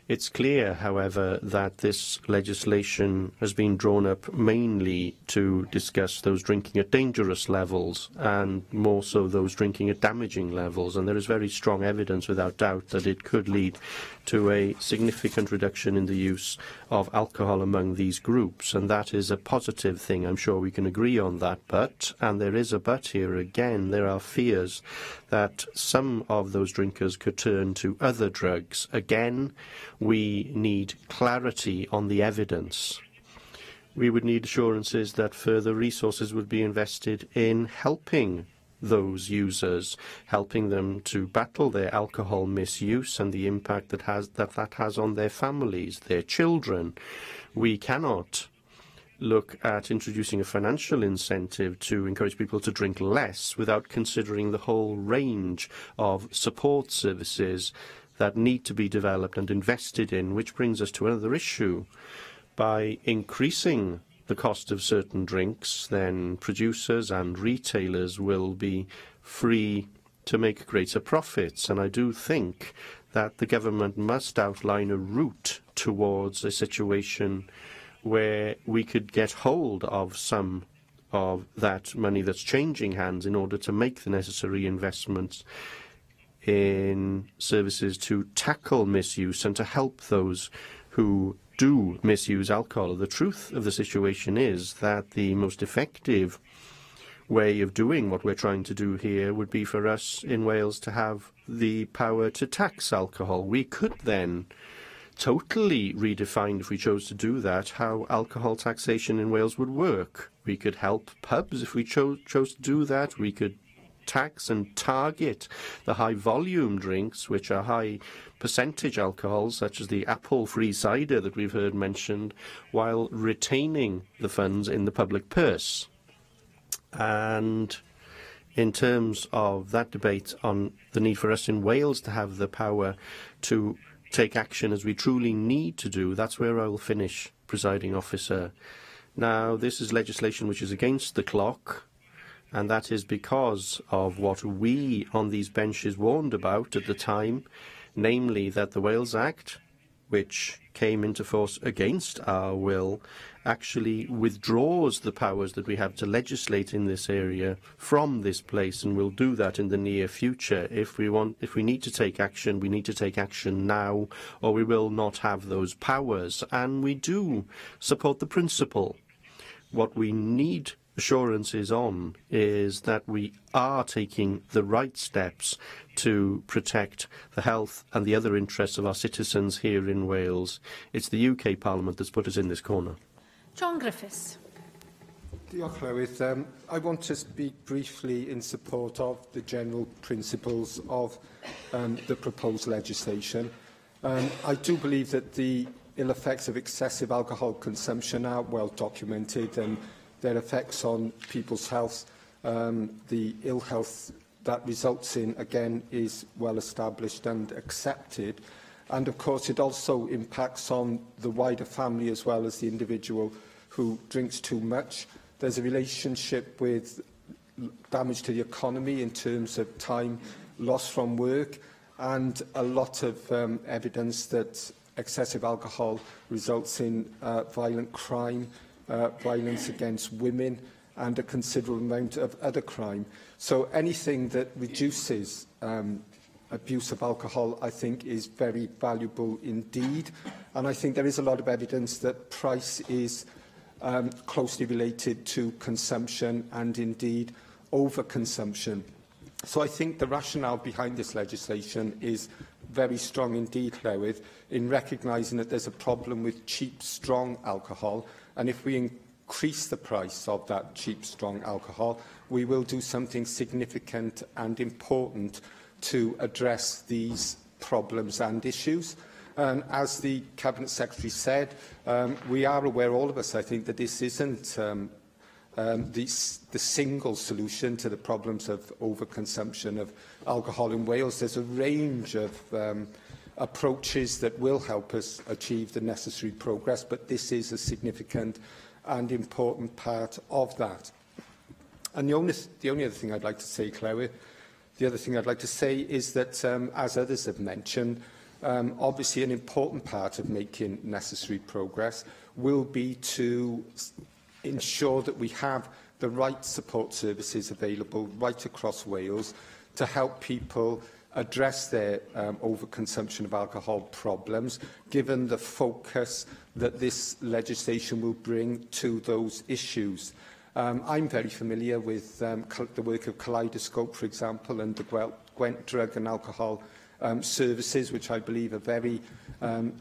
It's clear, however, that this legislation has been drawn up mainly to discuss those drinking at dangerous levels and more so those drinking at damaging levels, and there is very strong evidence without doubt that it could lead to a significant reduction in the use of alcohol among these groups, and that is a positive thing. I'm sure we can agree on that, but, and there is a but here again, there are fears that some of those drinkers could turn to other drugs. Again, we need clarity on the evidence. We would need assurances that further resources would be invested in helping those users, helping them to battle their alcohol misuse and the impact that has on their families, their children. We cannot look at introducing a financial incentive to encourage people to drink less without considering the whole range of support services that need to be developed and invested in, which brings us to another issue. By increasing the cost of certain drinks, then producers and retailers will be free to make greater profits. And I do think that the government must outline a route towards a situation where we could get hold of some of that money that's changing hands in order to make the necessary investments in services to tackle misuse and to help those who do misuse alcohol. The truth of the situation is that the most effective way of doing what we're trying to do here would be for us in Wales to have the power to tax alcohol. We could then totally redefine, if we chose to do that, how alcohol taxation in Wales would work. We could help pubs if we chose to do that. We could tax and target the high-volume drinks, which are high-percentage alcohols, such as the apple-free cider that we've heard mentioned, while retaining the funds in the public purse. And in terms of that debate on the need for us in Wales to have the power to take action as we truly need to do, that's where I will finish, Presiding Officer. Now, this is legislation which is against the clock, and that is because of what we on these benches warned about at the time, namely that the Wales Act, which came into force against our will actually withdraws the powers that we have to legislate in this area from this place, and we'll do that in the near future. If we need to take action, we need to take action now, or we will not have those powers. And we do support the principle. What we need assurances on is that we are taking the right steps to protect the health and the other interests of our citizens here in Wales. It's the UK Parliament that's put us in this corner. John Griffiths. Diolch, Llywydd. I want to speak briefly in support of the general principles of the proposed legislation. I do believe that the ill effects of excessive alcohol consumption are well documented, and their effects on people's health, the ill health that results in, again, is well established and accepted. And of course, it also impacts on the wider family as well as the individual who drinks too much. There's a relationship with damage to the economy in terms of time lost from work, and a lot of evidence that excessive alcohol results in violent crime, violence against women, and a considerable amount of other crime. So anything that reduces abuse of alcohol, I think, is very valuable indeed. And I think there is a lot of evidence that price is closely related to consumption and indeed overconsumption. So I think the rationale behind this legislation is very strong indeed, Llywydd, in recognising that there's a problem with cheap, strong alcohol, and if we increase the price of that cheap, strong alcohol, we will do something significant and important to address these problems and issues. As the Cabinet Secretary said, we are aware, all of us, I think, that this isn't the single solution to the problems of overconsumption of alcohol in Wales. There's a range of approaches that will help us achieve the necessary progress, but this is a significant and important part of that. And the only other thing I'd like to say, Clywyd, the other thing I'd like to say is that, as others have mentioned, obviously an important part of making necessary progress will be to ensure that we have the right support services available right across Wales to help people address their overconsumption of alcohol problems, given the focus that this legislation will bring to those issues. I'm very familiar with the work of Kaleidoscope, for example, and the Gwent Drug and Alcohol services, which I believe are very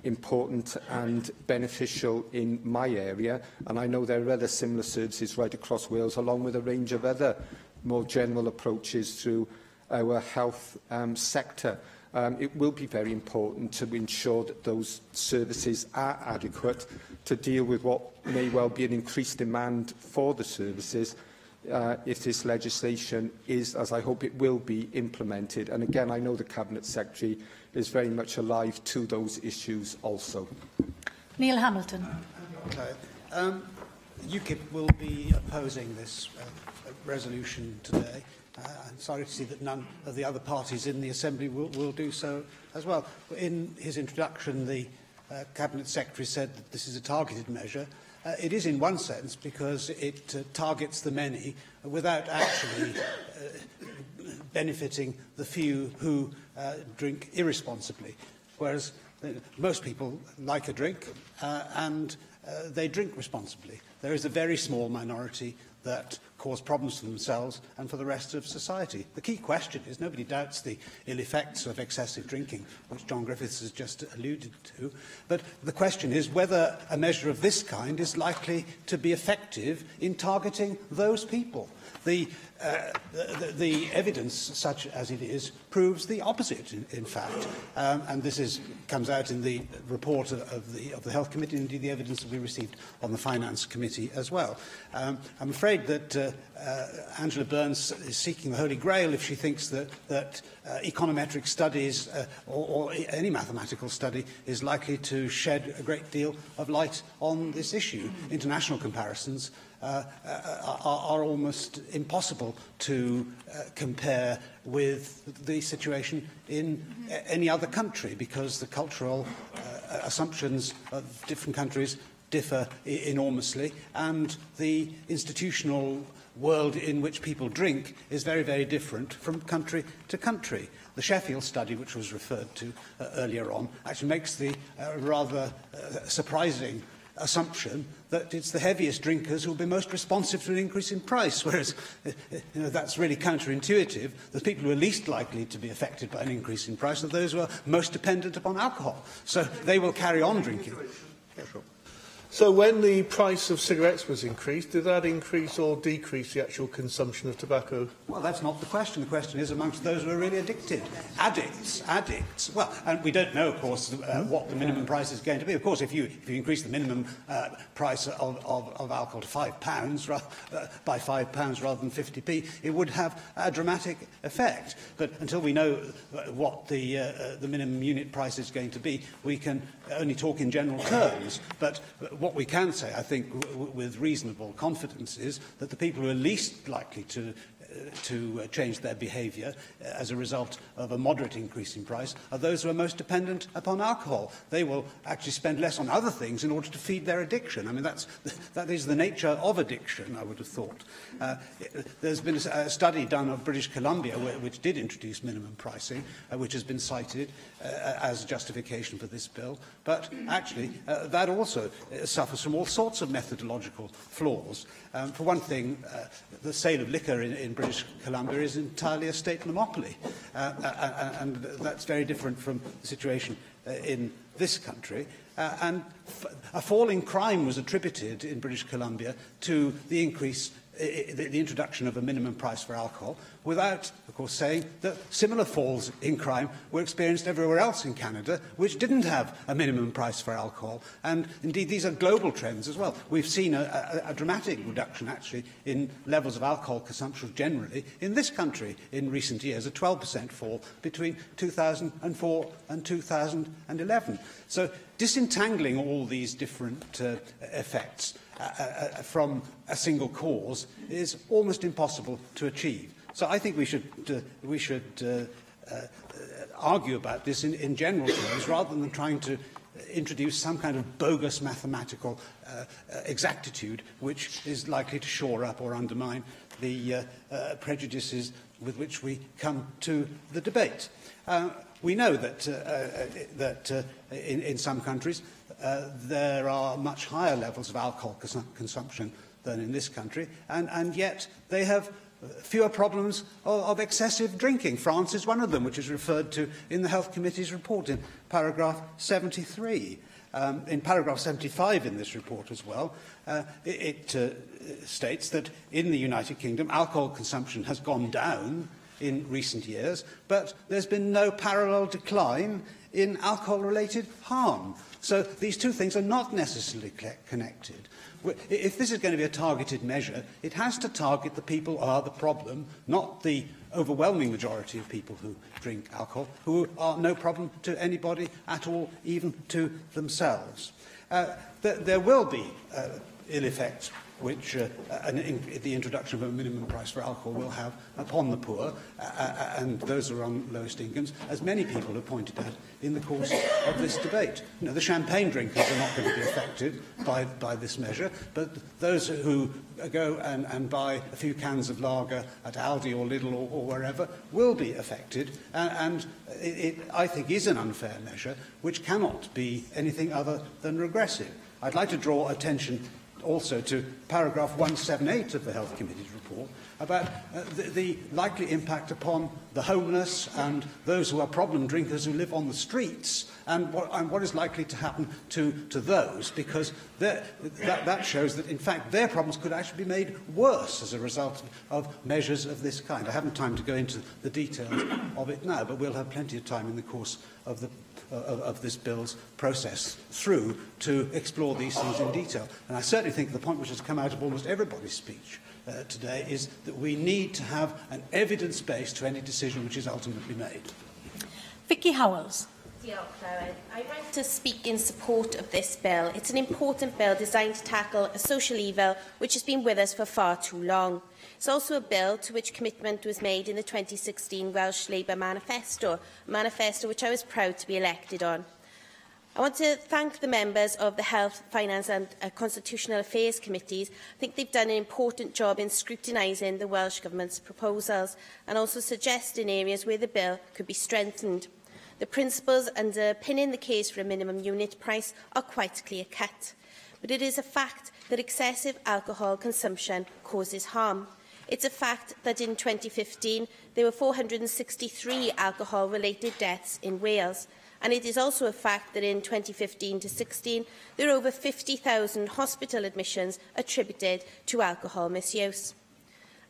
important and beneficial in my area. And I know there are other similar services right across Wales, along with a range of other more general approaches through our health sector. It will be very important to ensure that those services are adequate to deal with what may well be an increased demand for the services if this legislation is, as I hope it will be, implemented. And again, I know the Cabinet Secretary is very much alive to those issues also. Neil Hamilton. UKIP will be opposing this resolution today. I'm sorry to see that none of the other parties in the Assembly will do so as well. In his introduction, the Cabinet Secretary said that this is a targeted measure. It is in one sense, because it targets the many without actually benefiting the few who drink irresponsibly, whereas most people like a drink and they drink responsibly. There is a very small minority that cause problems for themselves and for the rest of society. The key question is, nobody doubts the ill effects of excessive drinking, which John Griffiths has just alluded to, but the question is whether a measure of this kind is likely to be effective in targeting those people. The evidence, such as it is, proves the opposite, in fact, and this comes out in the report of the Health Committee, and indeed the evidence that we received on the Finance Committee as well. I'm afraid that Angela Burns is seeking the Holy Grail if she thinks that econometric studies or any mathematical study is likely to shed a great deal of light on this issue. International comparisons are almost impossible to compare with the situation in any other country, because the cultural assumptions of different countries differ enormously, and the institutional world in which people drink is very, very different from country to country. The Sheffield study, which was referred to earlier on, actually makes the rather surprising assumption that it's the heaviest drinkers who will be most responsive to an increase in price, whereas that's really counterintuitive. The people who are least likely to be affected by an increase in price are those who are most dependent upon alcohol. So they will carry on drinking. Yeah, sure. So when the price of cigarettes was increased, did that increase or decrease the actual consumption of tobacco? Well, that's not the question. The question is amongst those who are really addicted. Addicts. Well, and we don't know, of course, what the minimum price is going to be. Of course, if you increase the minimum price of alcohol to £5, by £5 rather than 50p, it would have a dramatic effect. But until we know what the minimum unit price is going to be, we can only talk in general terms. But what we can say, I think, with reasonable confidence is that the people who are least likely to change their behaviour as a result of a moderate increase in price are those who are most dependent upon alcohol. They will actually spend less on other things in order to feed their addiction. I mean, that is the nature of addiction, I would have thought. There's been a study done of British Columbia which did introduce minimum pricing, which has been cited as justification for this bill. But actually, that also suffers from all sorts of methodological flaws. For one thing, the sale of liquor in British Columbia is entirely a state monopoly, and that's very different from the situation in this country. And a fall in crime was attributed in British Columbia to the increase, the introduction of a minimum price for alcohol, without, of course, saying that similar falls in crime were experienced everywhere else in Canada, which didn't have a minimum price for alcohol. And indeed, these are global trends as well. We've seen a dramatic reduction, actually, in levels of alcohol consumption generally in this country in recent years, a 12% fall between 2004 and 2011. So disentangling all these different effects from a single cause is almost impossible to achieve. So I think we should argue about this in general terms rather than trying to introduce some kind of bogus mathematical exactitude which is likely to shore up or undermine the prejudices with which we come to the debate. We know that in some countries there are much higher levels of alcohol consumption than in this country, and yet they have fewer problems of excessive drinking. France is one of them, which is referred to in the Health Committee's report in paragraph 73. In paragraph 75 in this report as well, it states that in the United Kingdom, alcohol consumption has gone down in recent years, but there's been no parallel decline in alcohol-related harm. So these two things are not necessarily connected. If this is going to be a targeted measure, it has to target the people who are the problem, not the overwhelming majority of people who drink alcohol, who are no problem to anybody at all, even to themselves. There will be ill effects which the introduction of a minimum price for alcohol will have upon the poor and those who are on lowest incomes, as many people have pointed out in the course of this debate. You know, the champagne drinkers are not going to be affected by this measure, but those who go and buy a few cans of lager at Aldi or Lidl or wherever will be affected, and it, I think, is an unfair measure which cannot be anything other than regressive. I'd like to draw attention also to paragraph 178 of the Health Committee's report about the likely impact upon the homeless and those who are problem drinkers who live on the streets, and what is likely to happen to those, because that shows that, in fact, their problems could actually be made worse as a result of measures of this kind. I haven't time to go into the details of it now, but we'll have plenty of time in the course of this bill's process through to explore these things in detail. And I certainly think the point which has come out of almost everybody's speech today is that we need to have an evidence base to any decision which is ultimately made. Vicky Howells. I want to speak in support of this bill. It's an important bill designed to tackle a social evil which has been with us for far too long. It's also a bill to which commitment was made in the 2016 Welsh Labour Manifesto, a manifesto which I was proud to be elected on. I want to thank the members of the Health, Finance and Constitutional Affairs Committees. I think they've done an important job in scrutinising the Welsh Government's proposals and also suggesting areas where the bill could be strengthened. The principles underpinning the case for a minimum unit price are quite clear-cut. But it is a fact that excessive alcohol consumption causes harm. It's a fact that in 2015 there were 463 alcohol-related deaths in Wales. And it is also a fact that in 2015 to 16, there are over 50,000 hospital admissions attributed to alcohol misuse.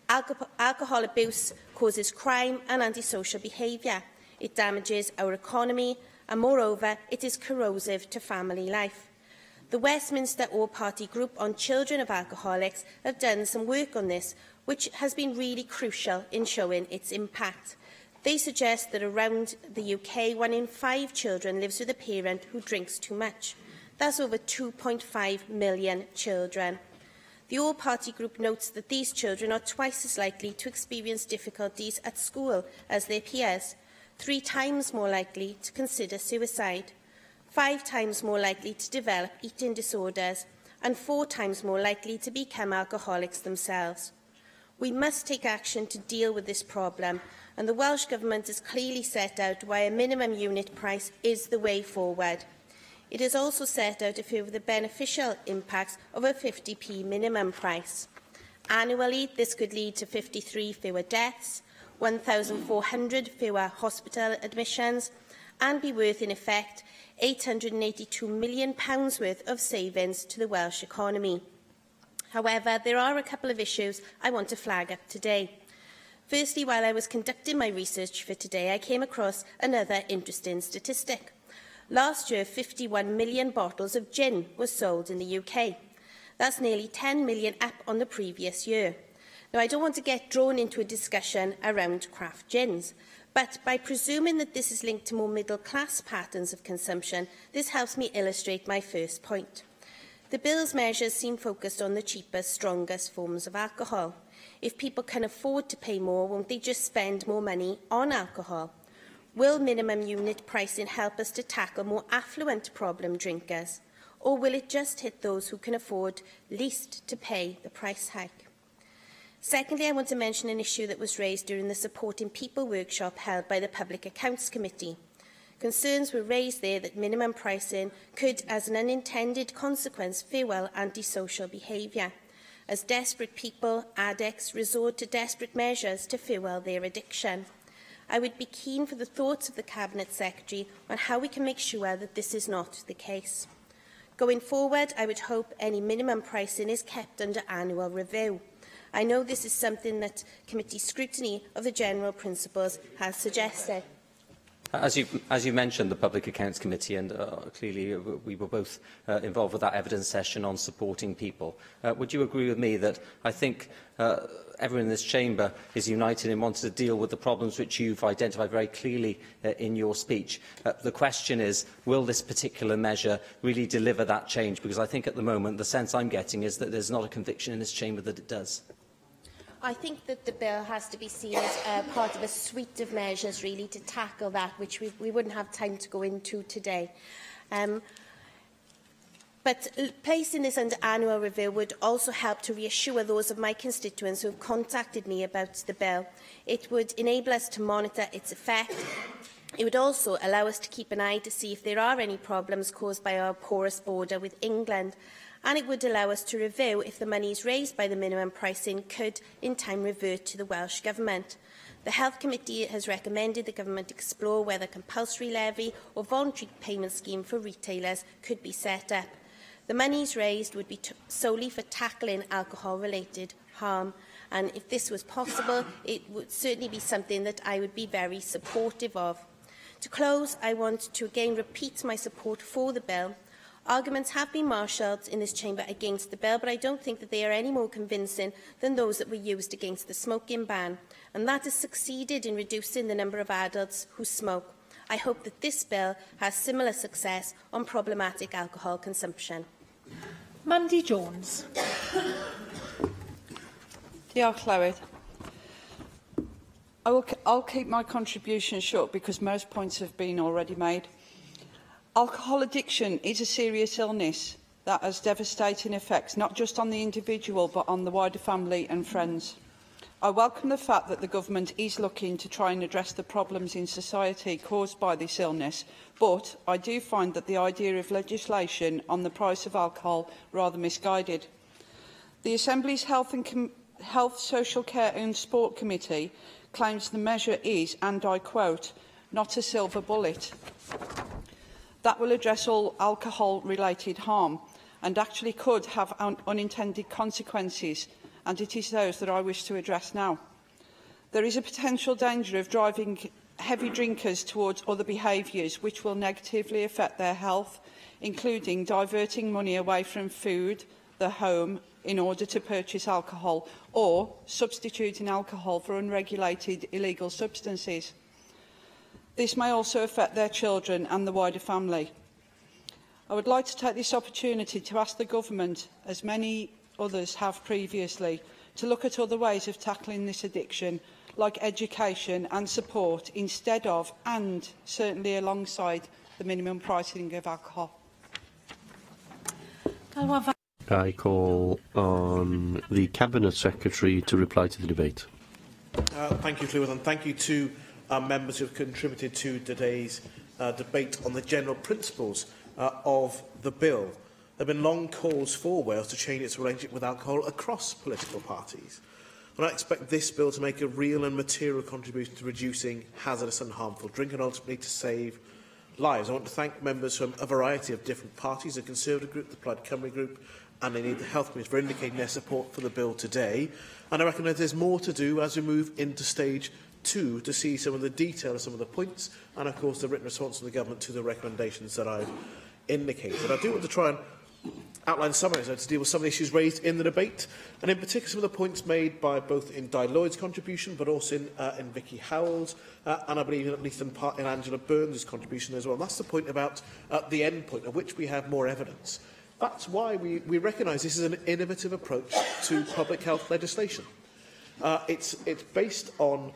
Alcohol abuse causes crime and antisocial behaviour. It damages our economy and, moreover, it is corrosive to family life. The Westminster All-Party Group on Children of Alcoholics have done some work on this, which has been really crucial in showing its impact. They suggest that around the UK, 1 in 5 children lives with a parent who drinks too much. That's over 2.5 million children. The All-Party Group notes that these children are twice as likely to experience difficulties at school as their peers, 3 times more likely to consider suicide, 5 times more likely to develop eating disorders, and 4 times more likely to become alcoholics themselves. We must take action to deal with this problem, and the Welsh Government has clearly set out why a minimum unit price is the way forward. It has also set out a few of the beneficial impacts of a 50p minimum price. Annually, this could lead to 53 fewer deaths, 1,400 fewer hospital admissions, and be worth, in effect, £882 million worth of savings to the Welsh economy. However, there are a couple of issues I want to flag up today. Firstly, while I was conducting my research for today, I came across another interesting statistic. Last year, 51 million bottles of gin were sold in the UK. That's nearly 10 million up on the previous year. Now, I don't want to get drawn into a discussion around craft gins, but by presuming that this is linked to more middle-class patterns of consumption, this helps me illustrate my first point. The bill's measures seem focused on the cheapest, strongest forms of alcohol. If people can afford to pay more, won't they just spend more money on alcohol? Will minimum unit pricing help us to tackle more affluent problem drinkers? Or will it just hit those who can afford least to pay the price hike? Secondly, I want to mention an issue that was raised during the Supporting People workshop held by the Public Accounts Committee. Concerns were raised there that minimum pricing could, as an unintended consequence, fuel antisocial behaviour, as desperate people, addicts, resort to desperate measures to fuel their addiction. I would be keen for the thoughts of the Cabinet Secretary on how we can make sure that this is not the case. Going forward, I would hope any minimum pricing is kept under annual review. I know this is something that committee scrutiny of the general principles has suggested. As you mentioned, the Public Accounts Committee, and clearly we were both involved with that evidence session on supporting people. Would you agree with me that I think everyone in this chamber is united in wanting to deal with the problems which you've identified very clearly in your speech? The question is, will this particular measure really deliver that change? Because I think at the moment the sense I'm getting is that there's not a conviction in this chamber that it does. I think that the bill has to be seen as part of a suite of measures, really, to tackle that, which we wouldn't have time to go into today. But placing this under annual review would also help to reassure those of my constituents who have contacted me about the bill. It would enable us to monitor its effect. It would also allow us to keep an eye to see if there are any problems caused by our porous border with England. And it would allow us to review if the monies raised by the minimum pricing could, in time, revert to the Welsh Government. The Health Committee has recommended the Government explore whether compulsory levy or voluntary payment scheme for retailers could be set up. The monies raised would be solely for tackling alcohol-related harm, and if this was possible, it would certainly be something that I would be very supportive of. To close, I want to again repeat my support for the bill. Arguments have been marshalled in this chamber against the bill, but I don't think that they are any more convincing than those that were used against the smoking ban, and that has succeeded in reducing the number of adults who smoke. I hope that this bill has similar success on problematic alcohol consumption. Mandy Jones. Diolch, Llywydd. I'll keep my contribution short because most points have been already made. Alcohol addiction is a serious illness that has devastating effects not just on the individual but on the wider family and friends. I welcome the fact that the Government is looking to try and address the problems in society caused by this illness, but I do find that the idea of legislation on the price of alcohol rather misguided. The Assembly's Health, Social Care and Sport Committee claims the measure is, and I quote, not a silver bullet that will address all alcohol-related harm and actually could have unintended consequences, and it is those that I wish to address now. There is a potential danger of driving heavy drinkers towards other behaviours which will negatively affect their health, including diverting money away from food, the home, in order to purchase alcohol, or substituting alcohol for unregulated illegal substances. This may also affect their children and the wider family. I would like to take this opportunity to ask the Government, as many others have previously, to look at other ways of tackling this addiction, like education and support, instead of, and certainly alongside, the minimum pricing of alcohol. I call on the Cabinet Secretary to reply to the debate. Thank you, Llywydd, and thank you to members who have contributed to today's debate on the general principles of the bill. There have been long calls for Wales to change its relationship with alcohol across political parties. And I expect this bill to make a real and material contribution to reducing hazardous and harmful drink and ultimately to save lives. I want to thank members from a variety of different parties, the Conservative Group, the Plaid Cymru Group and indeed the Health Committee for indicating their support for the bill today. And I recognise there's more to do as we move into stage 2 to see some of the detail of some of the points and, of course, the written response from the Government to the recommendations that I've indicated. I do want to try and outline some of those to deal with some of the issues raised in the debate, and in particular some of the points made by both in Di Lloyd's contribution, but also in Vicky Howell's, and I believe at least in part in Angela Burns' contribution as well. And that's the point about the end point, of which we have more evidence. That's why we recognise this is an innovative approach to public health legislation. It's based on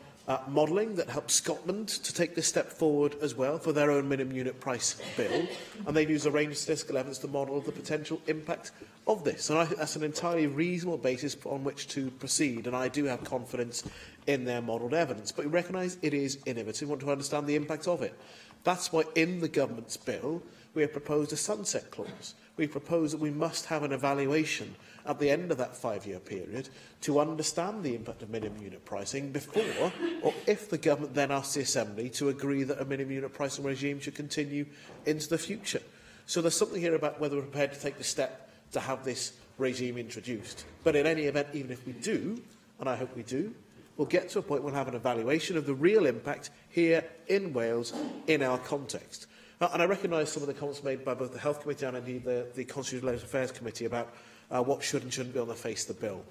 modelling that helps Scotland to take this step forward as well for their own minimum unit price bill, and they've used a range of statistical evidence to model the potential impact of this. And I think that's an entirely reasonable basis on which to proceed, and I do have confidence in their modelled evidence. But we recognise it is innovative. We want to understand the impact of it. That's why in the Government's bill we have proposed a sunset clause. We propose that we must have an evaluation at the end of that 5-year period to understand the impact of minimum unit pricing before or if the Government then asks the Assembly to agree that a minimum unit pricing regime should continue into the future. So there's something here about whether we're prepared to take the step to have this regime introduced. But in any event, even if we do, and I hope we do, we'll get to a point where we'll have an evaluation of the real impact here in Wales in our context. And I recognise some of the comments made by both the Health Committee and indeed the Constitutional Affairs Committee about what should and shouldn't be on the face of the bill.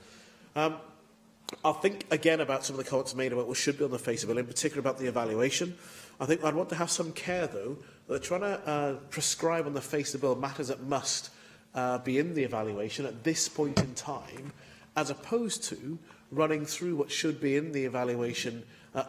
I'll think again about some of the comments made about what should be on the face of the bill, in particular about the evaluation. I think I'd want to have some care, though, that trying to prescribe on the face of the bill matters that must be in the evaluation at this point in time, as opposed to running through what should be in the evaluation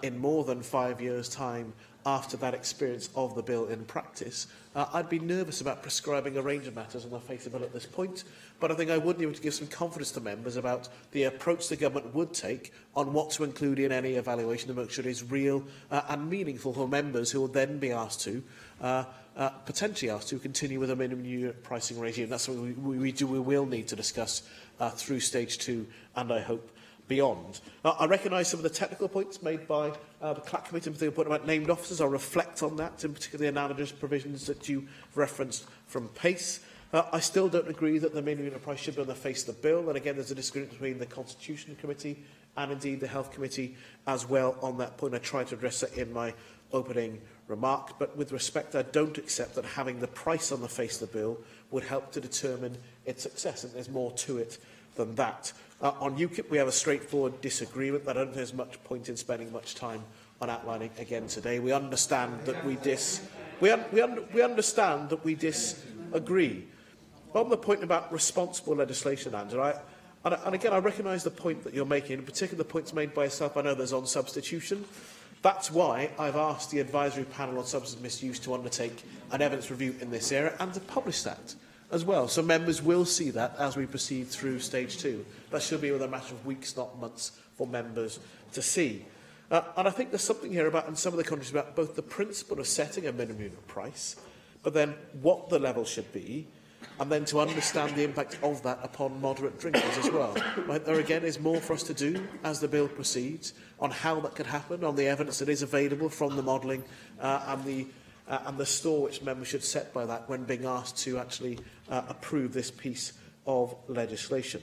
in more than 5 years' time after that experience of the bill in practice. I'd be nervous about prescribing a range of matters on the face of the bill at this point, but I think I would need to give some confidence to members about the approach the Government would take on what to include in any evaluation to make sure it is real and meaningful for members who will then be asked to, potentially asked to, continue with a minimum unit pricing regime. That's something we will need to discuss through stage 2 and I hope beyond. I recognise some of the technical points made by the CLAC Committee, in particular point about named officers. I'll reflect on that, in particular the analogous provisions that you referenced from PACE. I still don't agree that the minimum unit price should be on the face of the bill, and again there's a disagreement between the Constitution Committee and indeed the Health Committee as well on that point. I tried to address that in my opening remark, but with respect, I don't accept that having the price on the face of the bill would help to determine its success, and there's more to it than that. On UKIP, we have a straightforward disagreement that I don't think there's much point in spending much time on outlining again today. We understand that we understand that we disagree. On the point about responsible legislation, Andrew, and again, I recognise the point that you're making, in particular the points made by yourself and others on substitution. That's why I've asked the Advisory Panel on Substance Misuse to undertake an evidence review in this area and to publish that as well. So members will see that as we proceed through stage 2. That should be within a matter of weeks, not months, for members to see. And I think there's something here about, in some of the countries, about both the principle of setting a minimum unit price, but then what the level should be, and then to understand the impact of that upon moderate drinkers as well. Right, there again is more for us to do as the bill proceeds on how that could happen, on the evidence that is available from the modelling and the store which members should set by that when being asked to actually approve this piece of legislation.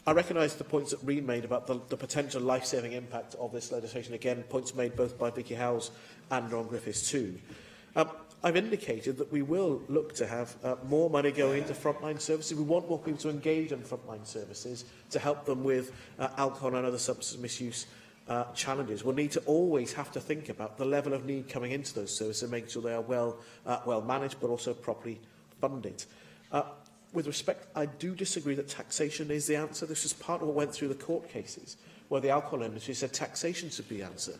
I recognise the points that Reid made about the potential life-saving impact of this legislation. Again, points made both by Vicky Howes and Ron Griffiths too. I've indicated that we will look to have more money going into frontline services. We want more people to engage in frontline services to help them with alcohol and other substance misuse challenges. We'll need to always have to think about the level of need coming into those services and making sure they are well managed but also properly funded. With respect, I do disagree that taxation is the answer. This is part of what went through the court cases, where the alcohol industry said taxation should be the answer.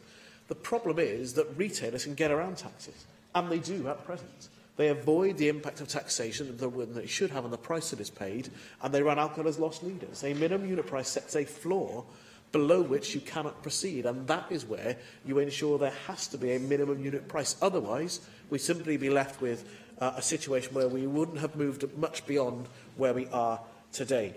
The problem is that retailers can get around taxes, and they do at present. They avoid the impact of taxation that it should have on the price that is paid, and they run alcohol as loss leaders. A minimum unit price sets a floor below which you cannot proceed, and that is where you ensure there has to be a minimum unit price. Otherwise, we simply be left with a situation where we wouldn't have moved much beyond where we are today.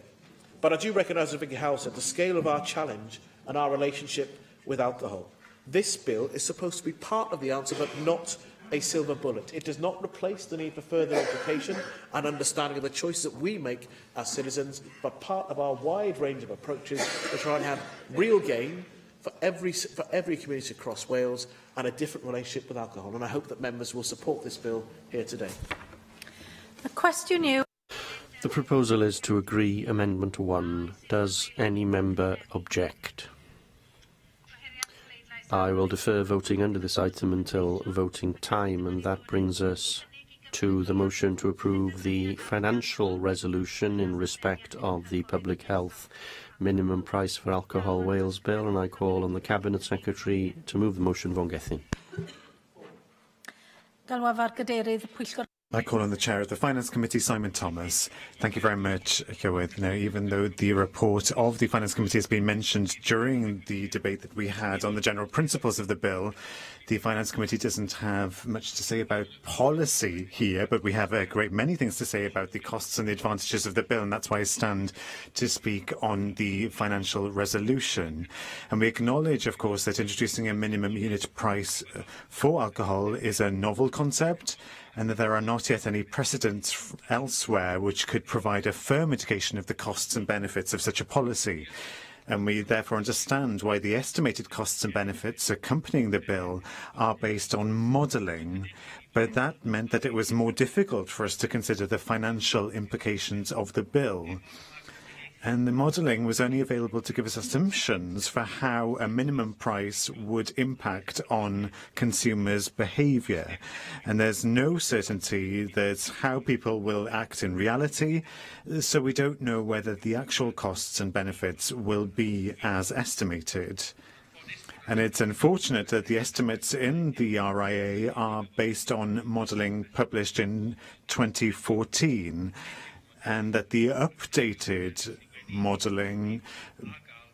But I do recognise, as Vicky Howes said, the scale of our challenge and our relationship with alcohol. This bill is supposed to be part of the answer, but not a silver bullet. It does not replace the need for further education and understanding of the choices that we make as citizens, but part of our wide range of approaches to try and have real gain for every community across Wales and a different relationship with alcohol. And I hope that members will support this bill here today. A question you. The proposal is to agree Amendment 1. Does any member object? I will defer voting under this item until voting time, and that brings us to the motion to approve the financial resolution in respect of the Public Health Minimum Price for Alcohol Wales Bill, and I call on the Cabinet Secretary to move the motion. Vaughan Gething. I call on the Chair of the Finance Committee, Simon Thomas. Thank you very much, Llywydd. Now, even though the report of the Finance Committee has been mentioned during the debate that we had on the general principles of the bill, the Finance Committee doesn't have much to say about policy here, but we have a great many things to say about the costs and the advantages of the bill, and that's why I stand to speak on the financial resolution. And we acknowledge, of course, that introducing a minimum unit price for alcohol is a novel concept, and that there are not yet any precedents elsewhere which could provide a firm indication of the costs and benefits of such a policy. And we therefore understand why the estimated costs and benefits accompanying the bill are based on modelling, but that meant that it was more difficult for us to consider the financial implications of the bill. And the modelling was only available to give us assumptions for how a minimum price would impact on consumers' behaviour. And there's no certainty that how people will act in reality, so we don't know whether the actual costs and benefits will be as estimated. And it's unfortunate that the estimates in the RIA are based on modelling published in 2014, and that the updated modelling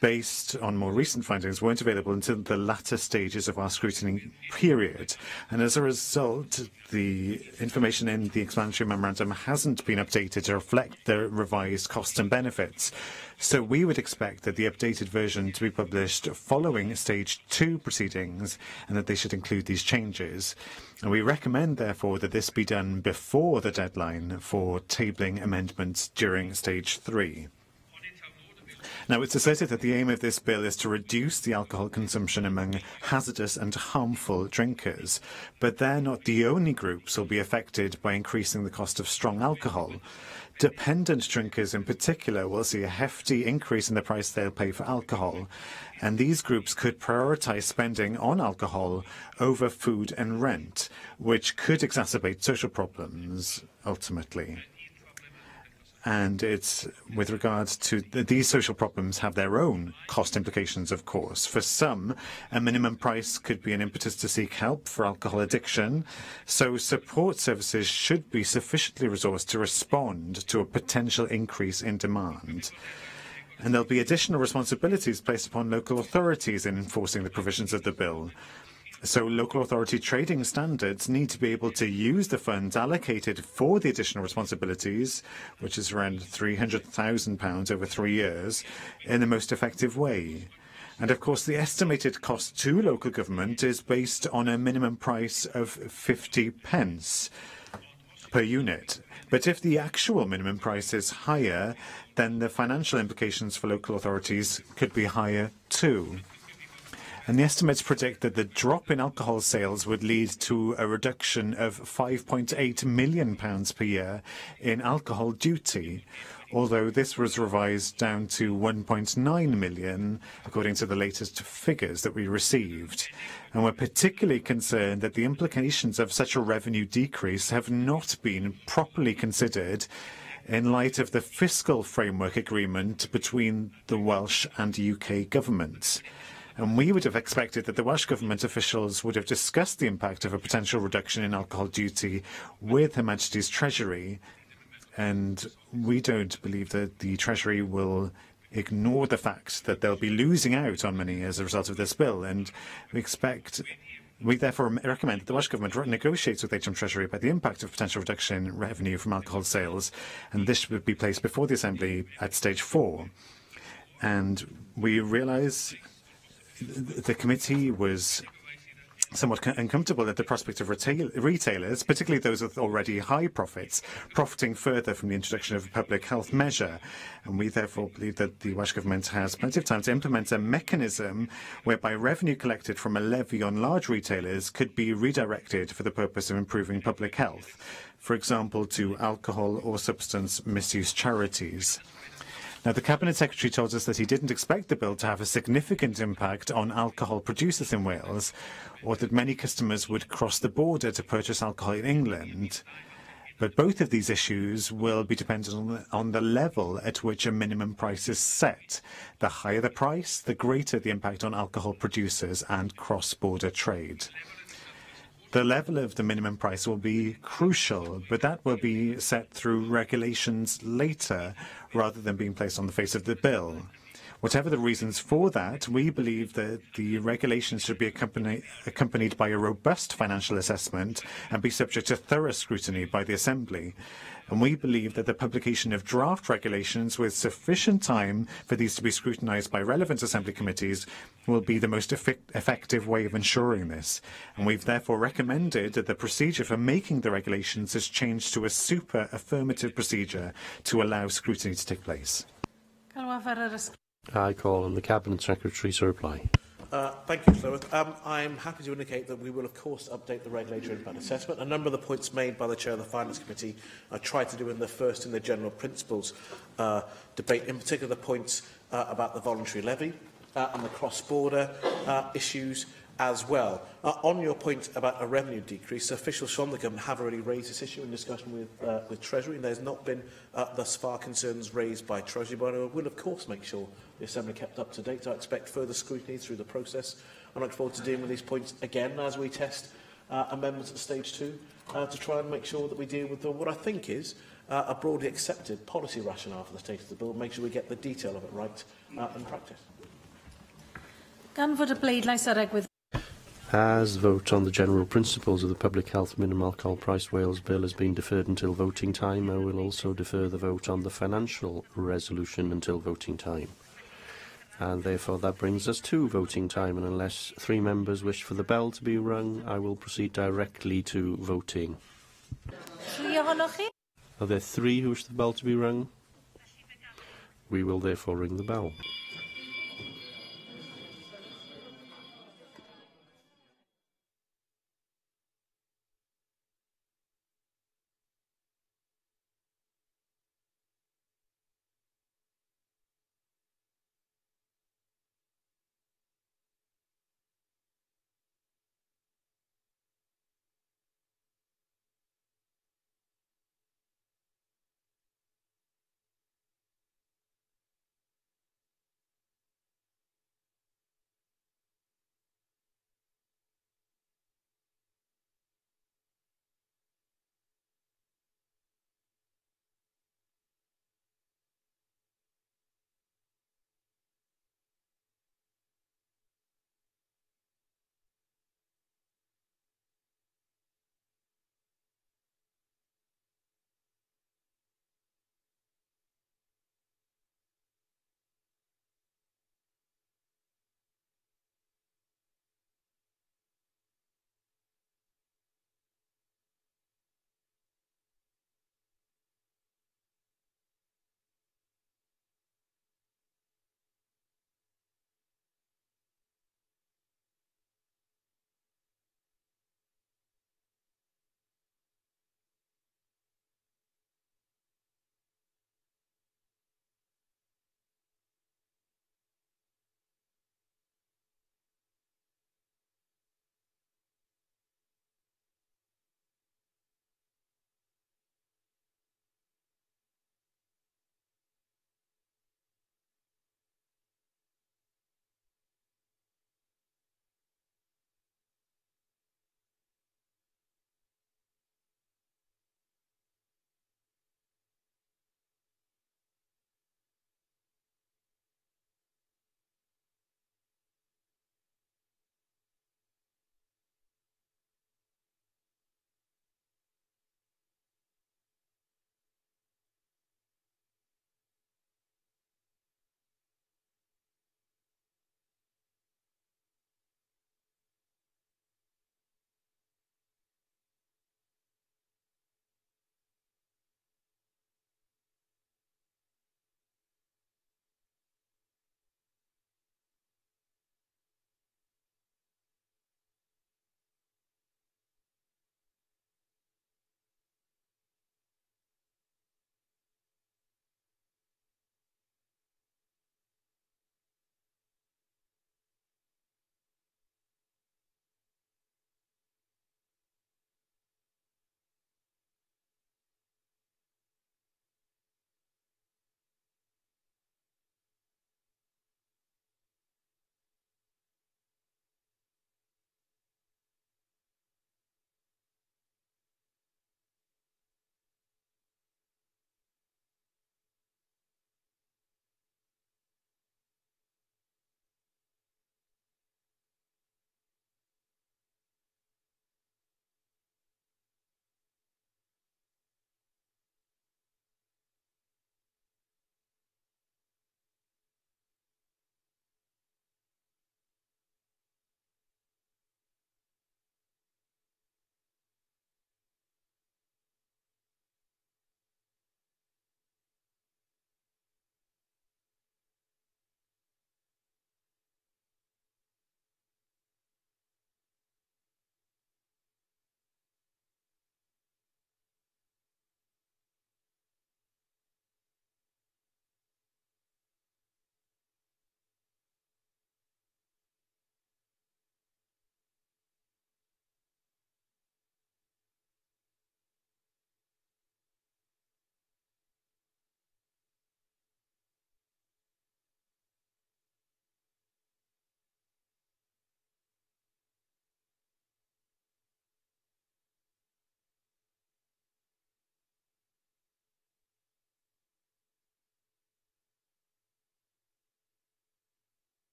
based on more recent findings weren't available until the latter stages of our scrutiny period. And as a result, the information in the explanatory memorandum hasn't been updated to reflect the revised costs and benefits. So we would expect that the updated version to be published following stage 2 proceedings, and that they should include these changes. And we recommend, therefore, that this be done before the deadline for tabling amendments during stage 3. Now, it's asserted that the aim of this bill is to reduce the alcohol consumption among hazardous and harmful drinkers, but they're not the only groups who will be affected by increasing the cost of strong alcohol. Dependent drinkers in particular will see a hefty increase in the price they'll pay for alcohol, and these groups could prioritise spending on alcohol over food and rent, which could exacerbate social problems ultimately. And it's with regards to these social problems have their own cost implications, of course. For some, a minimum price could be an impetus to seek help for alcohol addiction. So support services should be sufficiently resourced to respond to a potential increase in demand. And there'll be additional responsibilities placed upon local authorities in enforcing the provisions of the bill. So local authority trading standards need to be able to use the funds allocated for the additional responsibilities, which is around £300,000 over 3 years, in the most effective way. And of course, the estimated cost to local government is based on a minimum price of 50 pence per unit. But if the actual minimum price is higher, then the financial implications for local authorities could be higher too. And the estimates predict that the drop in alcohol sales would lead to a reduction of £5.8 million per year in alcohol duty, although this was revised down to £1.9 million, according to the latest figures that we received. And we're particularly concerned that the implications of such a revenue decrease have not been properly considered in light of the fiscal framework agreement between the Welsh and UK governments. And we would have expected that the Welsh Government officials would have discussed the impact of a potential reduction in alcohol duty with Her Majesty's Treasury. And we don't believe that the Treasury will ignore the fact that they'll be losing out on money as a result of this bill. And we therefore recommend that the Welsh Government negotiates with HM Treasury about the impact of potential reduction in revenue from alcohol sales. And this would be placed before the Assembly at stage 4. And we realise the committee was somewhat uncomfortable at the prospect of retailers, particularly those with already high profits, profiting further from the introduction of a public health measure. And we therefore believe that the Welsh Government has plenty of time to implement a mechanism whereby revenue collected from a levy on large retailers could be redirected for the purpose of improving public health, for example, to alcohol or substance misuse charities. Now, the Cabinet Secretary told us that he didn't expect the bill to have a significant impact on alcohol producers in Wales, or that many customers would cross the border to purchase alcohol in England. But both of these issues will be dependent on the level at which a minimum price is set. The higher the price, the greater the impact on alcohol producers and cross-border trade. The level of the minimum price will be crucial, but that will be set through regulations later, rather than being placed on the face of the bill. Whatever the reasons for that, we believe that the regulations should be accompanied by a robust financial assessment and be subject to thorough scrutiny by the Assembly. And we believe that the publication of draft regulations with sufficient time for these to be scrutinised by relevant Assembly committees will be the most effective way of ensuring this. And we've therefore recommended that the procedure for making the regulations is changed to a super affirmative procedure to allow scrutiny to take place. I call on the Cabinet Secretary to reply. Thank you, Llywydd. I'm happy to indicate that we will, of course, update the regulatory impact assessment. A number of the points made by the Chair of the Finance Committee I tried to do in the general principles debate, in particular the points about the voluntary levy and the cross-border issues as well. On your point about a revenue decrease, officials from the government have already raised this issue in discussion with Treasury, and there's not been thus far concerns raised by Treasury, but I will of course make sure the Assembly kept up to date. I expect further scrutiny through the process. I look forward to dealing with these points again as we test amendments at stage 2 to try and make sure that we deal with what I think is a broadly accepted policy rationale for the state of the bill, make sure we get the detail of it right in practice. Gan fod y bleidlais ar egwydd. As vote on the general principles of the Public Health Minimum Alcohol Price Wales Bill has been deferred until voting time, I will also defer the vote on the financial resolution until voting time. And therefore that brings us to voting time, and unless 3 members wish for the bell to be rung, I will proceed directly to voting. Are there 3 who wish the bell to be rung? We will therefore ring the bell.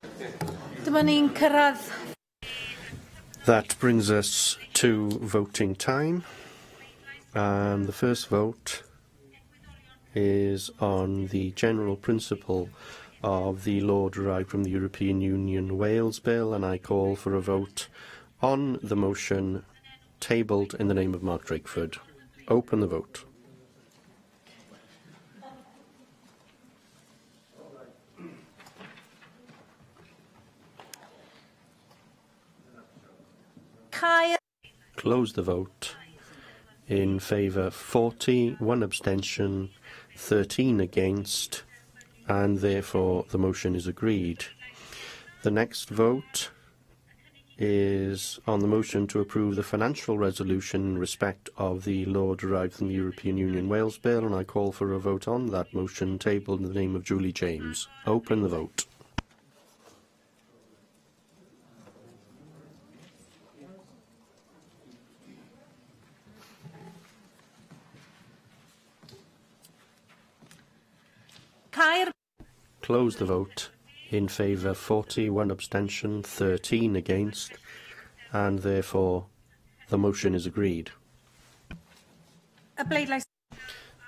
Dyma ni'n cyrraedd. That brings us to voting time. And the first vote is on the general principle of the law derived from the European Union Wales Bill, and I call for a vote on the motion tabled in the name of Mark Drakeford. Open the vote. Close the vote. In favour 40, 1 abstention, 13 against, and therefore the motion is agreed. The next vote is on the motion to approve the financial resolution in respect of the law derived from the European Union Wales Bill, and I call for a vote on that motion tabled in the name of Julie James. Open the vote. Close the vote. In favour 40, 1 abstention, 13 against, and therefore the motion is agreed.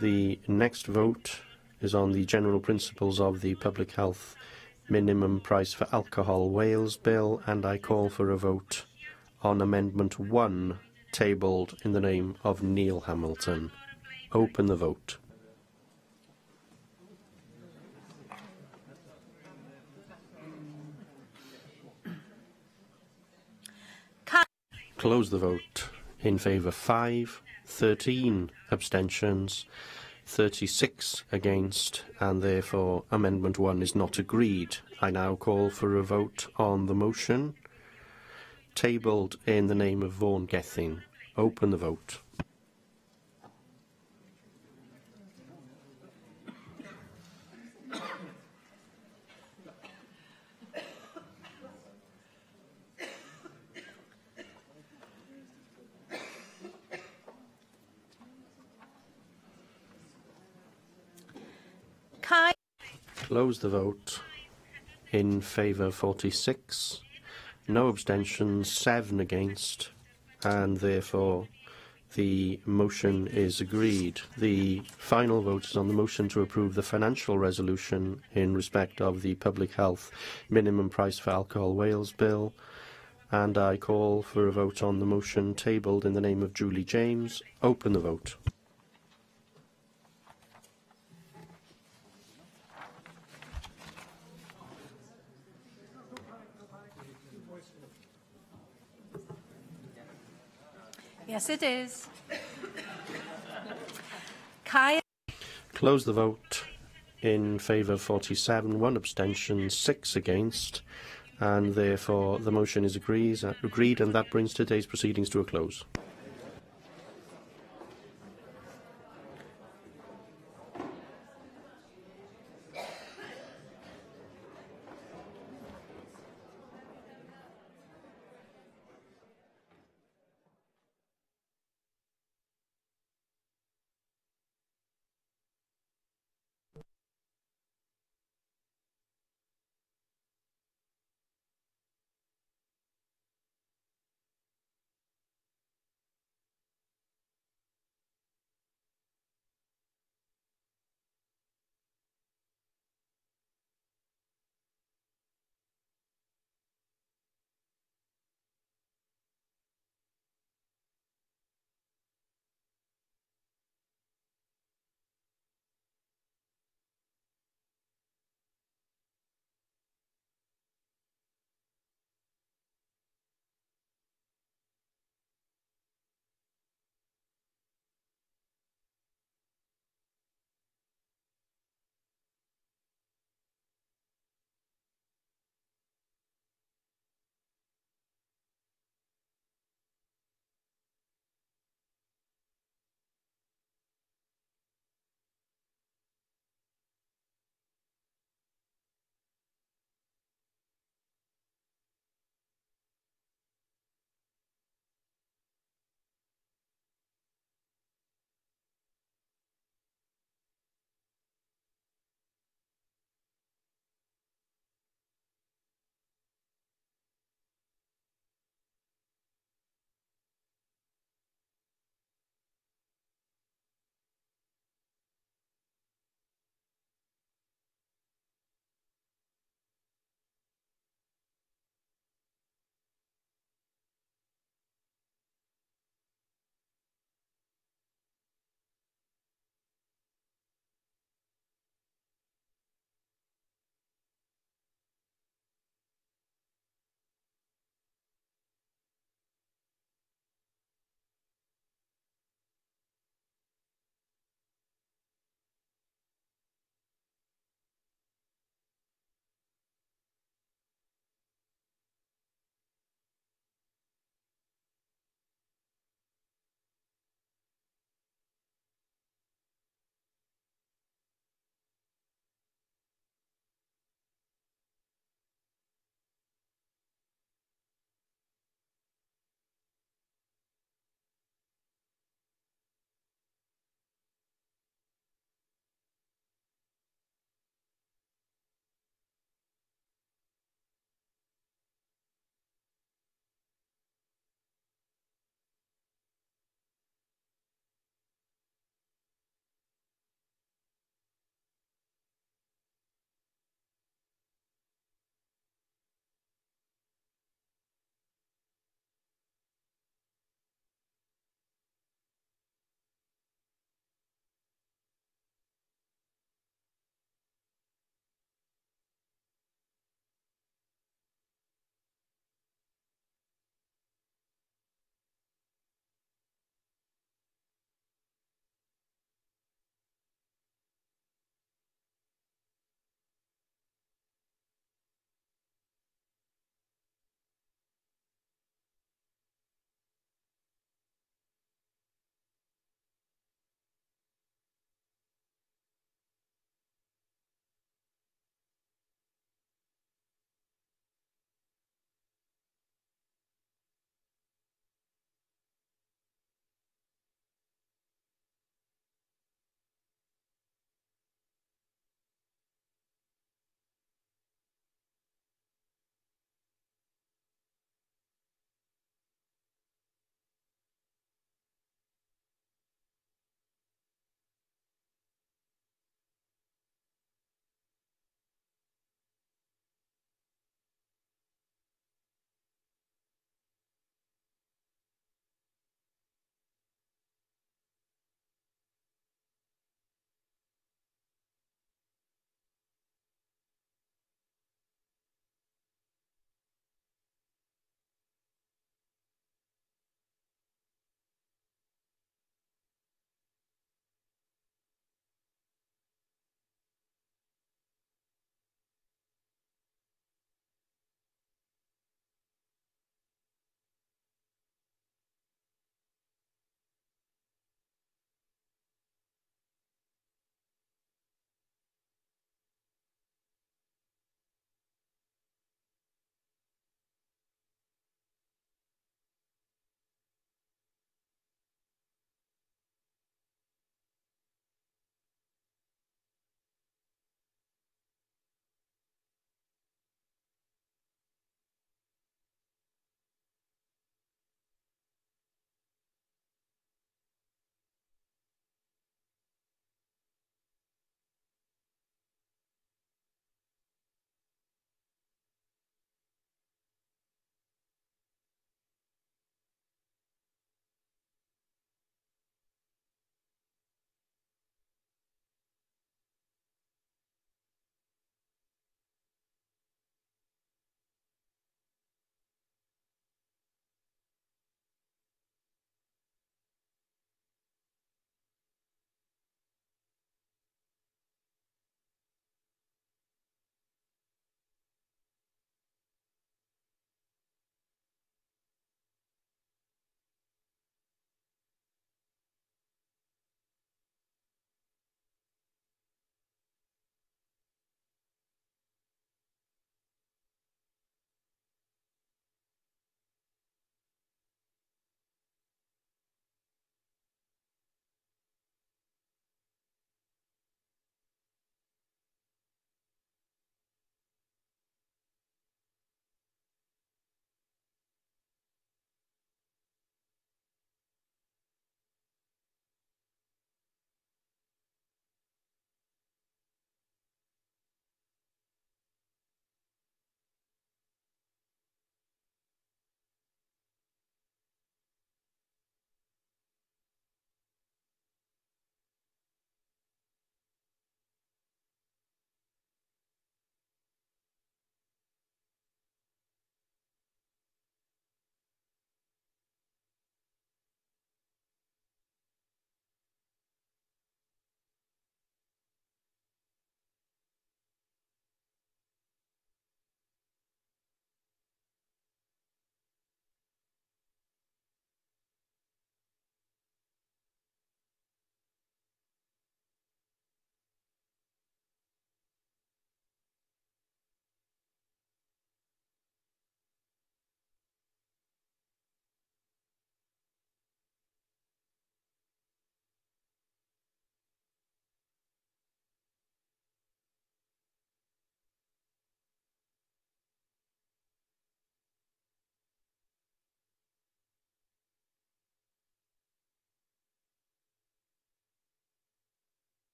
The next vote is on the general principles of the Public Health Minimum Price for Alcohol Wales Bill, and I call for a vote on Amendment 1, tabled in the name of Neil Hamilton. Open the vote. Close the vote. In favour 5, 13 abstentions, 36 against, and therefore Amendment 1 is not agreed. I now call for a vote on the motion tabled in the name of Vaughan Gething. Open the vote. Close the vote. In favour 46, no abstentions, 7 against, and therefore the motion is agreed. The final vote is on the motion to approve the financial resolution in respect of the Public Health Minimum Price for Alcohol Wales Bill, and I call for a vote on the motion tabled in the name of Julie James. Open the vote. Yes, it is. Close the vote. In favour 47, 1 abstention, 6 against, and therefore the motion is agreed, and that brings today's proceedings to a close.